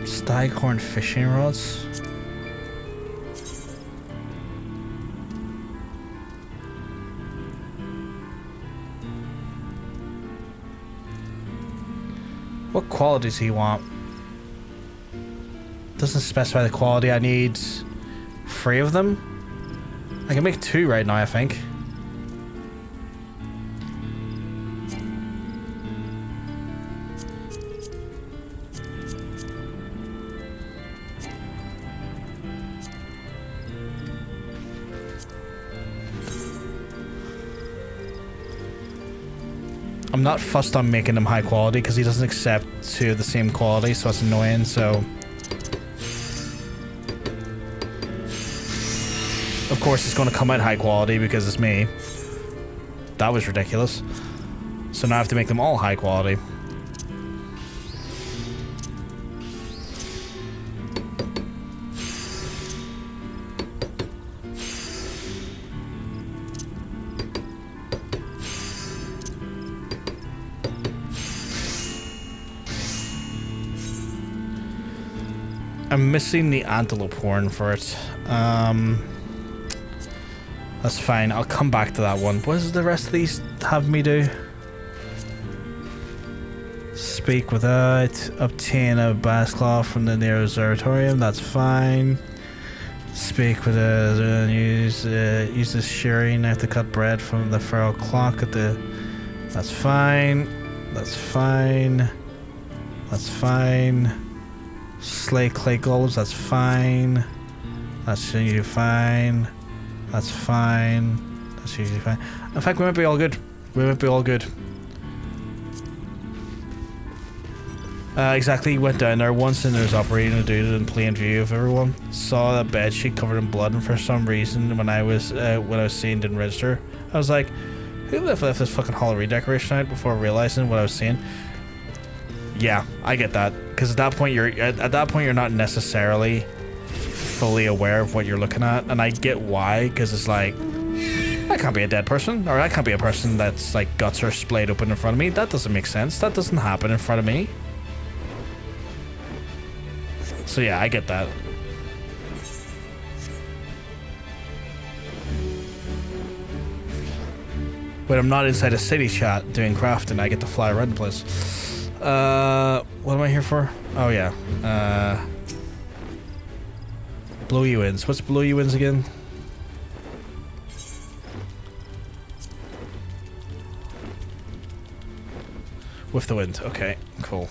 Speaker 1: Staghorn fishing rods. What quality does he want? Doesn't specify the quality. I need 3 of them. I can make 2 right now, I think. I'm not fussed on making them high quality because he doesn't accept 2 of the same quality, so it's annoying, so... Of course it's going to come out high quality because it's me. That was ridiculous. So now I have to make them all high quality. I'm missing the antelope horn for it. That's fine. I'll come back to that one. What does the rest of these have me do? Speak without. Obtain a bass claw from the nearest observatorium. That's fine. Speak with use the shearing knife to cut bread from the feral clock at the. That's fine. That's fine. That's fine. Slay clay golems, that's fine. That's usually fine. That's fine. That's usually fine. In fact, we might be all good. We might be all good. Exactly, went down there once and there was operating a dude in plain view of everyone. Saw that bed sheet covered in blood, and for some reason when I was seeing didn't register. I was like, who left this fucking Halloween decoration out before realizing what I was seeing? Yeah, I get that. Because at that point you're not necessarily fully aware of what you're looking at, and I get why, because it's like, that can't be a dead person, or that can't be a person that's like guts are splayed open in front of me. That doesn't make sense. That doesn't happen in front of me. So yeah, I get that. But I'm not inside a city chat doing crafting. I get to fly around the place. What am I here for? Oh yeah. Blow you ins. What's blow you ins again? With the wind. Okay, cool.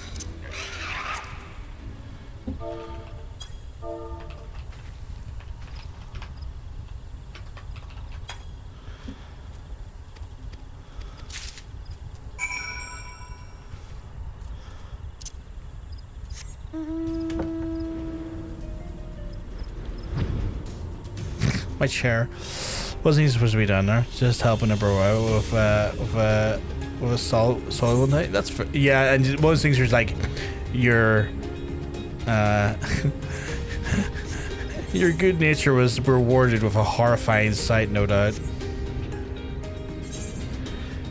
Speaker 1: My chair wasn't even supposed to be down there. Just helping a bro out with a soil one night. That's for, yeah. And one of those things is like your your good nature was rewarded with a horrifying sight, no doubt.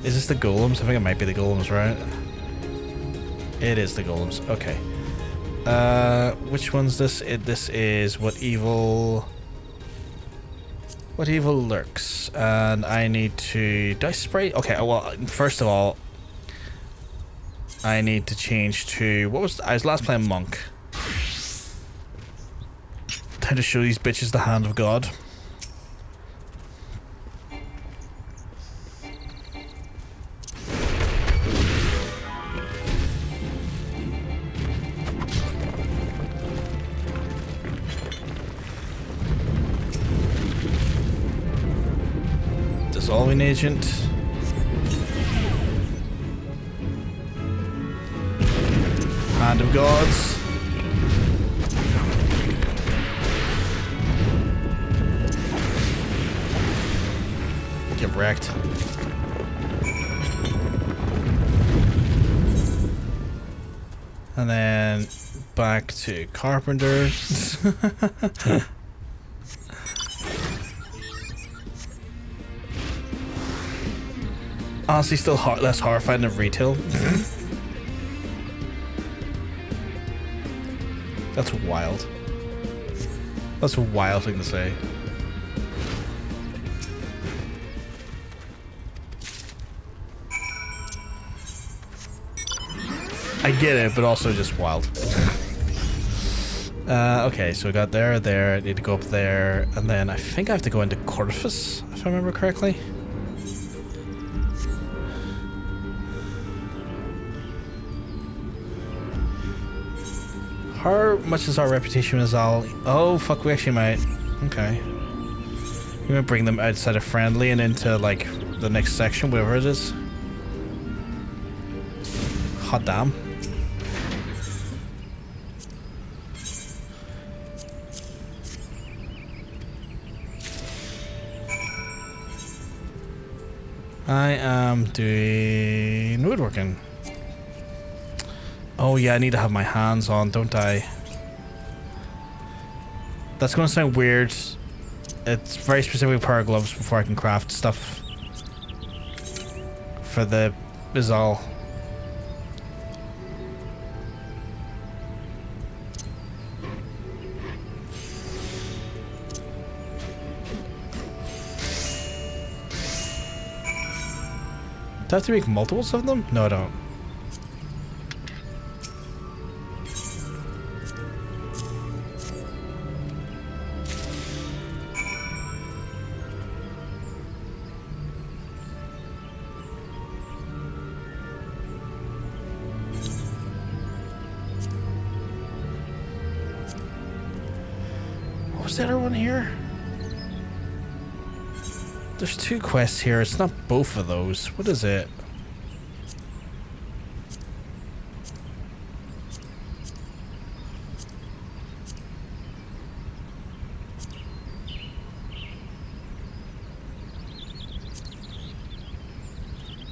Speaker 1: Is this the golems? I think it might be the golems, right? It is the golems. Okay. Which one's this? This is what evil. What evil lurks? And I need to... Do I spray? Okay, well, first of all, I need to change to... What was... I was last playing Monk. Time to show these bitches the hand of God. Dissolving agent. Hand of Gods. Get wrecked. And then back to Carpenter. Honestly, still less horrifying than retail. That's wild. That's a wild thing to say. I get it, but also just wild. Okay, so we got there, I need to go up there, and then I think I have to go into Coerthas, if I remember correctly. How much is our reputation with Ixal? Oh, fuck, we actually might. Okay. We might bring them outside of friendly and into, like, the next section, whatever it is. Hot damn. I am doing woodworking. Oh yeah, I need to have my hands on, don't I? That's gonna sound weird. It's very specific pair of gloves before I can craft stuff for the Ixal. Do I have to make multiples of them? No, I don't. What was the other one here? There's two quests here. It's not both of those. What is it?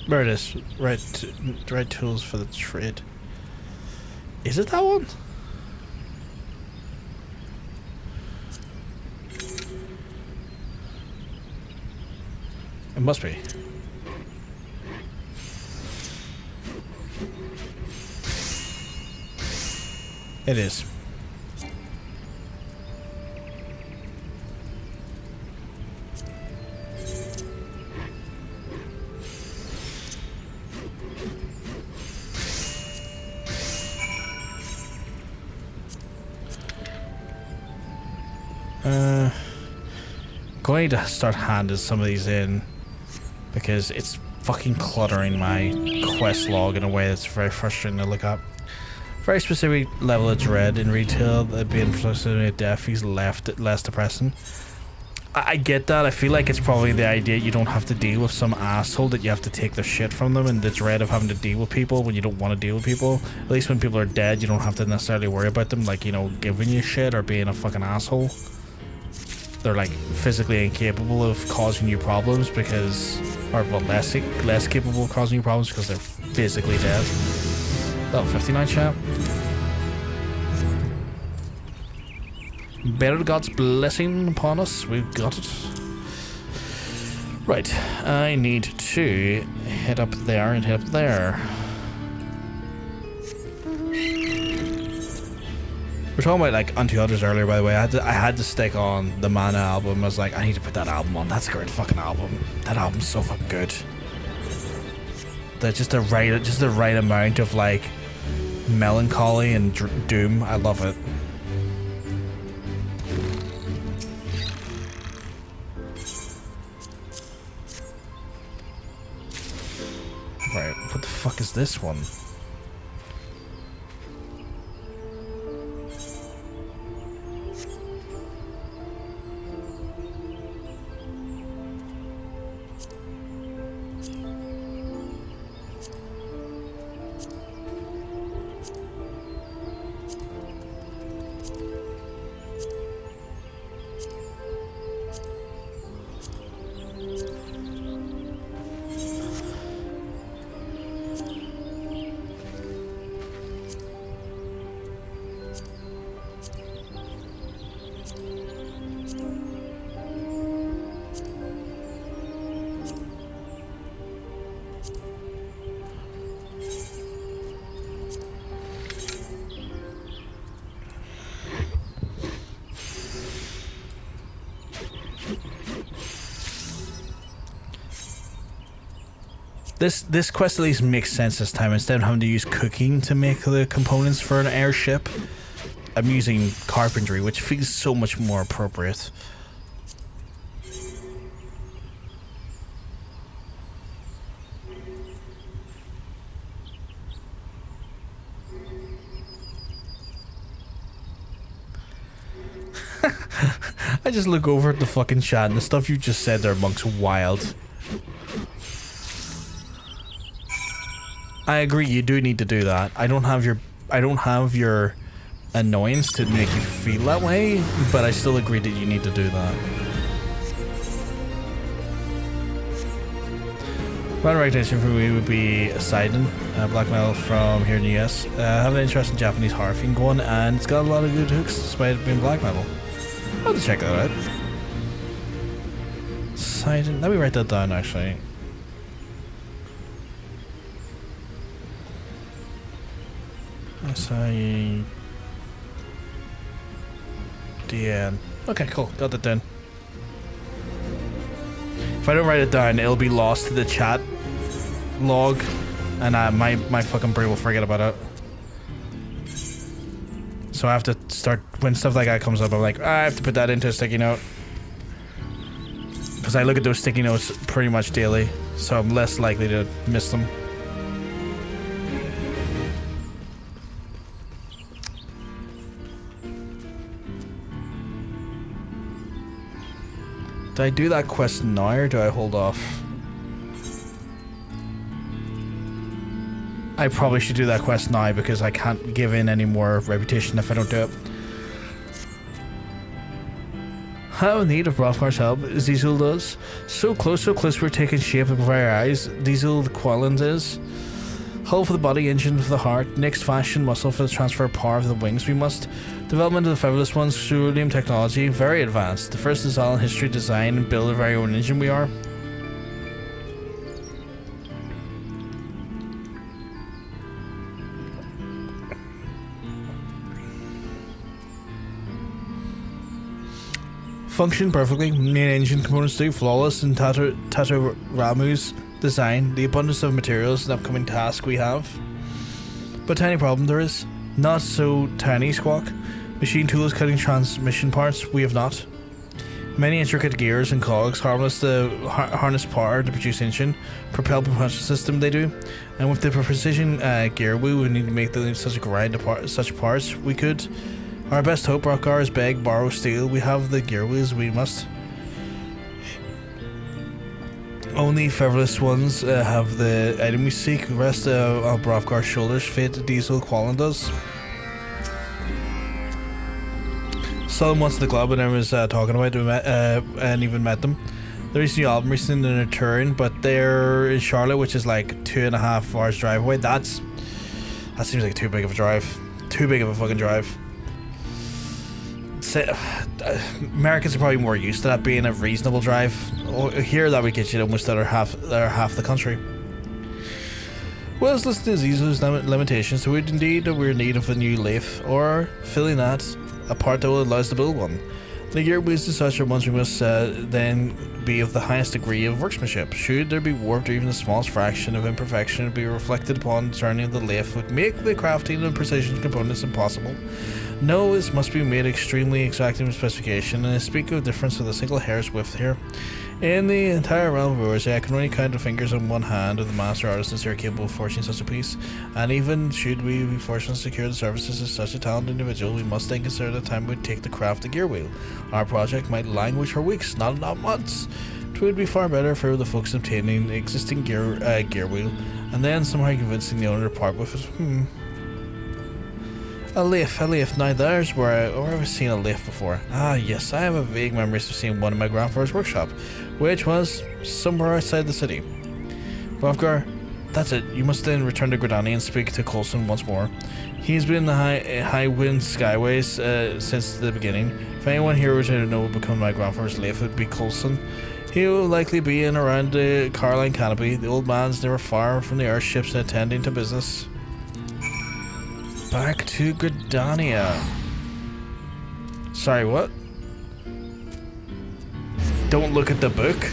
Speaker 1: There it is. Right tools for the trade. Is it that one? It must be. It is. Going to start handing some of these in because it's fucking cluttering my quest log in a way that's very frustrating to look up. Very specific level of dread in retail, that being precisely deaf is less depressing. I get that. I feel like it's probably the idea you don't have to deal with some asshole that you have to take their shit from them, and the dread of having to deal with people when you don't want to deal with people. At least when people are dead, you don't have to necessarily worry about them, like, you know, giving you shit or being a fucking asshole. They're like physically incapable of causing you problems because, or well, less capable of causing you problems because they're physically dead. Level 59 chat. Better God's blessing upon us. We've got it. Right. I need to head up there and head up there. We were talking about like Unto Others earlier, by the way. I had to stick on the Mana album. I was like, I need to put that album on. That's a great fucking album. That album's so fucking good. That's just the right amount of like melancholy and doom. I love it. Right, what the fuck is this one? This quest at least makes sense this time. Instead of having to use cooking to make the components for an airship, I'm using carpentry, which feels so much more appropriate. I just look over at the fucking chat and the stuff you just said there amongst wild. I agree, you do need to do that. I don't have your annoyance to make you feel that way, but I still agree that you need to do that. One recommendation for me would be Sidon, black metal from here in the US. I have an interesting Japanese horror theme going, and it's got a lot of good hooks despite it being black metal. I'll have to check that out. Sidon, let me write that down actually. S-I-D-N. Okay, cool. Got that done. If I don't write it down, it'll be lost to the chat log, and my fucking brain will forget about it. So I have to start, when stuff like that comes up, I'm like, I have to put that into a sticky note. Because I look at those sticky notes pretty much daily, so I'm less likely to miss them. Do I do that quest now or do I hold off? I probably should do that quest now because I can't give in any more reputation if I don't do it. How in need of Hrothgar's help as Ixal does. So close we're taking shape before our eyes. Ixal the Qualand is. Hull for the body, engine for the heart, next fashion, muscle for the transfer of power of the wings. We must. Development of the fabulous ones, ceruleum technology, very advanced. The first Ixal in history, design and build a very own engine we are. Function perfectly. Main engine components do flawless in Tata Ramu's design. The abundance of materials an upcoming task we have. But tiny problem there is. Not so tiny, Squawk. Machine tools cutting transmission parts, we have not. Many intricate gears and cogs, harness the harness power to produce engine, propel propulsion system they do. And with the precision gear we would need to make such a grind apart, such parts we could. Our best hope, Hrothgar, is beg, borrow, steal. We have the gear wheels, we must. Only featherless ones have the item we seek. The rest of Hrothgar's shoulders fit Ixal Qualan does. Saw them once at the club when I was talking about it and even met them. There is a new album recently in a turn, but they're in Charlotte, which is like 2.5 hours drive away. That seems like too big of a drive. Too big of a fucking drive. Americans are probably more used to that being a reasonable drive. Here that would get you almost half the country. Well, let's listen to Ixal's limitations. So we're in need of a new lathe, or filling that, a part that will allow us to build one. The gear wheels as such are ones we must then be of the highest degree of workmanship. Should there be warped or even the smallest fraction of imperfection be reflected upon turning the lathe would make the crafting and precision components impossible. No, this must be made extremely exacting with specification, and I speak of difference with a single hair's width here. In the entire realm of Aorsia, I can only count the fingers on one hand of the master artisans who are capable of forging such a piece, and even should we be fortunate to secure the services of such a talented individual, we must then consider the time it would take to craft the gear wheel. Our project might languish for weeks, not months. It would be far better for the folks obtaining the existing gear wheel, and then somehow convincing the owner to part with it. A lathe. Now there's where I've seen a lathe before. Ah yes, I have a vague memories of seeing one in my grandfather's workshop, which was somewhere outside the city. Hrothgar, that's it. You must then return to Gridani and speak to Coulson once more. He's been in the high wind skyways since the beginning. If anyone here were to know what become my grandfather's lathe, it would be Coulson. He will likely be in around the Carline canopy. The old man's never far from the airships and attending to business. Back to Gridania. Sorry, what? Don't look at the book?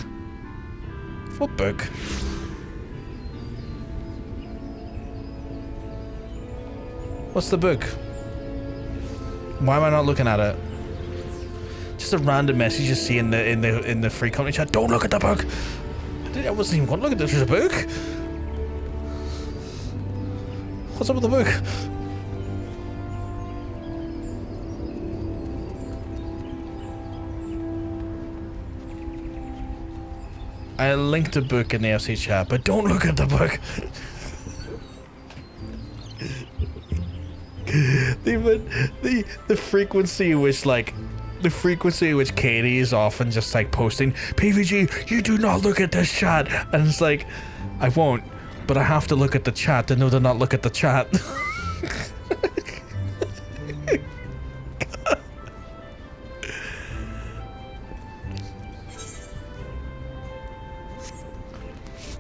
Speaker 1: What book? What's the book? Why am I not looking at it? Just a random message you see in the free company chat. Don't look at the book. I wasn't even going to look at this. There's a book. What's up with the book? I linked a book in the FC chat, but don't look at the book. the frequency which like the frequency which Katie is often just like posting PVG, you do not look at this chat, and it's like I won't, but I have to look at the chat to know to not look at the chat.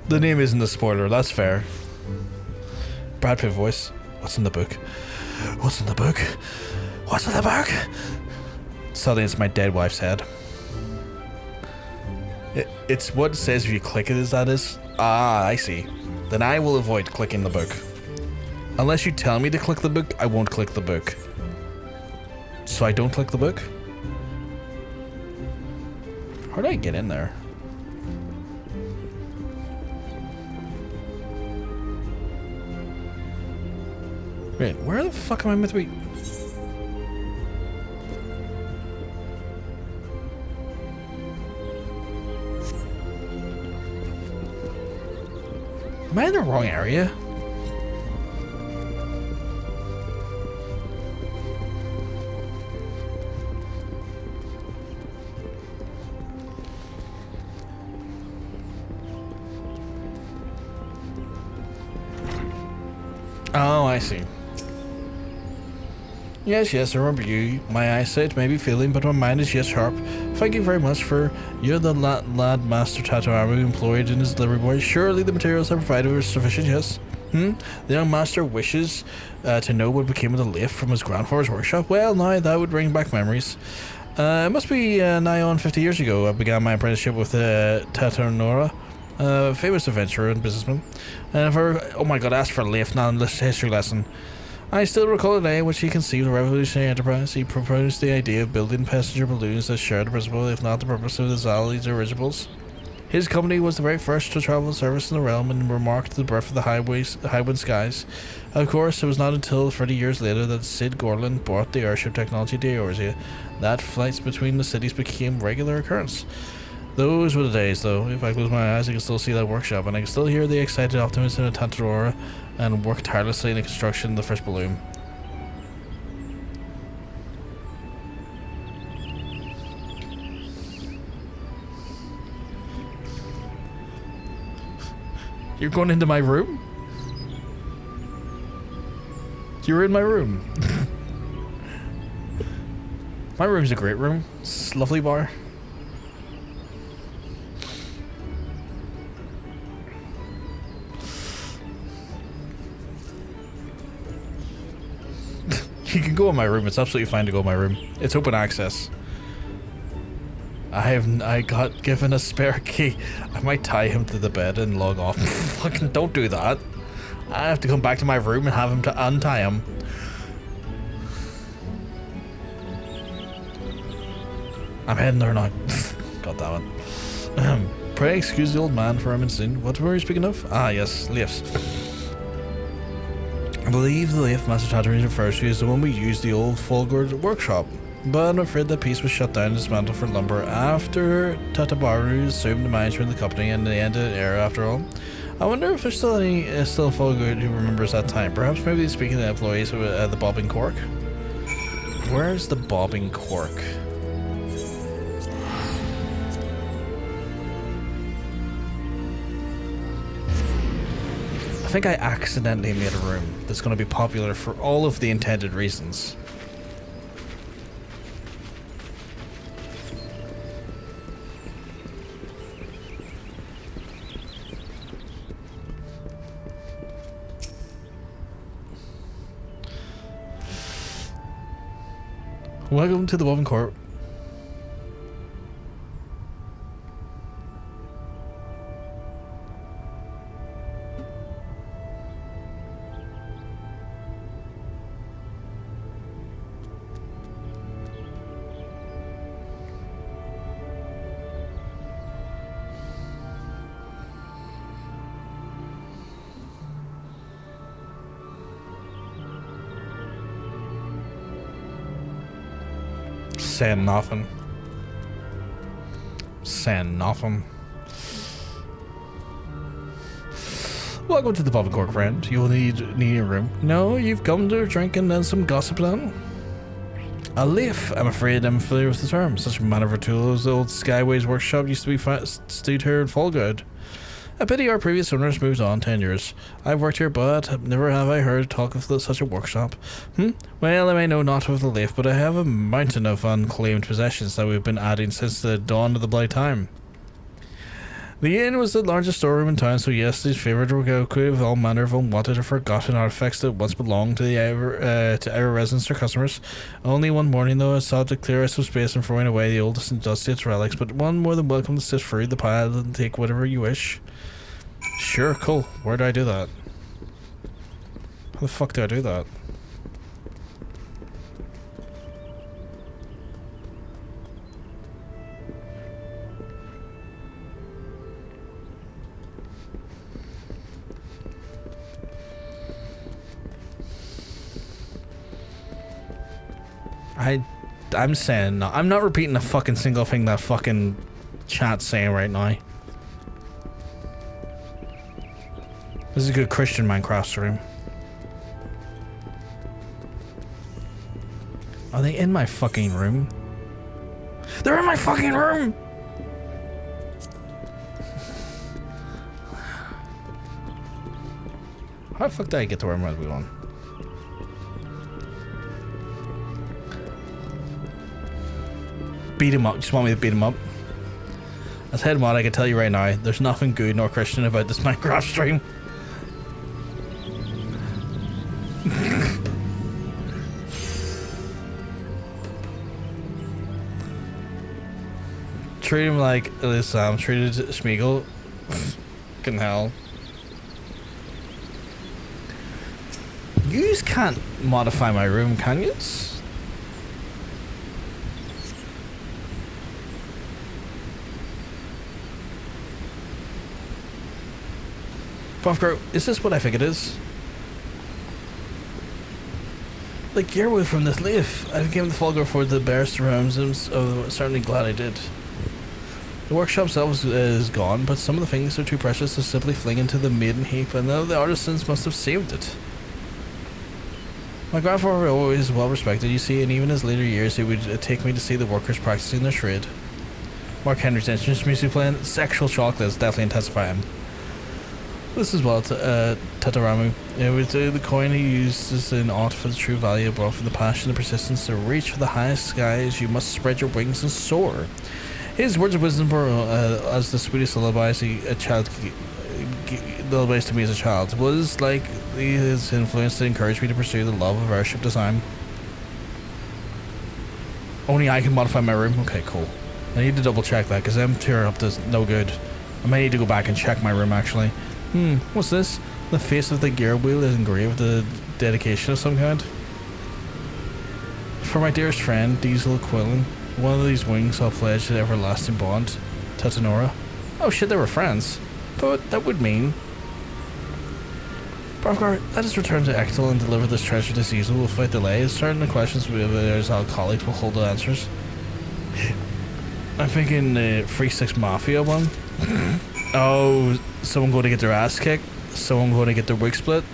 Speaker 1: The name isn't a spoiler, that's fair. Brad Pitt voice. What's in the book? What's in the book? What's in the book? Suddenly it's my dead wife's head. It's what it says if you click it, is that is? Ah, I see. Then I will avoid clicking the book. Unless you tell me to click the book, I won't click the book. So I don't click the book? How do I get in there? Wait, where the fuck am I meant to be? Am I in the wrong area? Oh, I see. Yes, I remember you. My eyesight may be failing, but my mind is yet sharp. Thank you very much for... You're the lad master tattoo army employed in his delivery boy. Surely the materials I provided were sufficient, yes? The young master wishes to know what became of the lift from his grandfather's workshop. Well, now that would bring back memories. It must be nigh on 50 years ago I began my apprenticeship with Tatanora, a famous adventurer and businessman. And oh my god, asked for a lift, not a history lesson. I still recall the day in which he conceived a revolutionary enterprise. He proposed the idea of building passenger balloons that shared the principle, if not the purpose, of the Ixal dirigibles. His company was the very first to travel service in the realm and remarked the birth of the highwind skies. Of course, it was not until 30 years later that Sid Gorlin brought the airship technology to Aorsia that flights between the cities became regular occurrence. Those were the days, though. If I close my eyes, I can still see that workshop, and I can still hear the excited optimism of Tantarora and work tirelessly in the construction of the first balloon. You're going into my room? You're in my room. My room's a great room. It's a lovely bar. You can go in my room. It's absolutely fine to go in my room. It's open access. I got given a spare key. I might tie him to the bed and log off. Fucking don't do that. I have to come back to my room and have him to untie him. I'm heading there now. God damn it. Pray excuse the old man for him insane. What were you speaking of? Ah, yes, lifts. I believe the lift Master Tatooine refers to is the one we used the old Fulgord workshop, but I'm afraid that piece was shut down and dismantled for lumber after Tatabaru assumed the management of the company and the end of the era after all. I wonder if there's still any Fulgord who remembers that time. Perhaps maybe speaking to the employees of the Bobbing Cork. Where's the Bobbing Cork? I think I accidentally made a room that's going to be popular for all of the intended reasons. Welcome to the Woven Court. saying nothing. Saying nothing. Welcome to the pub and cork, friend. You will need a room. No, you've come to drink and then some gossip then? A lief. I'm afraid I'm familiar with the term. Such a manner of a tool as the old Skyways workshop used to be stayed here in Fallgood. A pity our previous owners moved on 10 years. I've worked here, but never have I heard talk of such a workshop. Well, I may know not of the lief, but I have a mountain of unclaimed possessions that we've been adding since the dawn of the Blight time. The inn was the largest storeroom in town, so yes, these favoured were could have all manner of unwanted or forgotten artifacts that once belonged to our residents or customers. Only one morning, though, I sought to clear out some space and throwing away the oldest and dustiest relics, but one more than welcome to sift through the pile and take whatever you wish. Sure, cool. Where do I do that? How the fuck do I do that? I'm saying no. I'm not repeating a fucking single thing that fucking chat's saying right now. This is a good Christian Minecraft stream. Are they in my fucking room? They're in my fucking room! How the fuck did I get to where I'm going to be on? Beat him up. Just want me to beat him up? As head mod, I can tell you right now, there's nothing good nor Christian about this Minecraft stream. Treat him like this treated Schmeagle. Fucking hell. You just can't modify my room, can yous? Buffgro, is this what I think it is? Like, you're away from this leaf. I came to Fallgood for the barest rooms, and I'm certainly glad I did. The workshop itself is gone, but some of the things are too precious to simply fling into the maiden heap, and now the artisans must have saved it. My grandfather was always well respected, you see, and even in his later years, he would take me to see the workers practicing their trade. Mark Henry's instruments music playing, sexual chocolates definitely intensify him. This is well, Tataramu. It was the coin he uses in art for the true value, but for the passion and persistence to reach for the highest skies, you must spread your wings and soar. His words of wisdom were as the sweetest lullabies lullabies to me as a child. Was like his influence that encouraged me to pursue the love of airship design. Only I can modify my room? Okay, cool. I need to double check that, because M2 up does no good. I might need to go back and check my room, actually. What's this? The face of the gear wheel is engraved with a dedication of some kind. For my dearest friend, Diesel Quillen, one of these wings I'll pledge an everlasting bond, Tatanora. Oh shit, they were friends. But that would mean... Barfgar, let us return to Ixal and deliver this treasure to Ixal without delay. Certain the questions we have as our colleagues will hold the answers. I'm thinking 3-6 Mafia one. Oh, someone going to get their ass kicked? Someone going to get their wig split?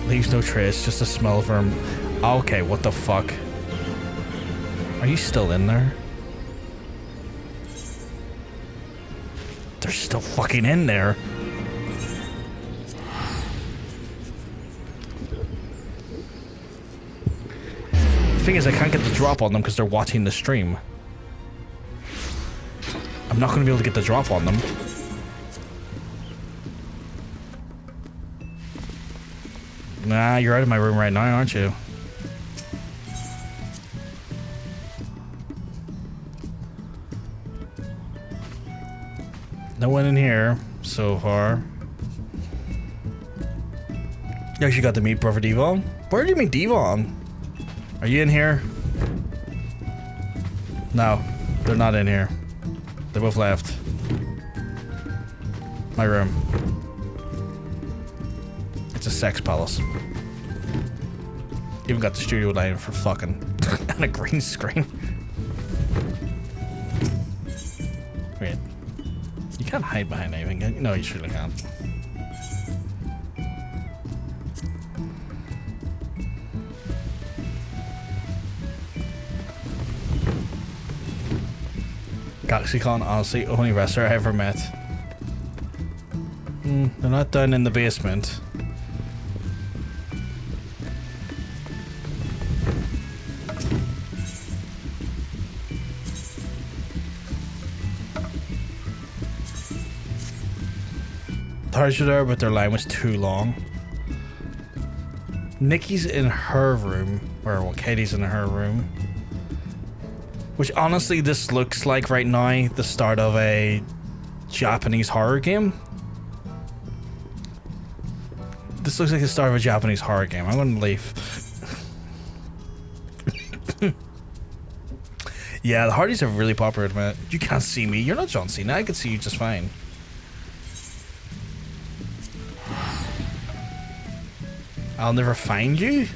Speaker 1: Leaves no trace, just a smell of them. Okay, what the fuck? Are you still in there? They're still fucking in there. The thing is, I can't get the drop on them because they're watching the stream. I'm not going to be able to get the drop on them. Nah, you're out of my room right now, aren't you? No one in here so far. You actually got to meet Brother Devon? Where did you meet Devon? Are you in here? No, they're not in here. They both left. My room. It's a sex palace. Even got the studio line for fucking and a green screen. Wait. You can't hide behind anything, can you? No, you surely can't. GalaxyCon, honestly, only wrestler I ever met. They're not down in the basement. Ours were there, but their line was too long. Nikki's in her room, or well, Katie's in her room. Which honestly, this looks like right now the start of a Japanese horror game. This looks like the start of a Japanese horror game. I'm gonna leave. Yeah, the Hardys are really popular at the minute. You can't see me. You're not John Cena. I can see you just fine. I'll never find you?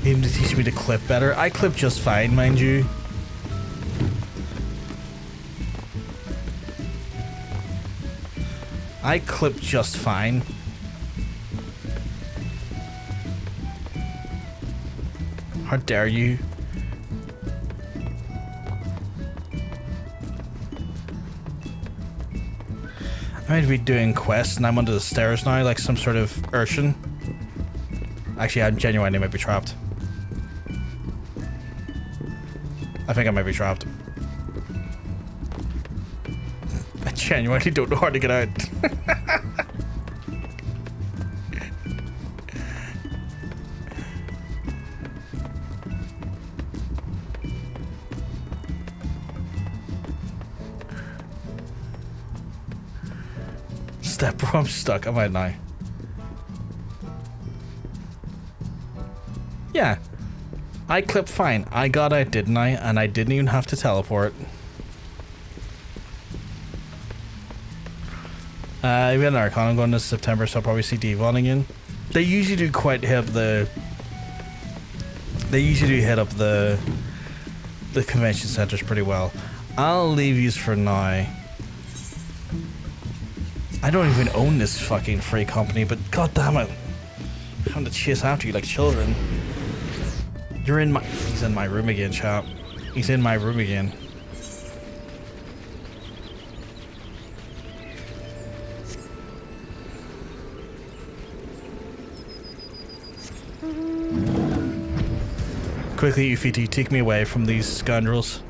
Speaker 1: Need to teach me to clip better. I clip just fine, mind you. I clip just fine. How dare you? I'm going to be doing quests and I'm under the stairs now like some sort of urchin. Actually, I'm genuinely might be trapped. I think I might be trapped. I genuinely don't know how to get out. Step bro, I'm stuck. Am I now? Yeah. I clipped fine. I got out, didn't I? And I didn't even have to teleport. We had an Arcana going this September, so I'll probably see Devon again. They usually do quite hit up the... They usually do hit up the convention centers pretty well. I'll leave yous for now. I don't even own this fucking free company, but god damn it. I'm having to chase after you like children. You're in my... He's in my room again, chap. He's in my room again. Quickly, UFT, take me away from these scoundrels.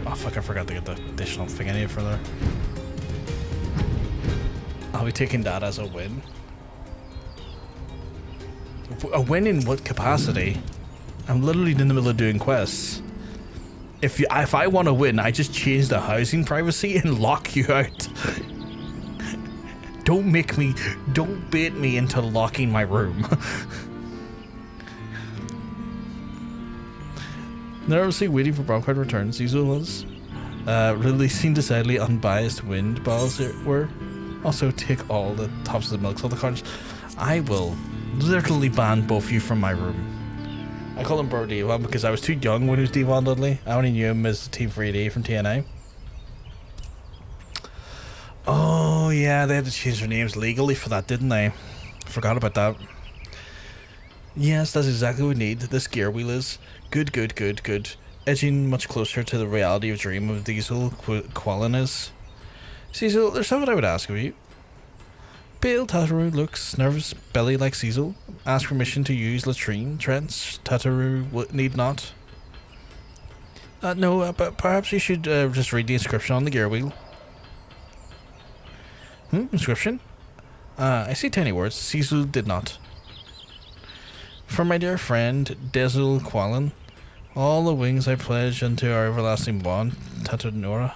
Speaker 1: Oh fuck, I forgot to get the additional thing I need for there. I'll be taking that as a win. A win in what capacity? I'm literally in the middle of doing quests. If I want to win, I just change the housing privacy and lock you out. Don't bait me into locking my room. Nervously waiting for Broadcard returns, these ones. Releasing decidedly unbiased wind balls were. Also take all the tops of the milks of the cards. I will literally ban both of you from my room. I call him Bro Devon because I was too young when he was Devon Dudley. I only knew him as Team 3D from TNA. Oh yeah, they had to change their names legally for that, didn't they? Forgot about that. Yes, that's exactly what we need. This gear wheel is good. Edging much closer to the reality of dream of Ixal Qualinas. Cecil, there's something I would ask of you. Pale Tataru looks nervous, belly like Cecil. Ask permission to use latrine. Trents, Tataru need not. No, but perhaps you should just read the inscription on the gear wheel. Inscription? I see tiny words. Ixal did not. From my dear friend, Desul Quallen, all the wings I pledge unto our everlasting bond, Tatanora.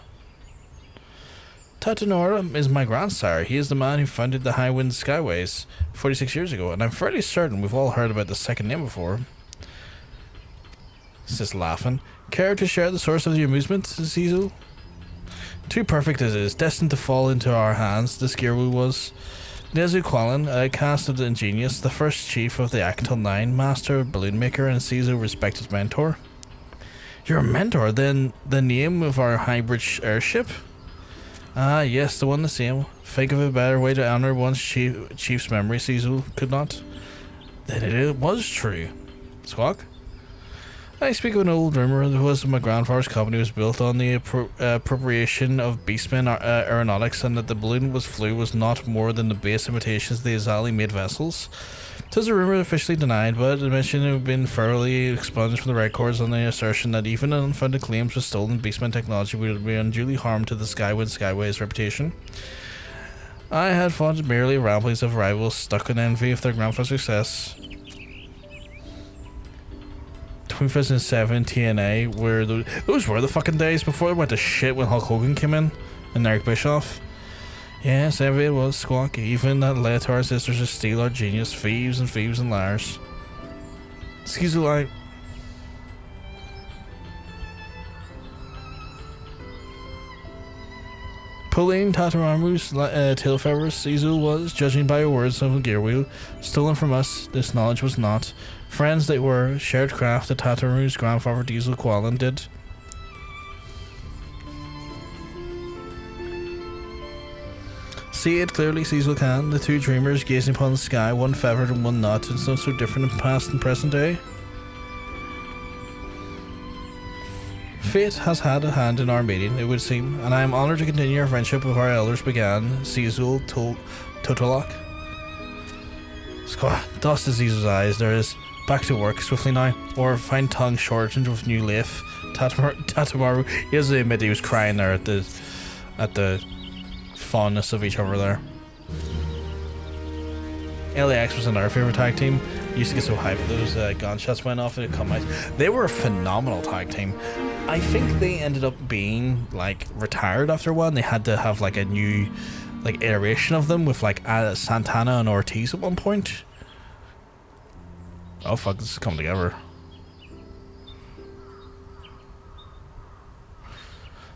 Speaker 1: Tatanora is my grandsire. He is the man who founded the Highwind Skyways 46 years ago, and I'm fairly certain we've all heard about the second name before. Sis laughing. Care to share the source of the amusement, Ixal? Too perfect as it is, destined to fall into our hands, this Gearwoo was. Nezu Quallen, a cast of the ingenious, the first chief of the Actal 9, master, balloon maker, and Ixal respected mentor. Your mentor, then the name of our hybrid airship? Ah, yes, the one the same. Think of a better way to honor one's chief's memory, Ixal could not. Then it was true. Squawk? I speak of an old rumour that was my grandfather's company was built on the appropriation of beastmen aeronautics, and that the balloon flew was not more than the base imitations of the Ixali made vessels. 'Tis a rumour officially denied, but the mention have been thoroughly expunged from the records on the assertion that even unfounded claims with stolen beastmen technology would be unduly harm to the Skyway's reputation. I had fought merely ramblings of rivals stuck in envy of their grandfather's success. 2007 TNA, where those were the fucking days before it went to shit when Hulk Hogan came in and Eric Bischoff. Yes, every it was, Squawk. Even that led to our sisters to steal our genius, thieves and liars. Excuse me, like. Pauline Tataramu's tail feathers, Ixal was, judging by your words of a gear wheel, stolen from us. This knowledge was not. Friends they were, shared craft that Tataramu's grandfather Diesel Quallen did. See it clearly, Ixal can. The two dreamers gazing upon the sky, one feathered and one not, and so different in past and present day. Fate has had a hand in our meeting, it would seem, and I am honoured to continue our friendship with our elders began, Ixal Totolok. Squaw, dust is Ixal's eyes, there is. Back to work, swiftly now, or find tongue shortened with new laugh. Tatamaru, he has to admit he was crying there at the fondness of each other there. LAX was another favourite tag team. Used to get so hyped those gunshots went off and it'd come out. They were a phenomenal tag team. I think they ended up being like retired after one. They had to have like a new like iteration of them with like Santana and Ortiz at one point. Oh fuck, this is coming together.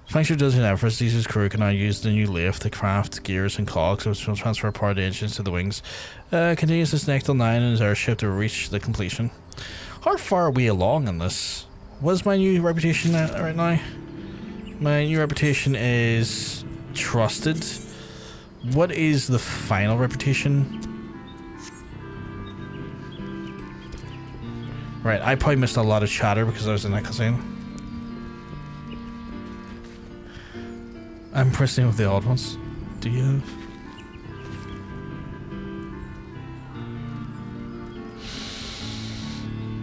Speaker 1: Thanks to Dozen efforts, Ixal's crew can now use the new lathe to craft gears and cogs, which will transfer power to engines to the wings. Continues this Nectal 9 in his airship to reach the completion. How far are we along in this? What's my new reputation right now? My new reputation is trusted. What is the final reputation? Right, I probably missed a lot of chatter because I was in that cutscene. I'm pressing with the odd ones. Do you have?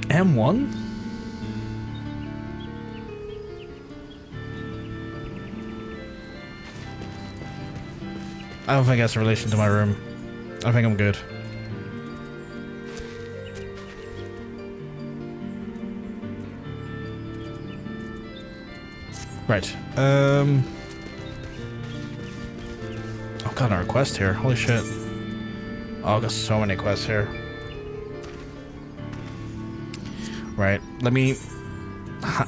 Speaker 1: M1? I don't think that's in relation to my room. I think I'm good. Right. I've got our quest here. Holy shit. Oh, I've got so many quests here. Right. Let me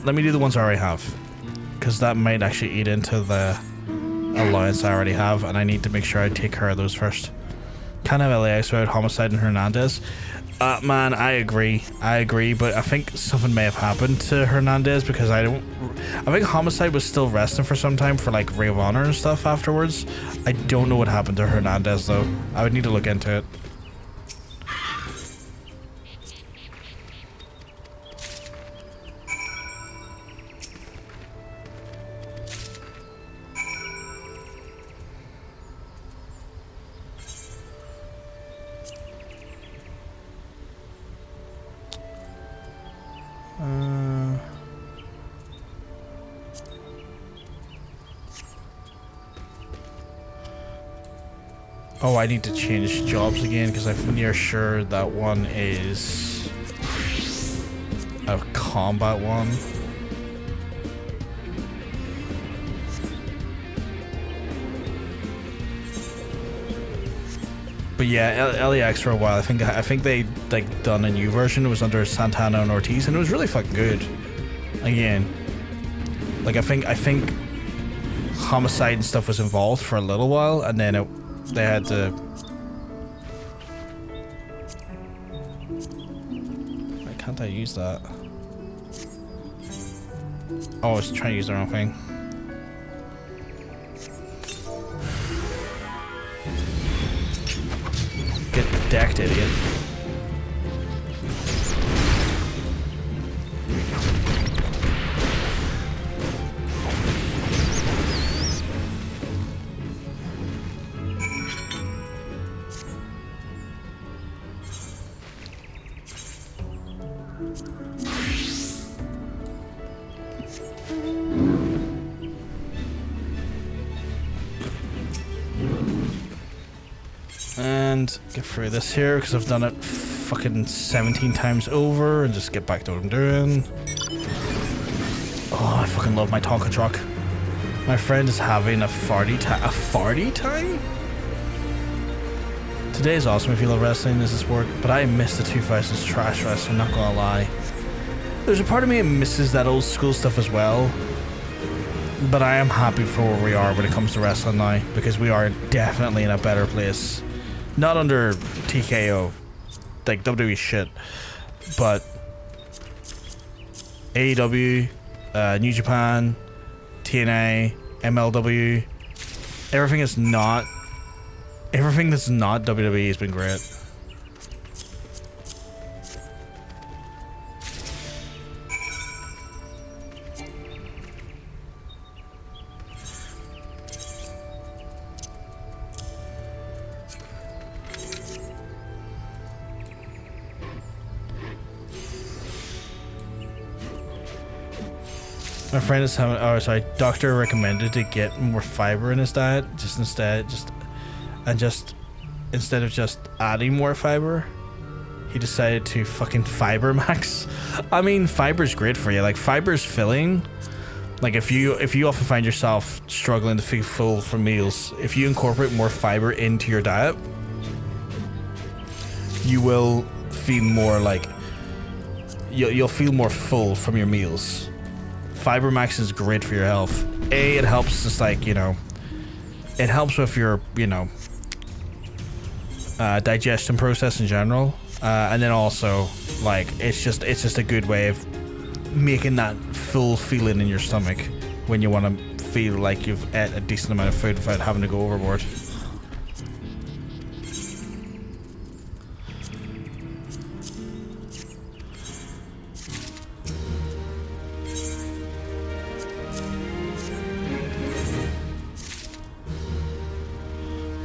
Speaker 1: do the ones I already have, because that might actually eat into the alliance I already have, and I need to make sure I take care of those first. Can't have LAX without Homicide and Hernandez. Man, I agree, but I think something may have happened to Hernandez because I think Homicide was still resting for some time for like Ray of Honor and stuff afterwards. I don't know what happened to Hernandez though. I would need to look into it. Oh, I need to change jobs again because I'm near sure that one is a combat one. But yeah, LEX for a while. I think they like done a new version. It was under Santana and Ortiz, and it was really fucking good. Again, like I think Homicide and stuff was involved for a little while, and then they had to. Why can't I use that? Oh, I was trying to use the wrong thing. Get decked, idiot. And get through this here because I've done it fucking 17 times over, and just get back to what I'm doing. Oh, I fucking love my Tonka truck. My friend is having a farty time? Today is awesome if you love wrestling as a sport, but I miss the 2000s trash wrestling, not gonna lie. There's a part of me that misses that old school stuff as well, but I am happy for where we are when it comes to wrestling now, because we are definitely in a better place. Not under TKO, like WWE shit, but AEW, New Japan, TNA, MLW, everything that's not WWE has been great. My friend is having, doctor recommended to get more fiber in his diet, instead of just adding more fiber, he decided to fucking fiber max. I mean, fiber's great for you. Like, fiber's filling. Like, if you often find yourself struggling to feel full from meals, if you incorporate more fiber into your diet, you will feel more like you'll feel more full from your meals. Fiber max is great for your health. It helps just like, it helps with your, digestion process in general. And then also, like, it's just a good way of making that full feeling in your stomach when you want to feel like you've ate a decent amount of food without having to go overboard.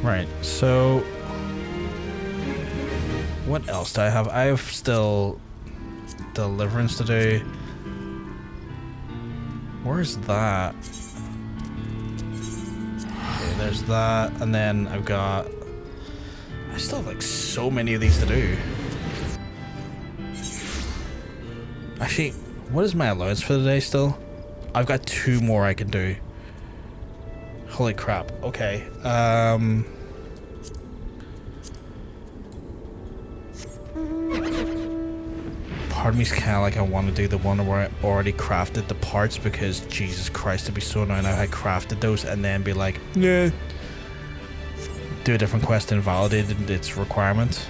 Speaker 1: Right, so what else do I have? I have still Deliverance to do. Where's that? Okay, there's that, and then I still have like so many of these to do. Actually, what is my allowance for the day still? I've got 2 more I can do. Holy crap. Okay. Part of me's kind of like I want to do the one where I already crafted the parts, because Jesus Christ, it'd be so annoying if I crafted those and then be like, nah. Do a different quest and validate its requirement.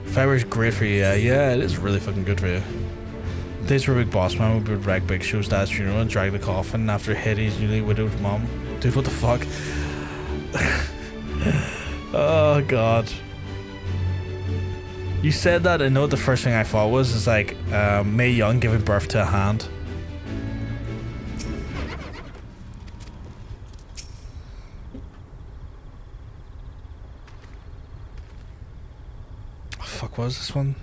Speaker 1: Fiber is great for you, yeah, it is really fucking good for you. Days where Big Boss Man would drag Big Show's dad's funeral and drag the coffin after Hitty's newly widowed mom. Dude, what the fuck? Oh god. You said that, and know what the first thing I thought was? Is like, Mae Young giving birth to a hand. Oh, fuck, what was this one?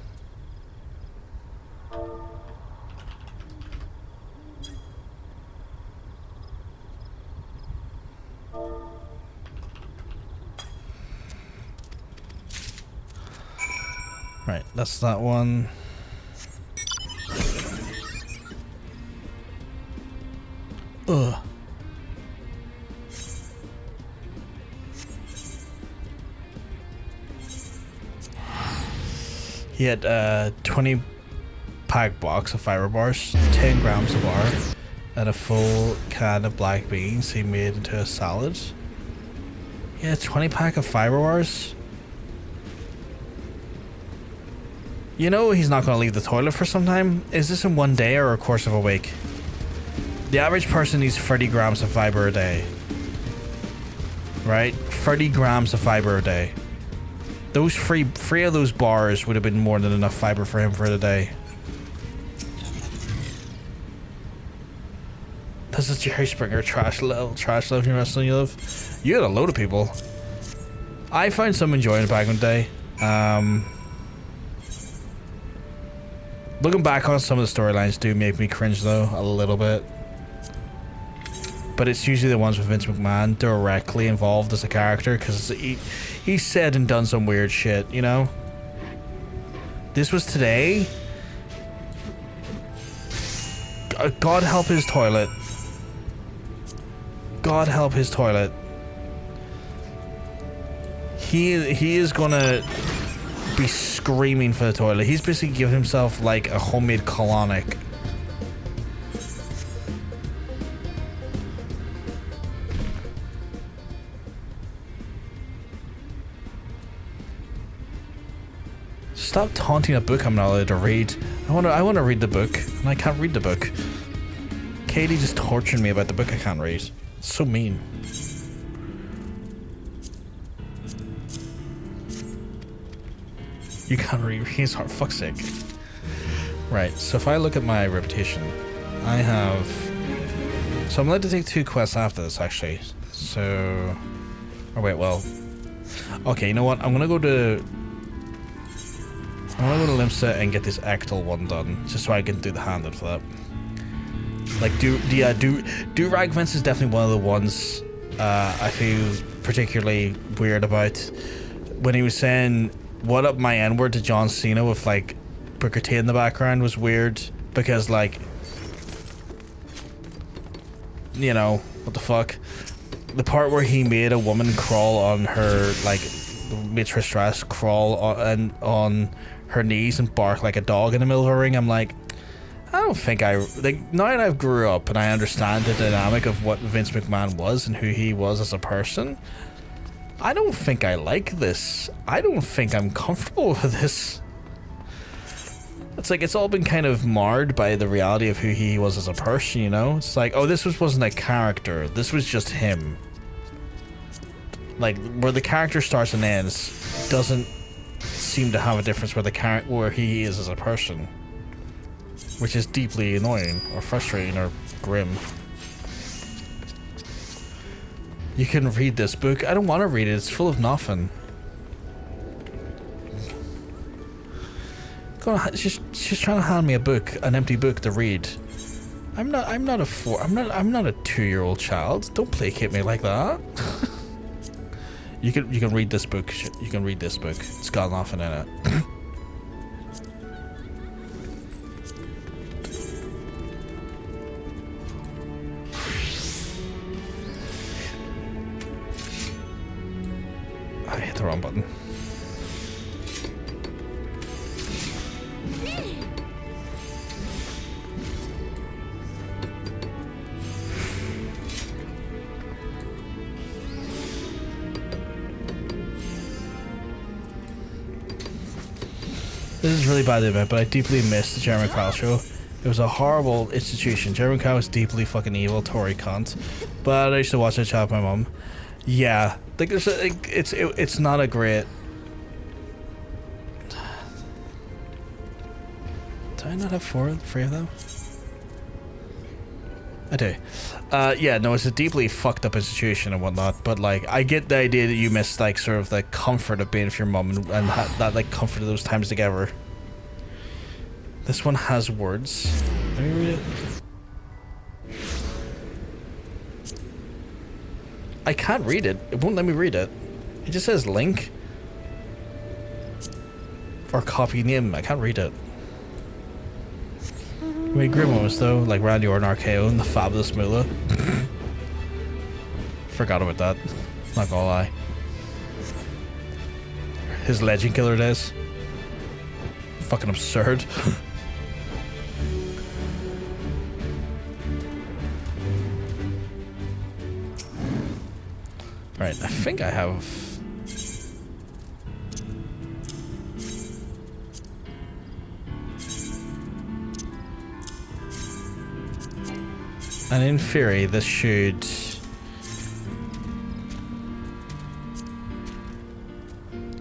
Speaker 1: That's that one. Ugh. He had 20 pack box of fiber bars, 10 grams a bar, and a full can of black beans he made into a salad. Yeah, 20 pack of fiber bars. You know he's not going to leave the toilet for some time. Is this in one day or a course of a week? The average person needs 30 grams of fiber a day. Right? 30 grams of fiber a day. Those three of those bars would have been more than enough fiber for him for the day. This is Jerry Springer, trash love your wrestling you love. You had a load of people. I found some enjoying it back in the day. Looking back on some of the storylines do make me cringe though, a little bit. But it's usually the ones with Vince McMahon directly involved as a character, because he said and done some weird shit, you know? This was today. God help his toilet. God help his toilet. He is gonna be screaming for the toilet. He's basically giving himself like a homemade colonic. Stop taunting a book I'm not allowed to read. I want to read the book, and I can't read the book. Katie just tortured me about the book I can't read. It's so mean. You can't read. He's for fuck's sake. Right. So if I look at my reputation, I have. So I'm allowed to take 2 quests after this, actually. So. Oh wait. Well. Okay. You know what? I'm gonna go to Limsa and get this Ixal one done, just so I can do the hand-up for that. Like, do rag fence is definitely one of the ones I feel particularly weird about. When he was saying "What up, my N-word" to John Cena with like Booker T in the background was weird, because like, you know, what the fuck. The part where he made a woman crawl on her, like, made Trish Stratus crawl on her knees and bark like a dog in the middle of a ring. I'm like, I don't think like, now that I've grew up and I understand the dynamic of what Vince McMahon was and who he was as a person, I don't think I like this. I don't think I'm comfortable with this. It's like, it's all been kind of marred by the reality of who he was as a person, you know? It's like, oh, this wasn't a character. This was just him. Like, where the character starts and ends doesn't seem to have a difference where he is as a person, which is deeply annoying or frustrating or grim. You can read this book. I don't want to read it. It's full of nothing. She's trying to hand me a book, an empty book to read. I'm not a 2-year-old child. Don't placate me like that. You can read this book. You can read this book. It's got nothing in it. I hit the wrong button. This is really bad to admit, but I deeply miss the Jeremy Kyle show. It was a horrible institution. Jeremy Kyle was deeply fucking evil, Tory cunt. But I used to watch that chat with my mum. Yeah, like there's it's not a great. Do I not have 3 of them? I do. Yeah, no, it's a deeply fucked up institution and whatnot, but like, I get the idea that you miss like sort of the comfort of being with your mum and that like comfort of those times together. This one has words. Let me read it. I can't read it. It won't let me read it. It just says link. or copy name. I can't read it. I mean, Grimoires though, like Randy Orton, RKO, and the Fabulous Moolah. Forgot about that. Not gonna lie. His Legend Killer days. Fucking absurd. Alright, I think I have... And in theory, this should...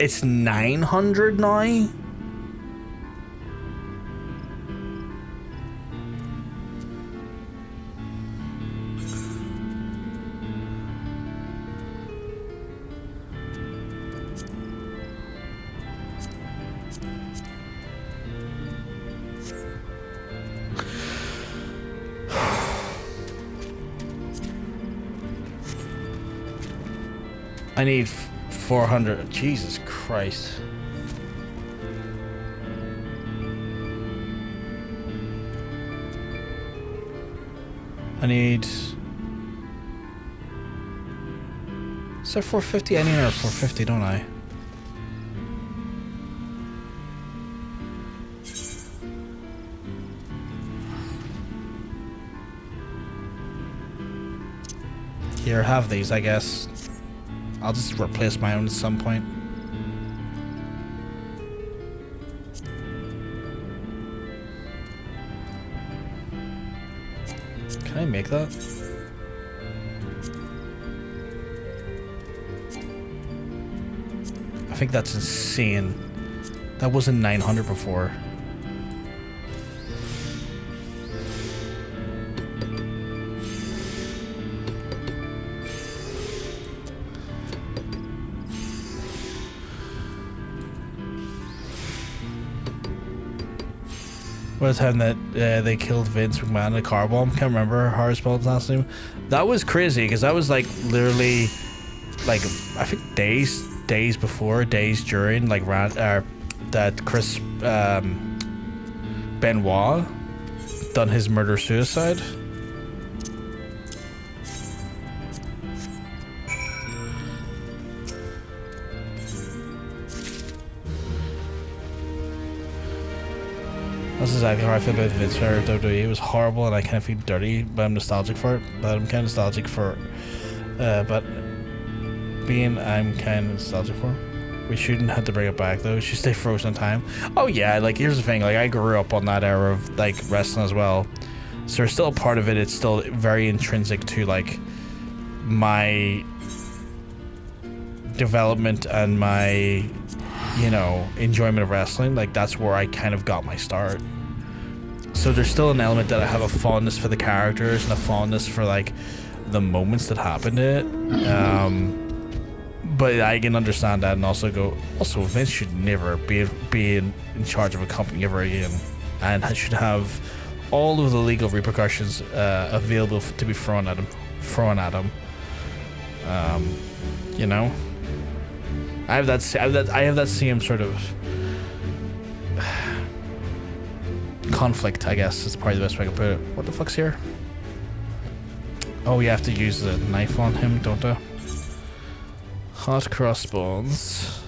Speaker 1: It's 900 now? I need 400. Jesus Christ. I need... Is that 450? I need another 450, don't I? Here, have these, I guess. I'll just replace my own at some point. Can I make that? I think that's insane. That wasn't 900 before. What was the time that they killed Vince McMahon in a car bomb? Can't remember how to spell his last name. That was crazy because that was like literally, like I think days before, days during, like that Chris Benoit done his murder suicide. That's exactly how I feel about Vince for WWE. It was horrible and I kind of feel dirty, but I'm nostalgic for it. But I'm kind of nostalgic for I'm kind of nostalgic for. We shouldn't have to bring it back though. We should stay frozen in time. Oh yeah, like here's the thing. Like I grew up on that era of like wrestling as well. So there's still a part of it. It's still very intrinsic to like my development and my, you know, enjoyment of wrestling. Like that's where I kind of got my start. So there's still an element that I have a fondness for the characters and a fondness for like the moments that happened to it. But I can understand that and also go, also Vince should never be in charge of a company ever again, and should have all of the legal repercussions available to be thrown at him. You know, I have that same sort of conflict, I guess is probably the best way I can put it. What the fuck's here? Oh, you have to use the knife on him, don't you? Hot crossbones.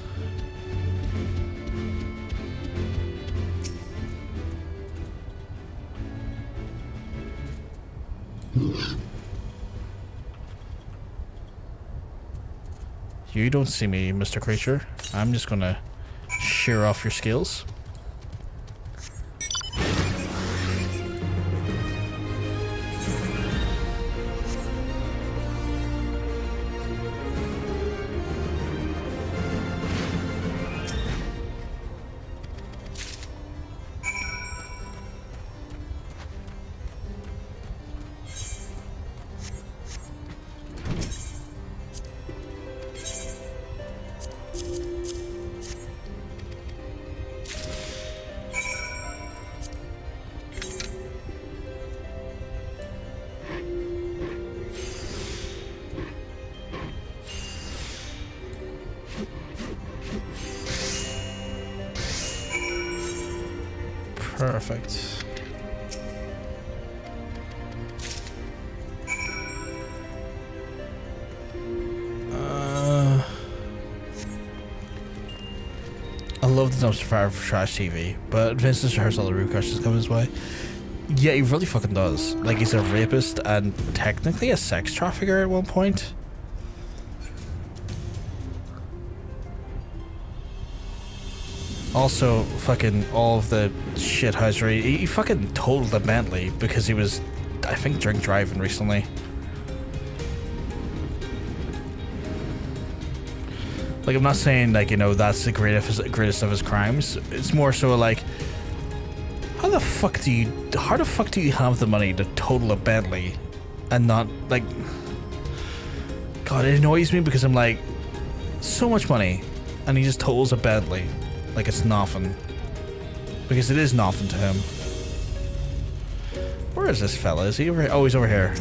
Speaker 1: You don't see me, Mr. Creature. I'm just gonna shear off your skills. Perfect. I love the dumpster fire for trash TV, but Vincent hurts all the root crushes coming his way. Yeah, he really fucking does. Like, he's a rapist and technically a sex trafficker at one point. Also, fucking all of the shithousery. He fucking totaled a Bentley because he was, I think, drink driving recently. Like, I'm not saying, like, you know, that's the greatest of his crimes. It's more so like, how the fuck do you have the money to total a Bentley and not, like, God, it annoys me because I'm like, so much money and he just totals a Bentley like it's nothing, because it is nothing to him. Where is this fella? Is he over here? Oh, he's over here.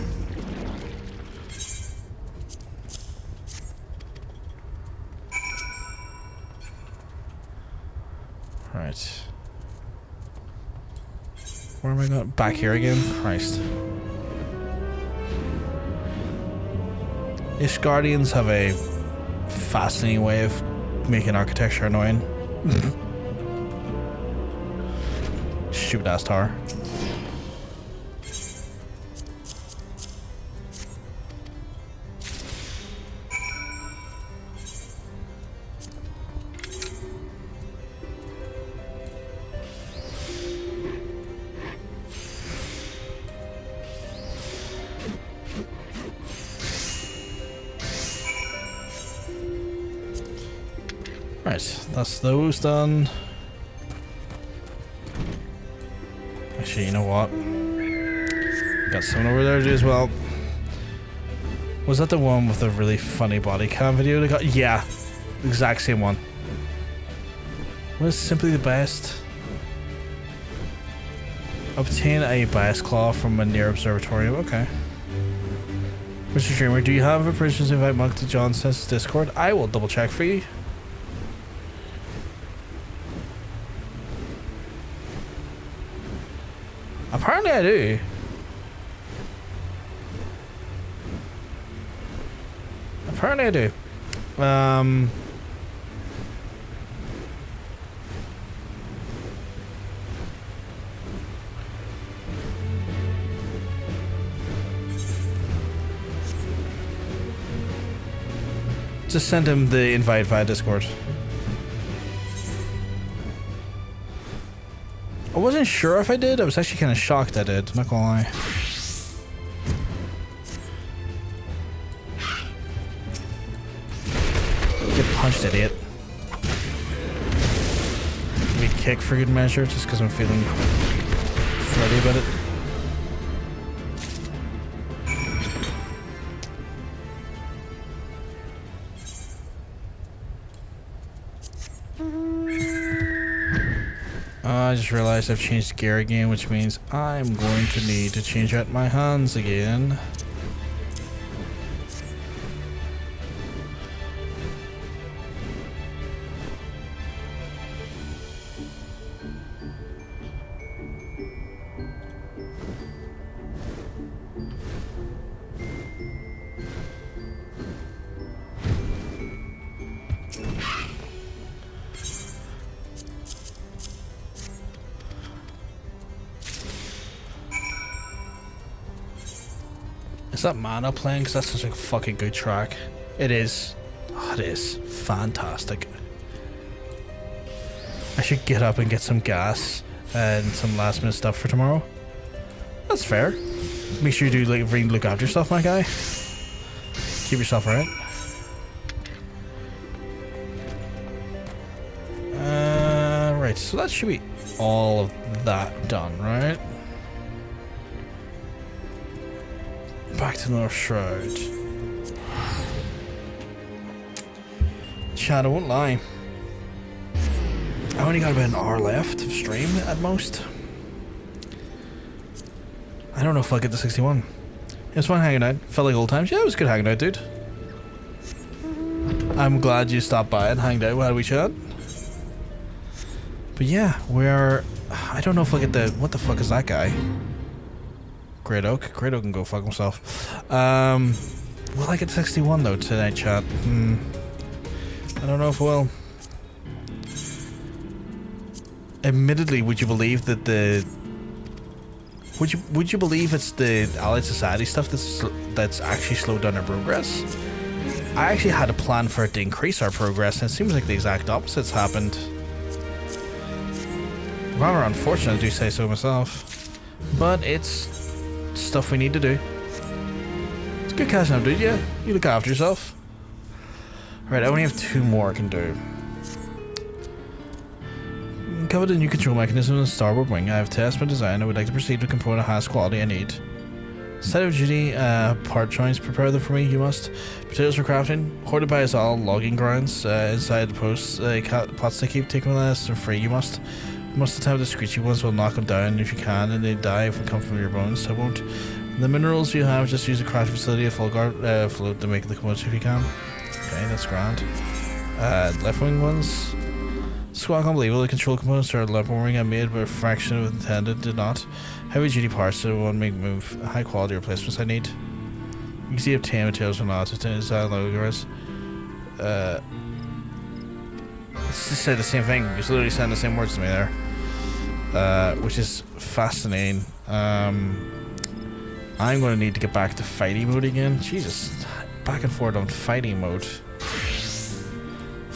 Speaker 1: Right. Where am I going? Back here again? Christ. Ishgardians have a fascinating way of making architecture annoying. Stupid ass tower. Right, that's those done. Actually, you know what? Got someone over there to do as well. Was that the one with the really funny body cam video they got? Yeah, exact same one. What is simply the best? Obtain a bias claw from a near observatorium. Okay. Mr. Dreamer, do you have a permission invite Monk to John Sense's Discord? I will double check for you. Apparently I do. Apparently I do. Just send him the invite via Discord. I wasn't sure if I did. I was actually kind of shocked I did. Not gonna lie. Get punched, idiot. Maybe kick for good measure, just because I'm feeling flirty about it. I just realized I've changed gear again, which means I'm going to need to change out my hands again. Is that Mana playing? Because that's such a fucking good track. It is. Oh, it is. Fantastic. I should get up and get some gas and some last minute stuff for tomorrow. That's fair. Make sure you do really look after yourself, my guy. Keep yourself right. Right, so that should be all of that done, right? Back to North Shroud. Chad, I won't lie. I only got about an hour left of stream at most. I don't know if I'll get to 61. It was fun hanging out. Felt like old times. Yeah, it was good hanging out, dude. I'm glad you stopped by and hanged out. We had a wee chat. But yeah, we're I don't know if I get the... What the fuck is that guy? Great Oak? Great Oak can go fuck himself. Will I get 61 though tonight, chat? I don't know if I will. Admittedly, would you believe that the... Would you believe it's the Allied Society stuff that's actually slowed down our progress? I actually had a plan for it to increase our progress, and it seems like the exact opposite's happened. Rather unfortunate, I do say so myself. But it's stuff we need to do. It's good catching up, dude. Yeah, you look after yourself. Right, I only have 2 more I can do. Cover the new control mechanism in the starboard wing. I have tested my design. I would like to proceed with a component highest quality I need. Set of duty, part joints, prepare them for me, you must. Potatoes for crafting, hoarded by us all, logging grounds, inside the posts, pots to keep, taking less for free, you must. You must attempt the screechy ones, will knock them down if you can, and they die if they come from your bones, I won't. The minerals you have, just use the craft facility of Fulgard, float to make the composite if you can. Okay, that's grand. Left wing ones. Squawk unbelievable, the control components are left wing I made, but a fraction of intended did not. Heavy duty parts so one make move. High quality replacements I need. You can see obtain materials from lots of design logos. It's just said the same thing. You're literally saying the same words to me there. Which is fascinating. I'm going to need to get back to fighting mode again. Jesus. Back and forth on fighting mode.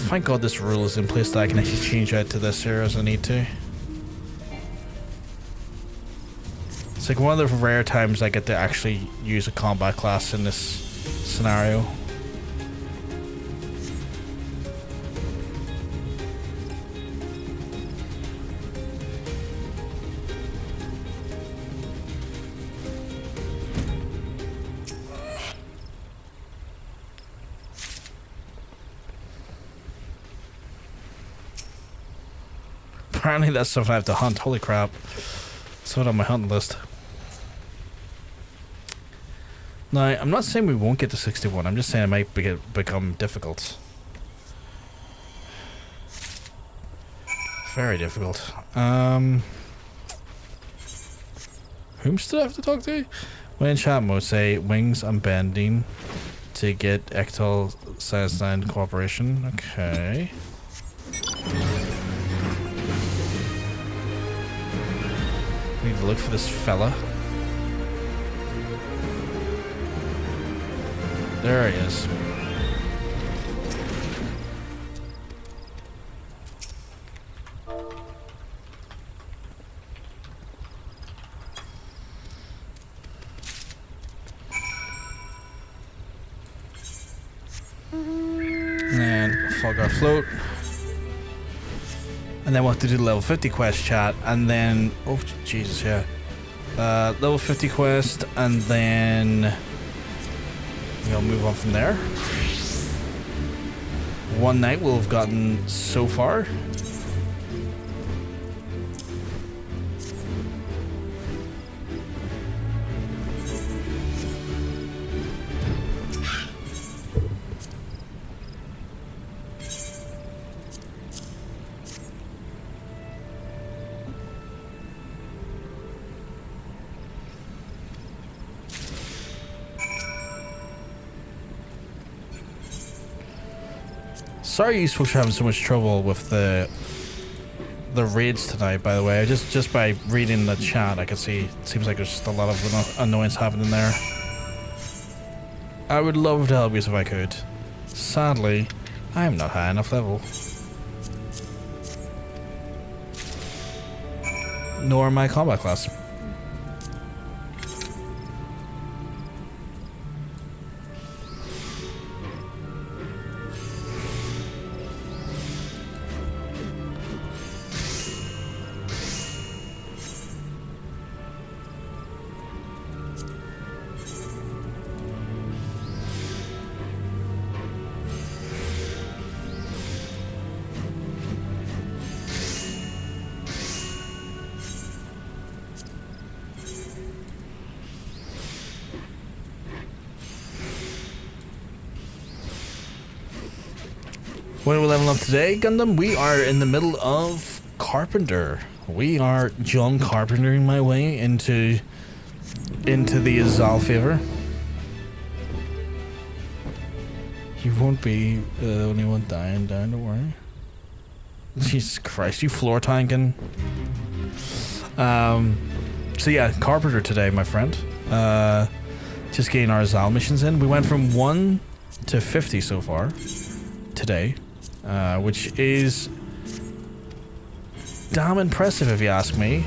Speaker 1: Thank God this rule is in place that I can actually change out to this here as I need to. It's like one of the rare times I get to actually use a combat class in this scenario. Apparently that's something I have to hunt. Holy crap. It's not on my hunting list. Now, I'm not saying we won't get to 61. I'm just saying it might become difficult. Very difficult. Whom still have to talk to? When in chat mode, say wings I'm bending to get Ixal Satisfying cooperation. Okay. Need to look for this fella. There he is. And Fulgard float. And then we'll have to do the level 50 quest, chat, and then... Oh, Jesus, yeah. Level 50 quest, and then... We'll move on from there. One night we'll have gotten so far. Sorry you folks are having so much trouble with the raids tonight, by the way. Just by reading the chat, I can see it seems like there's just a lot of annoyance happening there. I would love to help you if I could. Sadly, I'm not high enough level. Nor my combat class. When we're leveling up today, Gundam, we are in the middle of Carpenter. We are John Carpentering my way into the Ixal favor. You won't be the only one dying, don't worry. Jesus Christ, you floor tanking. So yeah, Carpenter today, my friend. Just getting our Ixal missions in. We went from 1 to 50 so far today, which is damn impressive if you ask me.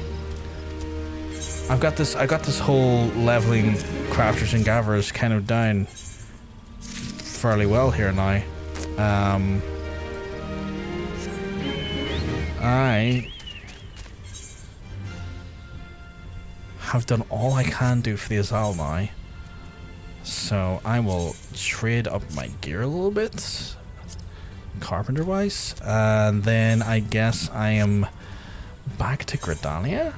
Speaker 1: I got this whole leveling crafters and gatherers kind of down fairly well here now. I have done all I can do for the Ixal now, so I will trade up my gear a little bit, Carpenter wise, and then I guess I am back to Gridania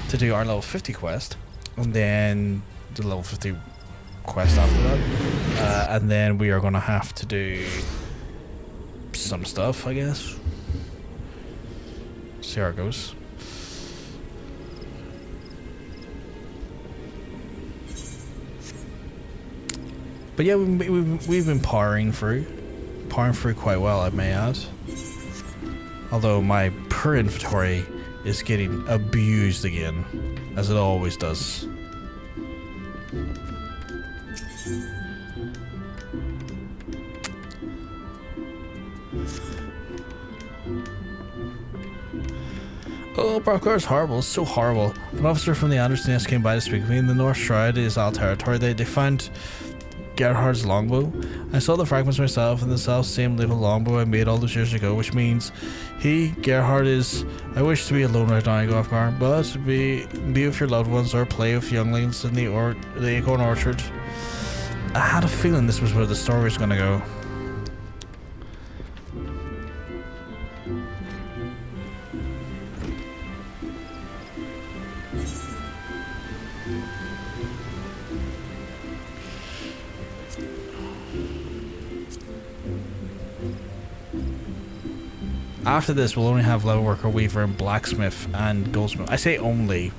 Speaker 1: to do our level 50 quest, and then the level 50 quest after that, and then we are going to have to do some stuff, I guess. See how it goes. But yeah, we've been powering through quite well, I may add. Although my per inventory is getting abused again, as it always does. Oh, parkour is horrible. It's so horrible. An officer from the Anderson S came by to speak with me. In the North Shroud is Ixal territory. They found Gerhard's longbow. I saw the fragments myself in the self-same little longbow I made all those years ago, which means Gerhard is... I wish to be alone right now, Golfgar, but be with your loved ones or play with younglings in the acorn orchard. I had a feeling this was where the story was going to go. After this, we'll only have level worker, weaver, and blacksmith and goldsmith. I say only.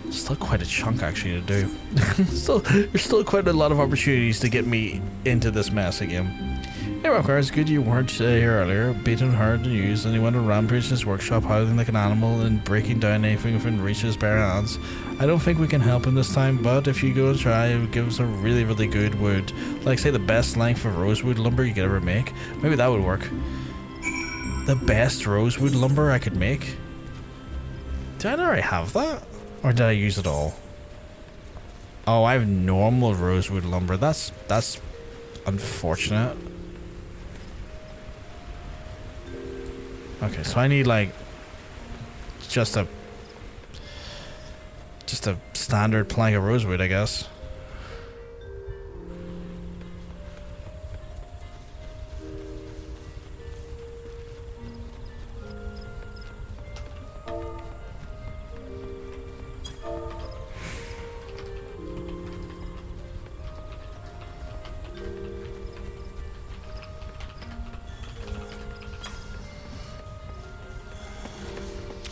Speaker 1: Still quite a chunk actually to do. There's still quite a lot of opportunities to get me into this mess again. Hey Rocker, it's good you weren't here earlier. Beaten hard to use, and he went on rampage in his workshop, howling like an animal and breaking down anything within reach of his bare hands. I don't think we can help him this time, but if you go and try, it would give us a really, really good wood. Like say the best length of rosewood lumber you could ever make. Maybe that would work. The best rosewood lumber I could make? Did I already have that? Or did I use it all? Oh, I have normal rosewood lumber. That's unfortunate. Okay, so I need like just a standard plank of rosewood, I guess.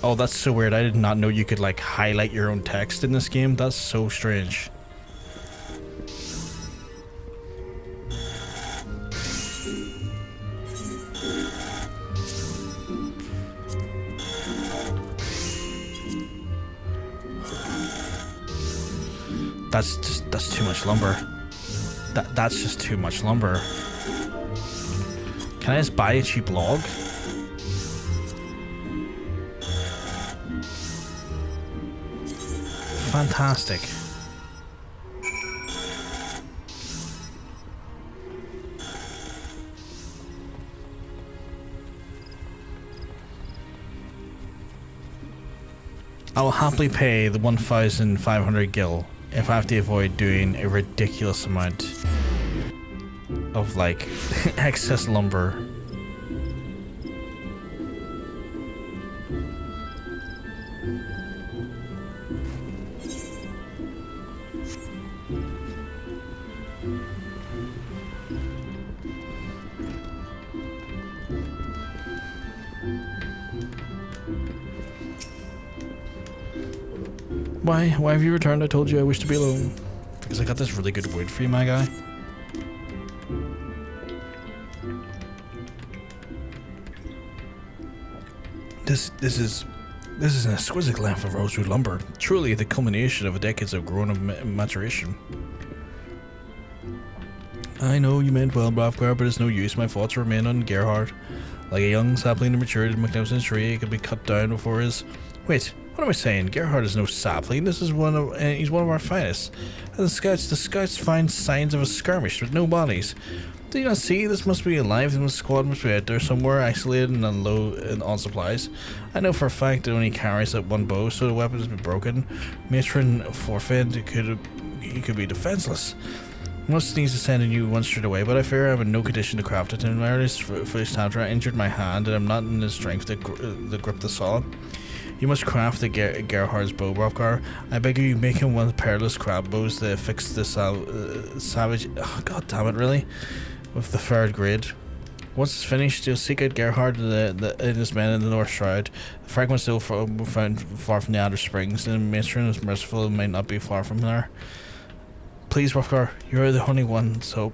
Speaker 1: Oh, that's so weird. I did not know you could like highlight your own text in this game. That's so strange. That's too much lumber. That's just too much lumber. Can I just buy a cheap log? Fantastic. I will happily pay the 1,500 gil if I have to avoid doing a ridiculous amount of like excess lumber. Why? Why have you returned? I told you I wish to be alone. Because I got this really good wood for you, my guy. This is an exquisite length of rosewood lumber. Truly the culmination of decades of growing and maturation. I know you meant well, Bravgar, but it's no use. My thoughts remain on Gerhard. Like a young sapling to maturity, a magnificent tree, it could be cut down before his... Wait, what am I saying? Gerhard is no sapling. This is he's one of our finest. And the scouts find signs of a skirmish with no bodies. Do you not see? This must be alive, and the squad must be out there somewhere, isolated and low on supplies. I know for a fact it only carries that one bow, so the weapon has been broken. Matron forfeit, he could be defenseless. Most needs to send a new one straight away, but I fear I'm in no condition to craft it. In my earliest foolish time, I injured my hand, and I'm not in the strength to grip the saw. You must craft the Gerhard's bow, Bravgar. I beg you, make him one of the perilous crab bows to fix the savage... Oh, God damn it, really? With the third grade. Once it's finished, you'll seek out Gerhard and his men in the North Shroud. The fragment still found far from the Adder Springs, and Matron is merciful and might not be far from there. Please, Bravgar, you're the only one, so...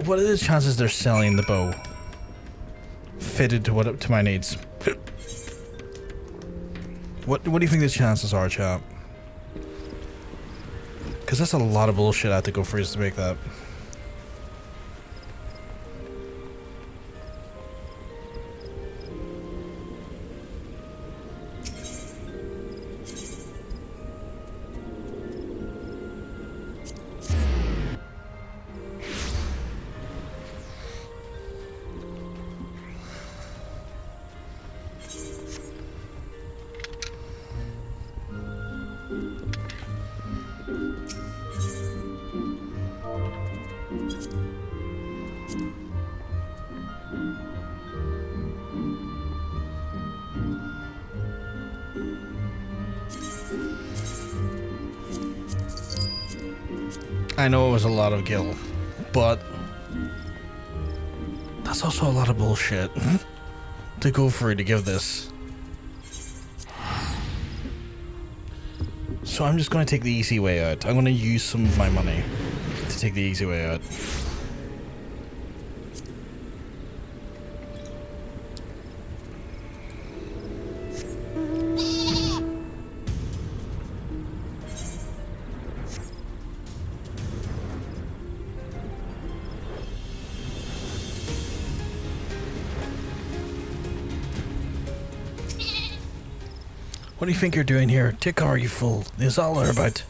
Speaker 1: What are the chances they're selling the bow? Fitted to my needs. What do you think the chances are, chap? Because that's a lot of bullshit I have to go through to make that. I know it was a lot of gil, but that's also a lot of bullshit to go through to give this. So I'm just going to take the easy way out. I'm going to use some of my money to take the easy way out. What do you think you're doing here? Tikar, you fool. Is all they're about.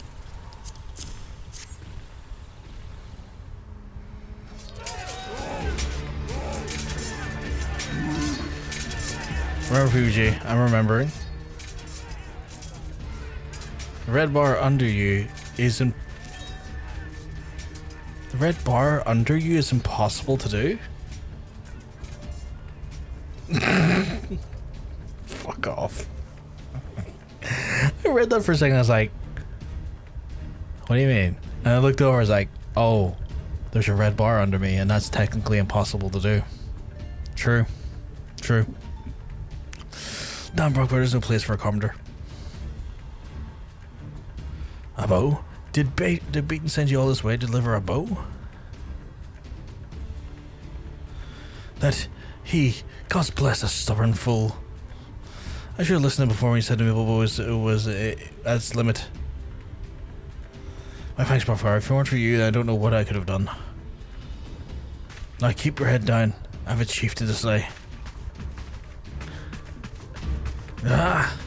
Speaker 1: Remember, FFXIV, I'm remembering. The red bar under you is The red bar under you is impossible to do? Fuck off. I read that for a second, I was like, what do you mean? And I looked over, I was like, oh, there's a red bar under me, and that's technically impossible to do. True. True. Damn, Brock, there's no place for a Carpenter. A bow? Did Beaton send you all this way to deliver a bow? That he, God bless a stubborn fool. I should have listened before when he said to me it was at its limit. My thanks, Bravgar. If it weren't for you, I don't know what I could have done. Now keep your head down. I have a chief to slay. Ah!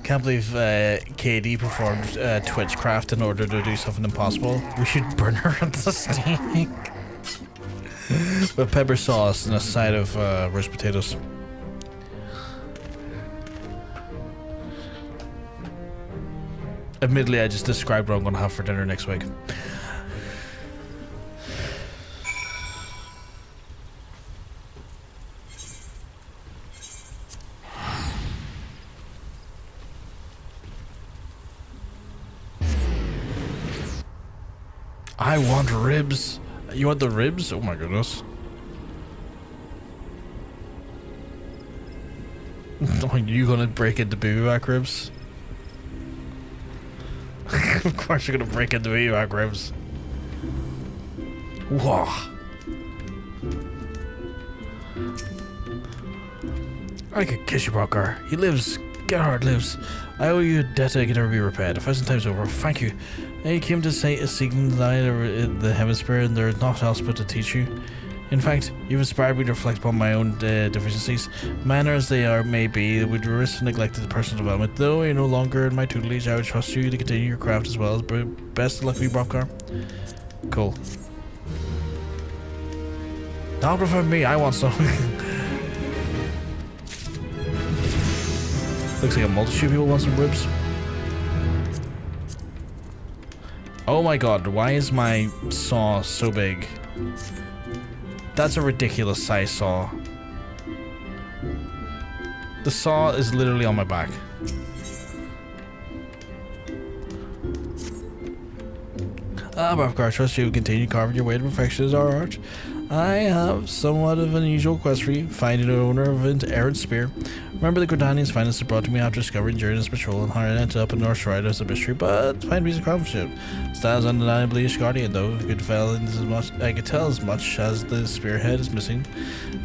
Speaker 1: Can't believe KD performed Twitchcraft in order to do something impossible. We should burn her at the stake. With pepper sauce and a side of roast potatoes. Admittedly, I just described what I'm going to have for dinner next week. I want ribs. You want the ribs? Oh my goodness. Are you gonna break into baby back ribs? Of course you're gonna break into baby back ribs. Whoa. I could kiss you, Broker. He lives. Gerhard lives. I owe you a debt that can never be repaid. 1,000 times over. Thank you. I came to say a seeking the Heavensward, and there is naught else but to teach you. In fact, you've inspired me to reflect upon my own deficiencies. Minor as they are may be, would risk neglected personal development. Though you're no longer in my tutelage, I would trust you to continue your craft as well. Best of luck to you, Brovkar. Cool. Don't prefer me, I want some. Looks like a multitude of people want some ribs. Oh my god, why is my saw so big? That's a ridiculous size saw. The saw is literally on my back. Brovkar, I trust you will continue carving your way to perfection as our art. I have somewhat of an unusual quest for you, finding an owner of an errant spear. Remember the Gordanian's finest brought to me after discovering during his patrol and how I ended up in North Shroud as a mystery, but find piece of craftsmanship. Styles undeniably Ishgardian though, good fell in as much I could tell as much as the spearhead is missing.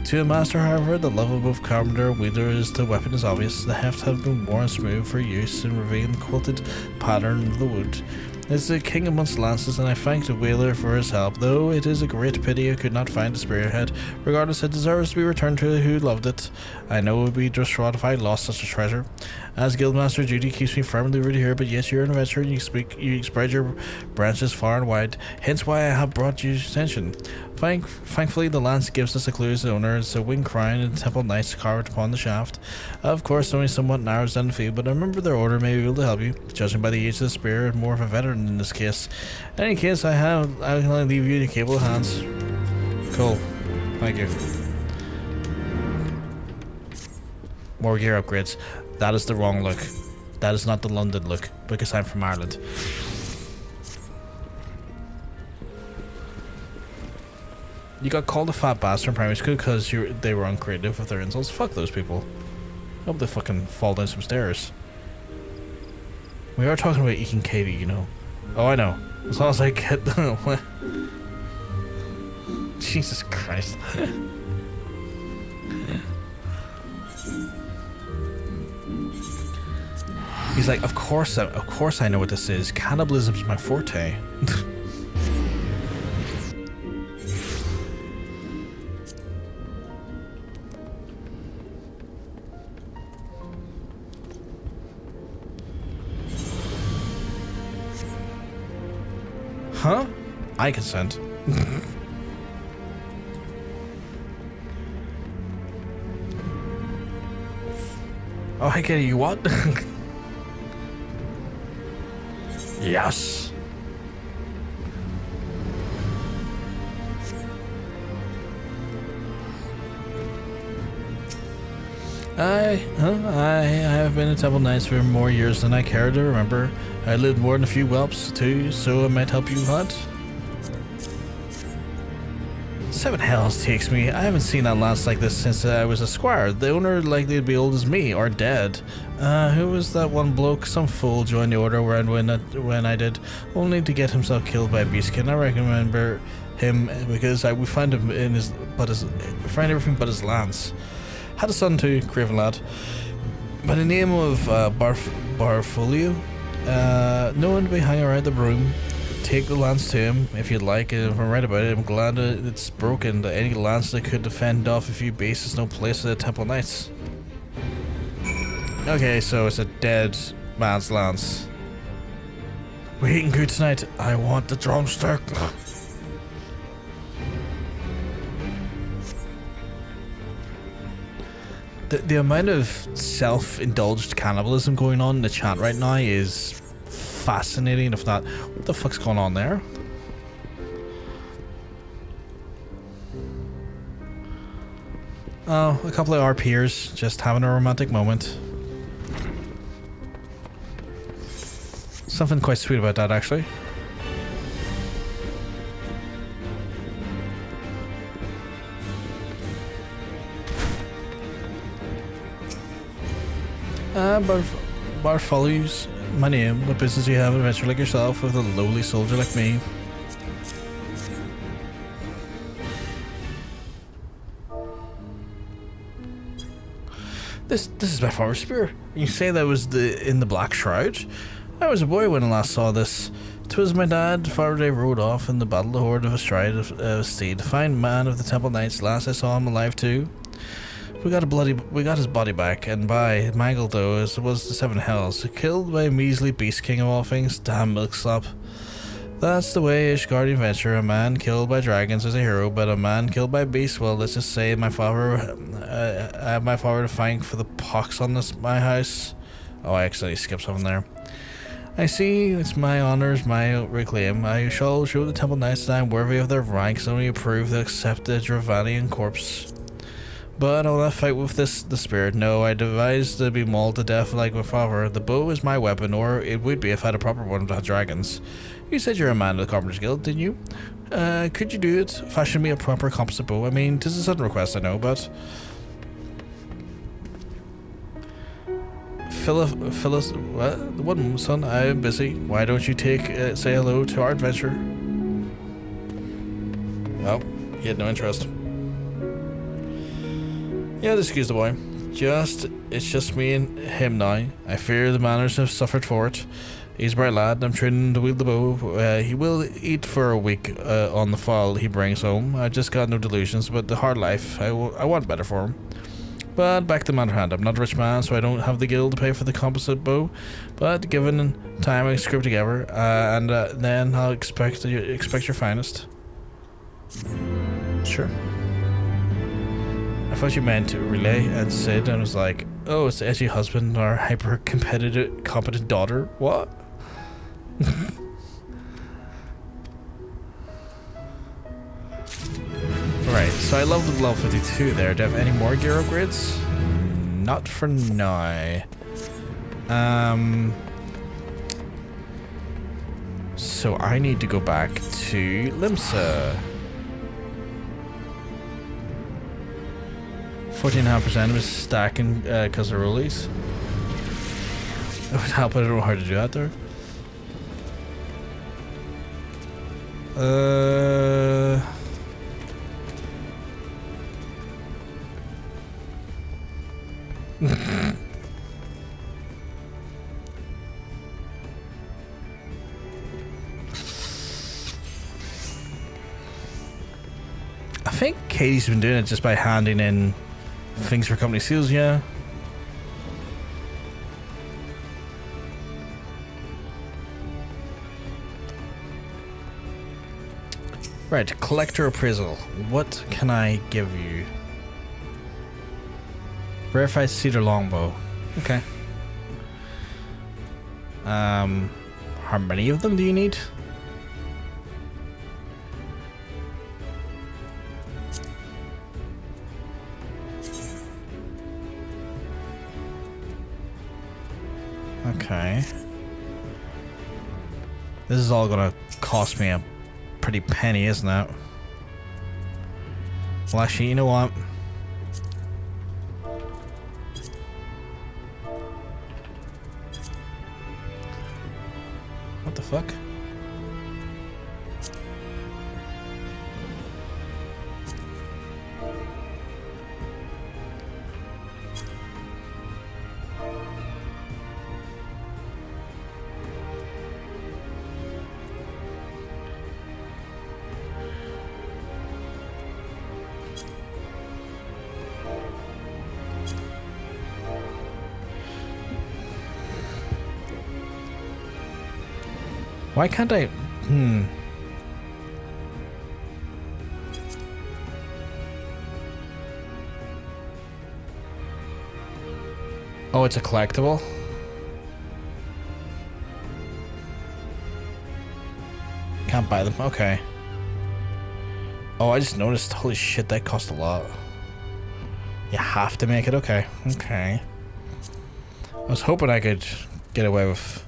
Speaker 1: To a master, however, the love of both Carpenter and wielder is the weapon is obvious. The heft have been worn smooth for use in revealing the quilted pattern of the wood. It's the king amongst lances, and I thank the whaler for his help, though it is a great pity I could not find the spearhead. Regardless, it deserves to be returned to who loved it. I know it would be distraught if I lost such a treasure. As guildmaster, duty keeps me firmly rooted here, but yes, you're an adventurer and you spread your branches far and wide, hence why I have brought you attention. Thankfully, the lance gives us a clue as the owner. It's a winged crown and temple knights carved upon the shaft. Of course, only somewhat narrows down the field, but I remember their order may be able to help you. Judging by the age of the spear, more of a veteran in this case. In any case, I can only leave you in capable hands. Cool. Thank you. More gear upgrades. That is the wrong look. That is not the London look, because I'm from Ireland. You got called a fat bastard in primary school because they were uncreative with their insults. Fuck those people. I hope they fucking fall down some stairs. We are talking about eating Katie, you know. Oh, I know. As long as I get the... Jesus Christ. He's like, of course I know what this is. Cannibalism's my forte. Huh? I consent. Oh, hey, Katie, you what? Yes. I have been a temple knight for more years than I care to remember. I lived more than a few whelps too, so I might help you hunt. 7 hells takes me. I haven't seen that lance like this since I was a squire. The owner likely to be old as me, or dead. Who was that one bloke? Some fool joined the order when I did, only to get himself killed by a beastkin. I remember him because we found him in find everything but his lance. Had a son too, craven lad. By the name of Barfolio. No one to be hanging around the room. Take the lance to him if you'd like, and if I'm right about it, I'm glad it's broken. That any lance that could defend off a few bases, no place for the Temple Knights. Okay, so it's a dead man's lance. We're eating good tonight. I want the drumstick. The amount of self-indulged cannibalism going on in the chat right now is fascinating, if not, what the fuck's going on there? Oh, a couple of our peers just having a romantic moment. Something quite sweet about that, actually. Bar follows my name. What business do you have an adventurer like yourself with a lowly soldier like me? This is my father's spear. You say that was in the Black Shroud? I was a boy when I last saw this. 'Twas my dad, Father Day rode off in the battle the horde of astride of steed. Fine man of the Temple Knights, last I saw him alive too. We got his body back, and by mangled though as it was the Seven Hells, killed by a measly beast king of all things, damn milk slop. That's the way Ishgard adventure. A man killed by dragons is a hero, but a man killed by beasts, well, let's just say my father, I have my father to thank for the pox on my house. Oh, I accidentally skipped something there. I see, it's my honours, my reclaim. I shall show the Temple Knights that I am worthy of their ranks, and only approve to accept the Dravanian corpse. But I'll not fight with the spirit. No, I devised to be mauled to death like my father. The bow is my weapon, or it would be if I had a proper one without dragons. You said you're a man of the Carpenter's Guild, didn't you? Could you do it? Fashion me a proper composite bow. I mean, this is a sudden request, I know, but... Phyllis, what? One moment, son, I am busy. Why don't you say hello to our adventure? Oh, he had no interest. Yeah, excuse the boy. It's just me and him now. I fear the manners have suffered for it. He's a bright lad, I'm training to wield the bow. He will eat for a week on the fowl he brings home. I just got no delusions, but the hard life, I want better for him. But back to the matter at hand, I'm not a rich man, so I don't have the guild to pay for the composite bow. But given time, I scrape together, and then I'll expect your finest. Sure. I thought you meant Relay and Sid, and was like, oh, it's the edgy husband or competent daughter. What? Right, so I leveled level 52 there. Do I have any more gear upgrades? Not for now. So I need to go back to Limsa. 14.5% of his stacking because of rollies. It would help, I don't know how to do that there. I think Katie's been doing it just by handing in things for company seals, yeah. Right, collector appraisal. What can I give you? Verified Cedar Longbow. Okay. How many of them do you need? Okay. This is all gonna cost me a pretty penny, isn't it? Well, actually, you know what? What the fuck? Why can't I? Oh, it's a collectible? Can't buy them, okay. Oh, I just noticed, holy shit, that cost a lot. You have to make it, okay. Okay. I was hoping I could get away with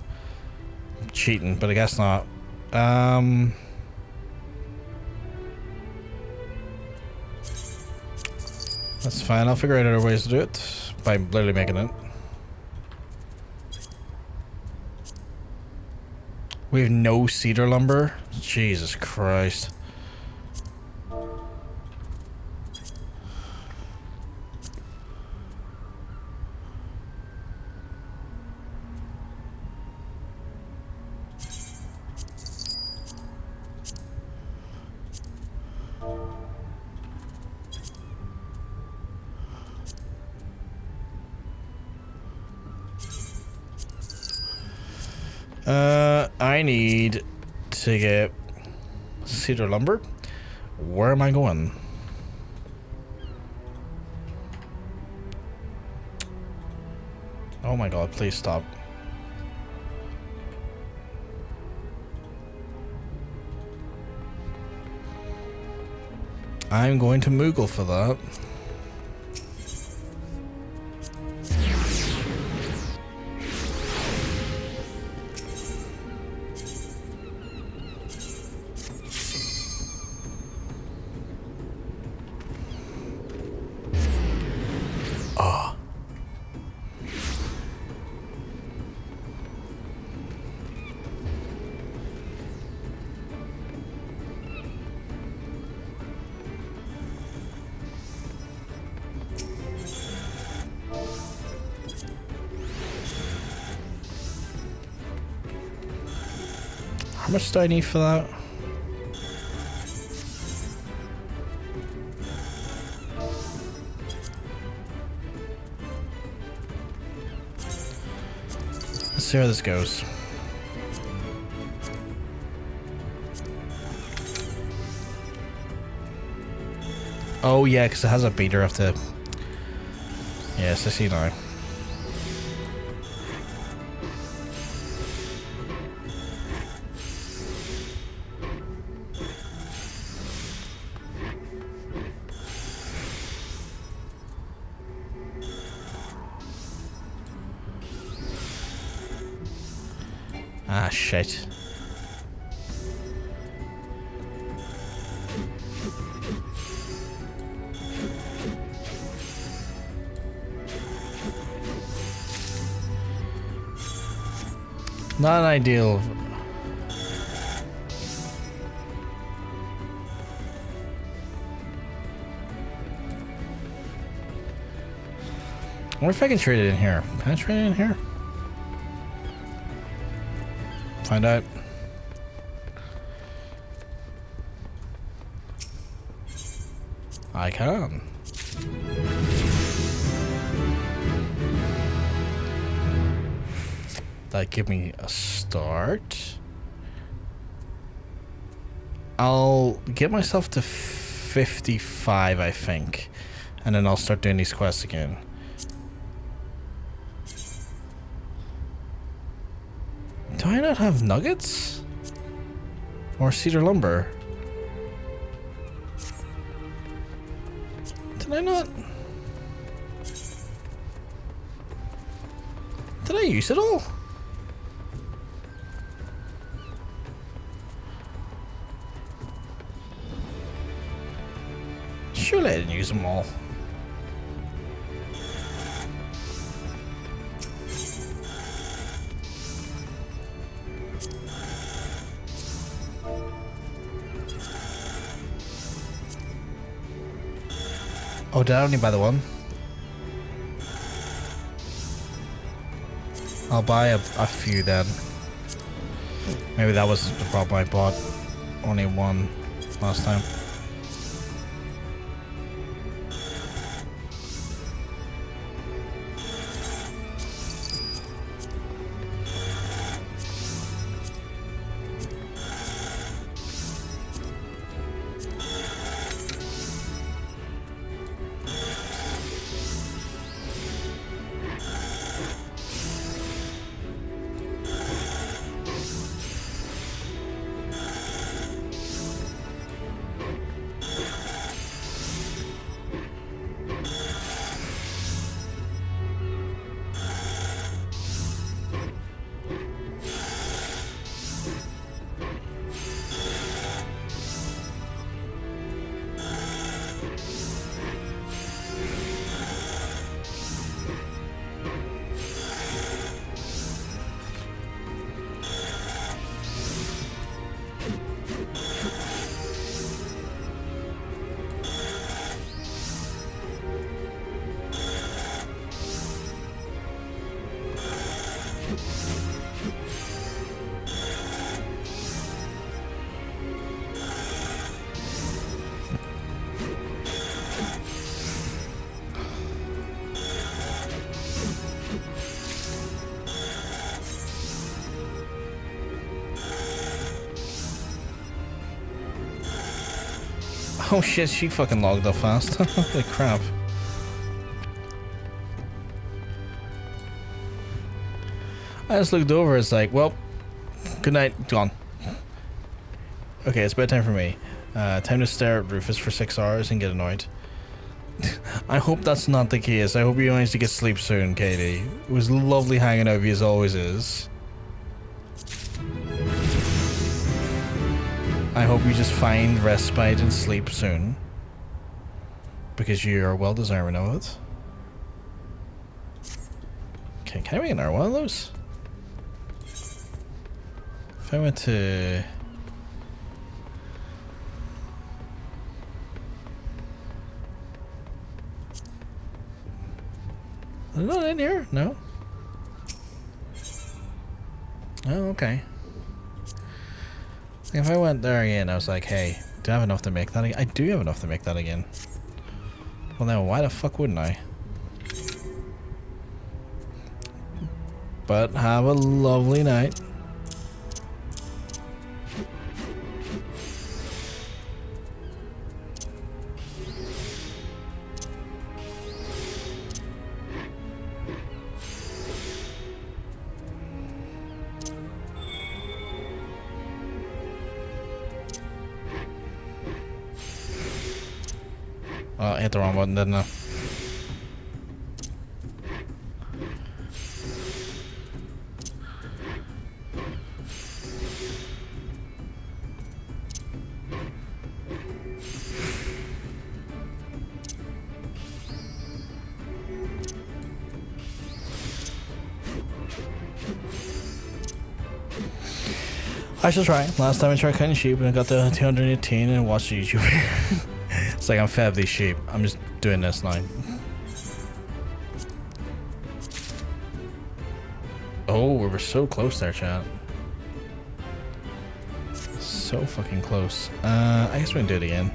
Speaker 1: cheating, but I guess not. That's fine, I'll figure out other ways to do it by literally making it. We have no cedar lumber? Jesus Christ. I need to get cedar lumber. Where am I going? Oh my god, please stop. I'm going to Moogle for that. How much do I need for that? Let's see how this goes. Oh yeah, because it has a beater of the... Yes, I see now. Ah, shit. Not ideal. I wonder if I can trade it in here. Can I trade it in here? Find out. I can. That give me a start. I'll get myself to 55, I think, and then I'll start doing these quests again. Do I not have nuggets? Or cedar lumber? Did I not? Did I use it all? Surely I didn't use them all. Oh, did I only buy the one? I'll buy a few then. Maybe that was the problem, I bought only one last time. Oh shit, she fucking logged up fast. Holy crap. I just looked over, it's like, well, good night, gone. Okay, it's bedtime for me. Time to stare at Rufus for 6 hours and get annoyed. I hope that's not the case. I hope you manage to get sleep soon, Katie. It was lovely hanging out with you as always is. I hope you just find respite and sleep soon. Because you are well deserving of it. Okay, can I make another one of those? If I went to... Is it not in here? No? Oh, okay. If I went there again, I was like, hey, do I have enough to make that again? I do have enough to make that again. Well, now, why the fuck wouldn't I? But have a lovely night. Oh, I hit the wrong button, didn't I? I shall try. Last time I tried cutting sheep and I got the 218 and watched the YouTube. It's like I'm fed these sheep. I'm just doing this now. Oh, we were so close there, chat. So fucking close. I guess we can do it again.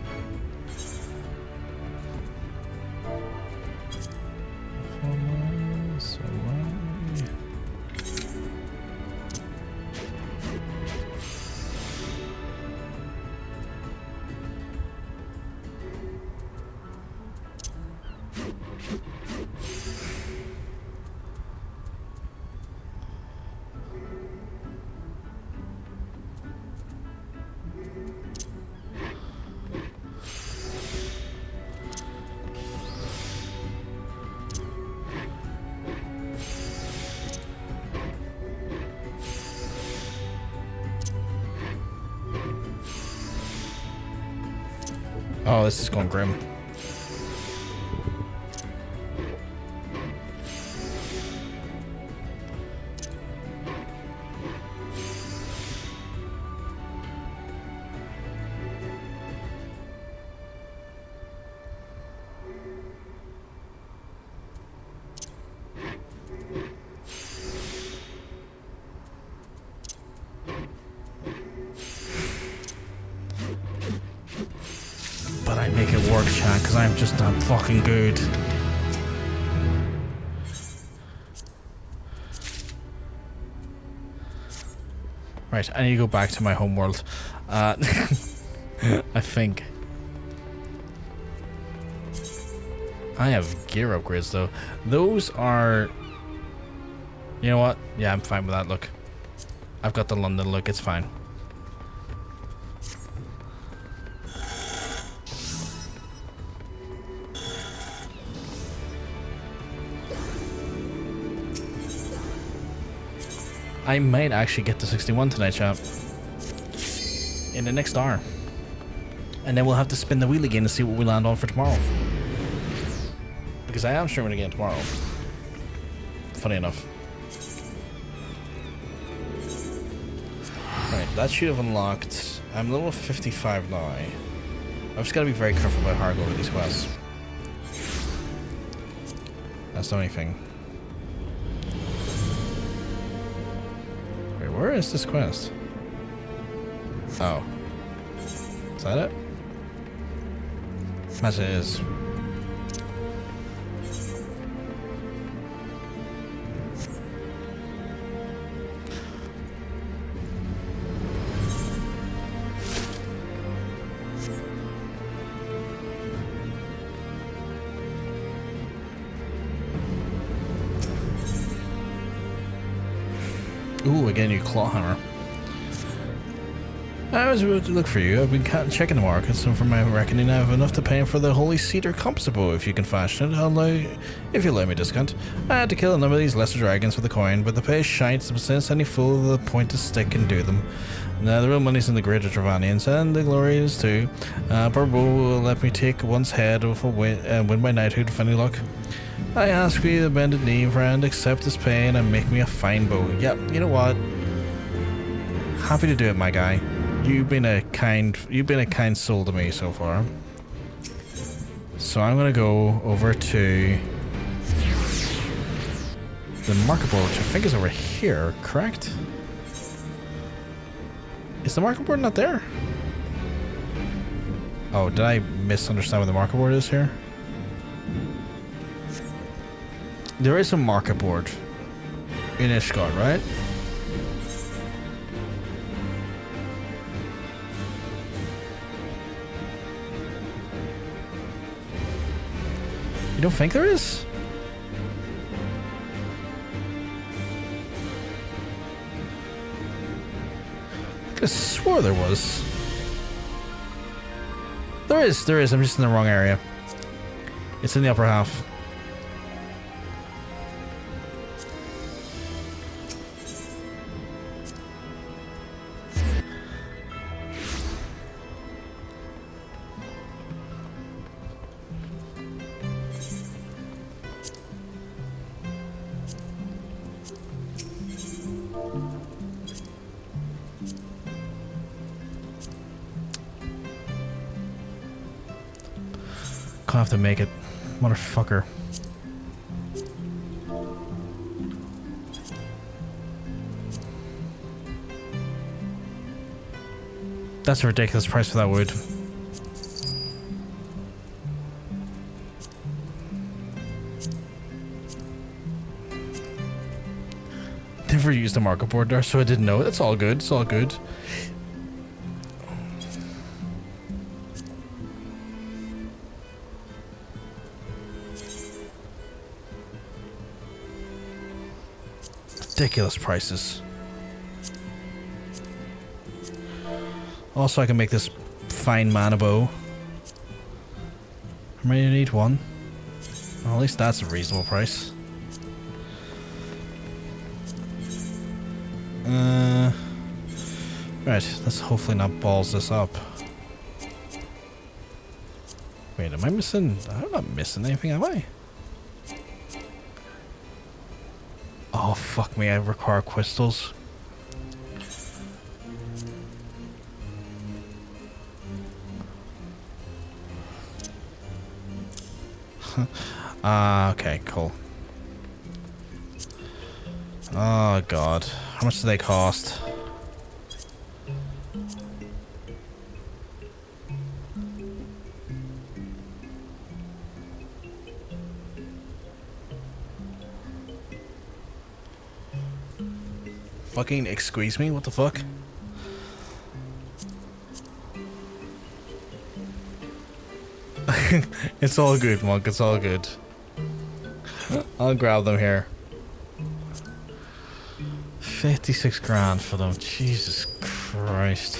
Speaker 1: Oh, this is going grim. But I make it work, chat, because I'm just damn fucking good. Right, I need to go back to my home world. I think. I have gear upgrades, though. Those are... You know what? Yeah, I'm fine with that look. I've got the London look, it's fine. I might actually get to 61 tonight, chap. In the next hour. And then we'll have to spin the wheel again to see what we land on for tomorrow. Because I am streaming again tomorrow. Funny enough. Right, that should have unlocked. I'm level 55 now. I've just got to be very careful about how I go over these quests. That's the only thing. Where is this quest? Oh. Is that it? Imagine it is. Ooh, again, you claw hammer. I was about to look for you. I've been checking the markets, and from my reckoning, I have enough to pay for the holy Cedar Composite bow. If you can fashion it, if you allow me discount. I had to kill a number of these lesser dragons for the coin, but the pay shines, but since any fool with a pointed stick can do them. Now, the real money's in the greater Dravanians, and the glory is too. Bow will let me take one's head off a win by knighthood with any luck. I ask you, the bended knee, friend, accept this pay and make me a fine bow. Yep, you know what? Happy to do it, my guy. You've been a kind soul to me so far. So I'm gonna go over to the market board, which I think is over here, correct? Is the market board not there? Oh, did I misunderstand what the market board is here? There is a market board in Ishgard, right? You don't think there is? I could have swore there was. There is. I'm just in the wrong area. It's in the upper half. Gonna have to make it, motherfucker. That's a ridiculous price for that wood. Never used a market board there, so I didn't know. It's all good. It's all good. Ridiculous prices. Also, I can make this fine mana bow. How many do you need? One? Well, at least that's a reasonable price. Right, let's hopefully not balls this up. Wait, am I missing? I'm not missing anything, am I? Oh, fuck me, I require crystals. Okay, cool. Oh, God. How much do they cost? Fucking excuse me? What the fuck? It's all good, Monk. It's all good. I'll grab them here. 56 grand for them. Jesus Christ.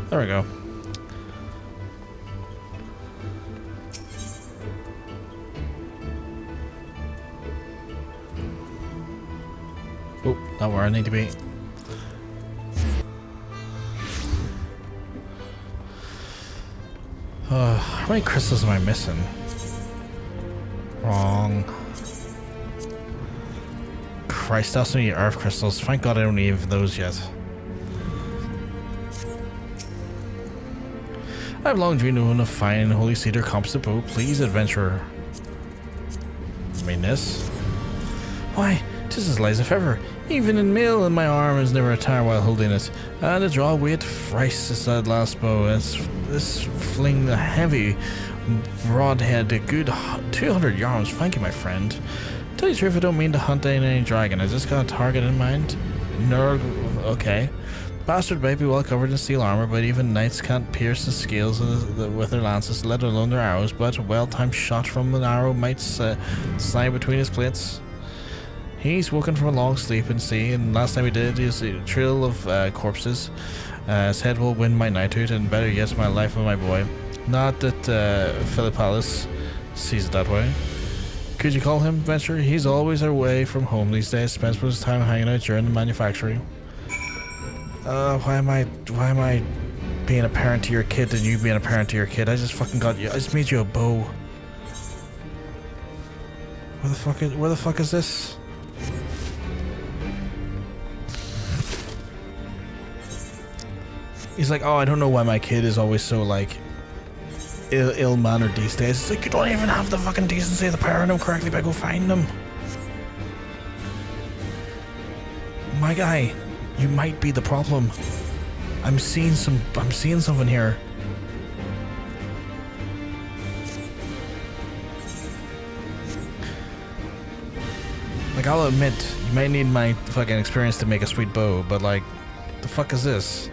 Speaker 1: There we go. Oh, not where I need to be.
Speaker 2: How many crystals am I missing? Wrong. Christ, that's only earth crystals. Thank God I don't need those yet. I've long dreamed of a fine holy cedar composite bow. Please, adventurer. I mean this? Why, 'tis as light as ever. Even in mail in my arm is never a tire while holding it. And a draw weight thrice is that last bow. This fling the heavy broadhead a good 200 yards. Thank you, my friend. Tell you the truth, I don't mean to hunt any dragon. I just got a target in mind. Okay. Bastard might be well covered in steel armor, but even knights can't pierce the scales with their lances, let alone their arrows. But a well-timed shot from an arrow might slide between his plates. He's woken from a long sleep and see, and last time he did, he was a trail of corpses. His head will win my knighthood, and better yet, my life of my boy. Not that Philippalis sees it that way. Could you call him adventurer? He's always away from home these days, spends most of his time hanging out during the manufacturing. Why am I being a parent to your kid and you being a parent to your kid? I just fucking got you. I just made you a bow. Where the fuck is this? He's like, oh, I don't know why my kid is always so like ill-mannered these days. It's like, you don't even have the fucking decency to parent him correctly, but go find him. My guy. You might be the problem. I'm seeing something here. Like, I'll admit, you might need my fucking experience to make a sweet bow, but like, the fuck is this?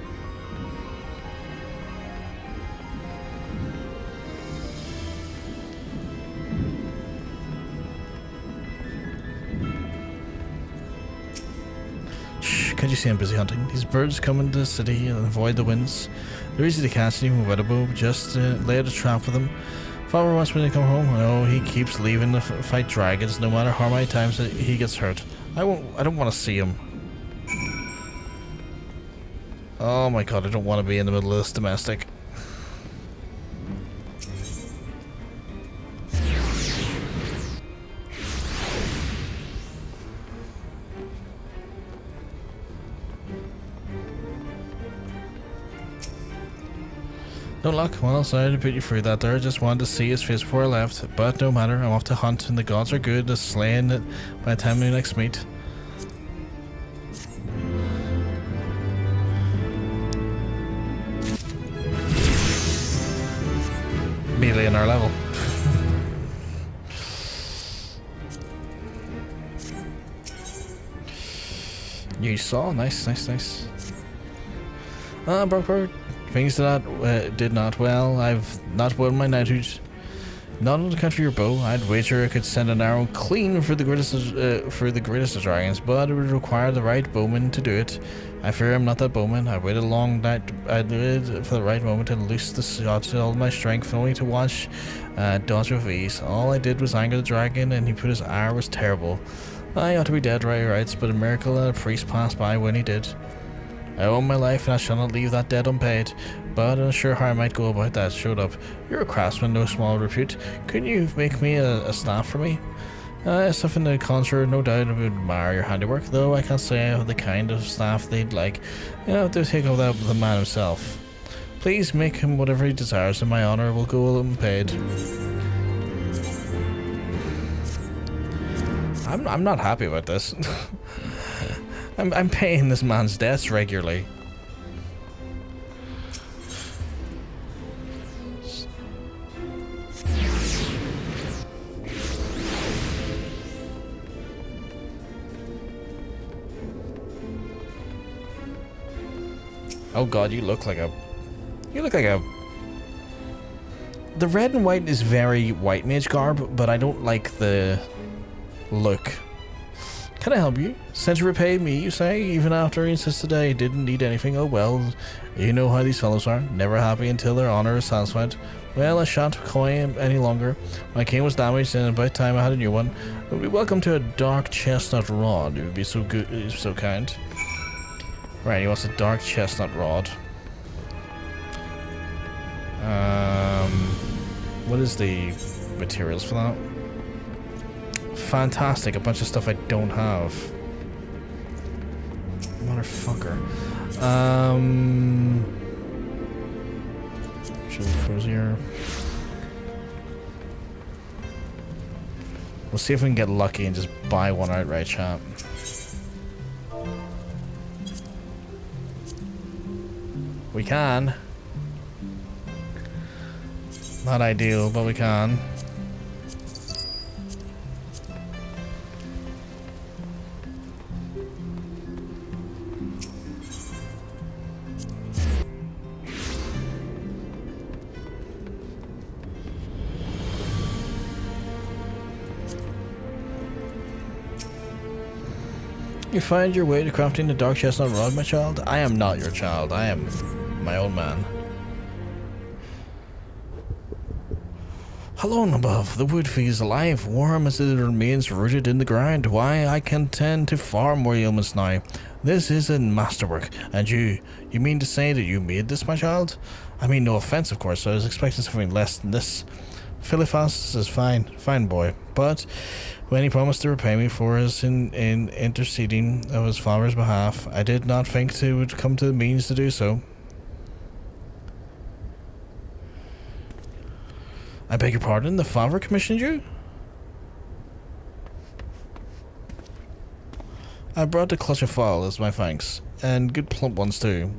Speaker 2: Could you see I'm busy hunting? These birds come into the city and avoid the winds. They're easy to catch even without a bow, just lay out a trap for them. Father wants me to come home. No, he keeps leaving to fight dragons, no matter how many times he gets hurt. I don't want to see him. Oh my god, I don't want to be in the middle of this domestic. No luck. Well, sorry to put you through that there. Just wanted to see his face before I left. But no matter, I'm off to hunt and the gods are good at slaying it by the time we next meet. Immediately in our level. You saw? Nice. Broker. Things that did not well. I've not won my knighthood. Not on account of your bow. I'd wager I could send an arrow clean for the greatest of dragons, but it would require the right bowman to do it. I fear I'm not that bowman. I waited a long night. I waited for the right moment and loosed the shot to all my strength, only to watch dodge with ease. All I did was anger the dragon, and he put his arrow was terrible. I ought to be dead, right, rights, but a miracle that a priest passed by when he did. I own my life and I shall not leave that debt unpaid, but unsure how I might go about that. Showed up. You're a craftsman, no small repute. Couldn't you make me a staff for me? Something to conjure, no doubt I would admire your handiwork, though I can't say I have the kind of staff they'd like. You know, they'll take up that with the man himself. Please make him whatever he desires, and my honour will go unpaid. I'm not happy about this. I'm paying this man's debts regularly. Oh god, you look like a... The red and white is very white mage garb, but I don't like the look. Can I help you? Sent to repay me, you say? Even after he insisted I didn't need anything? Oh well, you know how these fellows are. Never happy until their honour is satisfied. Well, I shan't coy him any longer. My cane was damaged and about time I had a new one. It would be welcome to a dark chestnut rod. It would be so good, so kind. Right, he wants a dark chestnut rod. What is the materials for that? Fantastic, a bunch of stuff I don't have. Motherfucker. Shield Crozier. We'll see if we can get lucky and just buy one outright, chat. We can. Not ideal, but we can. You find your way to crafting the dark chestnut rod, my child? I am not your child. I am my own man. Alone above, the wood feels alive, warm as it remains rooted in the ground. Why, I can tend to far more ailments now. This is a masterwork. And you mean to say that you made this, my child? I mean, no offense, of course, I was expecting something less than this. Philiphas is fine boy, but when he promised to repay me for his in interceding of his father's behalf, I did not think he would come to the means to do so. I beg your pardon, the father commissioned you? I brought the clutch of fowl as my thanks, and good plump ones too.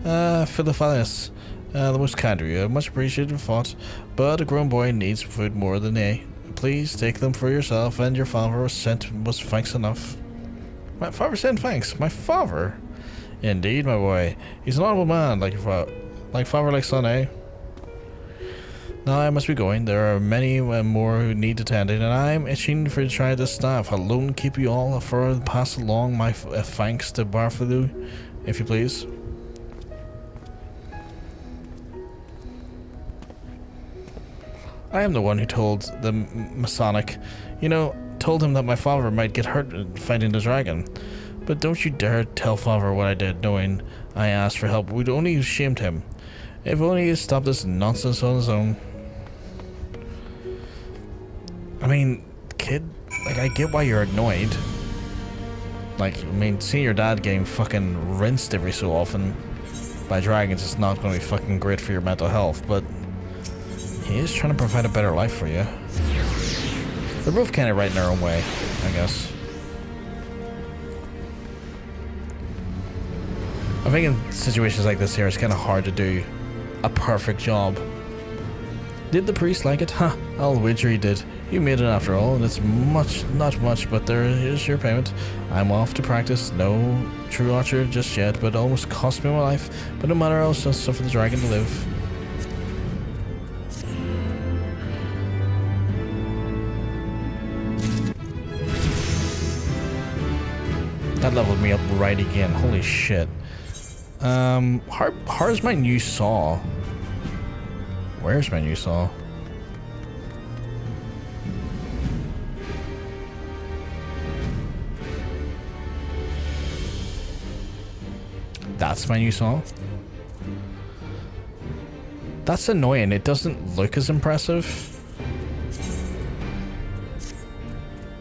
Speaker 2: Philiphas, the most kind of you, much appreciated thought, but a grown boy needs food more than they. Please take them for yourself, and your father was thanks enough. My father sent thanks? My father? Indeed, my boy. He's an honorable man, like your father. Like father, like son, eh? Now I must be going. There are many more who need attending, and I'm itching for to try this staff. Alone keep you all for pass along my thanks to Bartholomew, if you please. I am the one who told the Masonic, told him that my father might get hurt fighting the dragon. But don't you dare tell father what I did, knowing I asked for help. We'd only shamed him. If only he stopped this nonsense on his own. I mean, kid, I get why you're annoyed. Seeing your dad getting fucking rinsed every so often by dragons is not going to be fucking great for your mental health, but he is trying to provide a better life for you. They're both kind of right in their own way, I guess. I think in situations like this here, it's kind of hard to do a perfect job. Did the priest like it? Ha! I'll wager he did. You made it after all, and it's not much, but here's your payment. I'm off to practice. No true archer just yet, but almost cost me my life. But no matter, I'll just suffer the dragon to live. That leveled me up right again. Holy shit. How's my new saw? Where's my new saw? That's my new saw? That's annoying. It doesn't look as impressive.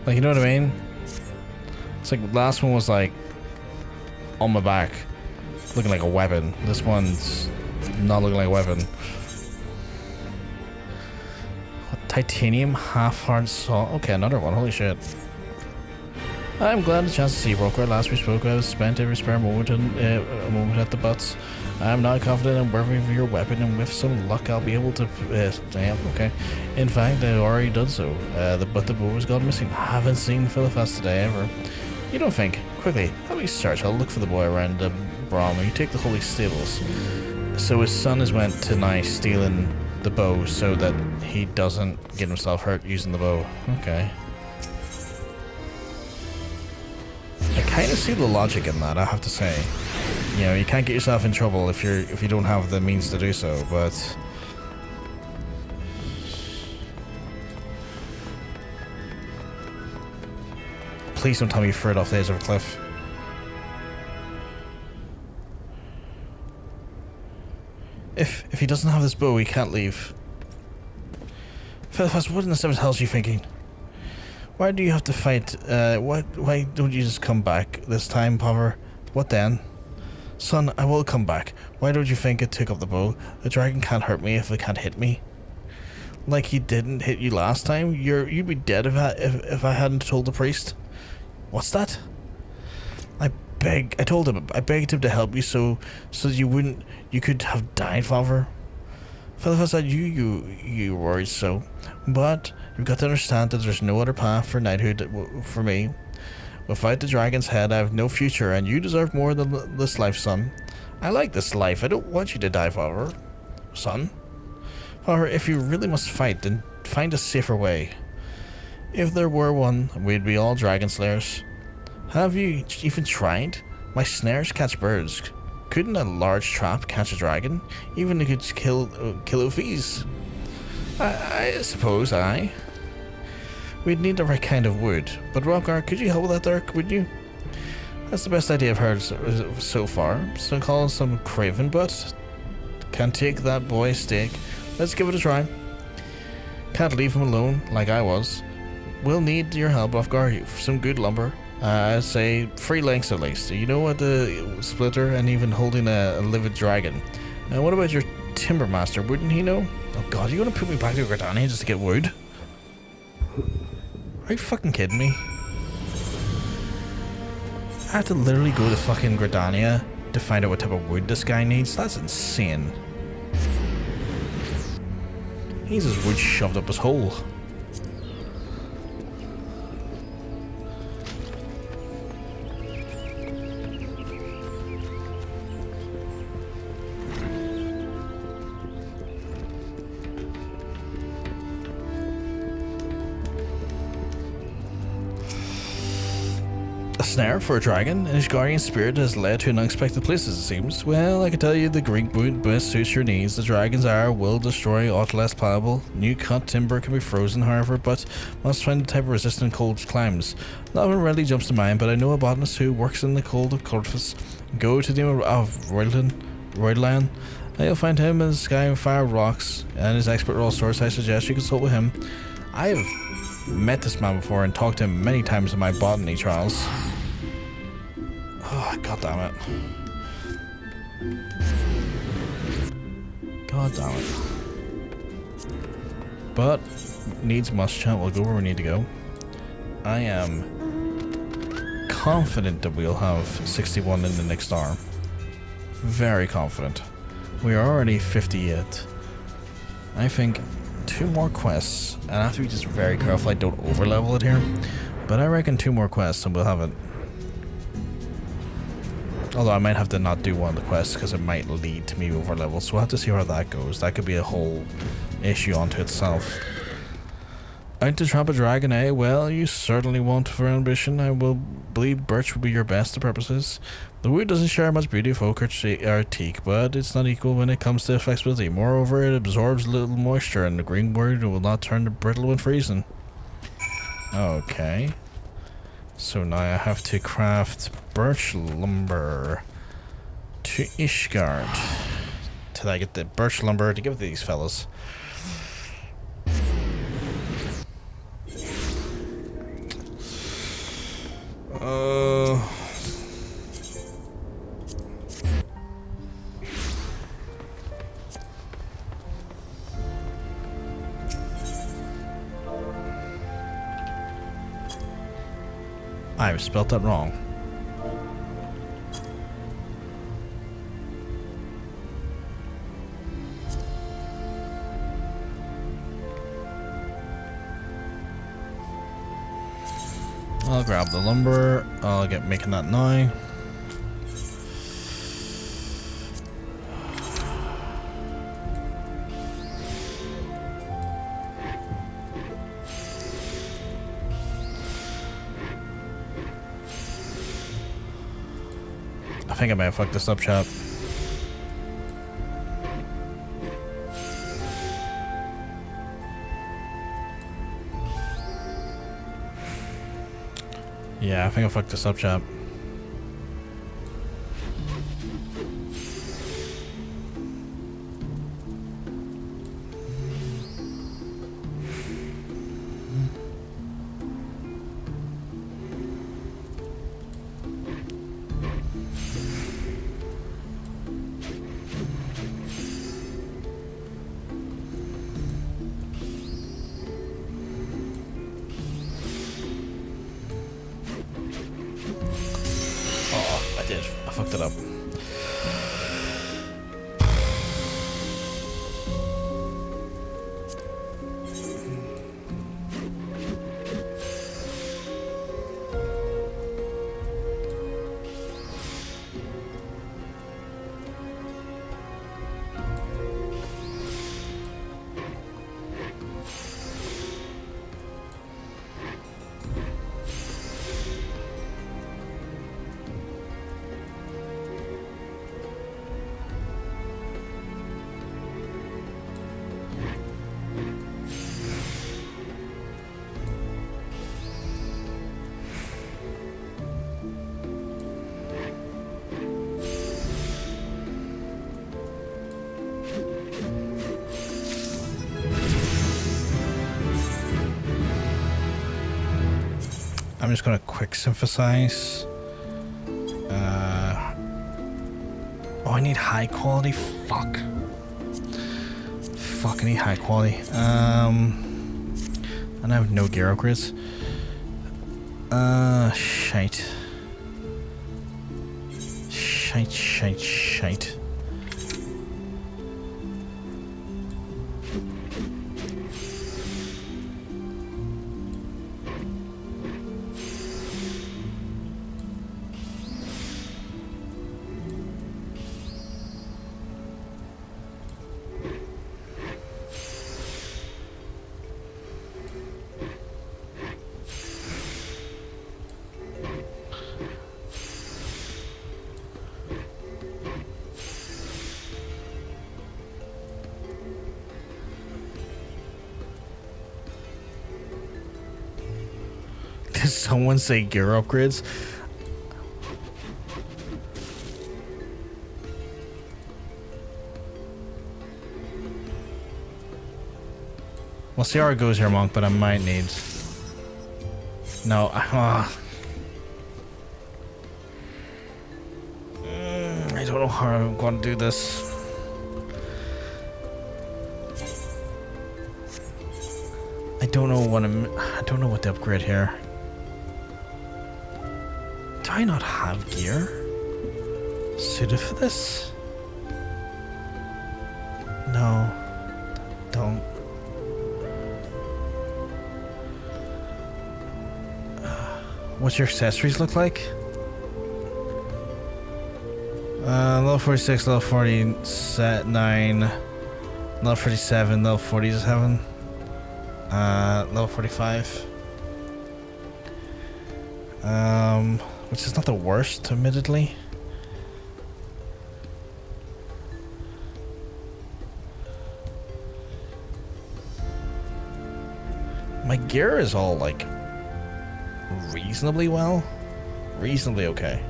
Speaker 2: You know what I mean? It's like the last one was on my back, looking like a weapon. This one's not looking like a weapon. Titanium half-hard saw. Okay, another one. Holy shit. I'm glad the chance to see you, Broker. Last we spoke, I was spent every spare moment a moment at the butts. I'm now confident I'm worthy of your weapon, and with some luck, I'll be able to. Damn. Okay. In fact, I've already done so. But the bow has gone missing. I haven't seen Philiphas today ever. You don't think? Quickly, help me search. I'll look for the boy around the Brom. You take the holy stables. So his son has went to now stealing the bow so that he doesn't get himself hurt using the bow. Okay. I kind of see the logic in that, I have to say. You can't get yourself in trouble if you don't have the means to do so, but please don't tell me you threw it off the edge of a cliff. If he doesn't have this bow, he can't leave. Fellas, what in the seventh hell is you thinking? Why do you have to fight? Why don't you just come back this time, Pover? What then? Son, I will come back. Why don't you think it took up the bow? The dragon can't hurt me if it can't hit me. Like he didn't hit you last time? You'd be dead if I hadn't told the priest. What's that? I begged him to help you so you could have died, Father. Father said you worried so. But you've got to understand that there's no other path for knighthood for me. Without the dragon's head, I have no future, and you deserve more than this life, son. I like this life. I don't want you to die, Father. Son? Father, if you really must fight, then find a safer way. If there were one, we'd be all dragon slayers. Have you even tried? My snares catch birds. Couldn't a large trap catch a dragon? Even if it could kill Ophies. I suppose, aye. We'd need the right kind of wood. But Rockgar, could you help with that, Dirk, would you? That's the best idea I've heard so far. So call some craven, but can't take that boy's stake. Let's give it a try. Can't leave him alone like I was. We'll need your help, Rockgar. Some good lumber. I'd say 3 lengths at least. You know what, the splitter and even holding a livid dragon. What about your timber master? Wouldn't he know? Oh god, you gonna put me back to Gridania just to get wood? Are you fucking kidding me? I have to literally go to fucking Gridania to find out what type of wood this guy needs? That's insane. He's his wood shoved up his hole. Snare for a dragon, and his guardian spirit has led to unexpected places, it seems. Well, I can tell you the Greek wood best suits your needs. The dragon's hour will destroy aught less pliable. New cut timber can be frozen, however, but must find the type of resistant cold climes. Not one readily jumps to mind, but I know a botanist who works in the cold of Coerthas. Go to the name of Roydland. You'll find him in the sky and fire rocks, and his expert at all sorts. I suggest you consult with him. I have met this man before and talked to him many times in my botany trials. Oh, god damn it. God damn it. But, needs must, chat. We'll go where we need to go. I am confident that we'll have 61 in the next arm. Very confident. We are already 58. I think 2 more quests, and I have to be just very careful I don't overlevel it here. But I reckon 2 more quests and we'll have it. Although I might have to not do one of the quests because it might lead to me over level, so we'll have to see how that goes. That could be a whole issue unto itself. Out to trap a dragon, eh? Well, you certainly won't for ambition. I will believe birch will be your best to purposes. The wood doesn't share much beauty with oak or teak, but it's not equal when it comes to flexibility. Moreover, it absorbs little moisture, and the green wood will not turn to brittle when freezing. Okay. So now I have to craft birch lumber to Ishgard. Till I get the birch lumber to give to these fellas. I've spelt that wrong. I'll grab the lumber. I'll get making that now. I think I may have fucked this up, chat. Yeah, I think I fucked this up, chat. fucked it up. I'm just gonna quick synthesize. Oh, I need high quality. Fuck. Fuck, I need high quality. And I have no gear upgrades. Shite. Shite. Did someone say gear upgrades? We'll see how it goes here, Monk, but I might need... No, I don't know how I'm going to do this. I don't know what to upgrade here. Do I not have gear suited for this? No, don't. What's your accessories look like? Level 46, level 40, set 9, level 47, level 47, level 45. Which is not the worst, admittedly. My gear is all like reasonably okay.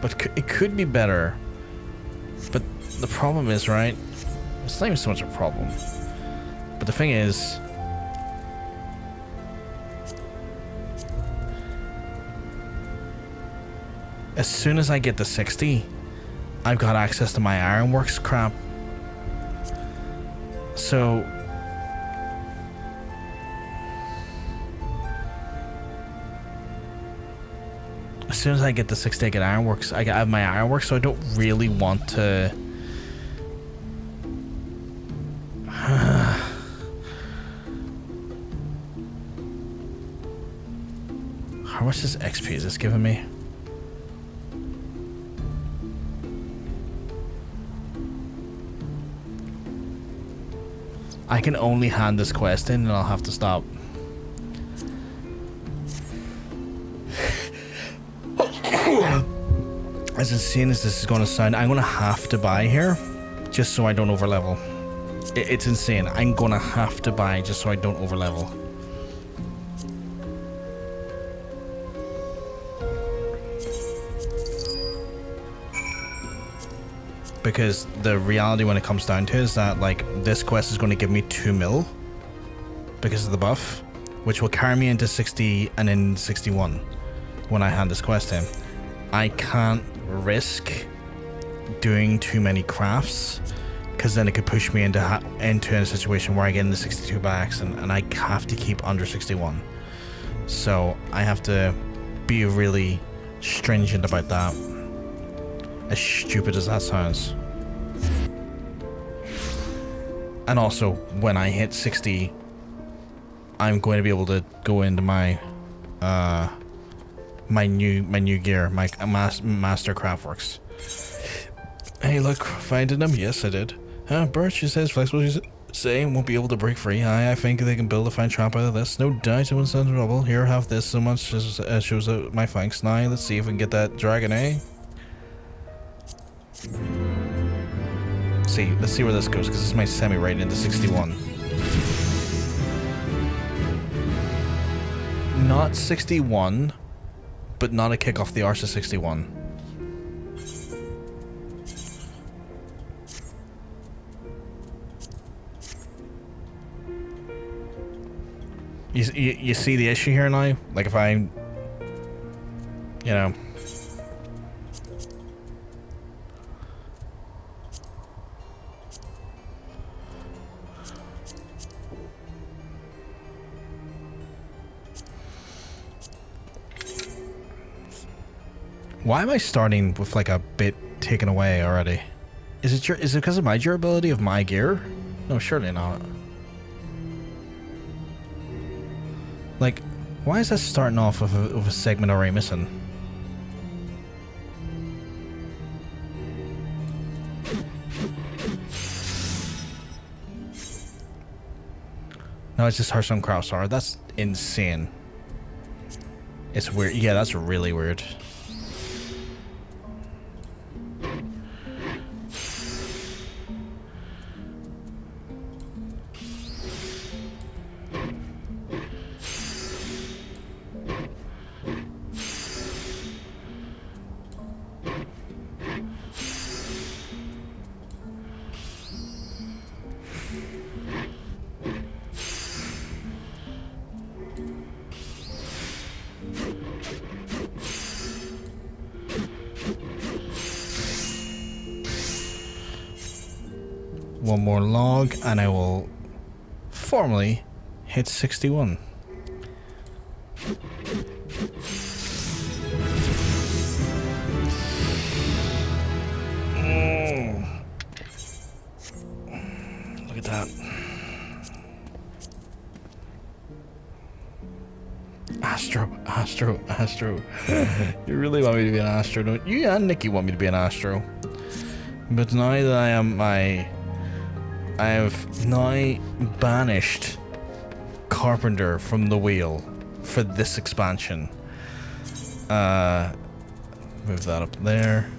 Speaker 2: But it could be better. But the problem is, right? It's not even so much a problem. But the thing is, as soon as I get to 60, I've got access to my Ironworks crap. So as soon as I get to 60, I get Ironworks. I have my Ironworks, so I don't really want to. How much is XP is this giving me? I can only hand this quest in and I'll have to stop. As insane as this is going to sound, I'm going to have to buy here just so I don't overlevel. It's insane. I'm going to have to buy just so I don't overlevel. Because the reality when it comes down to it is that, like, this quest is going to give me 2 mil because of the buff, which will carry me into 60 and then 61 when I hand this quest in. I can't
Speaker 1: risk doing too many crafts, because then it could push me into a situation where I get into 62 by accident, and I have to keep under 61. So I have to be really stringent about that. As stupid as that sounds. And also, when I hit 60, I'm going to be able to go into my my new gear, my Master Craftworks. Hey, look, finding them? Yes, I did. Birch, you says flexible. You say won't be able to break free. I think they can build a fine trap out of this. No doubt it was in trouble. Here, have this. So much as shows out my flanks. Now, let's see if we can get that dragon, eh? Let's see where this goes, because this might send me right into 61. Not 61, but not a kick off the Aorsia 61. You see the issue here now? Like if I, you know. Why am I starting with like a bit taken away already? Is it because of my durability of my gear? No, surely not. Like, why is that starting off with a segment already missing? No, it's just Hearthstone Crowstar. That's insane. It's weird. Yeah, that's really weird. One more log and I will formally hit 61. Look at that. Astro. You really want me to be an Astro, don't you? And Nikki want me to be an Astro. But now that I have now banished Carpenter from the wheel for this expansion. Move that up there.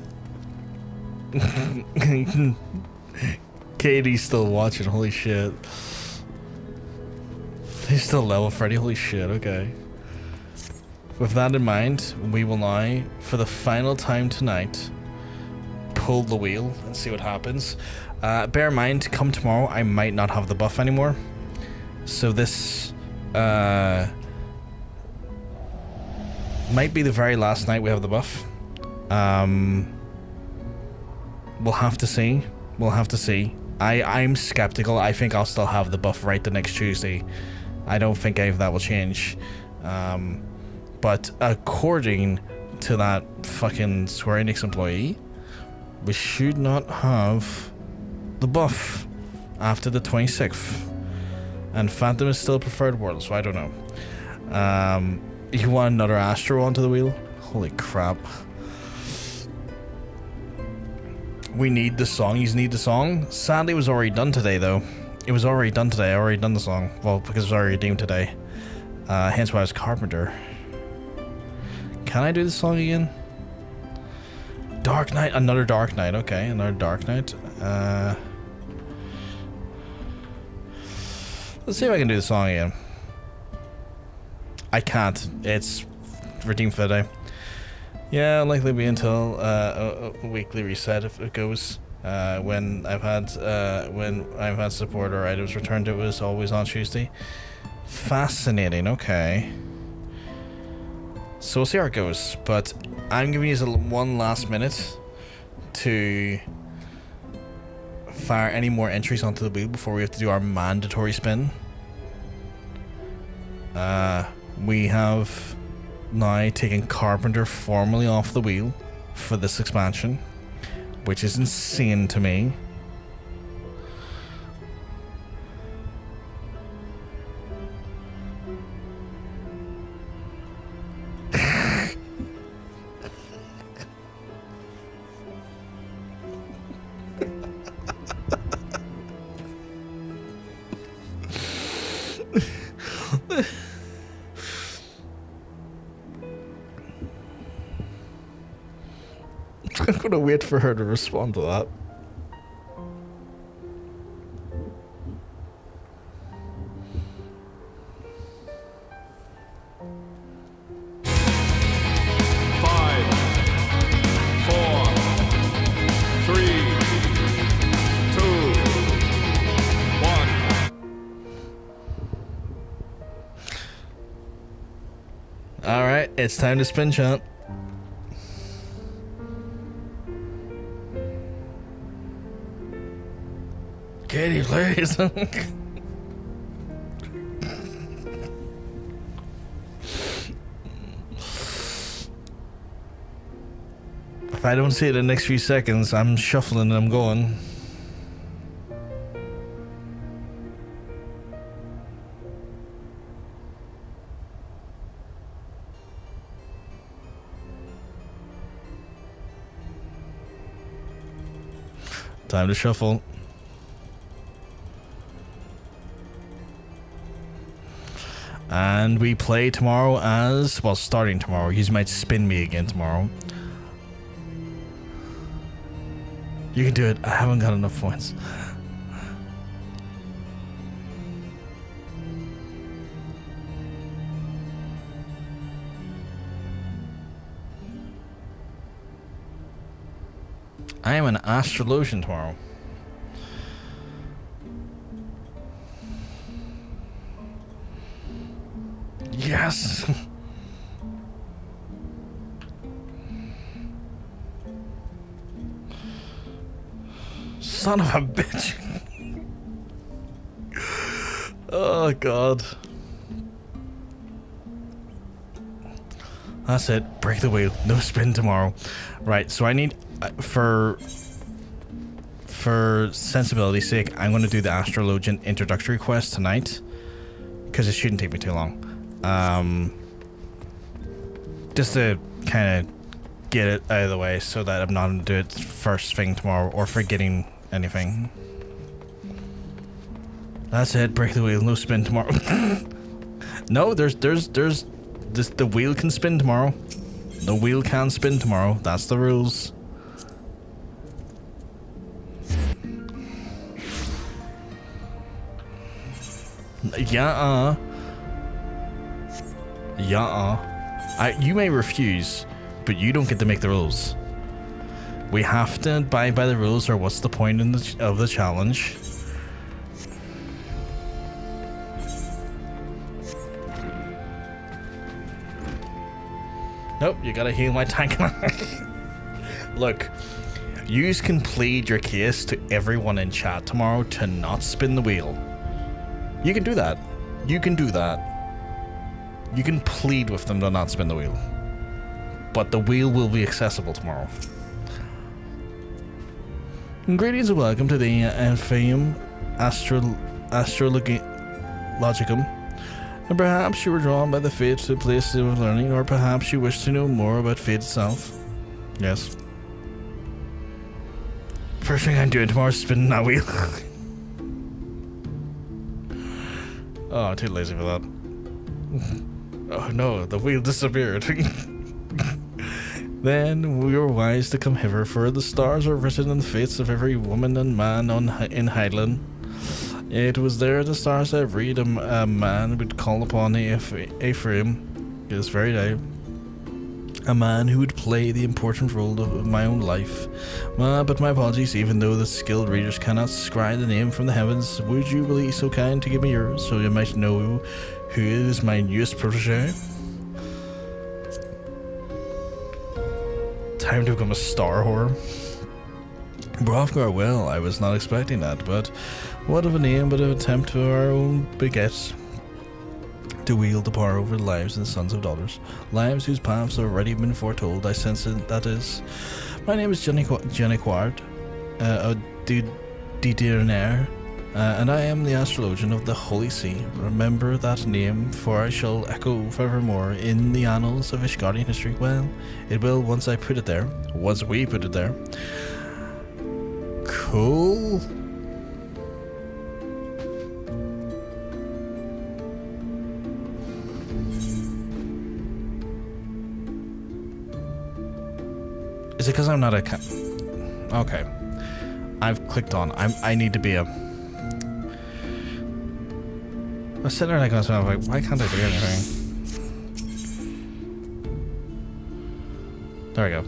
Speaker 1: Katie's still watching, holy shit. He's still level Freddy, holy shit, okay. With that in mind, we will now, for the final time tonight, pull the wheel and see what happens. Bear in mind, come tomorrow, I might not have the buff anymore. So this might be the very last night we have the buff. We'll have to see. We'll have to see. I'm skeptical. I think I'll still have the buff right the next Tuesday. I don't think any of that will change. But according to that fucking Square Enix employee, we should not have the buff after the 26th. And Phantom is still preferred world, so I don't know. You want another Astro onto the wheel? Holy crap. We need the song. You need the song. Sadly, it was already done today, though. It was already done today. I already done the song. Well, because it was already redeemed today. Hence why I was Carpenter. Can I do the song again? Dark Knight. Another Dark Knight. Okay, another Dark Knight. Let's see if I can do the song again. I can't. It's redeemed for the day. Yeah, likely be until a weekly reset if it goes. When I've had support or items returned, it was always on Tuesday. Fascinating. Okay.
Speaker 2: So we'll see how it goes, but I'm giving you one last minute to fire any more entries onto the wheel before we have to do our mandatory spin. We have now taken Carpenter formally off the wheel for this expansion, which is insane to me. I'm gonna wait for her to respond to that. Alright, it's time to spin, chat. Katie, please. If I don't see it in the next few seconds, I'm shuffling and I'm going. Time to shuffle. And we play tomorrow as, well, starting tomorrow. You might spin me again tomorrow. You can do it. I haven't got enough points. I am an astrologian tomorrow. Yes. Son of a bitch. Oh god. That's it. Break the wheel. No spin tomorrow. Right, so I need for sensibility's sake, I'm going to do the Astrologian introductory quest tonight because it shouldn't take me too long. Just to kind of get it out of the way so that I'm not going to do it first thing tomorrow or forgetting anything. That's it. Break the wheel. No spin tomorrow. No, there's this, the wheel can spin tomorrow. The wheel can spin tomorrow. That's the rules. Yeah. You may refuse, but you don't get to make the rules. We have to abide by the rules, or what's the point of the challenge? Nope, you gotta heal my tank. Look, you can plead your case to everyone in chat tomorrow to not spin the wheel. You can do that. You can do that. You can plead with them to not spin the wheel. But the wheel will be accessible tomorrow. Greetings and welcome to the Amphium Astrologicum. And perhaps you were drawn by the fate to the place of learning, or perhaps you wish to know more about fate itself. Yes. First thing I'm doing tomorrow is spinning that wheel. Oh, I'm too lazy for that. Oh no, the wheel disappeared. Then we were wise to come hither, for the stars are written in the fates of every woman and man in Highland. It was there the stars that read a man would call upon Ephraim this very day. A man who would play the important role of my own life. But my apologies, even though the skilled readers cannot scry the name from the heavens, would you be so kind to give me yours, so you might know who is my newest protege? time to become a star whore. Brofgar, well, I was not expecting that, but what of a name but an attempt to our own beget to wield the power over the lives of the sons of daughters. Lives whose paths have already been foretold, I sense it, that is. My name is Jenny Quard, Didirnair, and I am the astrologian of the Holy See. Remember that name, for I shall echo forevermore in the annals of Ishgardian history. Well, it will once I put it there, once we put it there. Cool. Is it because I'm not a okay. I've clicked on. I need to be a. I was sitting there like I was like, why can't I do anything? There we go.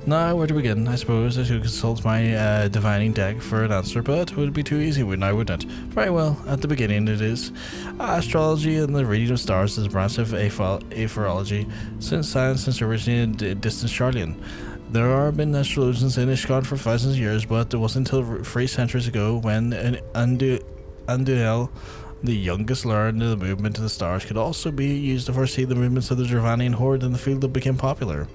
Speaker 2: Now, where to begin? I suppose I should consult my divining deck for an answer, but it would be too easy, wouldn't it? Very well, at the beginning it is. Astrology and the reading of stars is a branch of aphorology, since science originated in distant Charlian. There have been astrologians in Ishgard for thousands of years, but it wasn't until 3 centuries ago when Anduel, the youngest, learned the movement of the stars could also be used to foresee the movements of the Dravanian horde in the field that became popular.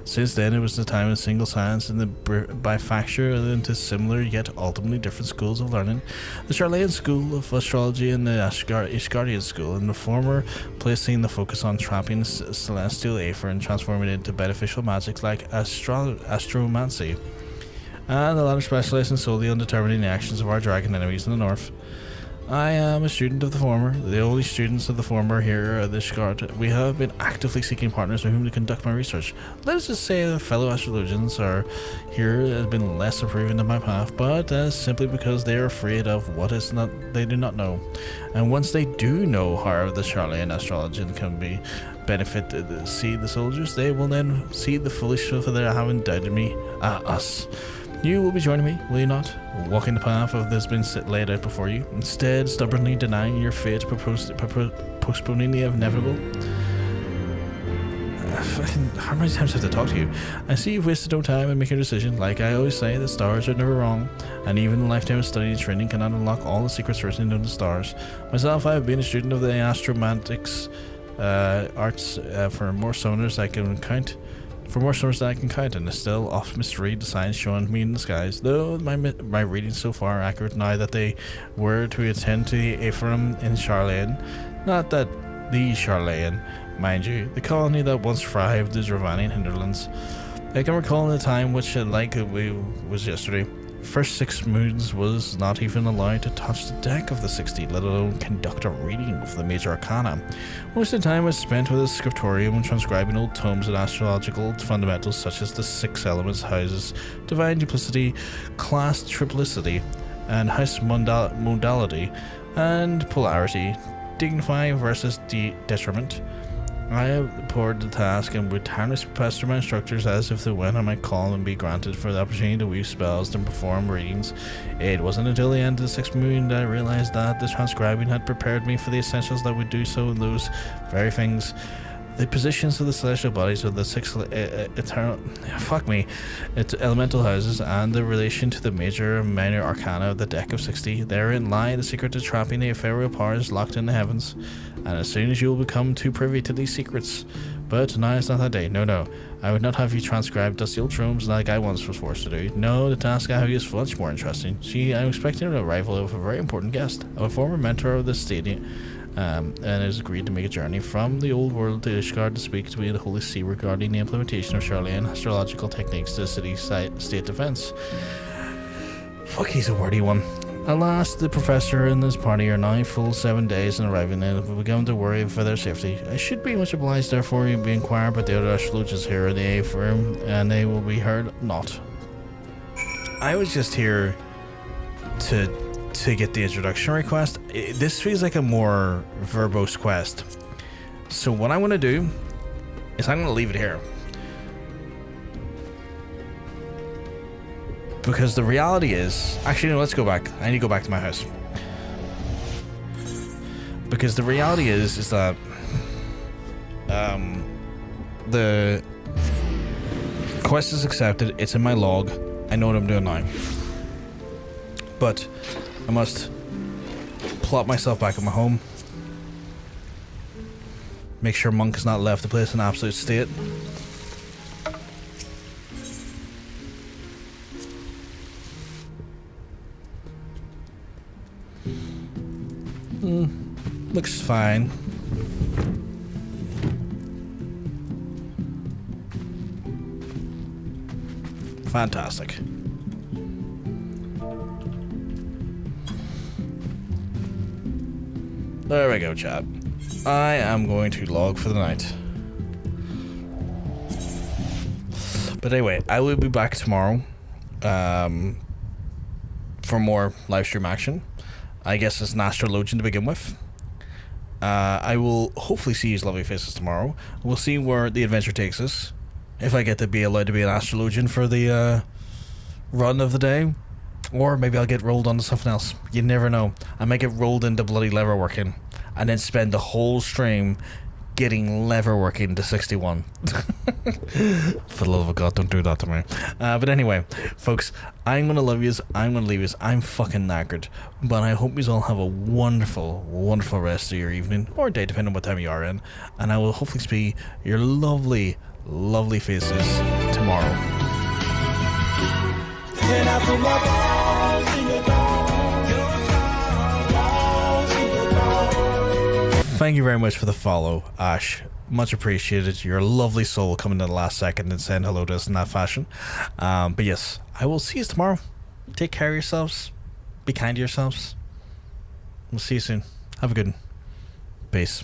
Speaker 2: Since then, it was the time of single science and the bifacture into similar yet ultimately different schools of learning. The Charlayan school of astrology and the Ishgardian school, in the former placing the focus on trapping celestial aether and transforming it into beneficial magics like astromancy, and the latter specializing solely on determining the actions of our dragon enemies in the north. I am a student of the former, the only students of the former here at the Ishgard. We have been actively seeking partners with whom to conduct my research. Let us just say that fellow astrologians are here have been less approving of my path, but simply because they are afraid of what is not they do not know. And once they do know how the Charlayan astrology can be benefit see the soldiers, they will then see the foolish truth that they have indicted me, us. You will be joining me, will you not? Walking the path of this been laid out before you, instead stubbornly denying your fate, postponing the inevitable. How many times have I to talk to you? I see you've wasted no time in making a decision. Like I always say, the stars are never wrong, and even a lifetime of study and training cannot unlock all the secrets written in the stars. Myself, I have been a student of the astromantics arts for more summoners I can count. For more summers than I can count, and I still oft misread the signs shown me in the skies, though my readings so far are accurate now that they were to attend to the Ephraim in Charlayan. Not that the Charlayan, mind you, the colony that once thrived the Dravanian hinterlands. I can recall the time which was yesterday. First 6 moons was not even allowed to touch the deck of the 60, let alone conduct a reading of the major arcana. Most of the time was spent with a scriptorium and transcribing old tomes of astrological fundamentals such as the 6 elements, houses, divine duplicity, class triplicity, and house modality, and polarity, dignify versus detriment. I abhorred the task and would tirelessly pester my instructors as if they went on my call and be granted for the opportunity to weave spells and perform readings. It wasn't until the end of the 6th moon that I realized that the transcribing had prepared me for the essentials that would do so in those very things. The positions of the celestial bodies of the 6 elemental houses and the relation to the major and minor arcana of the deck of 60. Therein lie the secret to trapping the ethereal powers locked in the heavens. And as soon as you will become too privy to these secrets. But now is not that day. No. I would not have you transcribe dusty old tomes like I once was forced to do. No, the task I have is much more interesting. See, I'm expecting the arrival of a very important guest, a former mentor of the stadium. And has agreed to make a journey from the old world to Ishgard to speak to me in the Holy See regarding the implementation of Charlayan astrological techniques to the city-state defense. Fuck, he's a wordy one. Alas, the professor and his party are now full 7 days in arriving and have begun to worry for their safety. I should be much obliged, therefore, to be inquired about the other astrologers here in the A firm, and they will be heard not. I was just here to get the introduction request. This feels like a more verbose quest. So what I want to do is I'm going to leave it here. Because the reality is... Actually, no, let's go back. I need to go back to my house. Because the reality is that... the quest is accepted. It's in my log. I know what I'm doing now. But I must plot myself back at my home. Make sure Monk has not left the place in absolute state. Looks fine. Fantastic. There we go, chat. I am going to log for the night. But anyway, I will be back tomorrow for more livestream action. I guess it's an astrologian to begin with. I will hopefully see his lovely faces tomorrow. We'll see where the adventure takes us. If I get to be allowed to be an astrologian for the run of the day. Or maybe I'll get rolled onto something else. You never know. I might get rolled into bloody leatherworking. And then spend the whole stream getting leatherworking to 61. For the love of God, don't do that to me. But anyway, folks, I'm going to love yous. I'm going to leave yous. I'm fucking knackered. But I hope yous all have a wonderful, wonderful rest of your evening. Or day, depending on what time you are in. And I will hopefully see your lovely, lovely faces tomorrow. Thank you very much for the follow, Ash. Much appreciated. You're a lovely soul coming in the last second and saying hello to us in that fashion. But yes, I will see you tomorrow. Take care of yourselves. Be kind to yourselves. We'll see you soon. Have a good one. Peace.